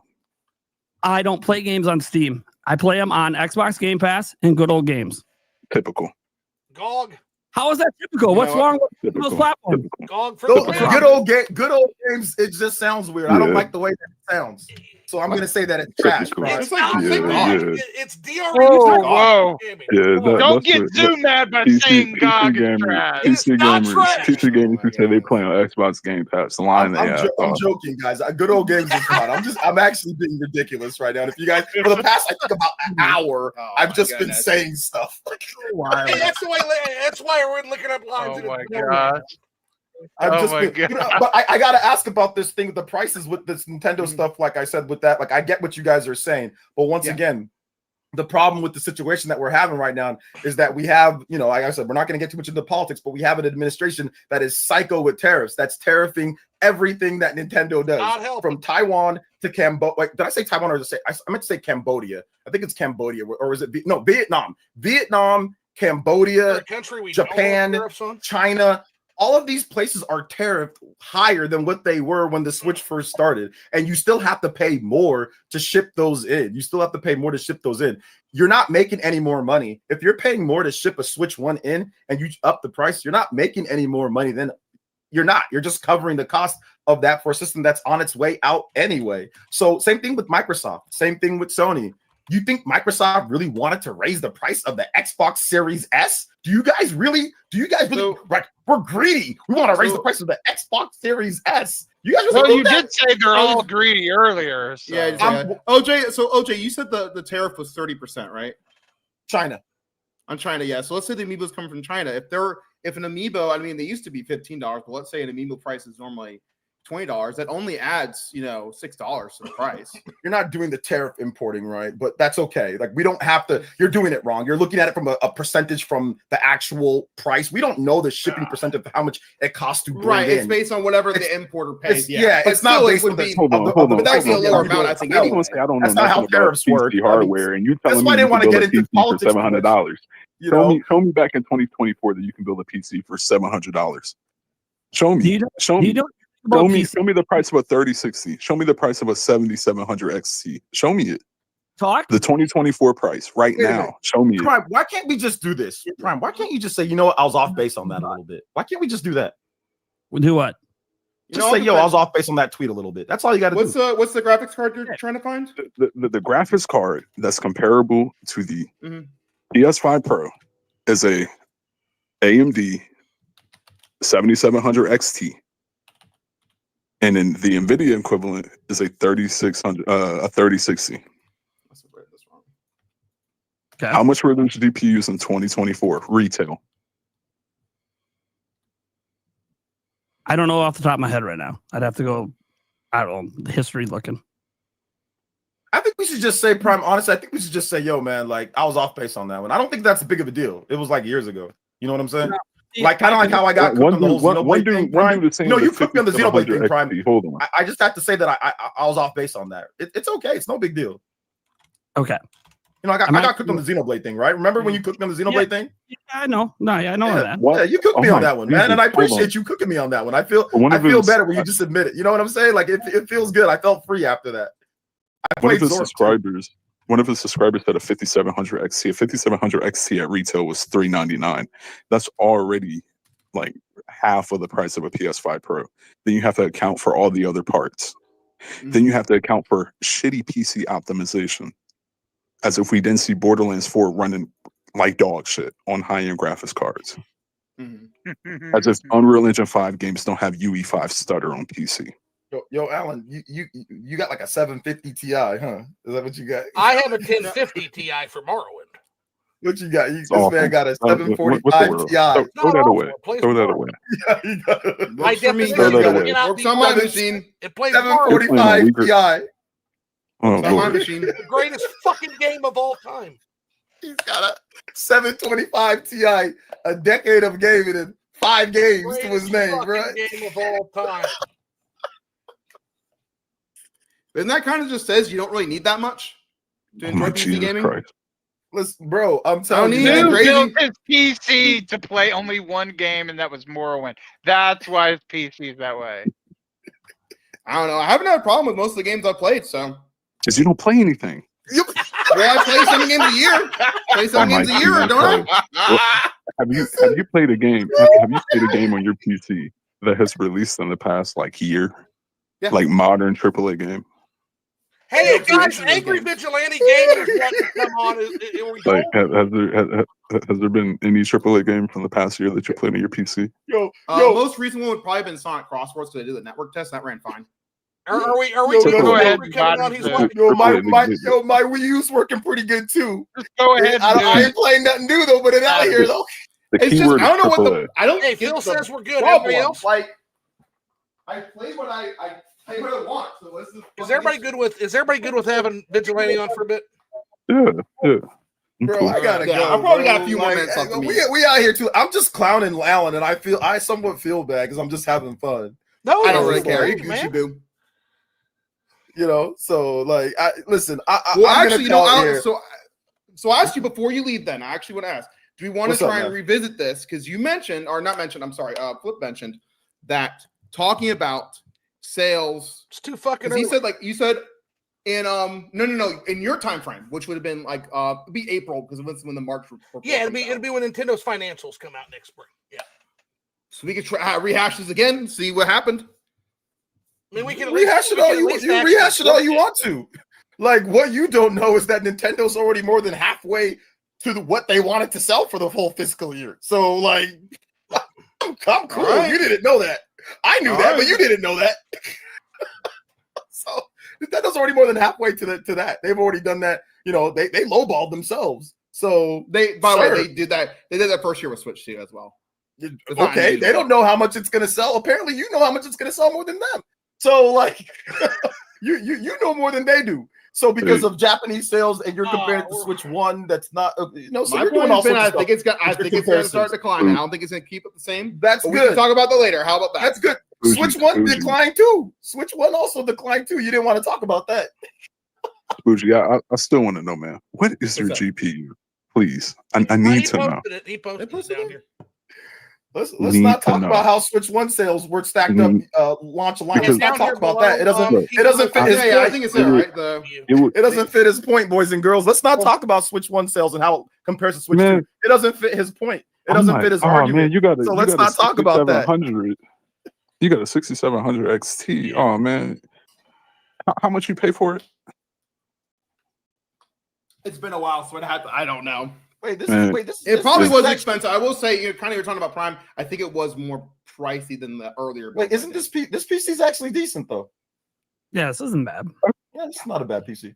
I don't play games on Steam. I play them on Xbox Game Pass and Good Old Games. Typical. GOG. How is that typical? What's wrong with those platforms? GOG for Those the win. good old games. It just sounds weird. I don't Yeah. like the way that sounds. So I'm gonna say that it's trash. Typical. Right? It's not Yeah, GOG. yeah. It's DRE. Whoa, whoa. Yeah, Don't that's get what- too mad by saying GOG is trash. It's not trash. PC gamers who say they play on Xbox Game Pass. The line they have. I'm joking, guys. Good old games is fun. I'm actually being ridiculous right now. And if you guys, for the past, I think about an hour, I've just been saying stuff. Hey, that's why we're looking up lines. Oh in my the- gosh. But I gotta ask about this thing with the prices with this Nintendo stuff. Like I said, with that, like I get what you guys are saying, but once again, the problem with the situation that we're having right now is that we have, like I said, we're not going to get too much into politics, but we have an administration that is psycho with tariffs. That's tariffing everything that Nintendo does, from Taiwan to Cambodia. Like, did I say Taiwan or did I meant to say Cambodia? I think it's Cambodia, or is it Vietnam? Vietnam, Cambodia, Japan, China. All of these places are tariffed higher than what they were when the Switch first started. And you still have to pay more to ship those in. You're not making any more money. If you're paying more to ship a Switch 1 in and you up the price, you're not making any more money than you're not. You're just covering the cost of that for a system that's on its way out anyway. So same thing with Microsoft, same thing with Sony. You think Microsoft really wanted to raise the price of the Xbox Series S? Do you guys really like, we're greedy? We want to raise the price of the Xbox Series S. You guys did say they're all greedy earlier. So. Yeah. OJ, you said the tariff was 30%, right? China. On China, yeah. So let's say the amiibos come from China. If an amiibo, I mean, they used to be $15, but let's say an amiibo price is normally $20, that only adds, $6 to the price. You're not doing the tariff importing, right? But that's okay. Like, we don't have to. You're doing it wrong. You're looking at it from a percentage from the actual price. We don't know the shipping percentage of how much it costs to bring in. It's based on whatever the importer pays. It's not based on the. Hold on. But that would be a lower amount, I think. I don't know that's not how tariffs work. PC hardware, and you telling me I didn't want to get into politics for $700. Show me back in 2024 that you can build a PC for $700. Show me. Show me the price of a 3060. Show me the price of a 7700 XT. Show me it. Talk the 2024 price right now. Show me Prime, it. why can't we just do this? Prime, why can't you just say, you know what, I was off base on that a little bit? Why can't we just do that? Do what? Just say, I was off base on that tweet a little bit. That's all you got to do. What's the graphics card you're trying to find? The graphics card that's comparable to the PS5 Pro is a AMD 7700 XT. And then the NVIDIA equivalent is a 3060. Okay. How much were those GPUs in 2024 retail? I don't know off the top of my head right now. I'd have to go, I don't know, history looking. I think we should just say, Prime, honestly, I think we should just say, yo, man, like, I was off base on that one. I don't think that's big of a deal. It was like years ago. You know what I'm saying? Like, kind of like how I got cooked on the whole Xenoblade thing, Prime. No, you cooked me on the Xenoblade thing, Prime. Hold on. I just have to say that I was off base on that. It's okay. It's no big deal. Okay. I got cooked on the Xenoblade thing, right? Remember when you cooked me on the Xenoblade thing? Yeah, I know. No, I know that. Yeah, you cooked me on that one, man. And I appreciate you cooking me on that one. I feel better when you just admit it. You know what I'm saying? Like, it feels good. I felt free after that. One of his subscribers said a 5700 XT. A 5700 XT at retail was $399. That's already like half of the price of a PS5 Pro. Then you have to account for all the other parts. Then you have to account for shitty PC optimization. As if we didn't see Borderlands 4 running like dog shit on high-end graphics cards. As if Unreal Engine 5 games don't have UE5 stutter on PC. Yo, Alan, you got like a 750 Ti, huh? Is that what you got? I have a 1050 Ti for Morrowind. What you got? This man got a 745 Ti. Throw that away. Throw that away. My definition works on my machine. It plays 745 Ti. Oh, my machine. The greatest fucking game of all time. He's got a 725 Ti, a decade of gaming and 5 games to his name, right? Game of all time. And that kind of just says you don't really need that much to enjoy PC gaming. Christ. Listen, bro, I'm telling you, He built his PC to play only one game, and that was Morrowind. That's why his PC is that way. I don't know. I haven't had a problem with most of the games I've played, so Because you don't play anything. Well, I play 7 games a year. Play 7 games a year, don't I? Well, have you played a game? Have you played a game on your PC that has released in the past like year? Yeah. Like modern AAA game? Hey, No, guys, please, Angry games. Vigilante Gamers want to come on. Are we Like, going? has there been any AAA game from the past year that you played on your PC? Most recent one would probably have been Sonic Crosswords because I did the network test. That ran fine. Are we Just taking go ahead Angry and coming mod on? He's the- wanting- My Wii U's working pretty good too. Just go ahead. I And do ain't it. playing nothing new though, but it out here though. The It's just keyword I don't know is what AAA. the I don't. Hey, get Phil the says we're good. problem. Everybody else? Like I play what I play what I want. So what's the Is everybody good with having Vigilante on for a bit? Yeah. I'm Bro, cool. I gotta Yeah, go. I probably got a bro. few more minutes left to me. We out here too. I'm just clowning Alan, and I somewhat feel bad because I'm just having fun. No, I don't really it's care. like, You man. Gucci boo. You know, so like, listen. Well, I'm actually, you know, gonna tell Alex, here. so I asked you before you leave. Then I actually want to ask: do we want to What's up, try and man? revisit this? Because you mentioned, or not mentioned? I'm sorry. Flip mentioned that talking about sales. It's too fucking Because he early. said, like you said, in no, in your time frame, which would have been like it'd be April because it's when the March report. Yeah, comes it'll out. be when Nintendo's financials come out next spring. Yeah, So we could try rehash this again, see what happened. I mean we can at Rehash least- it we all can at you least you actually rehash it all you look want to. Like what you don't know is that Nintendo's already more than halfway to what they wanted to sell for the whole fiscal year. So like, I'm cool. All right. You didn't know that. I knew All that, right. but you didn't know that. So Nintendo's already more than halfway to that. They've already done that. You know, they lowballed themselves. So By the Sure. way, they did that. They did that first year with Switch 2 as well. It's not okay, unusual. they don't know how much it's gonna sell. Apparently, you know how much it's gonna sell more than them. So like, you know more than they do. So because of Japanese sales, and you're comparing it to Switch One, that's not so My you're doing point all has been, sorts I of think stuff. it's going to start declining. I don't think it's going to keep it the same. That's But we can good. talk about that later. How about that? That's good. Bougie, Switch One bougie. declined too. Switch One also declined too. You didn't want to talk about that. Bougie, I still want to know, man. What is your What's up? GPU? Please, I need to know. He posted it posted down it? here. Let's Need not to talk know. about how Switch One sales were stacked Mhm. up. Launch line. Because- Let's not Down here talk about below, that. It doesn't. Look, It doesn't fit his Yeah, I point. think it's there, right? It doesn't fit his point, boys and girls. Let's not talk about Switch One sales and how it compares to Switch Man. 2. It doesn't fit his point. It I'm doesn't like, fit his oh, argument. man, you got So let's not talk about that. You got a 6700 XT. Oh man, how much you pay for it? It's been a while, so I don't know. Wait, this Man. is It probably this was is expensive. I will say, you're talking about Prime. I think it was more pricey than the earlier. Wait, isn't this this PC's actually decent though? Yeah, this isn't bad. Yeah, it's not a bad PC.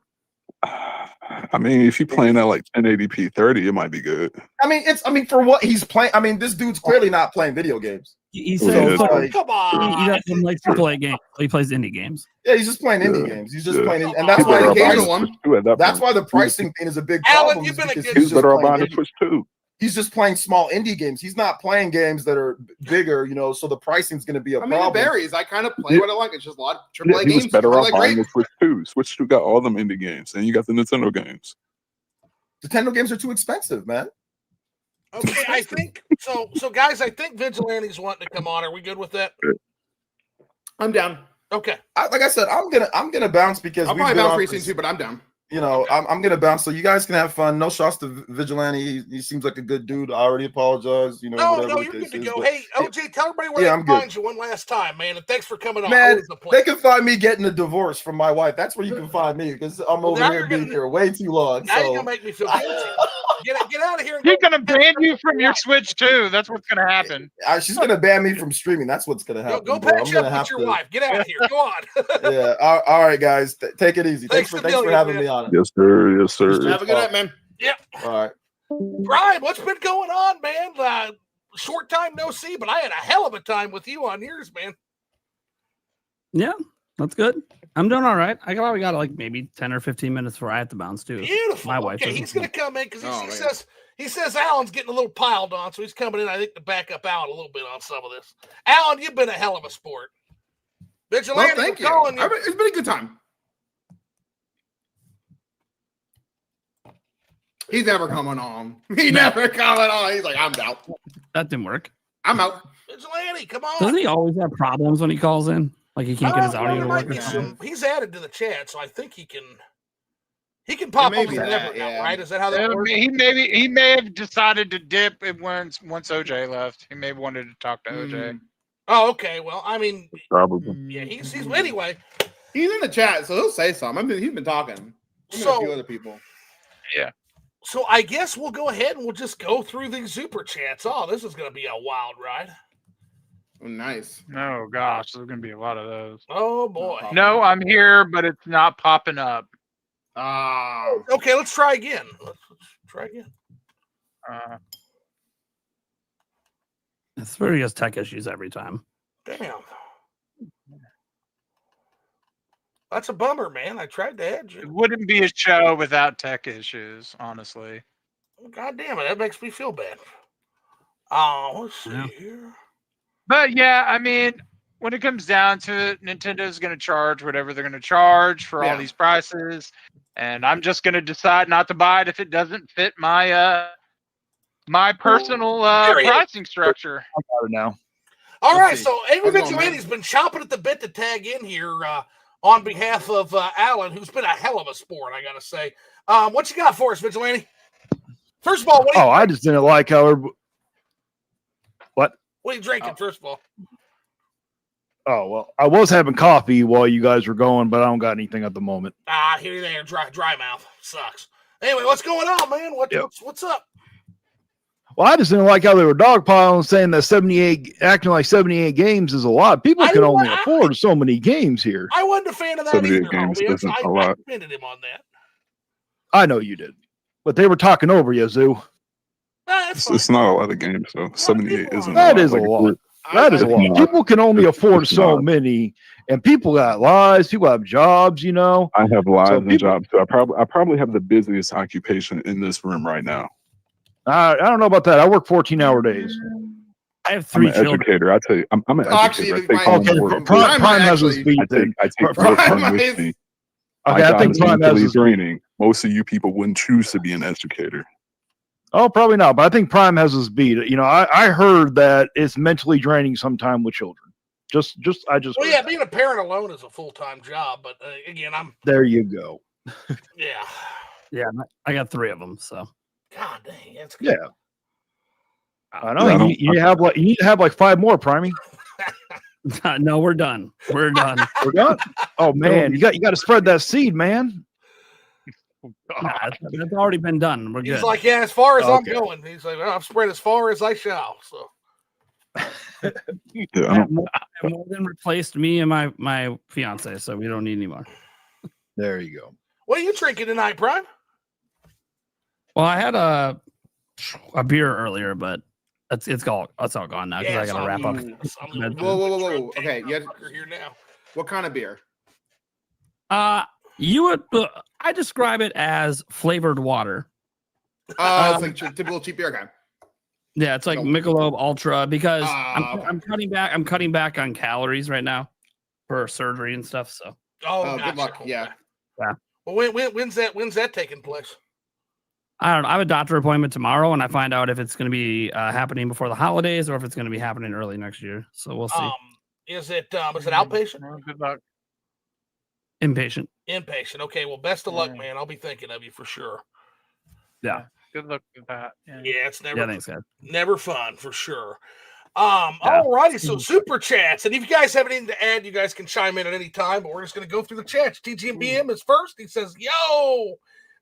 I mean, if you're playing at like 1080p 30, it might be good. I mean for what he's playing. I mean, this dude's clearly not playing video games. He So said it's like- Come on. he doesn't like AAA games. He plays indie games. Yeah, he's just playing indie Yeah, games. He's just yeah. playing, and that's He's why better the off buying price, the one. Switch 2 at that that's point. why the pricing thing is a big Alan, problem. you've is been a because good- he's He's just better off playing buying a indie- Switch 2. He's just playing small indie games. He's not playing games that are bigger, you know. So the pricing's going to be a I mean, it problem. varies. I kind of play what I like. It's just a lot of Yeah, AAA he was games. better I off like buying great. the Switch 2. Switch 2 got all them indie games, and you got the Nintendo games. Nintendo games are too expensive, man. Okay, I think so. So, guys, I think Vigilante's wanting to come on. Are we good with that? I'm down. Okay. Like I said, I'm gonna bounce because I'll we've probably been bounce on racing this- too, but I'm down. You know, I'm gonna bounce, so you guys can have fun. No shots to Vigilante. He seems like a good dude. I already apologize. You know, No, whatever no, the you're case good to is, go. but- Hey, OJ, tell everybody where Yeah, they I'm can good. find you one last time, man. And thanks for coming on. Man, Always a pleasure. they can find me getting a divorce from my wife. That's where you can find me because I'm Well, over now here you're being gonna- here way too long. Now you're So gonna make me feel guilty. Get out of here. And He's go, gonna ban you from your Switch too. That's what's gonna happen. she's gonna ban me from streaming. That's what's gonna happen. go bro. patch I'm gonna up have with your to. wife. Get out of here. Go on. Yeah. All right, guys. Take it easy. Thanks Thanks a for million, having man. me on it. Yes, sir. Yes, sir. Have a good night, man. All right. Brian, what's been going on, man? Short time no see, but I had a hell of a time with you on yours, man. Yeah, that's good. I'm doing all right. I probably got like maybe 10 or 15 minutes before I have to bounce too. Beautiful. My wife Okay, doesn't he's gonna come in because Oh, he man. says Alan's getting a little piled on, so he's coming in. I think to back up Alan a little bit on some of this. Alan, you've been a hell of a sport. Vigilante, Well, thank you. calling you. It's been a good time. He's never coming on. He never coming on. He's like, I'm out. That didn't work. I'm out. Vigilante, come on. Doesn't he always have problems when he calls in? Like he can't get his Well, audio there to might work. be or something? he's added to the chat, so I think he can. He can pop may up be as that, never now, yeah. right? Is that how that works? He may have decided to dip once OJ left. He may have wanted to talk to OJ. Oh, okay. Well, I mean, Probably. yeah, he's anyway. He's in the chat, so he'll say something. He's been talking. So a few other people. Yeah. So I guess we'll go ahead and we'll just go through these super chats. Oh, this is going to be a wild ride. Oh, nice. Oh gosh, there's gonna be a lot of those. Oh boy. No, I'm here, but it's not popping up. Okay, let's try again. Let's try again. It's where he has tech issues every time. Damn. That's a bummer, man. I tried to add you. It wouldn't be a show without tech issues, honestly. God damn it, that makes me feel bad. Let's see here. But yeah, I mean, when it comes down to it, Nintendo's going to charge whatever they're going to charge for all these prices, and I'm just going to decide not to buy it if it doesn't fit my my personal pricing structure. I got it now. All right, so Angry Vigilante been chomping at the bit to tag in here on behalf of Alan, who's been a hell of a sport, I got to say. What you got for us, Vigilante? First of all, what I just didn't like how. What are you drinking, first of all? Oh, well, I was having coffee while you guys were going, but I don't got anything at the moment. Here and there, dry mouth. Sucks. Anyway, what's going on, man? What's up? Well, I just didn't like how they were dogpiling, saying that acting like 78 games is a lot. People can only afford so many games here. I wasn't a fan of that 78 either. games isn't a I lot. defended him on that. I know you did, but they were talking over you, Zoo. It's not a lot of games, so 78 isn't That a lot. is a lot. That is a lot. People can only afford so many, and people got lives. People have jobs, you know. I have lives and jobs too. I probably have the busiest occupation in this room right now. I don't know about that. I work 14-hour days. I have 3 children. Educator. I tell you, I'm an educator. I take Prime has his beat. I take work home with me. Okay, I think Prime has his draining. Most of you people wouldn't choose to be an educator. Oh, probably not. But I think Prime has his beat. You know, I heard that it's mentally draining sometime with children. Well, yeah, being a parent alone is a full-time job, but again, There you go. Yeah. Yeah, I got 3 of them. So. God dang, that's good. Yeah. I know. You need to have like 5 more, Primey. No, we're done. We're done. We're done. Oh man, you got to spread that seed, man. Nah, that's already been done. We're good. He's like, yeah, as far as I'm going. He's like, well, I've spread as far as I shall. So more than replaced me and my fiance, so we don't need any more. There you go. What are you drinking tonight, Prime? Well, I had a beer earlier, but it's all gone now because I got to wrap up. Whoa. Okay, here now. What kind of beer? I describe it as flavored water. It's like typical cheap beer guy. Yeah, it's like Michelob Ultra because I'm cutting back. I'm cutting back on calories right now for surgery and stuff. So good luck. Yeah. Well, when's that taking place? I don't know. I have a doctor appointment tomorrow, and I find out if it's going to be happening before the holidays or if it's going to be happening early next year. So we'll see. Is it outpatient? Good luck. Inpatient. Inpatient. Okay. Well, best of luck, man. I'll be thinking of you for sure. Yeah. Good luck with that. Yeah, it's never. Yeah, thanks, guys. Never fun for sure. All righty. So super chats, and if you guys have anything to add, you guys can chime in at any time. But we're just going to go through the chats. TGMBM is first. He says, "Yo."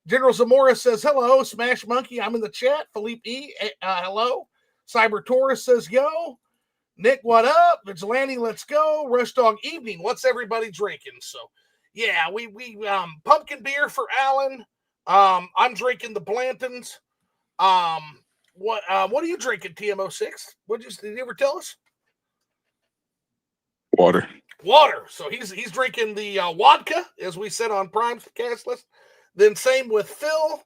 General Zamora says, hello. Smash Monkey, I'm in the chat. Philippe E, hello. Cyber Taurus says, yo. Nick, what up? Vigilante, let's go. Rush Dog Evening, what's everybody drinking? So, yeah, we pumpkin beer for Alan. I'm drinking the Blantons. What are you drinking, TMO6? Did you ever tell us? Water. So he's drinking the vodka, as we said on Prime's cast list. Then same with Phil,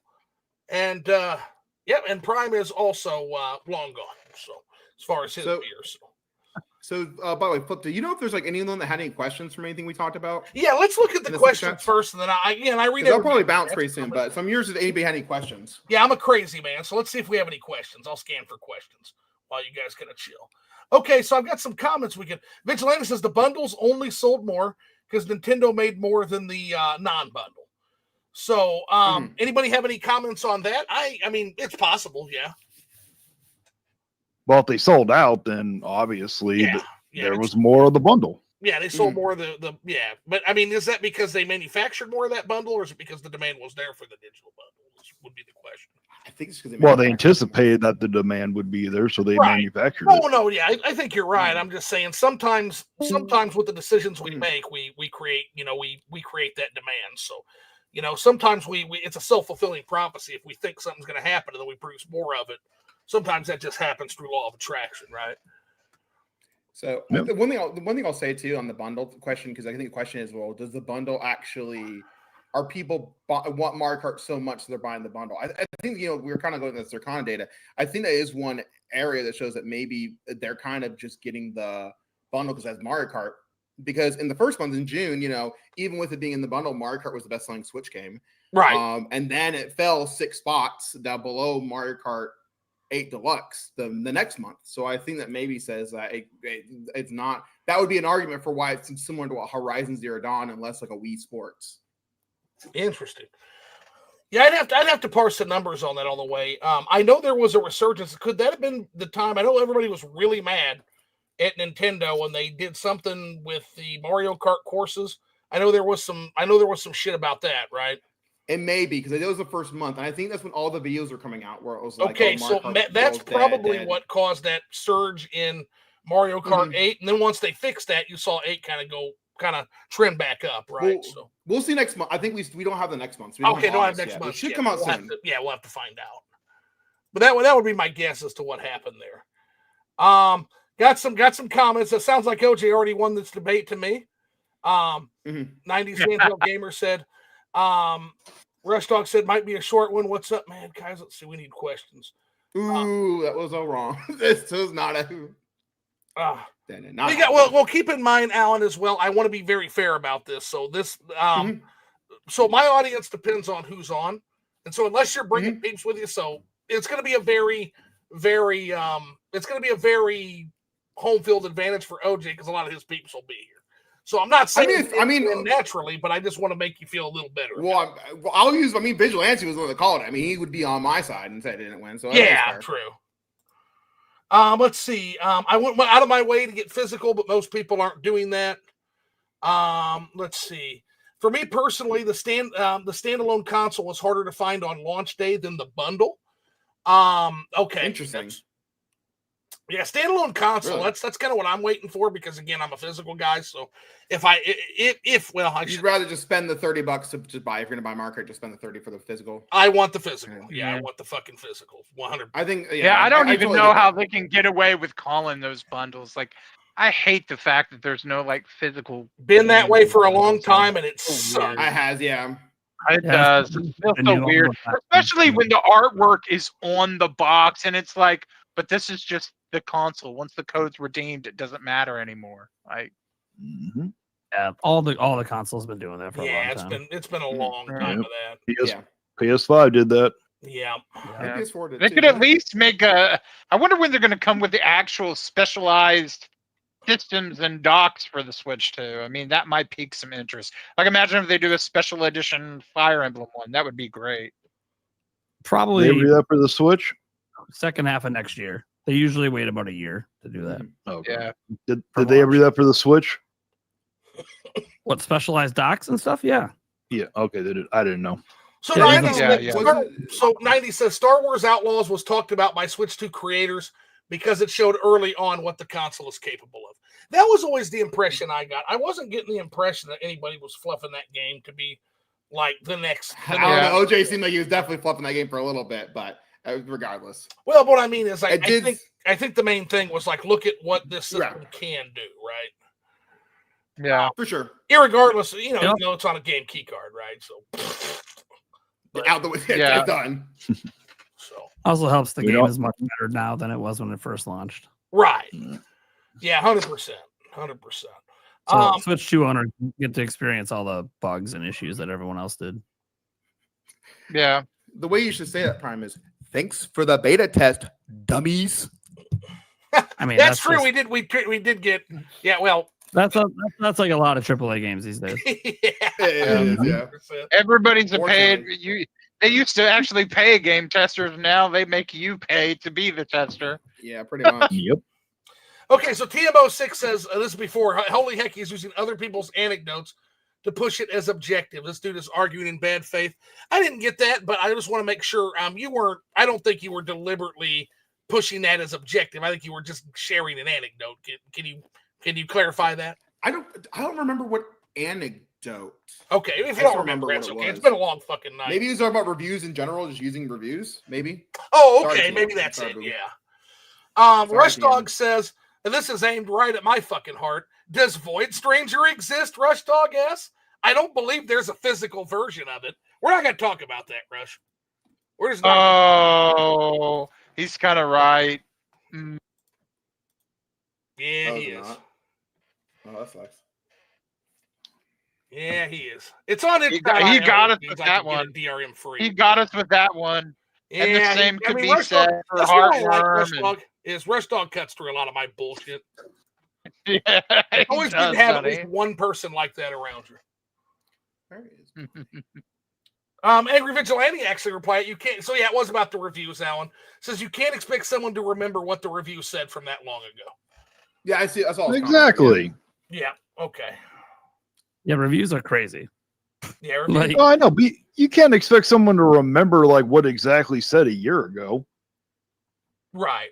and and Prime is also long gone. So as far as his beers. So by the way, Flip, do you know if there's like anyone that had any questions from anything we talked about? Yeah, let's look at the questions first, and then I read it. I'll probably bounce pretty soon, but some years did anybody had any questions? Yeah, I'm a crazy man, so let's see if we have any questions. I'll scan for questions while you guys kind of chill. Okay, so I've got some comments we can. Vigilante says the bundles only sold more because Nintendo made more than the non-bundle. So, anybody have any comments on that? I mean, it's possible, yeah. Well, if they sold out, then obviously Yeah, there was more of the bundle. Yeah, they sold more of the yeah. But I mean, is that because they manufactured more of that bundle, or is it because the demand was there for the digital bundle? Which would be the question. I think it's because Well, they anticipated that the demand would be there, so they manufactured it. No, yeah, I think you're right. I'm just saying sometimes with the decisions we make, we create, we create that demand. So, sometimes we it's a self-fulfilling prophecy. If we think something's going to happen and then we produce more of it, sometimes that just happens through law of attraction, right? So the one thing I'll say too on the bundle question, because I think the question is, well, does the bundle actually? Are people want Mario Kart so much that they're buying the bundle? I think, we're kind of going to the Circana data. I think that is one area that shows that maybe they're kind of just getting the bundle because that's Mario Kart. Because in the first month in June, even with it being in the bundle, Mario Kart was the best-selling Switch game. Right. And then it fell 6 spots down below Mario Kart 8 Deluxe the next month. So I think that maybe says that it's not. That would be an argument for why it's similar to what Horizon Zero Dawn and less like a Wii Sports. Interesting. Yeah, I'd have to parse the numbers on that all the way. I know there was a resurgence. Could that have been the time? I know everybody was really mad at Nintendo when they did something with the Mario Kart courses. I know there was some shit about that, right? It may be because it was the first month, and I think that's when all the videos were coming out where it was like, okay, so that's probably what caused that surge in Mario Kart 8, and then once they fixed that, you saw 8 kind of trend back up, right? So we'll see next month. I think we don't have the next month. So don't have next month. It should come out soon. We'll have to find out. But that would be my guess as to what happened there. Got some comments. It sounds like OJ already won this debate to me. 90s Handheld Gamer said, Rush Dog said might be a short one. What's up, man? Guys, let's see. We need questions. Ooh, that was all wrong. This is not a well, keep in mind, Alan, as well. I want to be very fair about this. So this, so my audience depends on who's on, and so unless you're bringing peeps with you, so it's going to be a very, very, it's going to be a very home field advantage for OJ because a lot of his peeps will be here. So I'm not saying I mean naturally, but I just want to make you feel a little better. Well, I'll use. Vigilante was the one that called it. I mean, he would be on my side and said he didn't win. So yeah, true. Let's see. I went out of my way to get physical, but most people aren't doing that. Let's see. For me personally, the standalone console was harder to find on launch day than the bundle. Okay, interesting. Yeah, standalone console. Really? That's kind of what I'm waiting for because again, I'm a physical guy. So you'd rather just spend the $30 to just buy. If you're gonna buy Mario Kart, just spend the $30 for the physical. I want the physical. Yeah, I want the fucking physical. 100%. I think. Yeah, I don't even know how they can get away with calling those bundles. Like, I hate the fact that there's no physical. Been that way for a long time, and it sucks. It has, yeah. It does. It feels so weird, especially when the artwork is on the box, and it's like, but this is just the console. Once the code's redeemed, it doesn't matter anymore. Yeah, all the consoles been doing that for a long time. It's been a long time of that. PS5 did that. Yeah. They could at least make I wonder when they're going to come with the actual specialized systems and docks for the Switch too. I mean, that might pique some interest. Like, imagine if they do a special edition Fire Emblem one. That would be great. Probably they do that for the Switch. Second half of next year. They usually wait about a year to do that. Okay. Yeah. Did they ever do that for the Switch? What, specialized docks and stuff? Yeah. Yeah. Okay. They did. I didn't know. So 90 says Star Wars Outlaws was talked about by Switch 2 creators because it showed early on what the console is capable of. That was always the impression I got. I wasn't getting the impression that anybody was fluffing that game to be like the next. I don't know. OJ seemed like he was definitely fluffing that game for a little bit, but regardless. Well, what I mean is, I think the main thing was look at what this system can do, right? Yeah, for sure. Irregardless, you know, it's on a game key card, right? So out the way, it's done. So also helps the game is much better now than it was when it first launched. Right. Yeah, 100%. So Switch 2 owners get to experience all the bugs and issues that everyone else did. Yeah. The way you should say that, Prime, is thanks for the beta test, dummies. I mean, that's true. We did get. Yeah. Well, That's like a lot of AAA games these days. Yeah. Everybody's a paid. Fortunately. They used to actually pay game testers. Now they make you pay to be the tester. Yeah, pretty much. Yep. Okay, so TMO6 says this is before. Holy heck, he's using other people's anecdotes to push it as objective. This dude is arguing in bad faith. I didn't get that, but I just want to make sure you weren't. I don't think you were deliberately pushing that as objective. I think you were just sharing an anecdote. Can you clarify that? I don't remember what anecdote. Okay, if you I don't don't remember, remember that's what it okay. It's was. been a long fucking night. Maybe he's talking about reviews in general, just using reviews. Maybe. Oh, Sorry, okay, TM. maybe that's Sorry, it. Boo. Yeah. Sorry, Rush TM. Dog says, and this is aimed right at my fucking heart. Does Void Stranger exist? Rush Dog asks. I don't believe there's a physical version of it. We're not going to talk about that, Rush. We're just not. Oh, he's kind of right. Yeah, No, he it's is. not. Oh, that sucks. Yeah, he is. It's on it. He got us with that one. DRM free. He got us with that one. And the same could be Rush said Dog, for that's what I like Heartworm. Rush Dog is Rush Dog cuts through a lot of my bullshit. Yeah, It's always good to have at buddy. least one person like that around you. There he is. Angry Vigilante actually replied, you can't. So yeah, it was about the reviews, Alan. Says you can't expect someone to remember what the review said from that long ago. Yeah, I see. That's all. Exactly. Yeah. Okay. Yeah, reviews are crazy. Yeah. Like, Oh, I know, but you can't expect someone to remember like what exactly said a year ago. Right.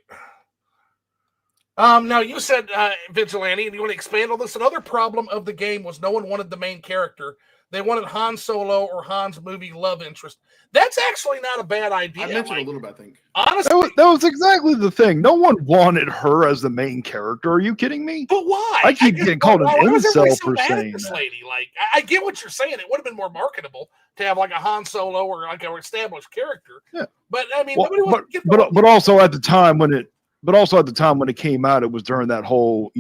Now you said Vigilante, and you want to expand on this. Another problem of the game was no one wanted the main character. They wanted Han Solo or Han's movie love interest. That's actually not a bad idea. I mentioned a little bit, I think. Honestly, That was exactly the thing. No one wanted her as the main character. Are you kidding me? but why? I keep getting called an why was everybody incel so for mad at saying this that. lady? Like, I get what you're saying. It would have been more marketable to have like a Han Solo or like an established character. Yeah. But I mean, Well, nobody wants to get but also at the time when it came out, it was during that whole,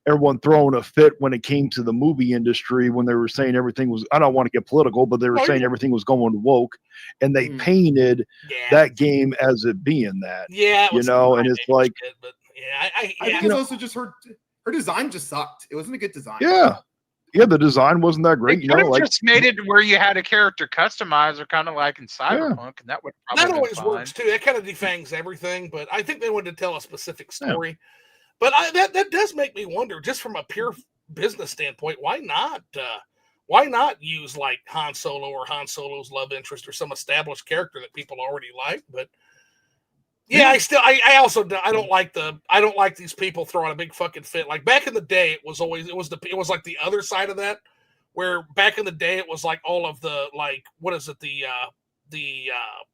everyone throwing a fit when it came to the movie industry when they were saying everything was, I don't want to get political, but they were saying everything was going woke, and they painted that game as it being that. Yeah, it was and it's like, shit, but yeah, I think it's also just her design just sucked. It wasn't a good design. yeah, the design wasn't that great. They could have just made it where you had a character customizer, kind of like in Cyberpunk, and that would probably that always fine. works too. That kind of defangs everything, but I think they wanted to tell a specific story. But that does make me wonder, just from a pure business standpoint, why not? Why not use like Han Solo or Han Solo's love interest or some established character that people already like? But yeah, I don't like these people throwing a big fucking fit. Like back in the day, it was like the other side of that, where back in the day it was like all of the like what is it the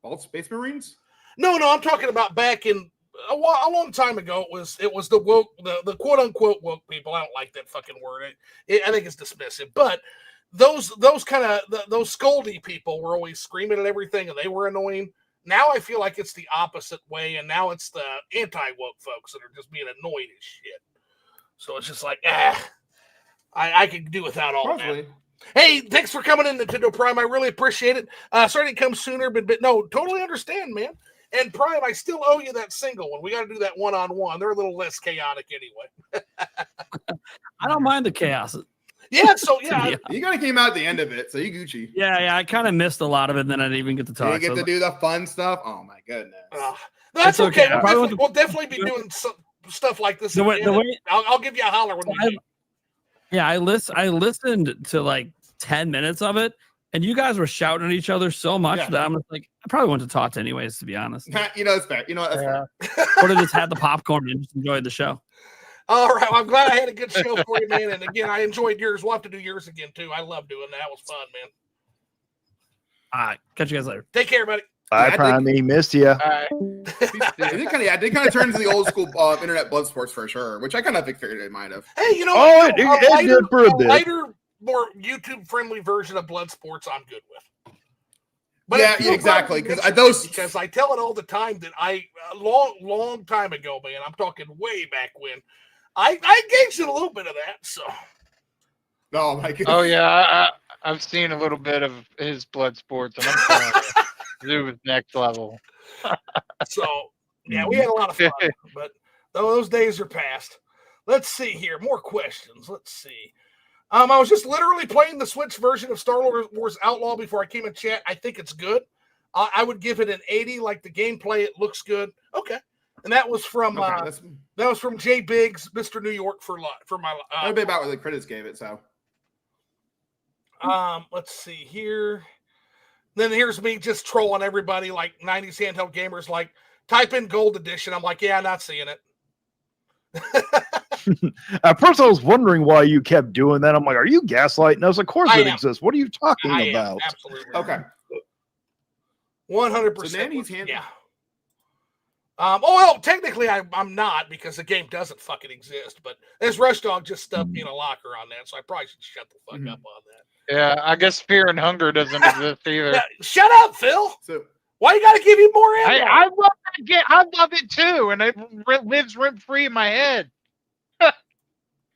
All Space Marines? No, I'm talking about back in a long time ago. It was the woke, the quote unquote woke people. I don't like that fucking word. I think it's dismissive, but those kind of those scoldy people were always screaming at everything, and they were annoying. Now I feel like it's the opposite way, and now it's the anti-woke folks that are just being annoyed as shit. So it's just like, I can do without all that. Hey, thanks for coming in, Nintendo Prime. I really appreciate it. Sorry it didn't come sooner, but no, totally understand, man. And Prime, I still owe you that single one. We got to do that one-on-one. They're a little less chaotic anyway. I don't mind the chaos. Yeah, so yeah. You kind of came out at the end of it, so you Gucci. Yeah, I kind of missed a lot of it, and then I didn't even get to talk. You get to do the fun stuff. Oh my goodness. That's okay. okay. We'll definitely be doing stuff like this. I'll give you a holler when we meet. Yeah, I listened to like 10 minutes of it, and you guys were shouting at each other so much that I'm just like, I probably wouldn't have talked anyways, to be honest. It's fair. That's fair. Would have just had the popcorn and just enjoyed the show. All right. Well, I'm glad I had a good show for you, man. And again, I enjoyed yours. We'll have to do yours again, too. I love doing that. It was fun, man. All right. Catch you guys later. Take care, buddy. I probably missed you. It did kind of turn into the old school internet blood sports for sure, which I kind of figured it might have. Hey, it did for a bit. Lighter, more YouTube-friendly version of blood sports I'm good with. But exactly. Because I tell it all the time that a long time ago, man, I'm talking way back when, I engaged in a little bit of that. So. Oh my goodness. Oh yeah, I've seen a little bit of his blood sports, and I'm telling you, it was next level. So yeah, we had a lot of fun, but those days are past. Let's see here. More questions. Let's see. I was just literally playing the Switch version of Star Wars Outlaw before I came in chat. I think it's good. I would give it an 80. Like the gameplay, it looks good. Okay. And that was from Jay Biggs, Mr. New York for my. A bit about what the critics gave it. So. Let's see here. Then here's me just trolling everybody like 90s handheld gamers. Like type in Gold Edition. I'm like, yeah, not seeing it. At first, I was wondering why you kept doing that. I'm like, "Are you gaslighting us?" Of course, it exists. What are you talking about? Absolutely. Okay. 100%. So Nanny's hand. Yeah. Well, technically, I'm not because the game doesn't fucking exist. But this Rush Dog just stuffed me in a locker on that, so I probably should shut the fuck up on that. Yeah, I guess Fear and Hunger doesn't exist either. Yeah, shut up, Phil. So. Why you got to give you more ammo? I love that game. I love it too, and it lives rent free in my head.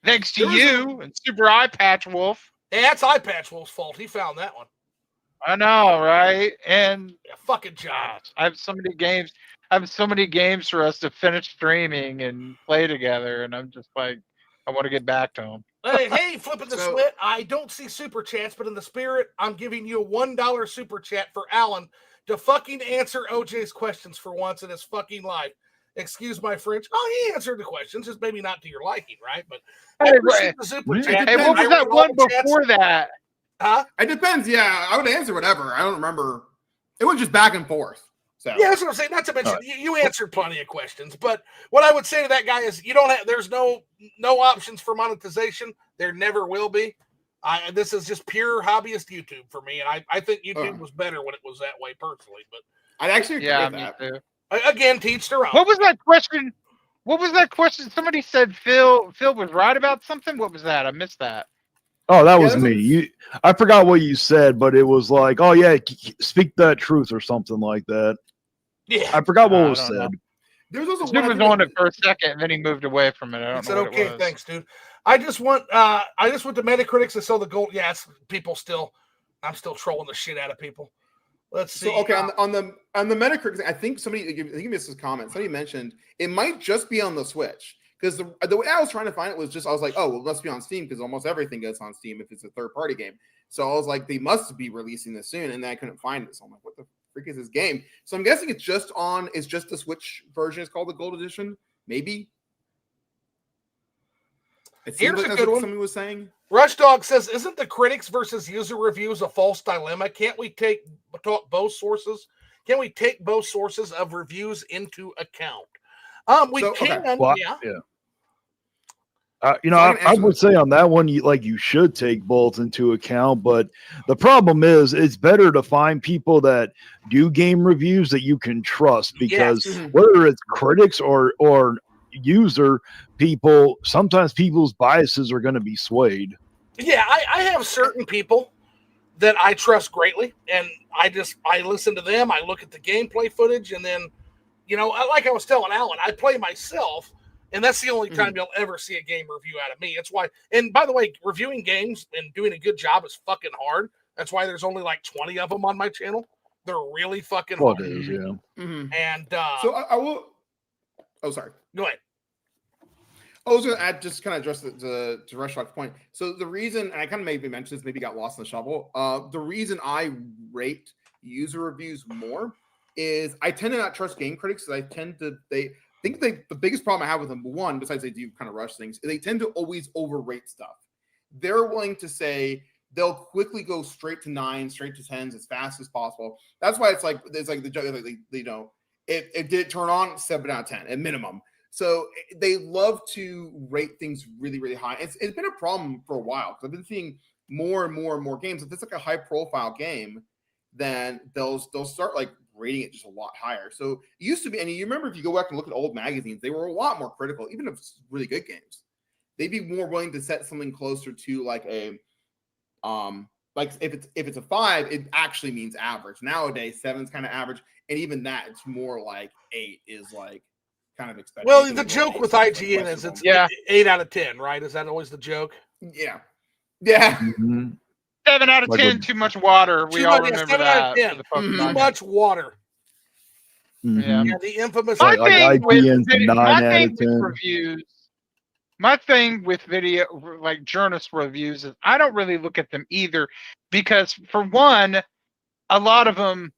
Thanks to you and Super Eye Patch Wolf. Hey, that's Eye Patch Wolf's fault. He found that one. I know, right? And fucking job. I have so many games. I have so many games for us to finish streaming and play together, and I'm just like, I want to get back to them. Hey, Flipping the Swit. I don't see super chats, but in the spirit, I'm giving you a $1 super chat for Alan to fucking answer OJ's questions for once in his fucking life. Excuse my French. Oh, he answered the questions, just maybe not to your liking, right? But the super chat. Hey, what was that one before that? Huh? It depends. Yeah, I would answer whatever. I don't remember. It was just back and forth. So yeah, that's what I'm saying. Not to mention you answered plenty of questions, but what I would say to that guy is you don't have. There's no options for monetization. There never will be. This is just pure hobbyist YouTube for me, and I think YouTube was better when it was that way personally. But I'd actually agree with that. Me too. Again, teach their own. What was that question? Somebody said Phil was right about something. What was that? I missed that. Oh, that was me. I forgot what you said, but it was like, "Oh yeah, speak that truth" or something like that. Yeah, I forgot what was said. There's also one was on it for a second, and then he moved away from it. I don't know what okay, it was. Thanks, dude. I just want the Metacritics to sell the gold. Yeah, it's people still. I'm still trolling the shit out of people. Let's see. So okay, on the Metacritic, I think you missed his comment. Somebody mentioned it might just be on the Switch because the way I was trying to find it was just I was like, oh, well, it must be on Steam because almost everything goes on Steam if it's a third-party game. So I was like, they must be releasing this soon, and then I couldn't find it. So I'm like, what the frick is this game? So I'm guessing it's just the Switch version. It's called the Gold Edition, maybe. Here's a good one. Somebody was saying. Rush Dog says, "Isn't the critics versus user reviews a false dilemma? Can't we take both sources? Can we take both sources of reviews into account?" We can. Okay. Well, yeah. I would say on that one, you should take both into account. But the problem is, it's better to find people that do game reviews that you can trust because whether it's critics or user people, sometimes people's biases are going to be swayed. Yeah, I have certain people that I trust greatly, and I listen to them. I look at the gameplay footage, and then, like I was telling Alan, I play myself, and that's the only time you'll ever see a game review out of me. It's why, and by the way, reviewing games and doing a good job is fucking hard. That's why there's only like 20 of them on my channel. They're really fucking hard. It is, yeah. And so I will. Oh, sorry. Go ahead. I was going to add, just kind of address to Rush Dog's point. So the reason, and I kind of maybe mentioned this, maybe got lost in the shuffle. The reason I rate user reviews more is I tend to not trust game critics. Because the biggest problem I have with them, one, besides they do kind of rush things, they tend to always overrate stuff. They're willing to say they'll quickly go straight to 9s, straight to 10s as fast as possible. That's why it's like the joke, it did turn on 7 out of 10 at minimum. So they love to rate things really, really high. It's been a problem for a while because I've been seeing more and more and more games. If it's like a high-profile game, then they'll start like rating it just a lot higher. So it used to be, and you remember if you go back and look at old magazines, they were a lot more critical, even if it's really good games. They'd be more willing to set something closer to like a like if it's a 5, it actually means average. Nowadays, 7's kind of average, and even that, it's more like 8 is like. Kind of expected. Well, the joke with IGN is it's 8 out of 10, right? Is that always the joke? Yeah. 7 out of 10, too much water. We all remember that. 7 out of 10. Too much water. Yeah, the infamous. My thing with reviews. My thing with video, like journalist reviews, is I don't really look at them either, because for one, a lot of them,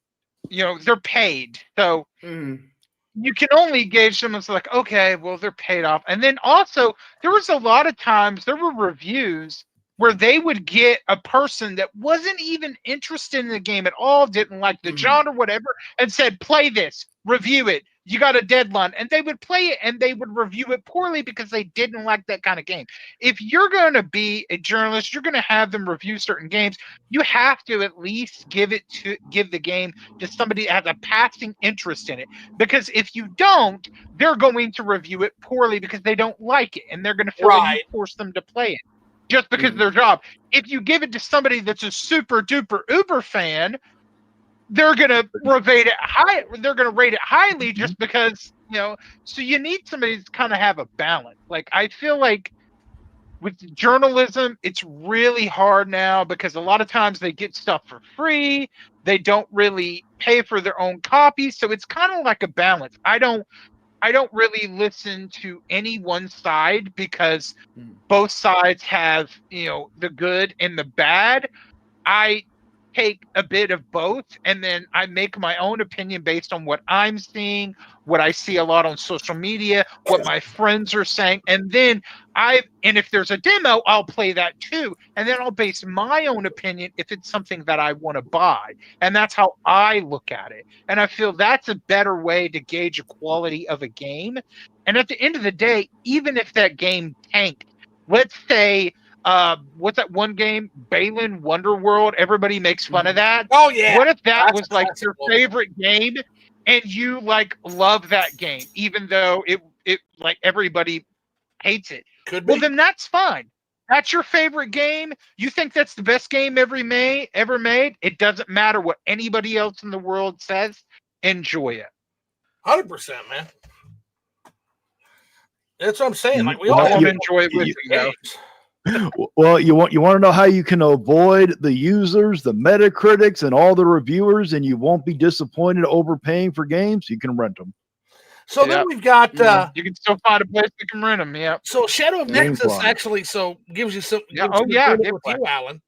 they're paid, so you can only gauge someone's like, okay, well, they're paid off. And then also, there was a lot of times there were reviews where they would get a person that wasn't even interested in the game at all, didn't like the genre, whatever, and said, play this, review it. You got a deadline. And they would play it and they would review it poorly because they didn't like that kind of game. If you're going to be a journalist, you're going to have them review certain games. You have to at least give the game to somebody that has a passing interest in it. Because if you don't, they're going to review it poorly because they don't like it. And they're going to feel like you force them to play it just because of their job. If you give it to somebody that's a super duper uber fan, they're gonna rate it high. They're gonna rate it highly just because, So you need somebody to kind of have a balance. Like, I feel like with journalism, it's really hard now because a lot of times they get stuff for free. They don't really pay for their own copies, so it's kind of like a balance. I don't really listen to any one side because both sides have, the good and the bad. I take a bit of both, and then I make my own opinion based on what I'm seeing, what I see a lot on social media, what my friends are saying, and then and if there's a demo, I'll play that too, and then I'll base my own opinion if it's something that I want to buy, and that's how I look at it. And I feel that's a better way to gauge the quality of a game. And at the end of the day, even if that game tanked, let's say, what's that one game, Balin Wonderworld? Everybody makes fun of that. Oh yeah. What if that was like your favorite game and you like love that game, even though it like everybody hates it? Could be. Well, then that's fine. That's your favorite game. You think that's the best game ever made. It doesn't matter what anybody else in the world says. Enjoy it. 100%, man. That's what I'm saying. Like, we all want to enjoy it with you. Well, you want to know how you can avoid the users, the Metacritics, and all the reviewers, and you won't be disappointed overpaying for games? You can rent them. So then we've got you can still find a place that can rent them. Yeah. So Shadow of Nexus actually gives you some. With you, Alan.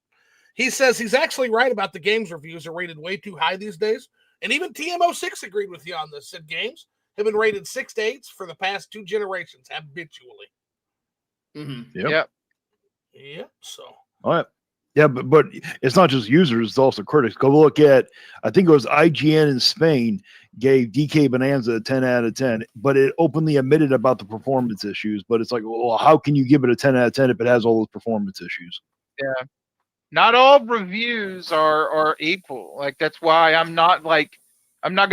He says he's actually right about the games reviews are rated way too high these days, and even TMO6 agreed with you on this. Said games have been rated 6 to 8s for the past 2 generations habitually. Yep. Yeah. So. All right. Yeah, but it's not just users; it's also critics. Go look at, I think it was IGN in Spain gave DK Bonanza a 10 out of 10, but it openly admitted about the performance issues. But it's like, well, how can you give it a 10 out of 10 if it has all those performance issues? Yeah. Not all reviews are equal. Like, that's why I'm not going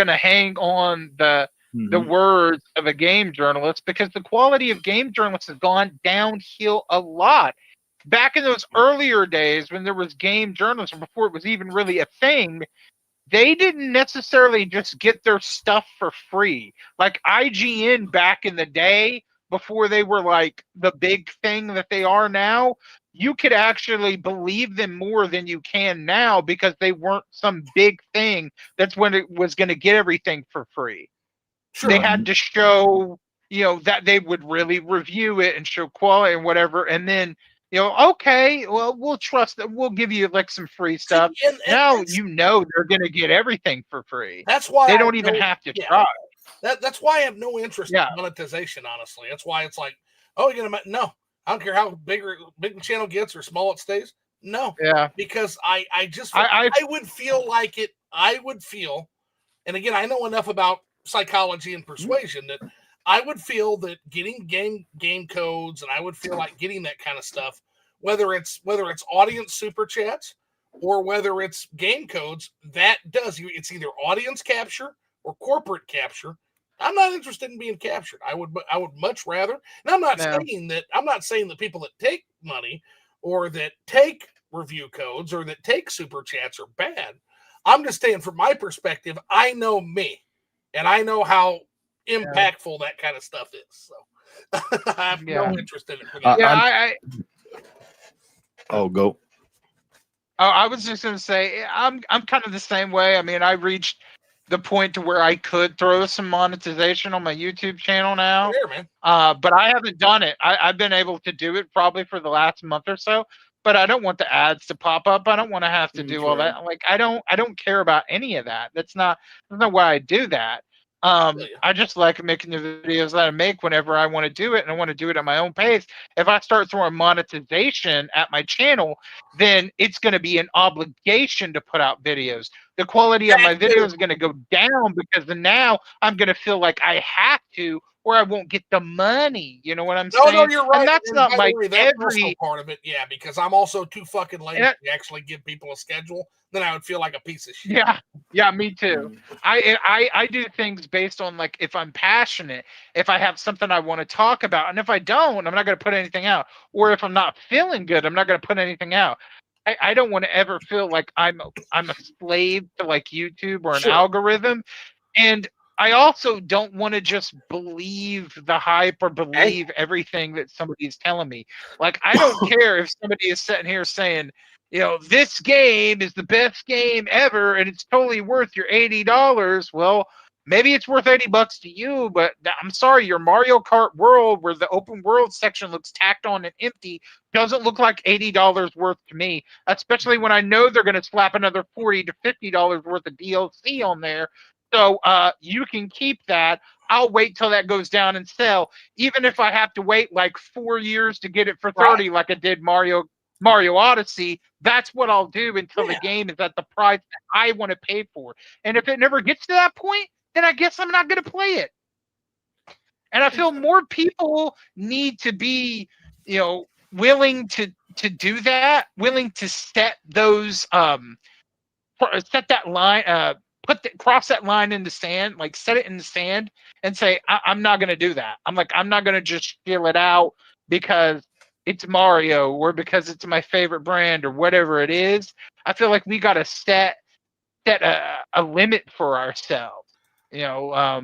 to hang on the words of a game journalist, because the quality of game journalists has gone downhill a lot. Back in those earlier days when there was game journalism, before it was even really a thing, they didn't necessarily just get their stuff for free. Like IGN back in the day, before they were like the big thing that they are now, you could actually believe them more than you can now because they weren't some big thing that's when it was going to get everything for free. Sure. They had to show, that they would really review it and show quality and whatever, and then okay, well, we'll trust that. We'll give you like some free stuff. And now they're going to get everything for free. That's why they don't even have to try. That's why I have no interest in monetization, honestly. That's why it's like, oh, you're going to, no, I don't care how big the channel gets or small it stays. No. Yeah. Because I would feel, and again, I know enough about psychology and persuasion that I would feel that getting game codes, and I would feel like getting that kind of stuff, whether it's audience super chats or whether it's game codes, it's either audience capture or corporate capture. I'm not interested in being captured. I would much rather. And I'm not saying that people that take money or that take review codes or that take super chats are bad. I'm just saying, from my perspective, I know me, and I know how impactful that kind of stuff is. So I have no interest in it. For that. Go. Oh, I was just going to say, I'm kind of the same way. I mean, I reached the point to where I could throw some monetization on my YouTube channel now. There, man. But I haven't done it. I've been able to do it probably for the last month or so, but I don't want the ads to pop up. I don't want to have to do all that. Like I don't care about any of that. That's not why I do that. I just like making the videos that I make whenever I want to do it, and I want to do it at my own pace. If I start throwing monetization at my channel, then it's going to be an obligation to put out videos. The quality of my videos is going to go down because now I'm going to feel like I have to, or I won't get the money. You know what I'm saying? No, you're right. And that's not like that's also part of it. Yeah, because I'm also too fucking lazy to actually give people a schedule. Then I would feel like a piece of shit. Yeah, me too. I do things based on like if I'm passionate, if I have something I want to talk about, and if I don't, I'm not going to put anything out. Or if I'm not feeling good, I'm not going to put anything out. I don't want to ever feel like I'm a slave to like YouTube or an algorithm, and I also don't want to just believe the hype or believe everything that somebody's telling me. Like I don't care if somebody is sitting here saying, you know, this game is the best game ever and it's totally worth your $80. Well, maybe it's worth $80 to you, but I'm sorry, your Mario Kart world where the open world section looks tacked on and empty doesn't look like $80 worth to me, especially when I know they're going to slap another $40 to $50 worth of DLC on there. So you can keep that. I'll wait till that goes down and sell, even if I have to wait like 4 years to get it for 30, like I did Mario Odyssey. That's what I'll do until the game is at the price that I want to pay for. And if it never gets to that point, then I guess I'm not going to play it. And I feel more people need to be, you know, willing to do that, willing to set those set that line, cross that line in the sand, like set it in the sand and say, I'm not going to do that. I'm not going to just feel it out because it's Mario or because it's my favorite brand or whatever it is. I feel like we got to set a limit for ourselves. You know,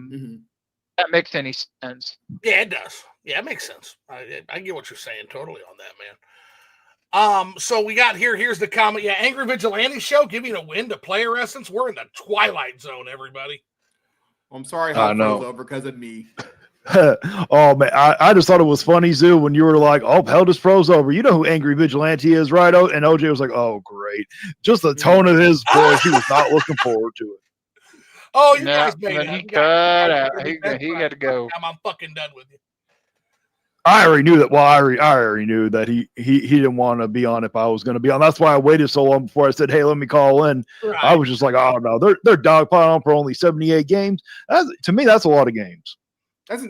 that makes any sense. Yeah, it does. Yeah, it makes sense. I get what you're saying totally on that, man. So we got here's the comment. Yeah, Angry Vigilante Show giving a win to PlayerEssence. We're in the twilight zone, everybody. I'm sorry how it froze over because of me. Oh man, I just thought it was funny, Zoo, when you were like, "Oh, hell just froze over." You know who Angry Vigilante is, right? And OJ was like, "Oh, great!" Just the tone of his voice, he was not looking forward to it. Oh, you guys made it. He cut out. He had to go. I'm fucking done with you. I already knew that. Well, I already knew that he didn't want to be on if I was going to be on. That's why I waited so long before I said, "Hey, let me call in." Right. I was just like, "Oh no, they're dogpiling for only 78 games." To me, that's a lot of games. That's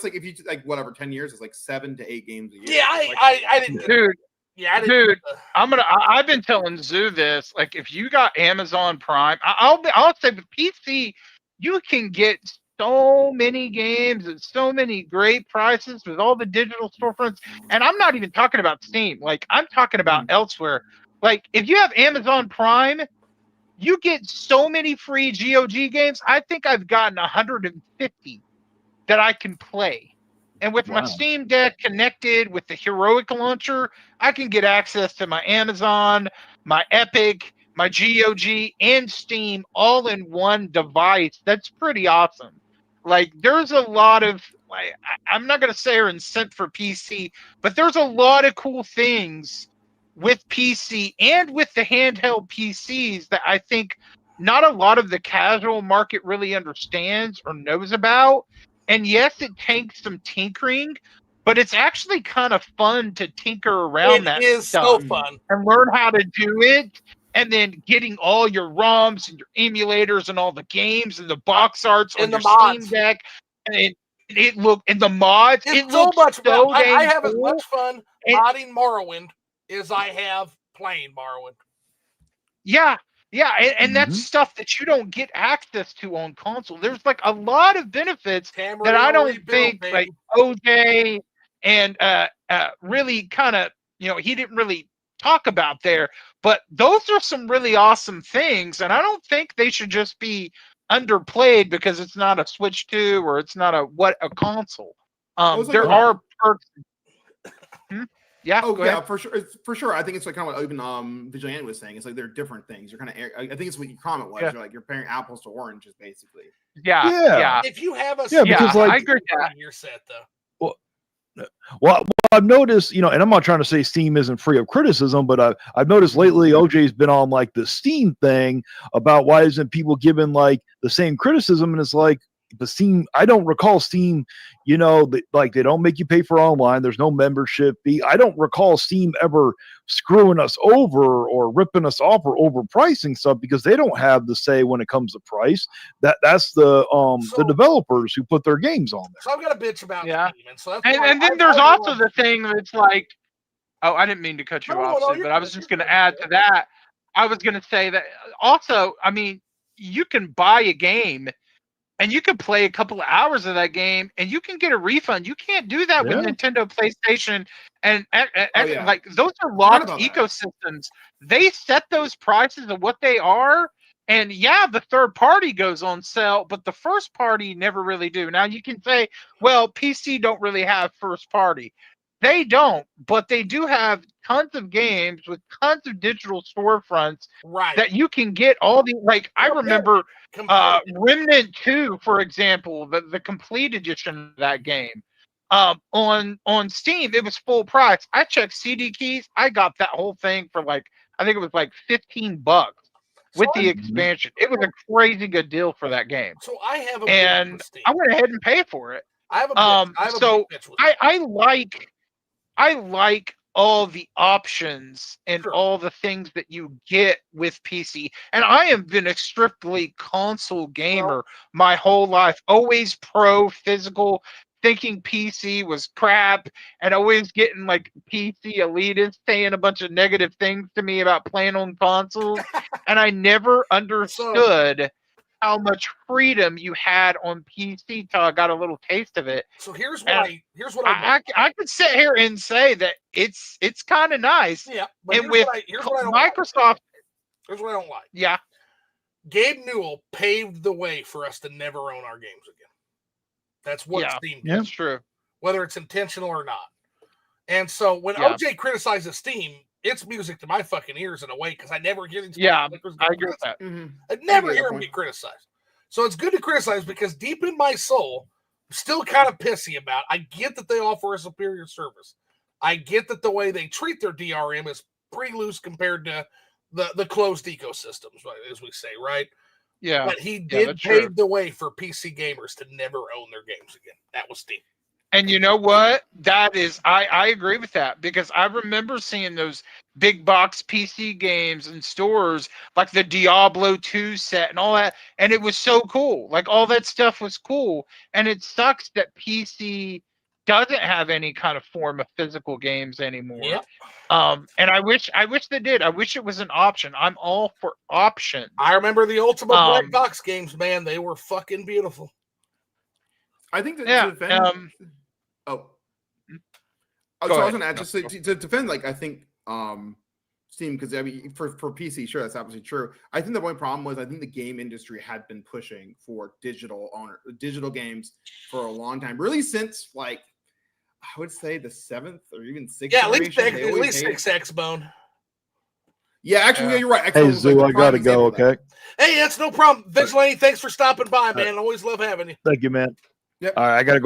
like if you like whatever 10 years, it's like 7 to 8 games a year. Yeah, I didn't, dude. Yeah, I didn't. Dude, I've been telling Zoo this. Like, if you got Amazon Prime, I'll say with PC, you can get so many games at so many great prices with all the digital storefronts. And I'm not even talking about Steam. Like, I'm talking about elsewhere. Like, if you have Amazon Prime, you get so many free GOG games. I think I've gotten 150 that I can play. And with my Steam Deck connected with the Heroic Launcher, I can get access to my Amazon, my Epic, my GOG, and Steam all in one device. That's pretty awesome. Like, there's a lot of, like, I'm not going to say are incent for PC, but there's a lot of cool things with PC and with the handheld PCs that I think not a lot of the casual market really understands or knows about. And yes, it takes some tinkering, but it's actually kind of fun to tinker around that stuff. It is so fun. And learn how to do it. And then getting all your ROMs and your emulators and all the games and the box arts on your Steam Deck. And it look in the mods. It's so much fun. I have as much fun modding Morrowind as I have playing Morrowind. Yeah. Yeah, and that's stuff that you don't get access to on console. There's like a lot of benefits that I don't think like OJ and really kind of, he didn't really talk about there. But those are some really awesome things, and I don't think they should just be underplayed because it's not a Switch 2 or it's not a console. There are perks. Yeah. Oh go yeah, ahead. for sure. For sure. I think it's like kind of what even Vigilante was saying. It's like they're different things. You're kind of. I think it's what your comment was. Yeah. You're like you're comparing apples to oranges, basically. Yeah. Yeah. Yeah. If you have a Yeah, because, I like- agree with that. your set though. Well, I've noticed, and I'm not trying to say Steam isn't free of criticism, but I've noticed lately OJ's been on like the Steam thing about why isn't people given like the same criticism, and it's like the Steam. I don't recall Steam, like they don't make you pay for online. There's no membership fee. I don't recall Steam ever screwing us over or ripping us off or overpricing stuff because they don't have the say when it comes to price. That's the developers who put their games on there. So I've got a bitch about Yeah. Steam, and so that's And then there's also the thing that's like, oh, I didn't mean to cut you off, Sid, but I was just going to add to that. I was going to say that also, I mean, you can buy a game and you can play a couple of hours of that game and you can get a refund. You can't do that with Nintendo, PlayStation, and like those are locked ecosystems. They set those prices of what they are. And yeah, the third party goes on sale, but the first party never really do. Now you can say, well, PC don't really have first party. They don't, but they do have tons of games with tons of digital storefronts that you can get all the, like, I remember Remnant 2, for example, the complete edition of that game. On Steam, it was full price. I checked CD keys. I got that whole thing for like, I think it was like $15 with the expansion. It was a crazy good deal for that game. So I have and I went ahead and paid for it. I have a so I like all the options and all the things that you get with PC. And I have been a strictly console gamer my whole life, always pro physical, thinking PC was crap, and always getting like PC elitists saying a bunch of negative things to me about playing on consoles. And I never understood how much freedom you had on PC till I got a little taste of it. So here's what I could sit here and say that it's kind of nice. Yeah, but and with Microsoft, here's what I don't like. Yeah, Gabe Newell paved the way for us to never own our games again. That's what Steam does. That's true. Whether it's intentional or not. And so when OJ criticizes Steam, it's music to my fucking ears in a way because I never hear these. I agree with that. I never hear them get criticized. So it's good to criticize because deep in my soul, I'm still kind of pissy about. I get that they offer a superior service. I get that the way they treat their DRM is pretty loose compared to the closed ecosystems, as we say, right? Yeah. But he did pave the way for PC gamers to never own their games again. That was Steam. And you know what? That is, I agree with that because I remember seeing those big box PC games in stores, like the Diablo 2 set and all that. And it was so cool. Like all that stuff was cool. And it sucks that PC doesn't have any kind of form of physical games anymore. Yep. And I wish they did. I wish it was an option. I'm all for options. I remember the Ultimate Black Box games, man. They were fucking beautiful. I think that to defend. So I was going to add just to defend, like I think Steam, because I mean for PC, sure, that's absolutely true. I think the only problem was I think the game industry had been pushing for digital games for a long time, really since like I would say the 7th or even 6th. Yeah, at least 6X Bone. Yeah, actually, you're right. Hey, Zoo, I gotta go. Okay. Hey, that's no problem. Vigilante, thanks for stopping by, man. Always love having you. Thank you, man. Yep. All right, I gotta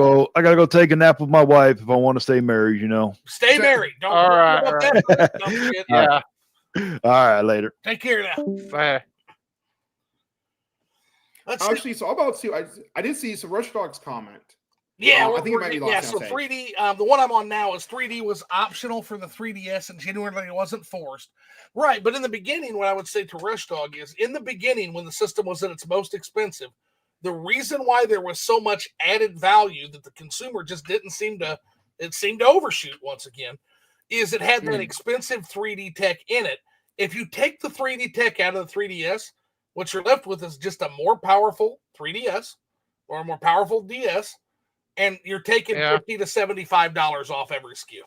go take a nap with my wife if I want to stay married. Stay married. Don't. All right. Don't forget. Yeah. All right, later. Take care now. Bye. Actually, so about Sue, I did see Rush Dog's comment. Yeah, I think it might be lost. So 3D, the one I'm on now is 3D was optional for the 3DS and genuinely it wasn't forced. Right, but in the beginning, what I would say to Rush Dog is in the beginning when the system was at its most expensive, the reason why there was so much added value that the consumer just didn't seem to overshoot once again, is it had that expensive 3D tech in it. If you take the 3D tech out of the 3DS, what you're left with is just a more powerful 3DS or a more powerful DS, and you're taking $50 to $75 off every SKU.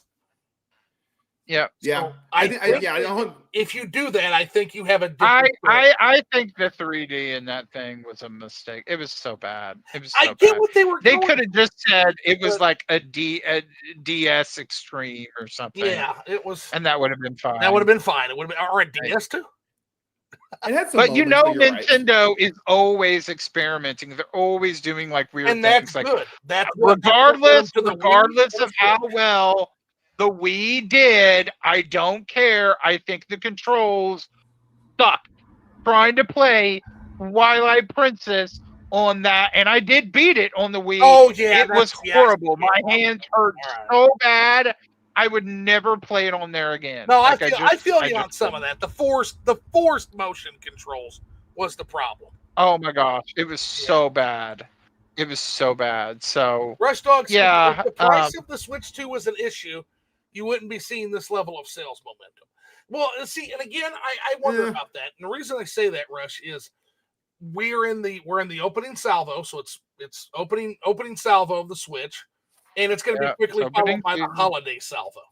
Yeah. Yeah. So I think think, I don't. if you do that, I think you have a I different story. I think the 3D in that thing was a mistake. It was so bad. It was so I get bad. what they were They going could have just said it was but- like a DS Extreme or something. Yeah, it was. And that would have been fine. That would have been fine. It would have been or a DS too. It had some But you moments, know, you're right. Nintendo is always experimenting. They're always doing like weird And things. that's Like good. That's what regardless to the Wii, regardless of that's how good. well the Wii did, I don't care. I think the controls suck. Trying to play Twilight Princess on that, and I did beat it on the Wii. Oh yeah, it was yeah. horrible. My hands hurt Alright. so bad. I would never play it on there again. No, Like, I feel you just on some of that. The forced motion controls was the problem. Oh my gosh, it was so bad. It was so bad. So Rush Dog said Yeah, if the price of the Switch 2 was an issue, you wouldn't be seeing this level of sales momentum. Well, see, and again, I wonder about that. And the reason I say that, Rush, is we're in the opening salvo, so it's opening salvo of the Switch, and it's going to Yeah, be quickly it's followed opening by the season. holiday salvo.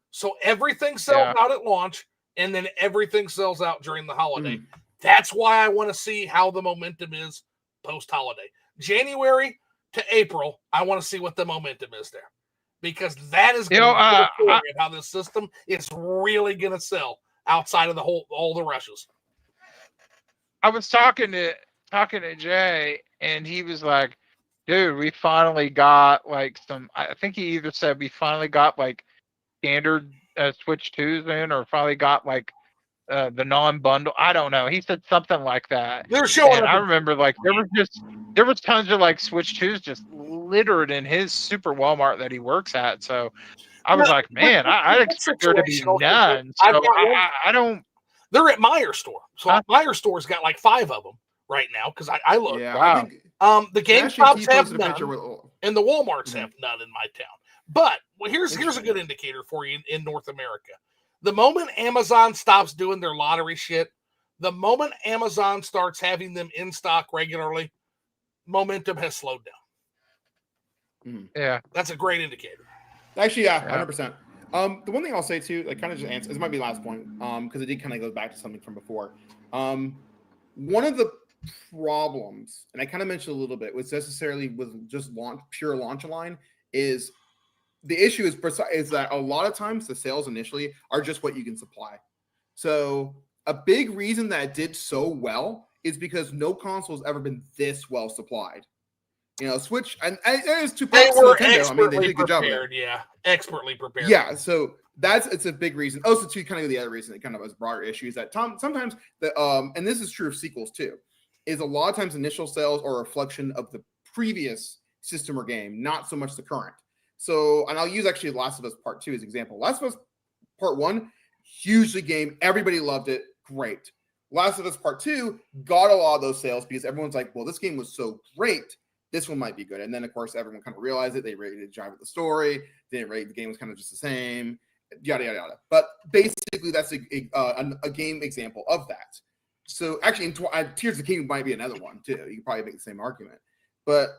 So everything sells out at launch, and then everything sells out during the holiday. That's why I want to see how the momentum is post-holiday. January to April, I want to see what the momentum is there. Because that is going to be the how this system is really going to sell outside of all the rushes. I was talking to Jay, and he was like, "Dude, we finally got like some." I think he either said we finally got like standard Switch 2s in, or finally got like the non-bundle. I don't know. He said something like that. They're showing. And I remember like there was tons of like Switch 2s just littered in his super Walmart that he works at. So I was like, man, I expect there to be none. So I don't. They're at Meyer store. So Meyer store's got like 5 of them right now because I look. Yeah, wow. I think, the GameStops have none, with, and the Walmarts have none in my town. But here's a good indicator for you in North America. The moment Amazon stops doing their lottery shit, the moment Amazon starts having them in stock regularly, momentum has slowed down. Yeah, that's a great indicator. Actually, yeah, 100%. The one thing I'll say too, like kind of just answer, this might be the last point, because it did kind of go back to something from before. One of the problems, and I kind of mentioned a little bit, was necessarily with just pure launch line is the issue is that a lot of times the sales initially are just what you can supply. So a big reason that it did so well is because no console has ever been this well supplied. You know, Switch, and there's two parts to Nintendo. I mean, they did a good job. Yeah, expertly prepared. Yeah, so it's a big reason. Also, to kind of the other reason, it kind of was broader issue is that sometimes and this is true of sequels too, is a lot of times initial sales are a reflection of the previous system or game, not so much the current. So, and I'll use actually Last of Us Part 2 as an example. Last of Us Part 1, hugely game, everybody loved it, great. Last of Us Part 2 got a lot of those sales because everyone's like, well, this game was so great, this one might be good. And then, of course, everyone kind of realized it. They rated it jive with the story. They didn't rate the game was kind of just the same, yada, yada, yada. But basically, that's a game example of that. So actually, Tears of the Kingdom might be another one, too. You can probably make the same argument. But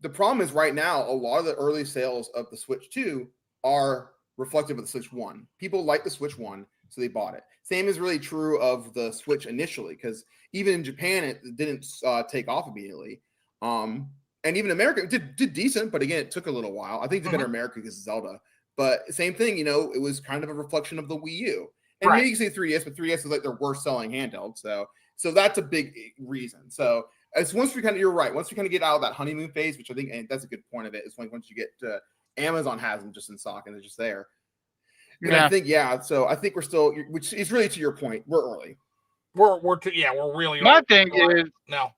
the problem is right now, a lot of the early sales of the Switch 2 are reflective of the Switch 1. People like the Switch 1, so they bought it. Same is really true of the Switch initially, because even in Japan, it didn't take off immediately. And even America did decent, but again, it took a little while. I think it's better America because of Zelda. But same thing, you know, it was kind of a reflection of the Wii U. And maybe you can say 3DS, but 3DS is like their worst selling handheld. So that's a big reason. So as once we you're right. Once we kind of get out of that honeymoon phase, which I think, and that's a good point of it, is like once you get to Amazon has them just in stock and they're just there. And I think, so I think we're still, which is really to your point, we're early. We're really my thing is no.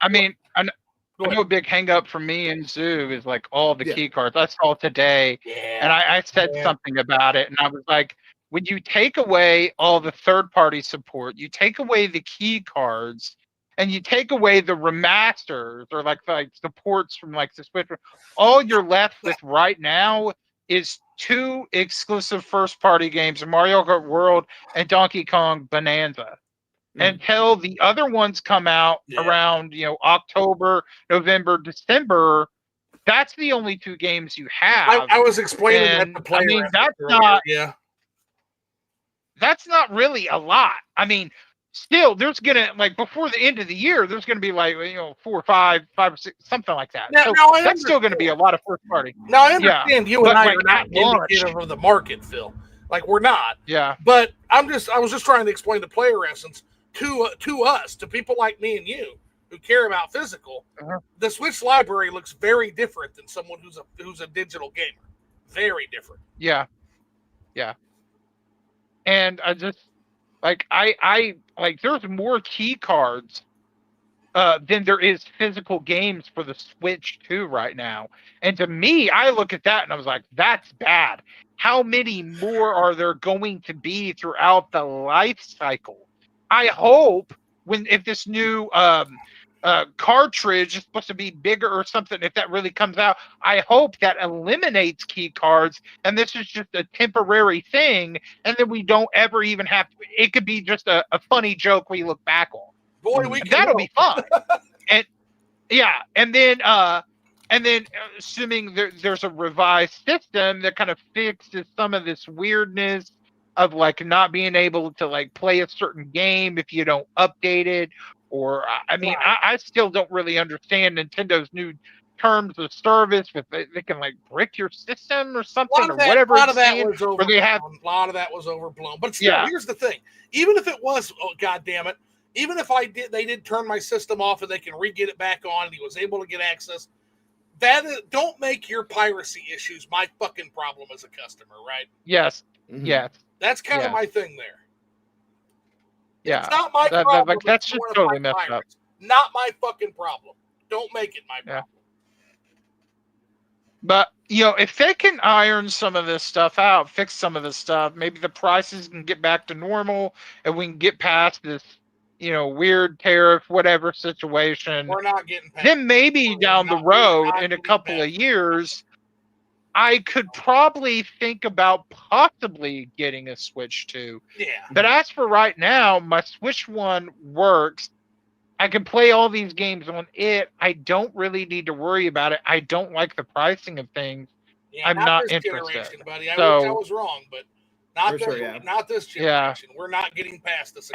I mean, I know a big hang up for me and Zoo is like all the key cards. I saw today, and I said something about it, and I was like, when you take away all the third-party support, you take away the key cards, and you take away the remasters or like supports from like the Switch, all you're left with right now is 2 exclusive first-party games, Mario Kart World and Donkey Kong Bonanza. Until the other ones come out around, October, November, December, that's the only 2 games you have. I was explaining that to players. I mean, that's not. Yeah. that's not really a lot. I mean, still, there's gonna like before the end of the year, there's gonna be like 4 or 5 or 6, something like that. Now, So now I that's still gonna be a lot of first party. Now I understand you and but, I like, are not at launch- indicative of the market, Phil. Like we're not. Yeah. But I was just trying to explain the PlayerEssence to us, to people like me and you who care about physical. The Switch library looks very different than someone who's a digital gamer. Very different. Yeah. Yeah. And I just I like there's more key cards than there is physical games for the Switch 2 right now. And to me, I look at that and I was like, that's bad. How many more are there going to be throughout the life cycle? I hope if this new cartridge is supposed to be bigger or something, if that really comes out, I hope that eliminates key cards and this is just a temporary thing, and then we don't ever even have to, it could be just a funny joke we look back on. Boy, that'll be fun. And then assuming there's a revised system that kind of fixes some of this weirdness of like not being able to like play a certain game if you don't update it, or I mean, I still don't really understand Nintendo's new terms of service. With they can like brick your system or something or whatever. A lot of that was overblown. A lot of that was overblown. But still, here's the thing: even if it was, God damn it, even if they did turn my system off and they can re-get it back on, and he was able to get access. Don't make your piracy issues my fucking problem as a customer, right? Yes. Mm-hmm. Yes. That's kind of my thing there. Yeah. It's not my problem. Like, that's just totally messed up. Not my fucking problem. Don't make it my problem. But, if they can iron some of this stuff out, fix some of this stuff, maybe the prices can get back to normal and we can get past this, weird tariff, whatever situation. We're not getting past. Then maybe down the road in a couple of years, I could probably think about possibly getting a Switch 2. Yeah. But as for right now, my Switch 1 works. I can play all these games on it. I don't really need to worry about it. I don't like the pricing of things. Yeah, I'm not interested. Buddy. I wish I was wrong, but not this generation. Yeah. We're not getting past this.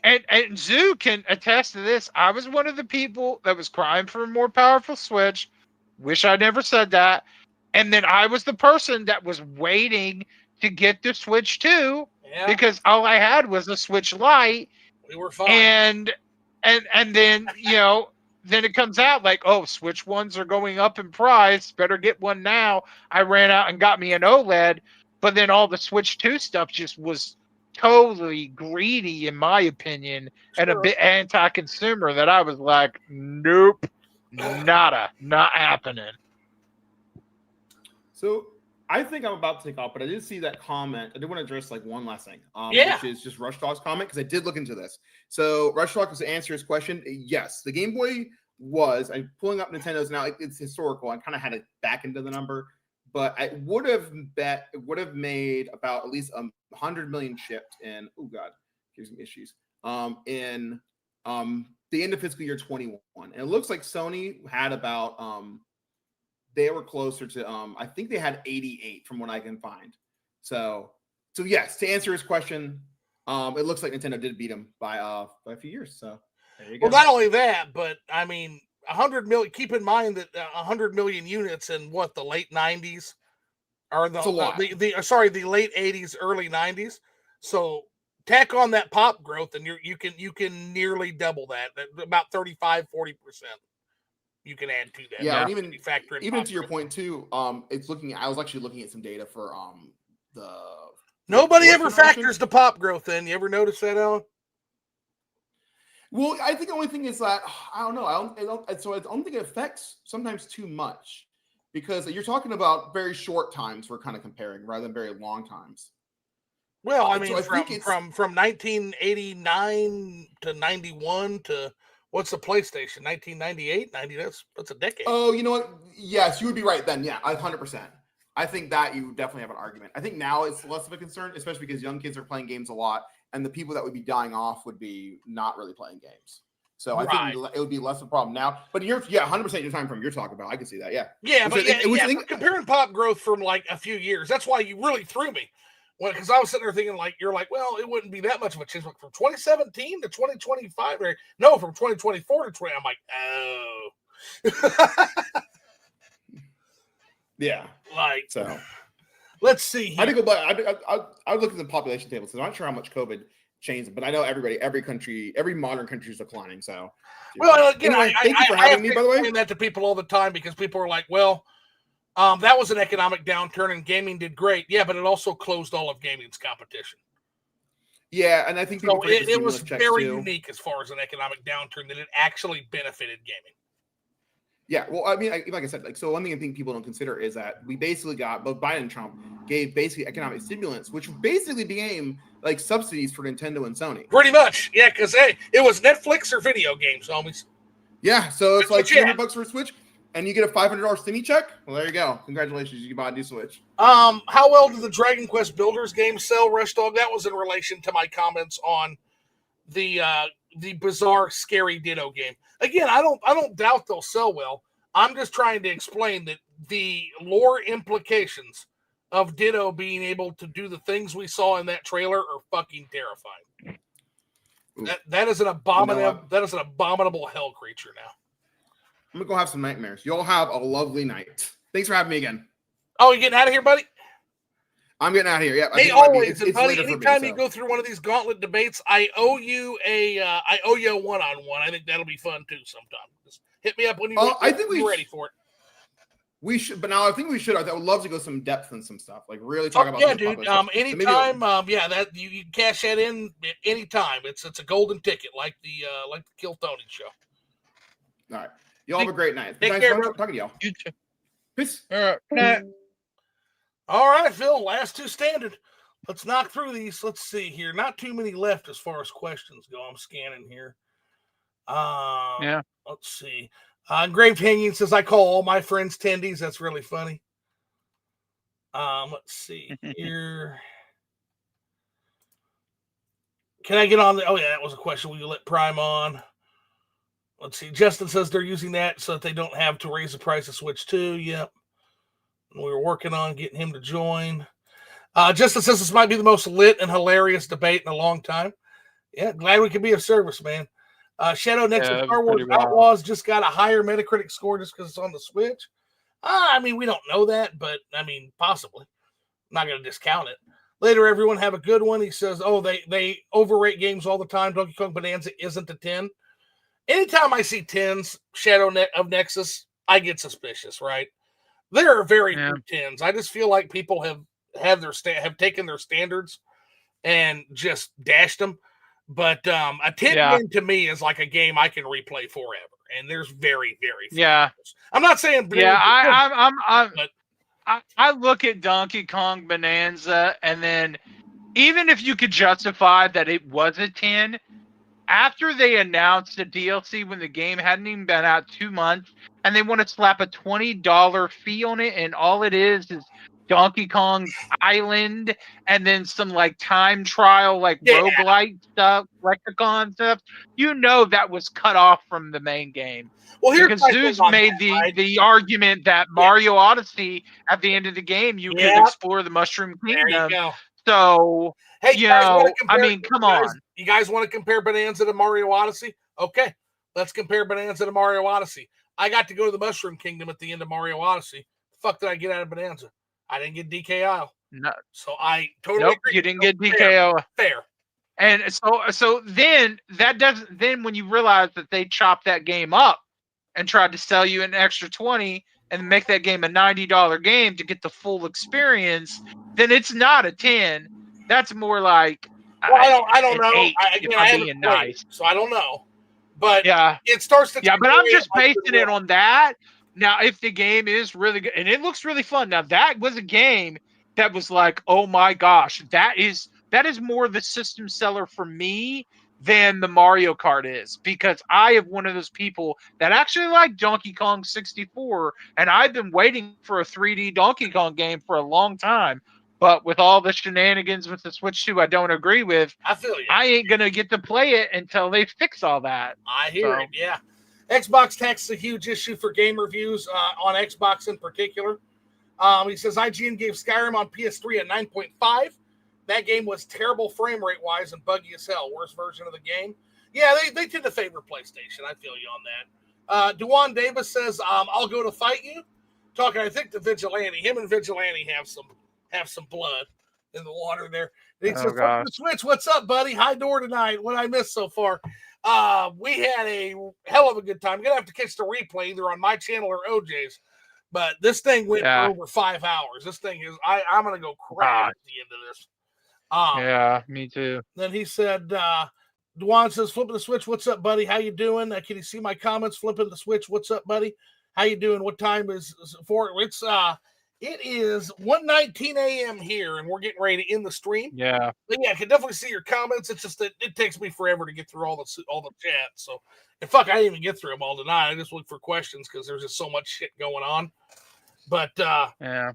And Zoo can attest to this. I was one of the people that was crying for a more powerful Switch. Wish I never said that. And then I was the person that was waiting to get the Switch 2 because all I had was a Switch Lite. We were fine. And then, then it comes out like, oh, Switch 1s are going up in price. Better get one now. I ran out and got me an OLED. But then all the Switch 2 stuff just was totally greedy, in my opinion, and a bit anti-consumer that I was like, nope. Not happening. So I think I'm about to take off, but I did see that comment. I did want to address like one last thing, which is just Rush Dog's comment, because I did look into this. So Rush Dog, to answer his question, yes, the Game Boy I'm pulling up Nintendo's now. It's historical. I kind of had to back into the number, but I would have made about at least 100 million shipped in. Oh God, here's some issues. In the end of fiscal year 21, and it looks like Sony had about they were closer to I think they had 88 from what I can find. So yes, to answer his question, it looks like Nintendo did beat him by a few years. So there you go. Well, not only that, but I mean 100 million. Keep in mind that 100 million units in the late 90s or the late 80s, early 90s. So tack on that pop growth, and you can nearly double that. About 35-40%. You can add to that. Yeah, and even to your point too. It's looking. I was actually looking at some data for the. Nobody ever factors the pop growth in. You ever notice that, Alan? Well, I think the only thing is that I don't know. I don't think it affects sometimes too much, because you're talking about very short times. We're kind of comparing rather than very long times. Well, I mean, from 1989 to 91 to what's the PlayStation? 1998, 90. That's a decade. Oh, you know what? Yes, you would be right then. Yeah, 100%. I think that you definitely have an argument. I think now it's less of a concern, especially because young kids are playing games a lot, and the people that would be dying off would be not really playing games. So I think it would be less of a problem now. But 100% your time from you're talking about. I can see that. Yeah. Yeah, but comparing pop growth from like a few years, that's why you really threw me. because I was sitting there thinking, like, you're like, well, it wouldn't be that much of a change. But from 2017 to 2025, no, from 2024 to 20, I'm like, oh. Yeah. Like, so let's see here. I had to go back. I looked at the population table, so I'm not sure how much COVID changed, but I know every country, every modern country is declining. So, well, again, anyway, thank you for having me, by the way. I explain that to people all the time because people are like, well, that was an economic downturn and gaming did great. Yeah, but it also closed all of gaming's competition. Yeah, and I think so it was very unique as far as an economic downturn that it actually benefited gaming. Yeah, well, I mean, like I said, like, so one thing I think people don't consider is that we basically got, both Biden and Trump gave basically economic stimulants, which basically became like subsidies for Nintendo and Sony. Pretty much, yeah, because hey, it was Netflix or video games, homies. Yeah, so it's like $200 for a Switch, and you get a $500 Steamy check. Well, there you go. Congratulations, you can buy a new Switch. How well did the Dragon Quest Builders game sell, Rush Dog? That was in relation to my comments on the bizarre, scary Ditto game. Again, I don't doubt they'll sell well. I'm just trying to explain that the lore implications of Ditto being able to do the things we saw in that trailer are fucking terrifying. That is an abominable hell creature now. I'm gonna go have some nightmares. Y'all have a lovely night. Thanks for having me again. Oh, you getting out of here, buddy? I'm getting out of here. Yeah. Hey, always, and buddy, anytime you go through one of these gauntlet debates, I owe you a one-on-one. I think that'll be fun too sometime. Just hit me up when you're ready for it. We should, but now I think we should. I would love to go some depth and some stuff, like really talk about. Yeah, dude. Anytime. That you cash that in at any time. It's a golden ticket, like the Kill Tony show. All right, y'all have a great night. Take care, bro. Talking to y'all. You too. Peace. All right. All right, Phil. Last two standard. Let's knock through these. Let's see here. Not too many left as far as questions go. I'm scanning here. Yeah. Let's see. Engraved Hanging says, I call all my friends tendies. That's really funny. Let's see here. Can I get on the... Oh, yeah, that was a question. Will you let Prime on? Let's see. Justin says they're using that so that they don't have to raise the price of Switch 2. Yep. We were working on getting him to join. Justin says this might be the most lit and hilarious debate in a long time. Yeah, glad we could be of service, man. Shadow next to Star Wars Outlaws just got a higher Metacritic score just because it's on the Switch. I mean, we don't know that, but I mean, possibly. I'm not going to discount it. Later, everyone have a good one. He says, oh, they overrate games all the time. Donkey Kong Bonanza isn't a 10. Anytime I see 10s, Shadow of Nexus, I get suspicious, right? There are very few 10s. I just feel like people have taken their standards and just dashed them. But a 10 game to me is like a game I can replay forever, and there's very, very few. Yeah. I'm not saying. Yeah, I look at Donkey Kong Bonanza, and then even if you could justify that it was a 10, after they announced the DLC when the game hadn't even been out 2 months, and they want to slap a $20 fee on it, and all it is Donkey Kong Island, and then some like time trial, like roguelite stuff, Lexicon stuff. You know that was cut off from the main game. Well, because Zeus made the argument that Mario Odyssey at the end of the game you could explore the Mushroom Kingdom. So hey, I mean, come on. You guys want to compare Bonanza to Mario Odyssey? Okay, let's compare Bonanza to Mario Odyssey. I got to go to the Mushroom Kingdom at the end of Mario Odyssey. The fuck did I get out of Bonanza? I didn't get DKO. No. So I totally agree. You didn't get DKO. Fair. And so then when you realize that they chopped that game up and tried to sell you an extra 20 and make that game a $90 game to get the full experience, then it's not a 10. That's more like I don't know. I haven't nice. So I don't know. But it starts to but I'm just basing it on that. Now, if the game is really good, and it looks really fun, now that was a game that was like, oh my gosh, that is more the system seller for me than the Mario Kart is, because I am one of those people that actually like Donkey Kong 64, and I've been waiting for a 3D Donkey Kong game for a long time. But with all the shenanigans with the Switch 2 I don't agree with, I feel you. I ain't going to get to play it until they fix all that. I hear it, yeah. Xbox tax is a huge issue for game reviews on Xbox in particular. He says IGN gave Skyrim on PS3 a 9.5. that game was terrible frame rate wise and buggy as hell. Worst version of the game. Yeah, they tend to favor PlayStation. I feel you on that. Dewan Davis says, I'll go to fight you. Talking, I think, to Vigilante. Him and Vigilante have some blood in the water there. And he says, Switch, what's up, buddy? High door tonight. What I missed so far? We had a hell of a good time. I'm gonna have to catch the replay either on my channel or OJ's. But this thing went for over 5 hours. This thing is I'm gonna go cry at the end of this. Yeah, me too. Then he said, Dewan says, Flipping the Switch, what's up, buddy? How you doing? Can you see my comments? Flipping the Switch, what's up, buddy? How you doing? What time is for it? It is 1:19 a.m. here, and we're getting ready to end the stream. Yeah. But yeah, I can definitely see your comments. It's just that it takes me forever to get through all the chat. So, and fuck, I didn't even get through them all tonight. I just looked for questions because there's just so much shit going on. But yeah.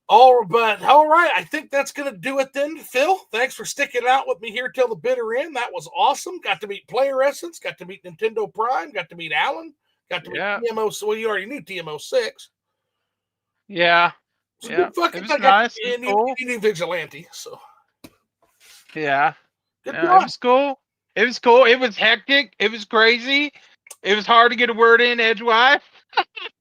All right. I think that's gonna do it then, Phil. Thanks for sticking out with me here till the bitter end. That was awesome. Got to meet PlayerEssence. Got to meet Nintendo Prime. Got to meet Alan. Got to meet TMO. So you already knew TMO6. Yeah. So it was nice. And you knew Vigilante. So yeah. Good It was cool. It was cool. It was hectic. It was crazy. It was hard to get a word in edgewise.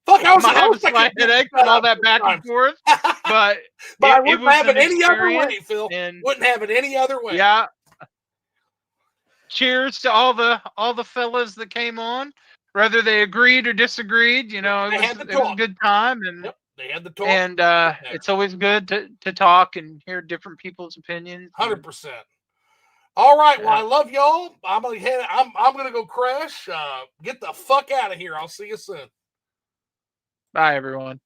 Fuck, I was having slight headaches and all that back and forth. But I wouldn't have it any other way, Phil. Wouldn't have it any other way. Yeah. Cheers to all the fellas that came on, whether they agreed or disagreed. You know, it was a good time, and they had the talk. And it's always good to talk and hear different people's opinions. 100%. All right. Well, I love y'all. I'm gonna go crash. Get the fuck out of here. I'll see you soon. Bye, everyone.